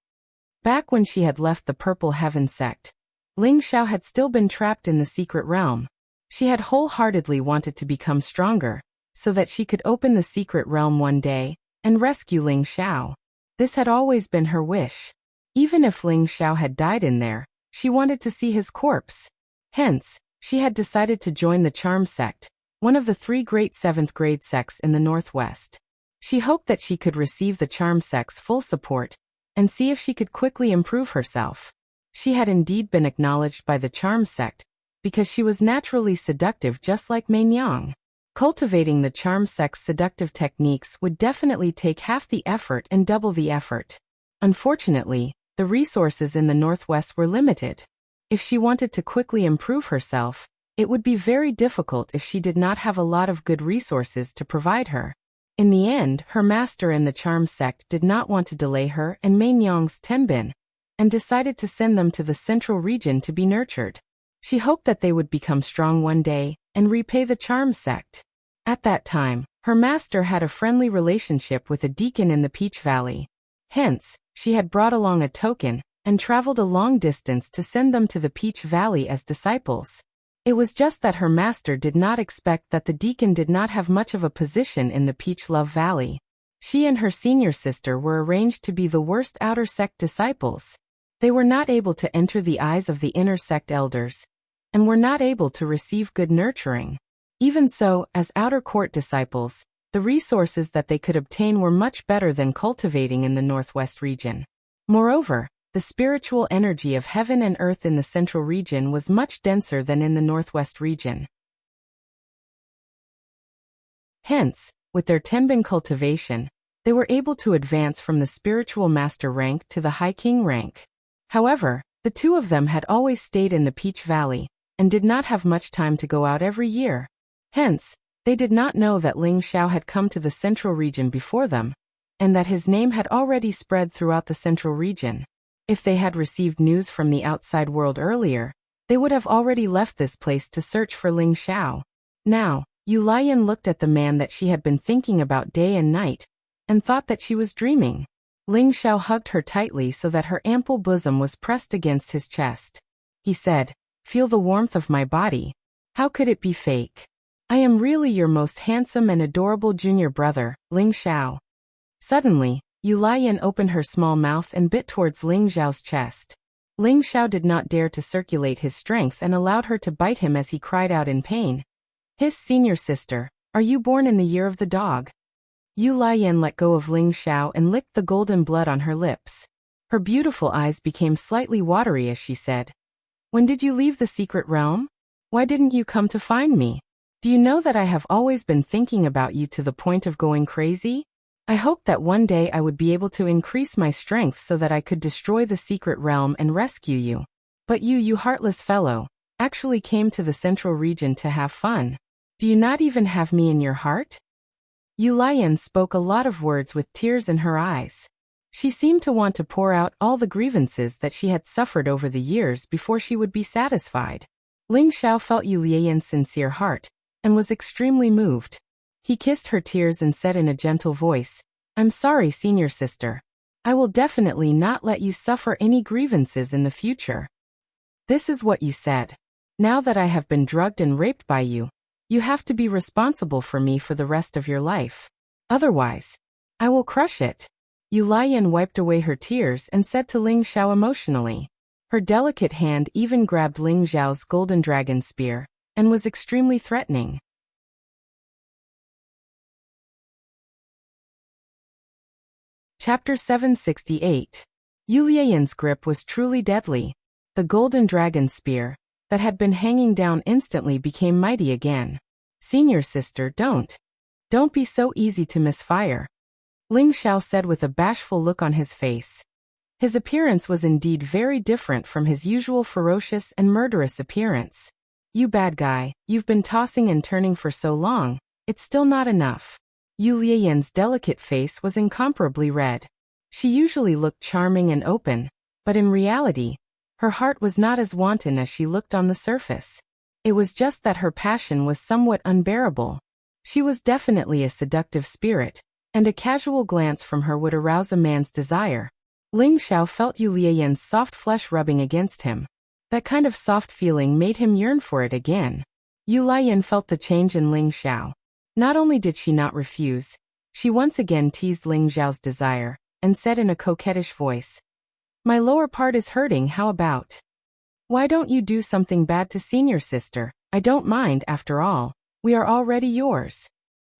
Back when she had left the Purple Heaven sect, Ling Xiao had still been trapped in the secret realm. She had wholeheartedly wanted to become stronger, so that she could open the secret realm one day and rescue Ling Xiao. This had always been her wish. Even if Ling Xiao had died in there, she wanted to see his corpse. Hence, she had decided to join the Charm sect, one of the 3 great 7th grade sects in the Northwest. She hoped that she could receive the Charm sect's full support and see if she could quickly improve herself. She had indeed been acknowledged by the Charm sect because she was naturally seductive, just like Mei Nyang. Cultivating the Charm sect's seductive techniques would definitely take half the effort and double the effort. Unfortunately, the resources in the Northwest were limited. If she wanted to quickly improve herself, it would be very difficult if she did not have a lot of good resources to provide her. In the end, her master in the Charm sect did not want to delay her and Mei Nyang's Tenbin, and decided to send them to the central region to be nurtured. She hoped that they would become strong one day and repay the Charm sect. At that time, her master had a friendly relationship with a deacon in the Peach Valley. Hence, she had brought along a token and traveled a long distance to send them to the Peach Valley as disciples. It was just that her master did not expect that the deacon did not have much of a position in the Peach Love Valley. She and her senior sister were arranged to be the worst outer sect disciples. They were not able to enter the eyes of the inner sect elders, and were not able to receive good nurturing. Even so, as outer court disciples, the resources that they could obtain were much better than cultivating in the Northwest region. Moreover, the spiritual energy of heaven and earth in the central region was much denser than in the Northwest region. Hence, with their Tenbin cultivation, they were able to advance from the spiritual master rank to the high king rank. However, the two of them had always stayed in the Peach Valley, and did not have much time to go out every year. Hence, they did not know that Ling Xiao had come to the central region before them, and that his name had already spread throughout the central region. If they had received news from the outside world earlier, they would have already left this place to search for Ling Xiao. Now, Yu Lian looked at the man that she had been thinking about day and night, and thought that she was dreaming. Ling Xiao hugged her tightly so that her ample bosom was pressed against his chest. He said, "Feel the warmth of my body. How could it be fake? I am really your most handsome and adorable junior brother, Ling Xiao." Suddenly, Yu Lian opened her small mouth and bit towards Ling Xiao's chest. Ling Xiao did not dare to circulate his strength and allowed her to bite him as he cried out in pain. His senior sister, "Are you born in the year of the dog?" Yu Lian let go of Ling Xiao and licked the golden blood on her lips. Her beautiful eyes became slightly watery as she said, "When did you leave the secret realm? Why didn't you come to find me? Do you know that I have always been thinking about you to the point of going crazy? I hoped that one day I would be able to increase my strength so that I could destroy the secret realm and rescue you. But you heartless fellow, actually came to the central region to have fun. Do you not even have me in your heart?" Yu Lian spoke a lot of words with tears in her eyes. She seemed to want to pour out all the grievances that she had suffered over the years before she would be satisfied. Ling Xiao felt Yu Lian's sincere heart, and was extremely moved. He kissed her tears and said in a gentle voice, "I'm sorry, senior sister. I will definitely not let you suffer any grievances in the future." "This is what you said. Now that I have been drugged and raped by you, you have to be responsible for me for the rest of your life. Otherwise, I will crush it." Yu Lian wiped away her tears and said to Ling Xiao emotionally. Her delicate hand even grabbed Ling Xiao's golden dragon spear, and was extremely threatening. Chapter 768. Yu Lian's grip was truly deadly. The golden dragon spear, that had been hanging down instantly became mighty again. "Senior sister, don't be so easy to misfire," Ling Xiao said with a bashful look on his face. His appearance was indeed very different from his usual ferocious and murderous appearance. "You bad guy, you've been tossing and turning for so long, it's still not enough." Yu Lian's delicate face was incomparably red. She usually looked charming and open, but in reality, her heart was not as wanton as she looked on the surface. It was just that her passion was somewhat unbearable. She was definitely a seductive spirit, and a casual glance from her would arouse a man's desire. Ling Xiao felt Yu Lian's soft flesh rubbing against him. That kind of soft feeling made him yearn for it again. Yu Lian felt the change in Ling Xiao. Not only did she not refuse, she once again teased Ling Xiao's desire, and said in a coquettish voice, "My lower part is hurting, how about? Why don't you do something bad to senior sister? I don't mind, after all. We are already yours."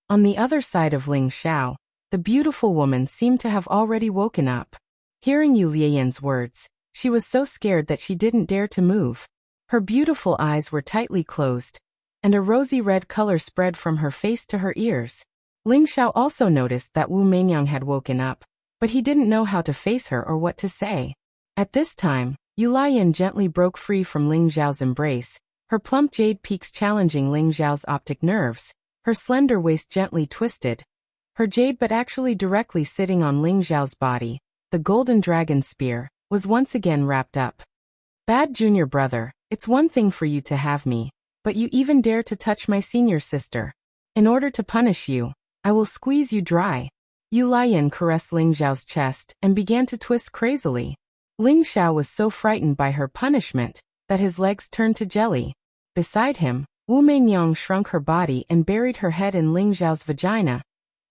On the other side of Ling Xiao, the beautiful woman seemed to have already woken up. Hearing Yu Lian's words, she was so scared that she didn't dare to move. Her beautiful eyes were tightly closed, and a rosy red color spread from her face to her ears. Ling Xiao also noticed that Wu Meinyang had woken up, but he didn't know how to face her or what to say. At this time, Yu Lian gently broke free from Ling Xiao's embrace, her plump jade peaks challenging Ling Xiao's optic nerves, her slender waist gently twisted, her jade but actually directly sitting on Ling Xiao's body. The golden dragon spear was once again wrapped up. "Bad junior brother, it's one thing for you to have me, but you even dare to touch my senior sister. In order to punish you, I will squeeze you dry. Yu Lian caressed Ling Xiao's chest and began to twist crazily. Ling Xiao was so frightened by her punishment that his legs turned to jelly. Beside him, Wu Meinyang shrunk her body and buried her head in Ling Xiao's vagina,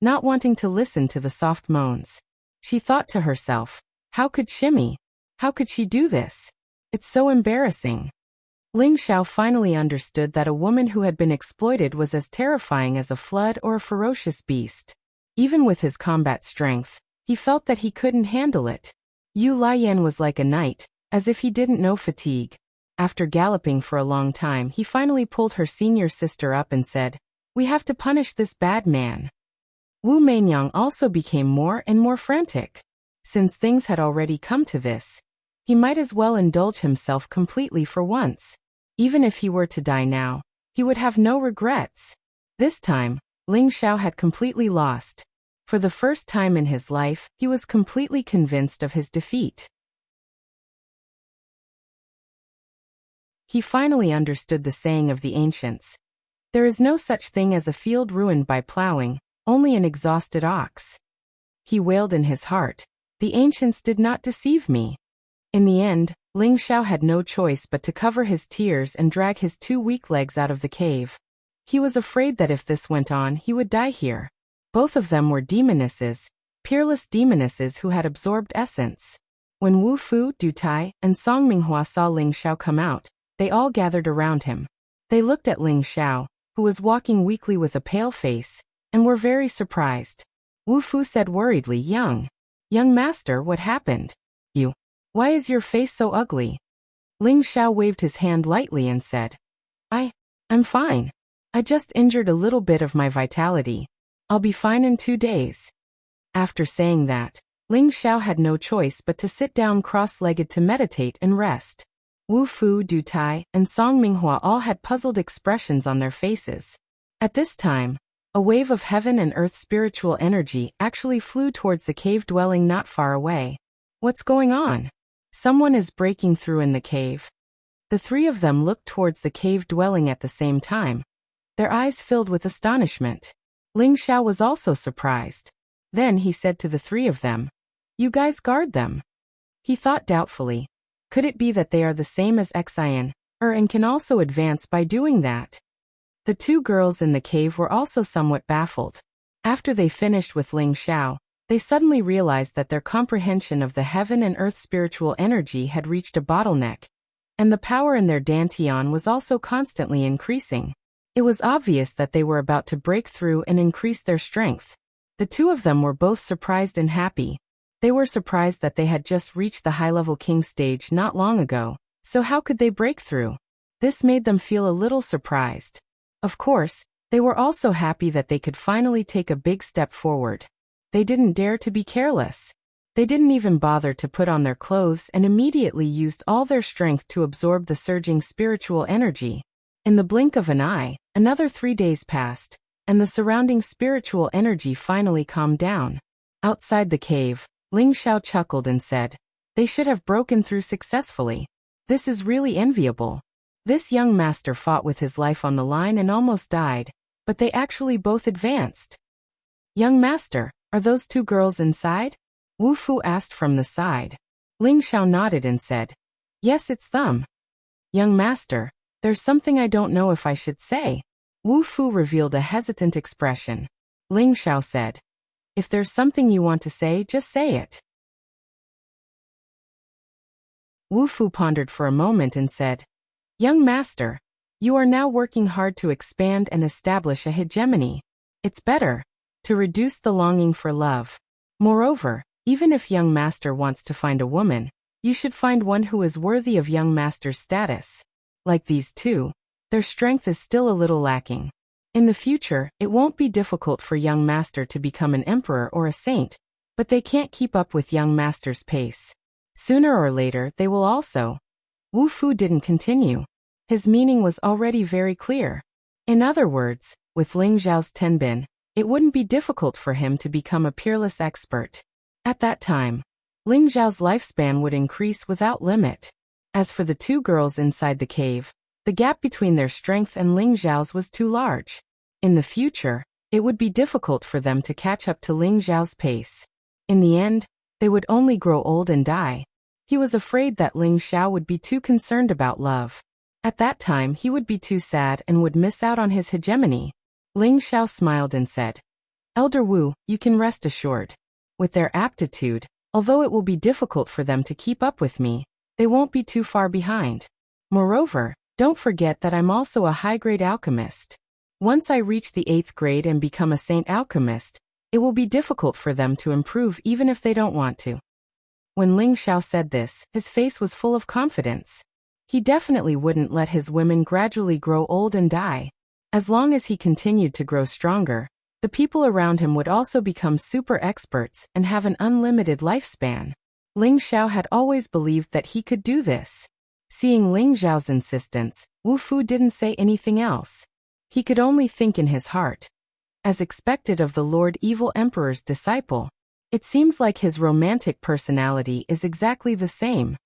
not wanting to listen to the soft moans. She thought to herself, how could she do this? It's so embarrassing. Ling Xiao finally understood that a woman who had been exploited was as terrifying as a flood or a ferocious beast. Even with his combat strength, he felt that he couldn't handle it. Yu Lian was like a knight, as if he didn't know fatigue. After galloping for a long time, he finally pulled her senior sister up and said, "We have to punish this bad man." Wu Meinyang also became more and more frantic. Since things had already come to this, he might as well indulge himself completely for once. Even if he were to die now, he would have no regrets. This time, Ling Xiao had completely lost. For the first time in his life, he was completely convinced of his defeat. He finally understood the saying of the ancients. There is no such thing as a field ruined by plowing, only an exhausted ox. He wailed in his heart, the ancients did not deceive me. In the end, Ling Xiao had no choice but to cover his tears and drag his 2 weak legs out of the cave. He was afraid that if this went on, he would die here. Both of them were demonesses, peerless demonesses who had absorbed essence. When Wu Fu, Du Tai, and Song Minghua saw Ling Xiao come out, they all gathered around him. They looked at Ling Xiao, who was walking weakly with a pale face, and were very surprised. Wu Fu said worriedly, Young master, what happened? Why is your face so ugly? Ling Xiao waved his hand lightly and said, I'm fine. I just injured a little bit of my vitality. I'll be fine in 2 days. After saying that, Ling Xiao had no choice but to sit down cross-legged to meditate and rest. Wu Fu, Du Tai, and Song Minghua all had puzzled expressions on their faces. At this time, a wave of heaven and earth spiritual energy actually flew towards the cave dwelling not far away. What's going on? Someone is breaking through in the cave. The 3 of them looked towards the cave dwelling at the same time. Their eyes filled with astonishment. Ling Xiao was also surprised. Then he said to the 3 of them, You guys guard them. He thought doubtfully. Could it be that they are the same as Xian, and can also advance by doing that? The 2 girls in the cave were also somewhat baffled. After they finished with Ling Xiao, they suddenly realized that their comprehension of the heaven and earth spiritual energy had reached a bottleneck, and the power in their dantian was also constantly increasing. It was obvious that they were about to break through and increase their strength. The 2 of them were both surprised and happy. They were surprised that they had just reached the high-level king stage not long ago, so how could they break through? This made them feel a little surprised. Of course, they were also happy that they could finally take a big step forward. They didn't dare to be careless. They didn't even bother to put on their clothes and immediately used all their strength to absorb the surging spiritual energy. In the blink of an eye, another 3 days passed, and the surrounding spiritual energy finally calmed down. Outside the cave, Ling Xiao chuckled and said, They should have broken through successfully. This is really enviable. This young master fought with his life on the line and almost died, but they actually both advanced. Young master, are those 2 girls inside? Wu Fu asked from the side. Ling Xiao nodded and said, Yes, it's them. Young master, there's something I don't know if I should say. Wu Fu revealed a hesitant expression. Ling Xiao said, If there's something you want to say, just say it. Wu Fu pondered for a moment and said, Young master, you are now working hard to expand and establish a hegemony. It's better to reduce the longing for love. Moreover, even if young master wants to find a woman, you should find one who is worthy of young master's status. Like these 2, their strength is still a little lacking. In the future, it won't be difficult for young master to become an emperor or a saint, but they can't keep up with young master's pace. Sooner or later, they will also. Wu Fu didn't continue. His meaning was already very clear. In other words, with Ling Xiao's tenbin, it wouldn't be difficult for him to become a peerless expert. At that time, Ling Xiao's lifespan would increase without limit. As for the 2 girls inside the cave, the gap between their strength and Ling Xiao's was too large. In the future, it would be difficult for them to catch up to Ling Xiao's pace. In the end, they would only grow old and die. He was afraid that Ling Xiao would be too concerned about love. At that time he would be too sad and would miss out on his hegemony. Ling Xiao smiled and said, "Elder Wu, you can rest assured. With their aptitude, although it will be difficult for them to keep up with me, they won't be too far behind. Moreover, don't forget that I'm also a high-grade alchemist. Once I reach the 8th grade and become a saint alchemist, it will be difficult for them to improve even if they don't want to." When Ling Xiao said this, his face was full of confidence. He definitely wouldn't let his women gradually grow old and die. As long as he continued to grow stronger, the people around him would also become super experts and have an unlimited lifespan. Ling Xiao had always believed that he could do this. Seeing Ling Xiao's insistence, Wu Fu didn't say anything else. He could only think in his heart. As expected of the Lord Evil Emperor's disciple, it seems like his romantic personality is exactly the same.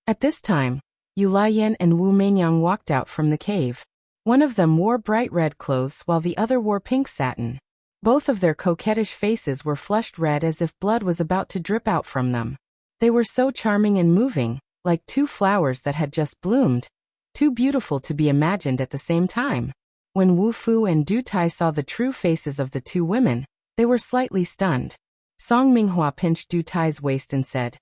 At this time, Yu Laiyan and Wu Meinyang walked out from the cave. One of them wore bright red clothes while the other wore pink satin. Both of their coquettish faces were flushed red as if blood was about to drip out from them. They were so charming and moving, like two flowers that had just bloomed, too beautiful to be imagined at the same time. When Wu Fu and Du Tai saw the true faces of the two women, they were slightly stunned. Song Minghua pinched Du Tai's waist and said,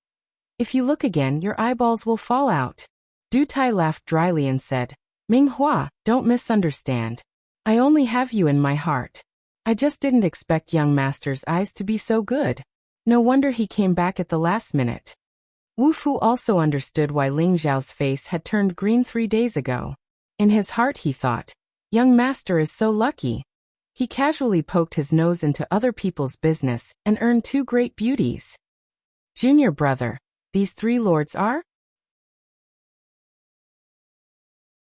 "If you look again, your eyeballs will fall out." Du Tai laughed dryly and said, "Minghua, don't misunderstand. I only have you in my heart. I just didn't expect young master's eyes to be so good. No wonder he came back at the last minute." Wu Fu also understood why Ling Xiao's face had turned green 3 days ago. In his heart he thought, "Young master is so lucky." He casually poked his nose into other people's business and earned 2 great beauties. "Junior brother, these 3 lords are?"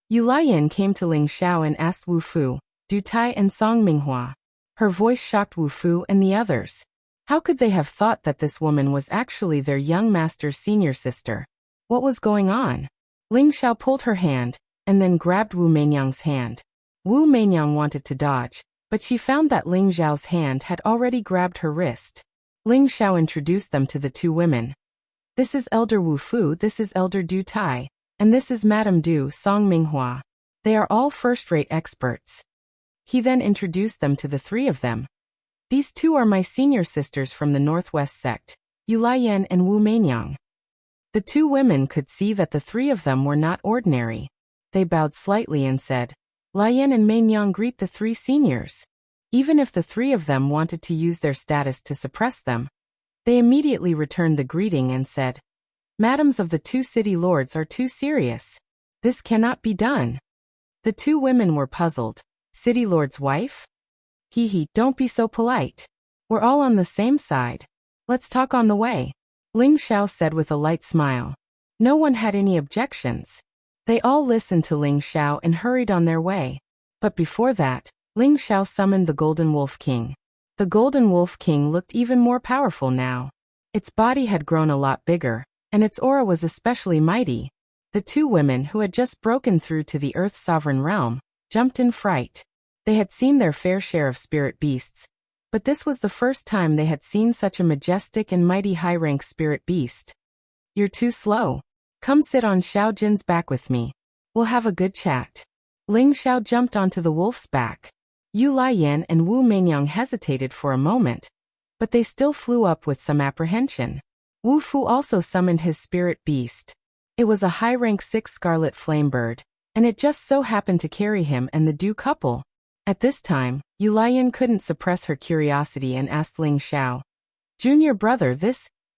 Yu Laiyan came to Ling Xiao and asked Wu Fu, Du Tai and Song Minghua. Her voice shocked Wu Fu and the others. How could they have thought that this woman was actually their young master's senior sister? What was going on? Ling Xiao pulled her hand, and then grabbed Wu Meinyang's hand. Wu Meinyang wanted to dodge, but she found that Ling Xiao's hand had already grabbed her wrist. Ling Xiao introduced them to the 2 women. "This is Elder Wu Fu, this is Elder Du Tai, and this is Madame Du Song Minghua. They are all first-rate experts." He then introduced them to the 3 of them. "These 2 are my senior sisters from the Northwest sect, Yu Laiyan and Wu Meinyang." The 2 women could see that the 3 of them were not ordinary. They bowed slightly and said, "Laiyan and Meinyang greet the 3 seniors." Even if the 3 of them wanted to use their status to suppress them, they immediately returned the greeting and said, "Madams of the 2 city lords are too serious. This cannot be done." The 2 women were puzzled. City lord's wife? Hee, don't be so polite. We're all on the same side. Let's talk on the way," Ling Xiao said with a light smile. No one had any objections. They all listened to Ling Xiao and hurried on their way. But before that, Ling Xiao summoned the Golden Wolf King. The Golden Wolf King looked even more powerful now. Its body had grown a lot bigger, and its aura was especially mighty. The 2 women who had just broken through to the Earth's sovereign realm jumped in fright. They had seen their fair share of spirit beasts, but this was the first time they had seen such a majestic and mighty high-rank spirit beast. "You're too slow. Come sit on Xiao Jin's back with me. We'll have a good chat." Ling Xiao jumped onto the wolf's back. Yu Laiyan and Wu Meinyang hesitated for a moment, but they still flew up with some apprehension. Wu Fu also summoned his spirit beast. It was a high-rank 6 scarlet flame bird, and it just so happened to carry him and the Du couple. At this time, Yu Laiyan couldn't suppress her curiosity and asked Ling Xiao, "Junior brother,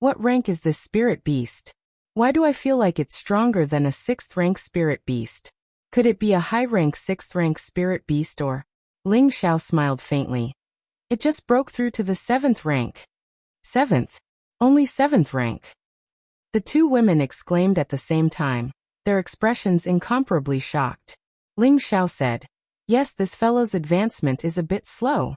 what rank is this spirit beast? Why do I feel like it's stronger than a 6th rank spirit beast? Could it be a high-rank 6th rank spirit beast or?" Ling Xiao smiled faintly. "It just broke through to the 7th rank." "7th? Only 7th rank?" The 2 women exclaimed at the same time, their expressions incomparably shocked. Ling Xiao said, "Yes, this fellow's advancement is a bit slow.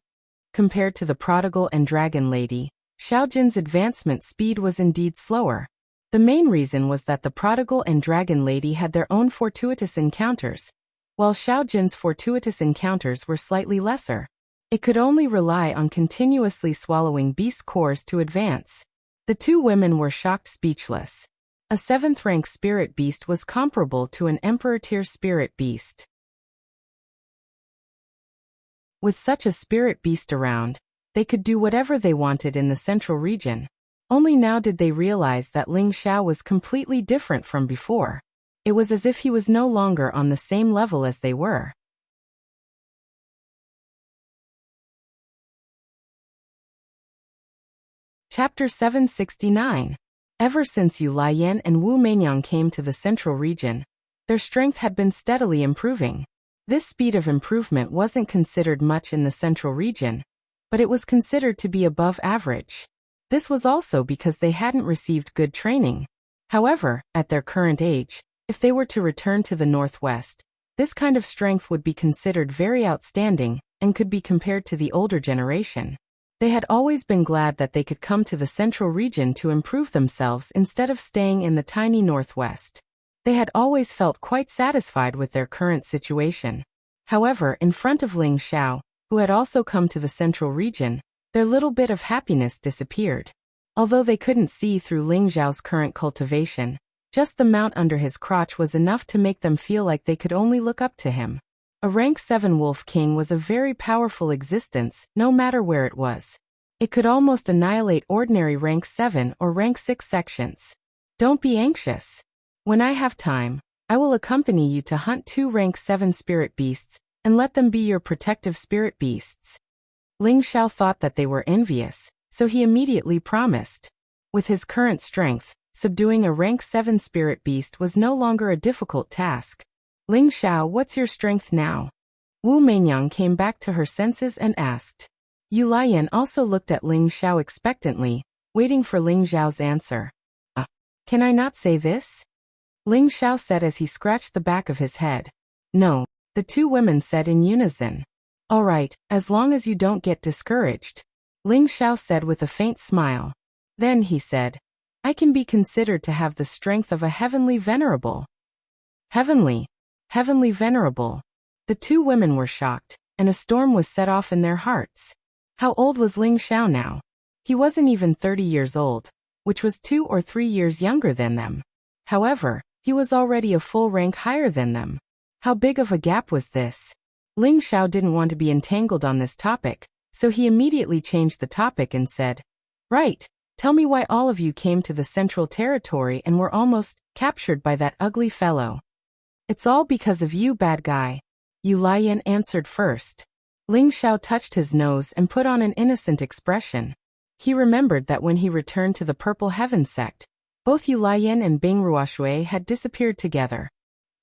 Compared to the prodigal and dragon lady, Xiao Jin's advancement speed was indeed slower. The main reason was that the prodigal and dragon lady had their own fortuitous encounters, while Xiao Jin's fortuitous encounters were slightly lesser. It could only rely on continuously swallowing beast cores to advance. The two women were shocked speechless. A 7th-rank spirit beast was comparable to an emperor-tier spirit beast. With such a spirit beast around, they could do whatever they wanted in the central region. Only now did they realize that Ling Xiao was completely different from before. It was as if he was no longer on the same level as they were. Chapter 769. Ever since Yu Laiyan and Wu Meinyang came to the central region, their strength had been steadily improving. This speed of improvement wasn't considered much in the central region, but it was considered to be above average. This was also because they hadn't received good training. However, at their current age, if they were to return to the northwest, this kind of strength would be considered very outstanding and could be compared to the older generation. They had always been glad that they could come to the central region to improve themselves instead of staying in the tiny northwest. They had always felt quite satisfied with their current situation. However, in front of Ling Xiao, who had also come to the central region, their little bit of happiness disappeared. Although they couldn't see through Ling Xiao's current cultivation, just the mount under his crotch was enough to make them feel like they could only look up to him. A rank 7 Wolf King was a very powerful existence, no matter where it was. It could almost annihilate ordinary rank 7 or rank 6 sections. Don't be anxious. When I have time, I will accompany you to hunt 2 rank 7 spirit beasts, and let them be your protective spirit beasts. Ling Xiao thought that they were envious, so he immediately promised. With his current strength, subduing a rank 7 spirit beast was no longer a difficult task. Ling Xiao, what's your strength now? Wu Meinyang came back to her senses and asked. Yu Laiyan also looked at Ling Xiao expectantly, waiting for Ling Xiao's answer. Can I not say this? Ling Xiao said as he scratched the back of his head. No, the two women said in unison. All right, as long as you don't get discouraged. Ling Xiao said with a faint smile. Then he said, I can be considered to have the strength of a heavenly venerable. Heavenly venerable. The two women were shocked, and a storm was set off in their hearts. How old was Ling Xiao now? He wasn't even 30 years old, which was 2 or 3 years younger than them. However, he was already a full rank higher than them. How big of a gap was this? Ling Xiao didn't want to be entangled on this topic, so he immediately changed the topic and said, Right, tell me why all of you came to the central territory and were almost captured by that ugly fellow. It's all because of you, bad guy. Yu Laiyan answered first. Ling Xiao touched his nose and put on an innocent expression. He remembered that when he returned to the Purple Heaven sect, both Yu Laiyan and Bing Ruoshui had disappeared together.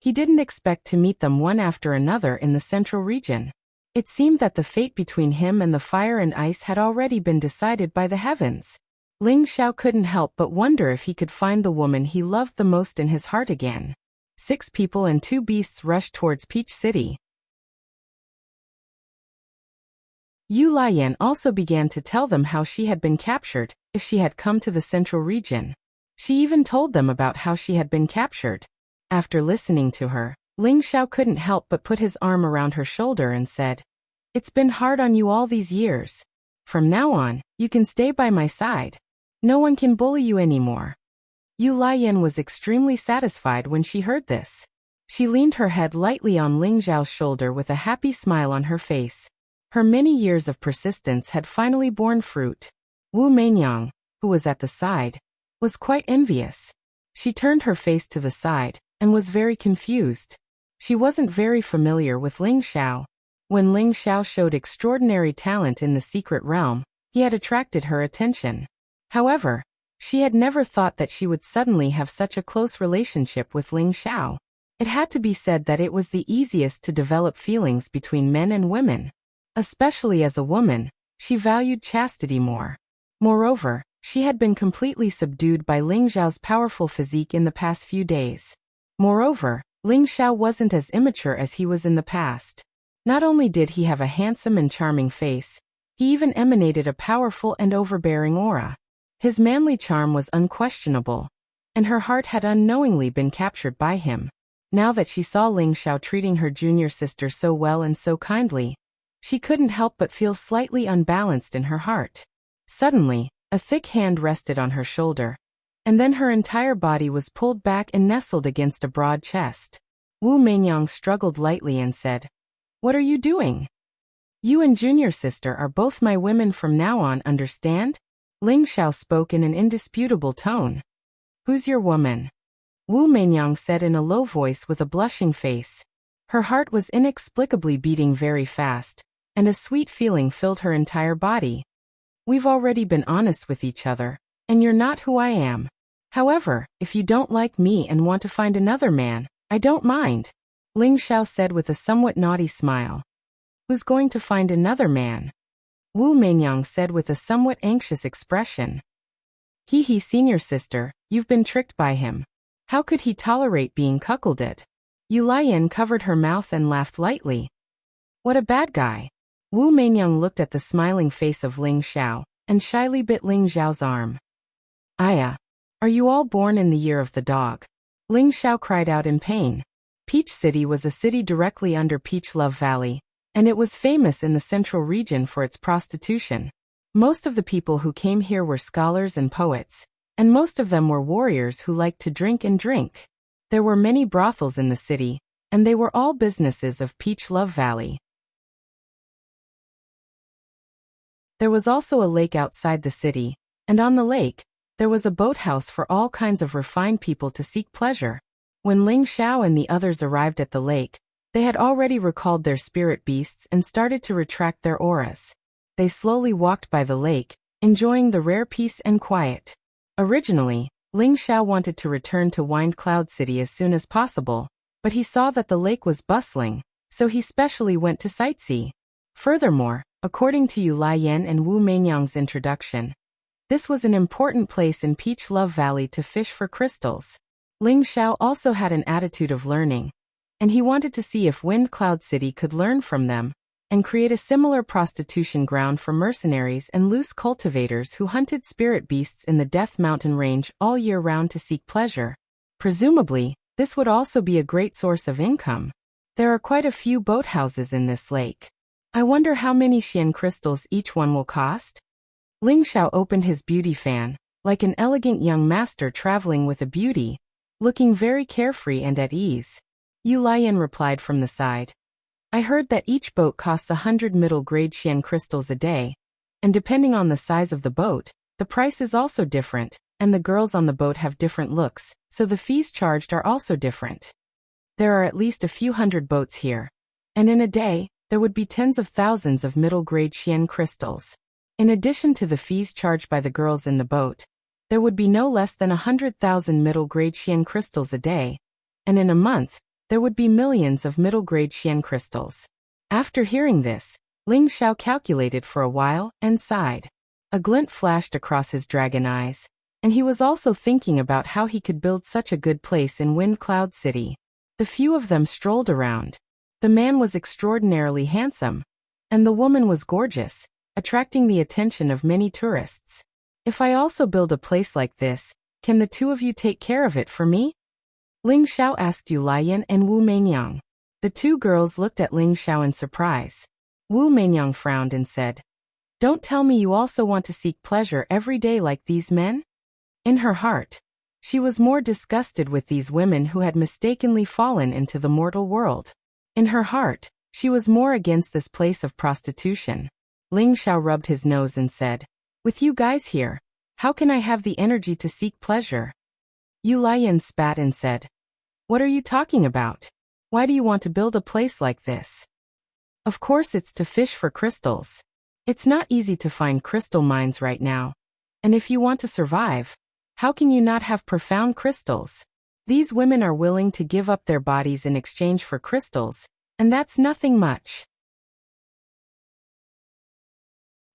He didn't expect to meet them one after another in the central region. It seemed that the fate between him and the fire and ice had already been decided by the heavens. Ling Xiao couldn't help but wonder if he could find the woman he loved the most in his heart again. 6 people and 2 beasts rushed towards Peach City. Yu Laiyan also began to tell them how she had been captured, if she had come to the central region. She even told them about how she had been captured. After listening to her, Ling Xiao couldn't help but put his arm around her shoulder and said, It's been hard on you all these years. From now on, you can stay by my side. No one can bully you anymore. Yu Laiyan was extremely satisfied when she heard this. She leaned her head lightly on Ling Xiao's shoulder with a happy smile on her face. Her many years of persistence had finally borne fruit. Wu Meinyang, who was at the side, was quite envious. She turned her face to the side, and was very confused. She wasn't very familiar with Ling Xiao. When Ling Xiao showed extraordinary talent in the secret realm, he had attracted her attention. However, she had never thought that she would suddenly have such a close relationship with Ling Xiao. It had to be said that it was the easiest to develop feelings between men and women. Especially as a woman, she valued chastity more. Moreover, she had been completely subdued by Ling Xiao's powerful physique in the past few days. Moreover, Ling Xiao wasn't as immature as he was in the past. Not only did he have a handsome and charming face, he even emanated a powerful and overbearing aura. His manly charm was unquestionable, and her heart had unknowingly been captured by him. Now that she saw Ling Xiao treating her junior sister so well and so kindly, she couldn't help but feel slightly unbalanced in her heart. Suddenly, a thick hand rested on her shoulder, and then her entire body was pulled back and nestled against a broad chest. Wu Meinyang struggled lightly and said, "What are you doing? You and junior sister are both my women from now on, understand?" Ling Xiao spoke in an indisputable tone. "Who's your woman?" Wu Meinyang said in a low voice with a blushing face. Her heart was inexplicably beating very fast, and a sweet feeling filled her entire body. "We've already been honest with each other, and you're not who I am. However, if you don't like me and want to find another man, I don't mind," Ling Xiao said with a somewhat naughty smile. "Who's going to find another man?" Wu Meinyang said with a somewhat anxious expression. He, senior sister, you've been tricked by him. How could he tolerate being cuckolded?" Yu Lian covered her mouth and laughed lightly. "What a bad guy." Wu Meinyang looked at the smiling face of Ling Xiao, and shyly bit Ling Xiao's arm. "Aya, are you all born in the year of the dog?" Ling Xiao cried out in pain. Peach City was a city directly under Peach Love Valley, and it was famous in the central region for its prostitution. Most of the people who came here were scholars and poets, and most of them were warriors who liked to drink and drink. There were many brothels in the city, and they were all businesses of Peach Love Valley. There was also a lake outside the city, and on the lake, there was a boathouse for all kinds of refined people to seek pleasure. When Ling Xiao and the others arrived at the lake, they had already recalled their spirit beasts and started to retract their auras. They slowly walked by the lake, enjoying the rare peace and quiet. Originally, Ling Xiao wanted to return to Wind Cloud City as soon as possible, but he saw that the lake was bustling, so he specially went to sightsee. Furthermore, according to Yu Lian and Wu Meinyang's introduction, this was an important place in Peach Love Valley to fish for crystals. Ling Xiao also had an attitude of learning, and he wanted to see if Wind Cloud City could learn from them and create a similar prostitution ground for mercenaries and loose cultivators who hunted spirit beasts in the Death Mountain range all year round to seek pleasure. Presumably, this would also be a great source of income. There are quite a few boathouses in this lake. I wonder how many Xian crystals each one will cost? Ling Xiao opened his beauty fan, like an elegant young master traveling with a beauty, looking very carefree and at ease. Yu Lian replied from the side. "I heard that each boat costs 100 middle-grade Xian crystals a day, and depending on the size of the boat, the price is also different, and the girls on the boat have different looks, so the fees charged are also different. There are at least a few hundred boats here, and in a day, there would be tens of thousands of middle-grade Xian crystals. In addition to the fees charged by the girls in the boat, there would be no less than 100,000 middle-grade Xian crystals a day, and in a month, there would be millions of middle-grade Xian crystals." After hearing this, Ling Xiao calculated for a while and sighed. A glint flashed across his dragon eyes, and he was also thinking about how he could build such a good place in Wind Cloud City. The few of them strolled around. The man was extraordinarily handsome, and the woman was gorgeous, attracting the attention of many tourists. "If I also build a place like this, can the two of you take care of it for me?" Ling Xiao asked Yu Lian and Wu Meinyang. The two girls looked at Ling Xiao in surprise. Wu Meinyang frowned and said, "Don't tell me you also want to seek pleasure every day like these men?" In her heart, she was more disgusted with these women who had mistakenly fallen into the mortal world. In her heart, she was more against this place of prostitution. Ling Xiao rubbed his nose and said, "With you guys here, how can I have the energy to seek pleasure?" Yu Lian spat and said, "What are you talking about? Why do you want to build a place like this?" "Of course it's to fish for crystals. It's not easy to find crystal mines right now. And if you want to survive, how can you not have profound crystals? These women are willing to give up their bodies in exchange for crystals, and that's nothing much.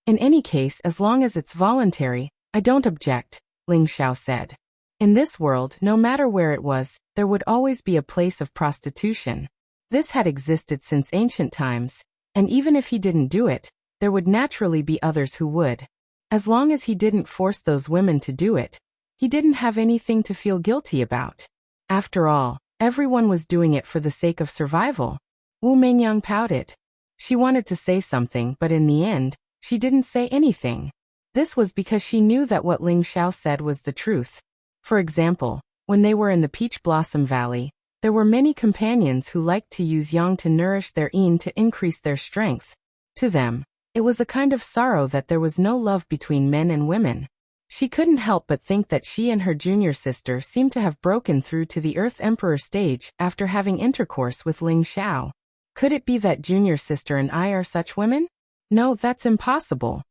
In any case, as long as it's voluntary, I don't object," Ling Xiao said. In this world, no matter where it was, there would always be a place of prostitution. This had existed since ancient times, and even if he didn't do it, there would naturally be others who would. As long as he didn't force those women to do it, he didn't have anything to feel guilty about. After all, Everyone was doing it for the sake of survival. Wu Meinyang pouted. She wanted to say something, but in the end, she didn't say anything. This was because she knew that what Ling Xiao said was the truth. For example, when they were in the Peach Blossom Valley, there were many companions who liked to use yang to nourish their yin to increase their strength. To them, it was a kind of sorrow that there was no love between men and women. She couldn't help but think that she and her junior sister seemed to have broken through to the Earth Emperor stage after having intercourse with Ling Xiao. Could it be that junior sister and I are such women? No, that's impossible.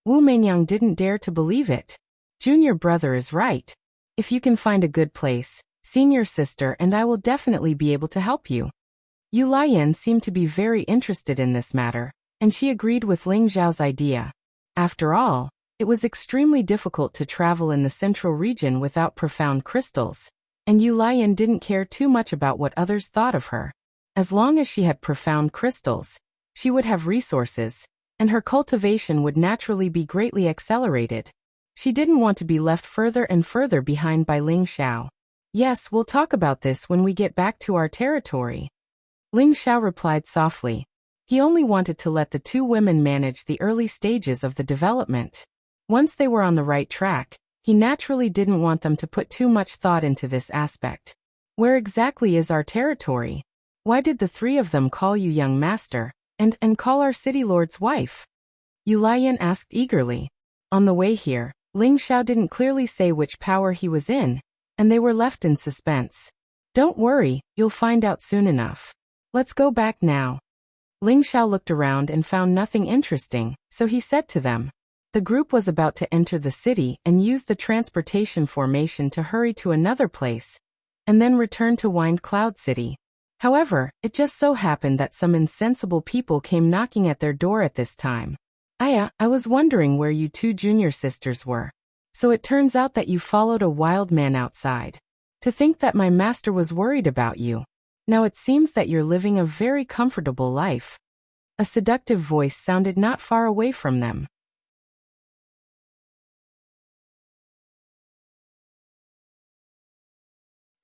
Wu Meinyang didn't dare to believe it. Junior brother is right. If you can find a good place, senior sister and I will definitely be able to help you. Yu Lian seemed to be very interested in this matter, and she agreed with Ling Xiao's idea. After all, it was extremely difficult to travel in the central region without profound crystals, and Yu Lian didn't care too much about what others thought of her. As long as she had profound crystals, she would have resources, and her cultivation would naturally be greatly accelerated. She didn't want to be left further and further behind by Ling Xiao. Yes, we'll talk about this when we get back to our territory. Ling Xiao replied softly. He only wanted to let the two women manage the early stages of the development. Once they were on the right track, he naturally didn't want them to put too much thought into this aspect. Where exactly is our territory? Why did the three of them call you young master, and call our city lord's wife? Yu Lian asked eagerly. On the way here, Ling Xiao didn't clearly say which power he was in, and they were left in suspense. Don't worry, you'll find out soon enough. Let's go back now. Ling Xiao looked around and found nothing interesting, so he said to them. The group was about to enter the city and use the transportation formation to hurry to another place, and then return to Wind Cloud City. However, it just so happened that some insensible people came knocking at their door at this time. I was wondering where you two junior sisters were. So it turns out that you followed a wild man outside. To think that my master was worried about you. Now it seems that you're living a very comfortable life. A seductive voice sounded not far away from them.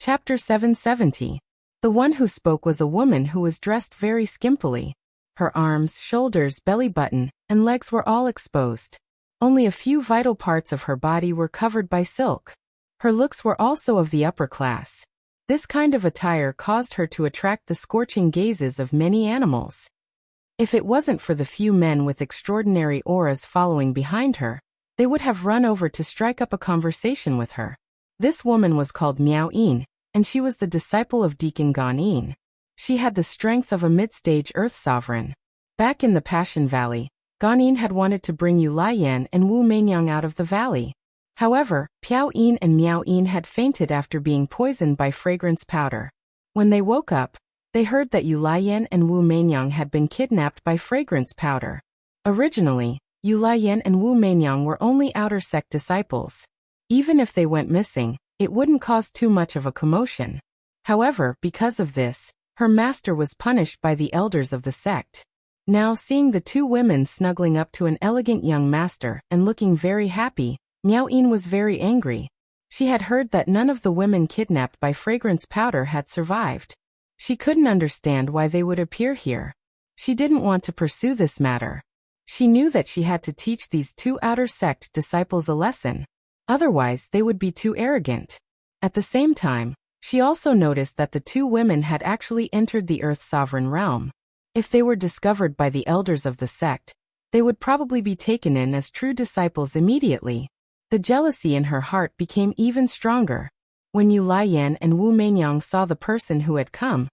Chapter 770. The one who spoke was a woman who was dressed very skimpily. Her arms, shoulders, belly button, and legs were all exposed. Only a few vital parts of her body were covered by silk. Her looks were also of the upper class. This kind of attire caused her to attract the scorching gazes of many animals. If it wasn't for the few men with extraordinary auras following behind her, they would have run over to strike up a conversation with her. This woman was called Miao Yin, and she was the disciple of Deacon Gan Yin. She had the strength of a mid-stage earth sovereign. Back in the Passion Valley, Gan Yin had wanted to bring Yu Lian and Wu Meinyang out of the valley. However, Piao Yin and Miao Yin had fainted after being poisoned by fragrance powder. When they woke up, they heard that Yu Lian and Wu Meinyang had been kidnapped by fragrance powder. Originally, Yu Lian and Wu Meinyang were only outer sect disciples. Even if they went missing, it wouldn't cause too much of a commotion. However, because of this, her master was punished by the elders of the sect. Now, seeing the two women snuggling up to an elegant young master and looking very happy, Miao Yin was very angry. She had heard that none of the women kidnapped by fragrance powder had survived. She couldn't understand why they would appear here. She didn't want to pursue this matter. She knew that she had to teach these two outer sect disciples a lesson. Otherwise, they would be too arrogant. At the same time, she also noticed that the two women had actually entered the Earth Sovereign realm. If they were discovered by the elders of the sect, they would probably be taken in as true disciples immediately. The jealousy in her heart became even stronger. When Yu Lian and Wu Meinyang saw the person who had come,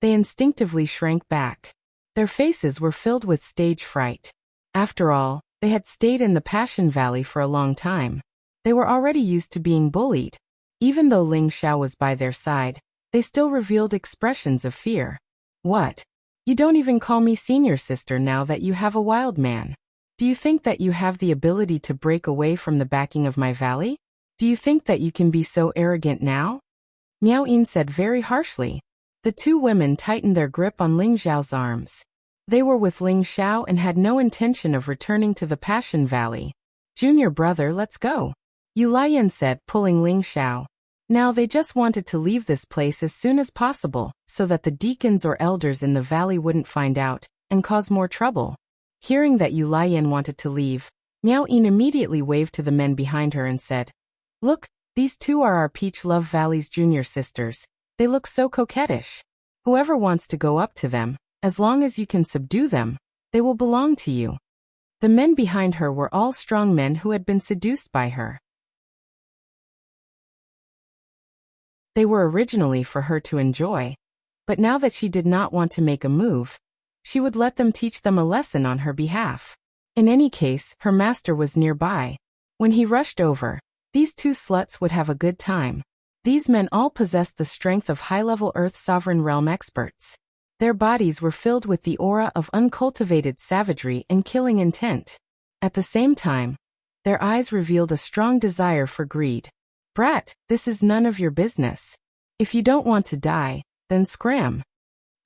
they instinctively shrank back. Their faces were filled with stage fright. After all, they had stayed in the Passion Valley for a long time. They were already used to being bullied. Even though Ling Xiao was by their side, they still revealed expressions of fear. What? You don't even call me senior sister now that you have a wild man. Do you think that you have the ability to break away from the backing of my valley? Do you think that you can be so arrogant now? Miao Yin said very harshly. The two women tightened their grip on Ling Xiao's arms. They were with Ling Xiao and had no intention of returning to the Passion Valley. Junior brother, let's go, Yu Lian said, pulling Ling Xiao. Now they just wanted to leave this place as soon as possible, so that the deacons or elders in the valley wouldn't find out, and cause more trouble. Hearing that Yu Laiyan wanted to leave, Miao Yin immediately waved to the men behind her and said, "Look, these two are our Peach Love Valley's junior sisters. They look so coquettish. Whoever wants to go up to them, as long as you can subdue them, they will belong to you." The men behind her were all strong men who had been seduced by her. They were originally for her to enjoy, but now that she did not want to make a move, she would let them teach them a lesson on her behalf. In any case, her master was nearby. When he rushed over, these two sluts would have a good time. These men all possessed the strength of high-level Earth Sovereign Realm experts. Their bodies were filled with the aura of uncultivated savagery and killing intent. At the same time, their eyes revealed a strong desire for greed. "Brat, this is none of your business. If you don't want to die, then scram."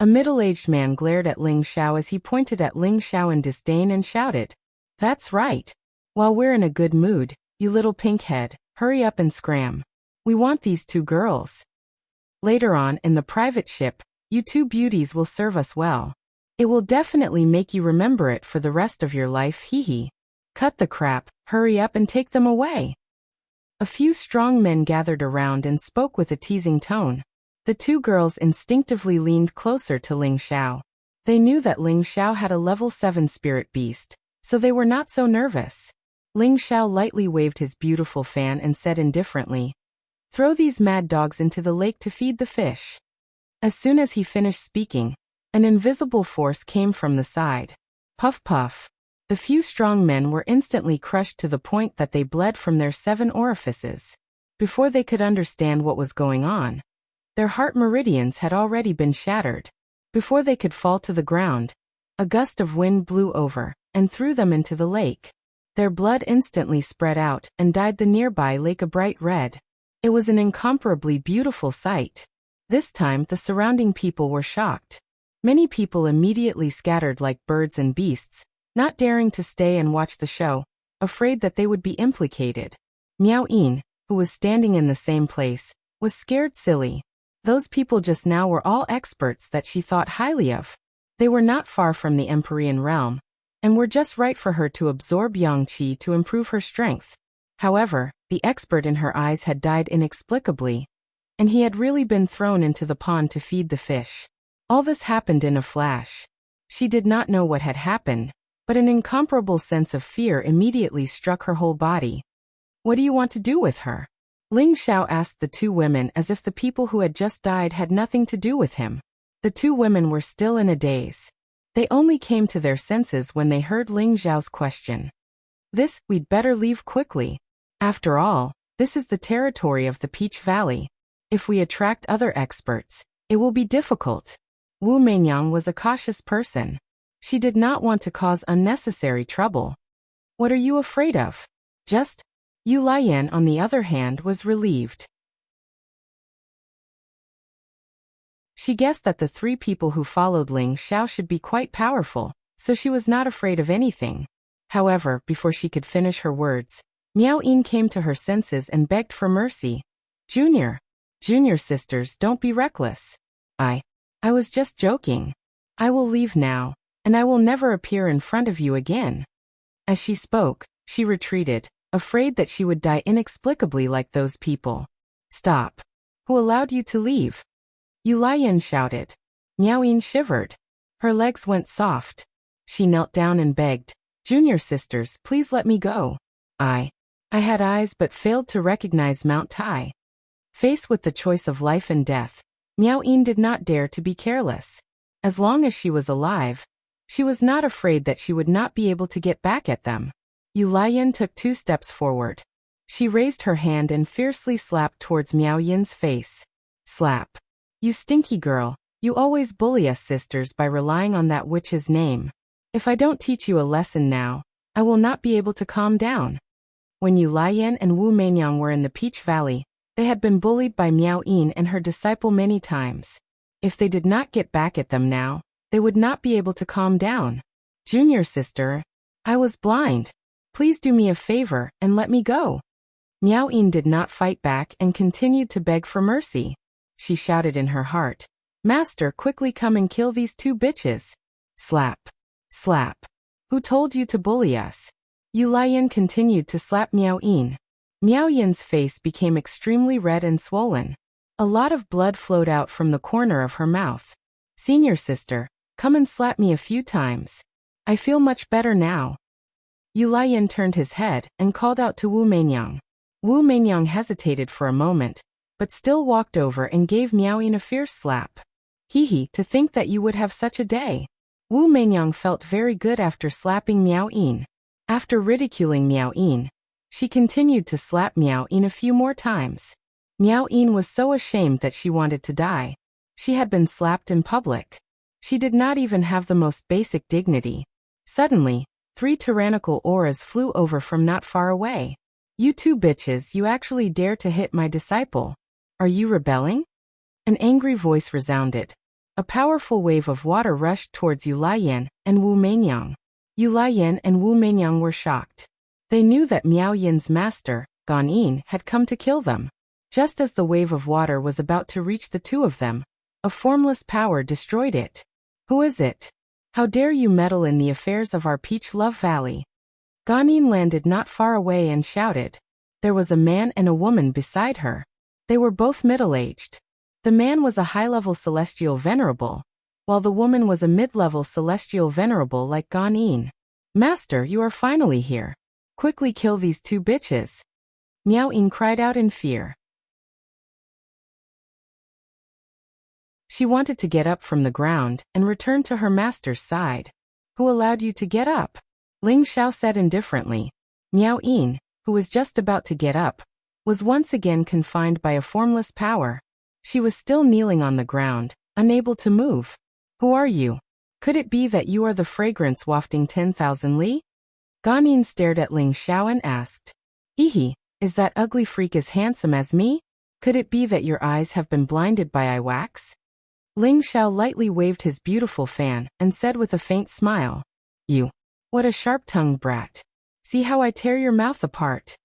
A middle-aged man glared at Ling Xiao as he pointed at Ling Xiao in disdain and shouted, "That's right. While we're in a good mood, you little pink head, hurry up and scram. We want these two girls. Later on in the private ship, you two beauties will serve us well. It will definitely make you remember it for the rest of your life, hee hee. Cut the crap, hurry up and take them away." A few strong men gathered around and spoke with a teasing tone. The two girls instinctively leaned closer to Ling Xiao. They knew that Ling Xiao had a level 7 spirit beast, so they were not so nervous. Ling Xiao lightly waved his beautiful fan and said indifferently, "Throw these mad dogs into the lake to feed the fish." As soon as he finished speaking, an invisible force came from the side. Puff puff. The few strong men were instantly crushed to the point that they bled from their 7 orifices. Before they could understand what was going on, their heart meridians had already been shattered. Before they could fall to the ground, a gust of wind blew over and threw them into the lake. Their blood instantly spread out and dyed the nearby lake a bright red. It was an incomparably beautiful sight. This time the surrounding people were shocked. Many people immediately scattered like birds and beasts, not daring to stay and watch the show, afraid that they would be implicated. Miao Yin, who was standing in the same place, was scared silly. Those people just now were all experts that she thought highly of. They were not far from the Empyrean realm, and were just right for her to absorb yang qi to improve her strength. However, the expert in her eyes had died inexplicably, and he had really been thrown into the pond to feed the fish. All this happened in a flash. She did not know what had happened, but an incomparable sense of fear immediately struck her whole body. "What do you want to do with her?" Ling Xiao asked the two women as if the people who had just died had nothing to do with him. The two women were still in a daze. They only came to their senses when they heard Ling Xiao's question. We'd better leave quickly. After all, this is the territory of the Peach Valley. If we attract other experts, it will be difficult." Wu Meinyang was a cautious person. She did not want to cause unnecessary trouble. "What are you afraid of?" "Just..." Yu Laiyan, on the other hand, was relieved. She guessed that the 3 people who followed Ling Xiao should be quite powerful, so she was not afraid of anything. However, before she could finish her words, Miao Yin came to her senses and begged for mercy. Junior sisters, don't be reckless. I was just joking. I will leave now, and I will never appear in front of you again." As she spoke, she retreated, afraid that she would die inexplicably like those people. "Stop. Who allowed you to leave?" Yu Laiyan shouted. Miao Yin shivered. Her legs went soft. She knelt down and begged, "Junior sisters, please let me go. I had eyes but failed to recognize Mount Tai." Faced with the choice of life and death, Miao Yin did not dare to be careless. As long as she was alive, she was not afraid that she would not be able to get back at them. Yu Laiyan took 2 steps forward. She raised her hand and fiercely slapped towards Miao Yin's face. Slap. "You stinky girl, you always bully us sisters by relying on that witch's name. If I don't teach you a lesson now, I will not be able to calm down." When Yu Laiyan and Wu Meinyang were in the Peach Valley, they had been bullied by Miao Yin and her disciple many times. If they did not get back at them now, they would not be able to calm down. "Junior sister, I was blind. Please do me a favor and let me go." Miao Yin did not fight back and continued to beg for mercy. She shouted in her heart, "Master, quickly come and kill these two bitches." Slap. Slap. "Who told you to bully us?" Yu Lian continued to slap Miao Yin. Miao Yin's face became extremely red and swollen. A lot of blood flowed out from the corner of her mouth. "Senior sister, come and slap me a few times. I feel much better now." Yu Lian turned his head and called out to Wu Meinyang. Wu Meinyang hesitated for a moment, but still walked over and gave Miao Yin a fierce slap. "Hee, to think that you would have such a day." Wu Meinyang felt very good after slapping Miao Yin. After ridiculing Miao Yin, she continued to slap Miao Yin a few more times. Miao Yin was so ashamed that she wanted to die. She had been slapped in public. She did not even have the most basic dignity. Suddenly, 3 tyrannical auras flew over from not far away. "You two bitches, you actually dare to hit my disciple. Are you rebelling?" An angry voice resounded. A powerful wave of water rushed towards Yu Lian and Wu Meinyang. Yu Lian and Wu Meinyang were shocked. They knew that Miao Yin's master, Gan Yin, had come to kill them. Just as the wave of water was about to reach the two of them, a formless power destroyed it. "Who is it? How dare you meddle in the affairs of our Peach Love Valley?" Gan Yin landed not far away and shouted. There was a man and a woman beside her. They were both middle-aged. The man was a high-level celestial venerable, while the woman was a mid-level celestial venerable like Gan Yin. "Master, you are finally here. Quickly kill these two bitches." Miao Yin cried out in fear. She wanted to get up from the ground and return to her master's side. "Who allowed you to get up?" Ling Xiao said indifferently. Miao Yin, who was just about to get up, was once again confined by a formless power. She was still kneeling on the ground, unable to move. "Who are you? Could it be that you are the fragrance wafting 10,000 li?" Gan Yin stared at Ling Xiao and asked, "Ehe, is that ugly freak as handsome as me? Could it be that your eyes have been blinded by eye wax?" Ling Xiao lightly waved his beautiful fan and said with a faint smile, "You. What a sharp-tongued brat. See how I tear your mouth apart."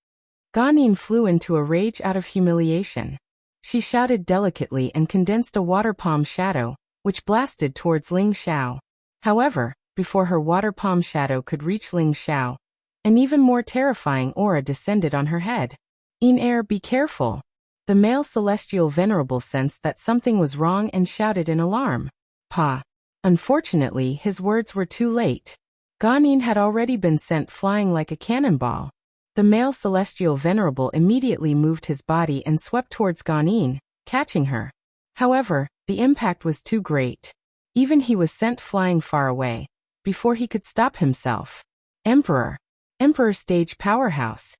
Gan Yin flew into a rage out of humiliation. She shouted delicately and condensed a water palm shadow, which blasted towards Ling Xiao. However, before her water palm shadow could reach Ling Xiao, an even more terrifying aura descended on her head. "In-air, be careful." The male celestial venerable sensed that something was wrong and shouted in alarm. "Pa." Unfortunately, his words were too late. Gan Yin had already been sent flying like a cannonball. The male celestial venerable immediately moved his body and swept towards Gan Yin, catching her. However, the impact was too great. Even he was sent flying far away, before he could stop himself. "Emperor! Emperor stage powerhouse!"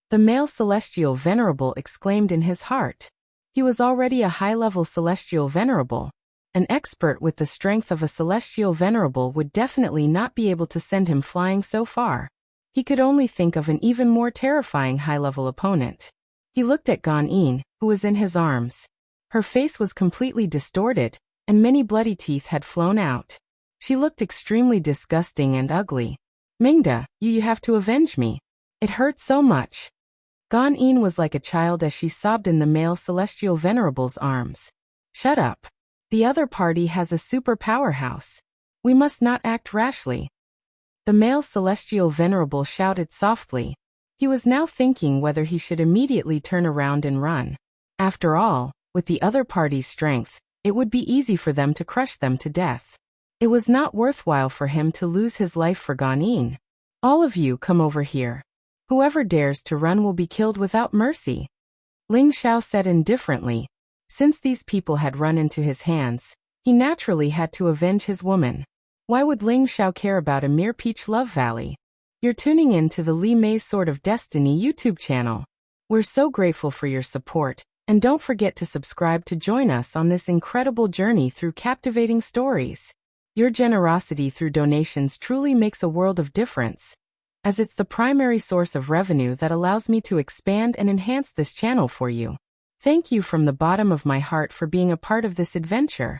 The male celestial venerable exclaimed in his heart. He was already a high-level celestial venerable. An expert with the strength of a celestial venerable would definitely not be able to send him flying so far. He could only think of an even more terrifying high-level opponent. He looked at Gan Yin, who was in his arms. Her face was completely distorted, and many bloody teeth had flown out. She looked extremely disgusting and ugly. "Mingda, you have to avenge me. It hurts so much." Gan Yin was like a child as she sobbed in the male celestial venerable's arms. "Shut up. The other party has a super powerhouse. We must not act rashly." The male celestial venerable shouted softly. He was now thinking whether he should immediately turn around and run. After all, with the other party's strength, it would be easy for them to crush them to death. It was not worthwhile for him to lose his life for Gan Yin. "All of you come over here. Whoever dares to run will be killed without mercy." Ling Xiao said indifferently. Since these people had run into his hands, he naturally had to avenge his woman. Why would Ling Xiao care about a mere Peach Love Valley? You're tuning in to the Li Mei's Sword of Destiny YouTube channel. We're so grateful for your support, and don't forget to subscribe to join us on this incredible journey through captivating stories. Your generosity through donations truly makes a world of difference, as it's the primary source of revenue that allows me to expand and enhance this channel for you. Thank you from the bottom of my heart for being a part of this adventure.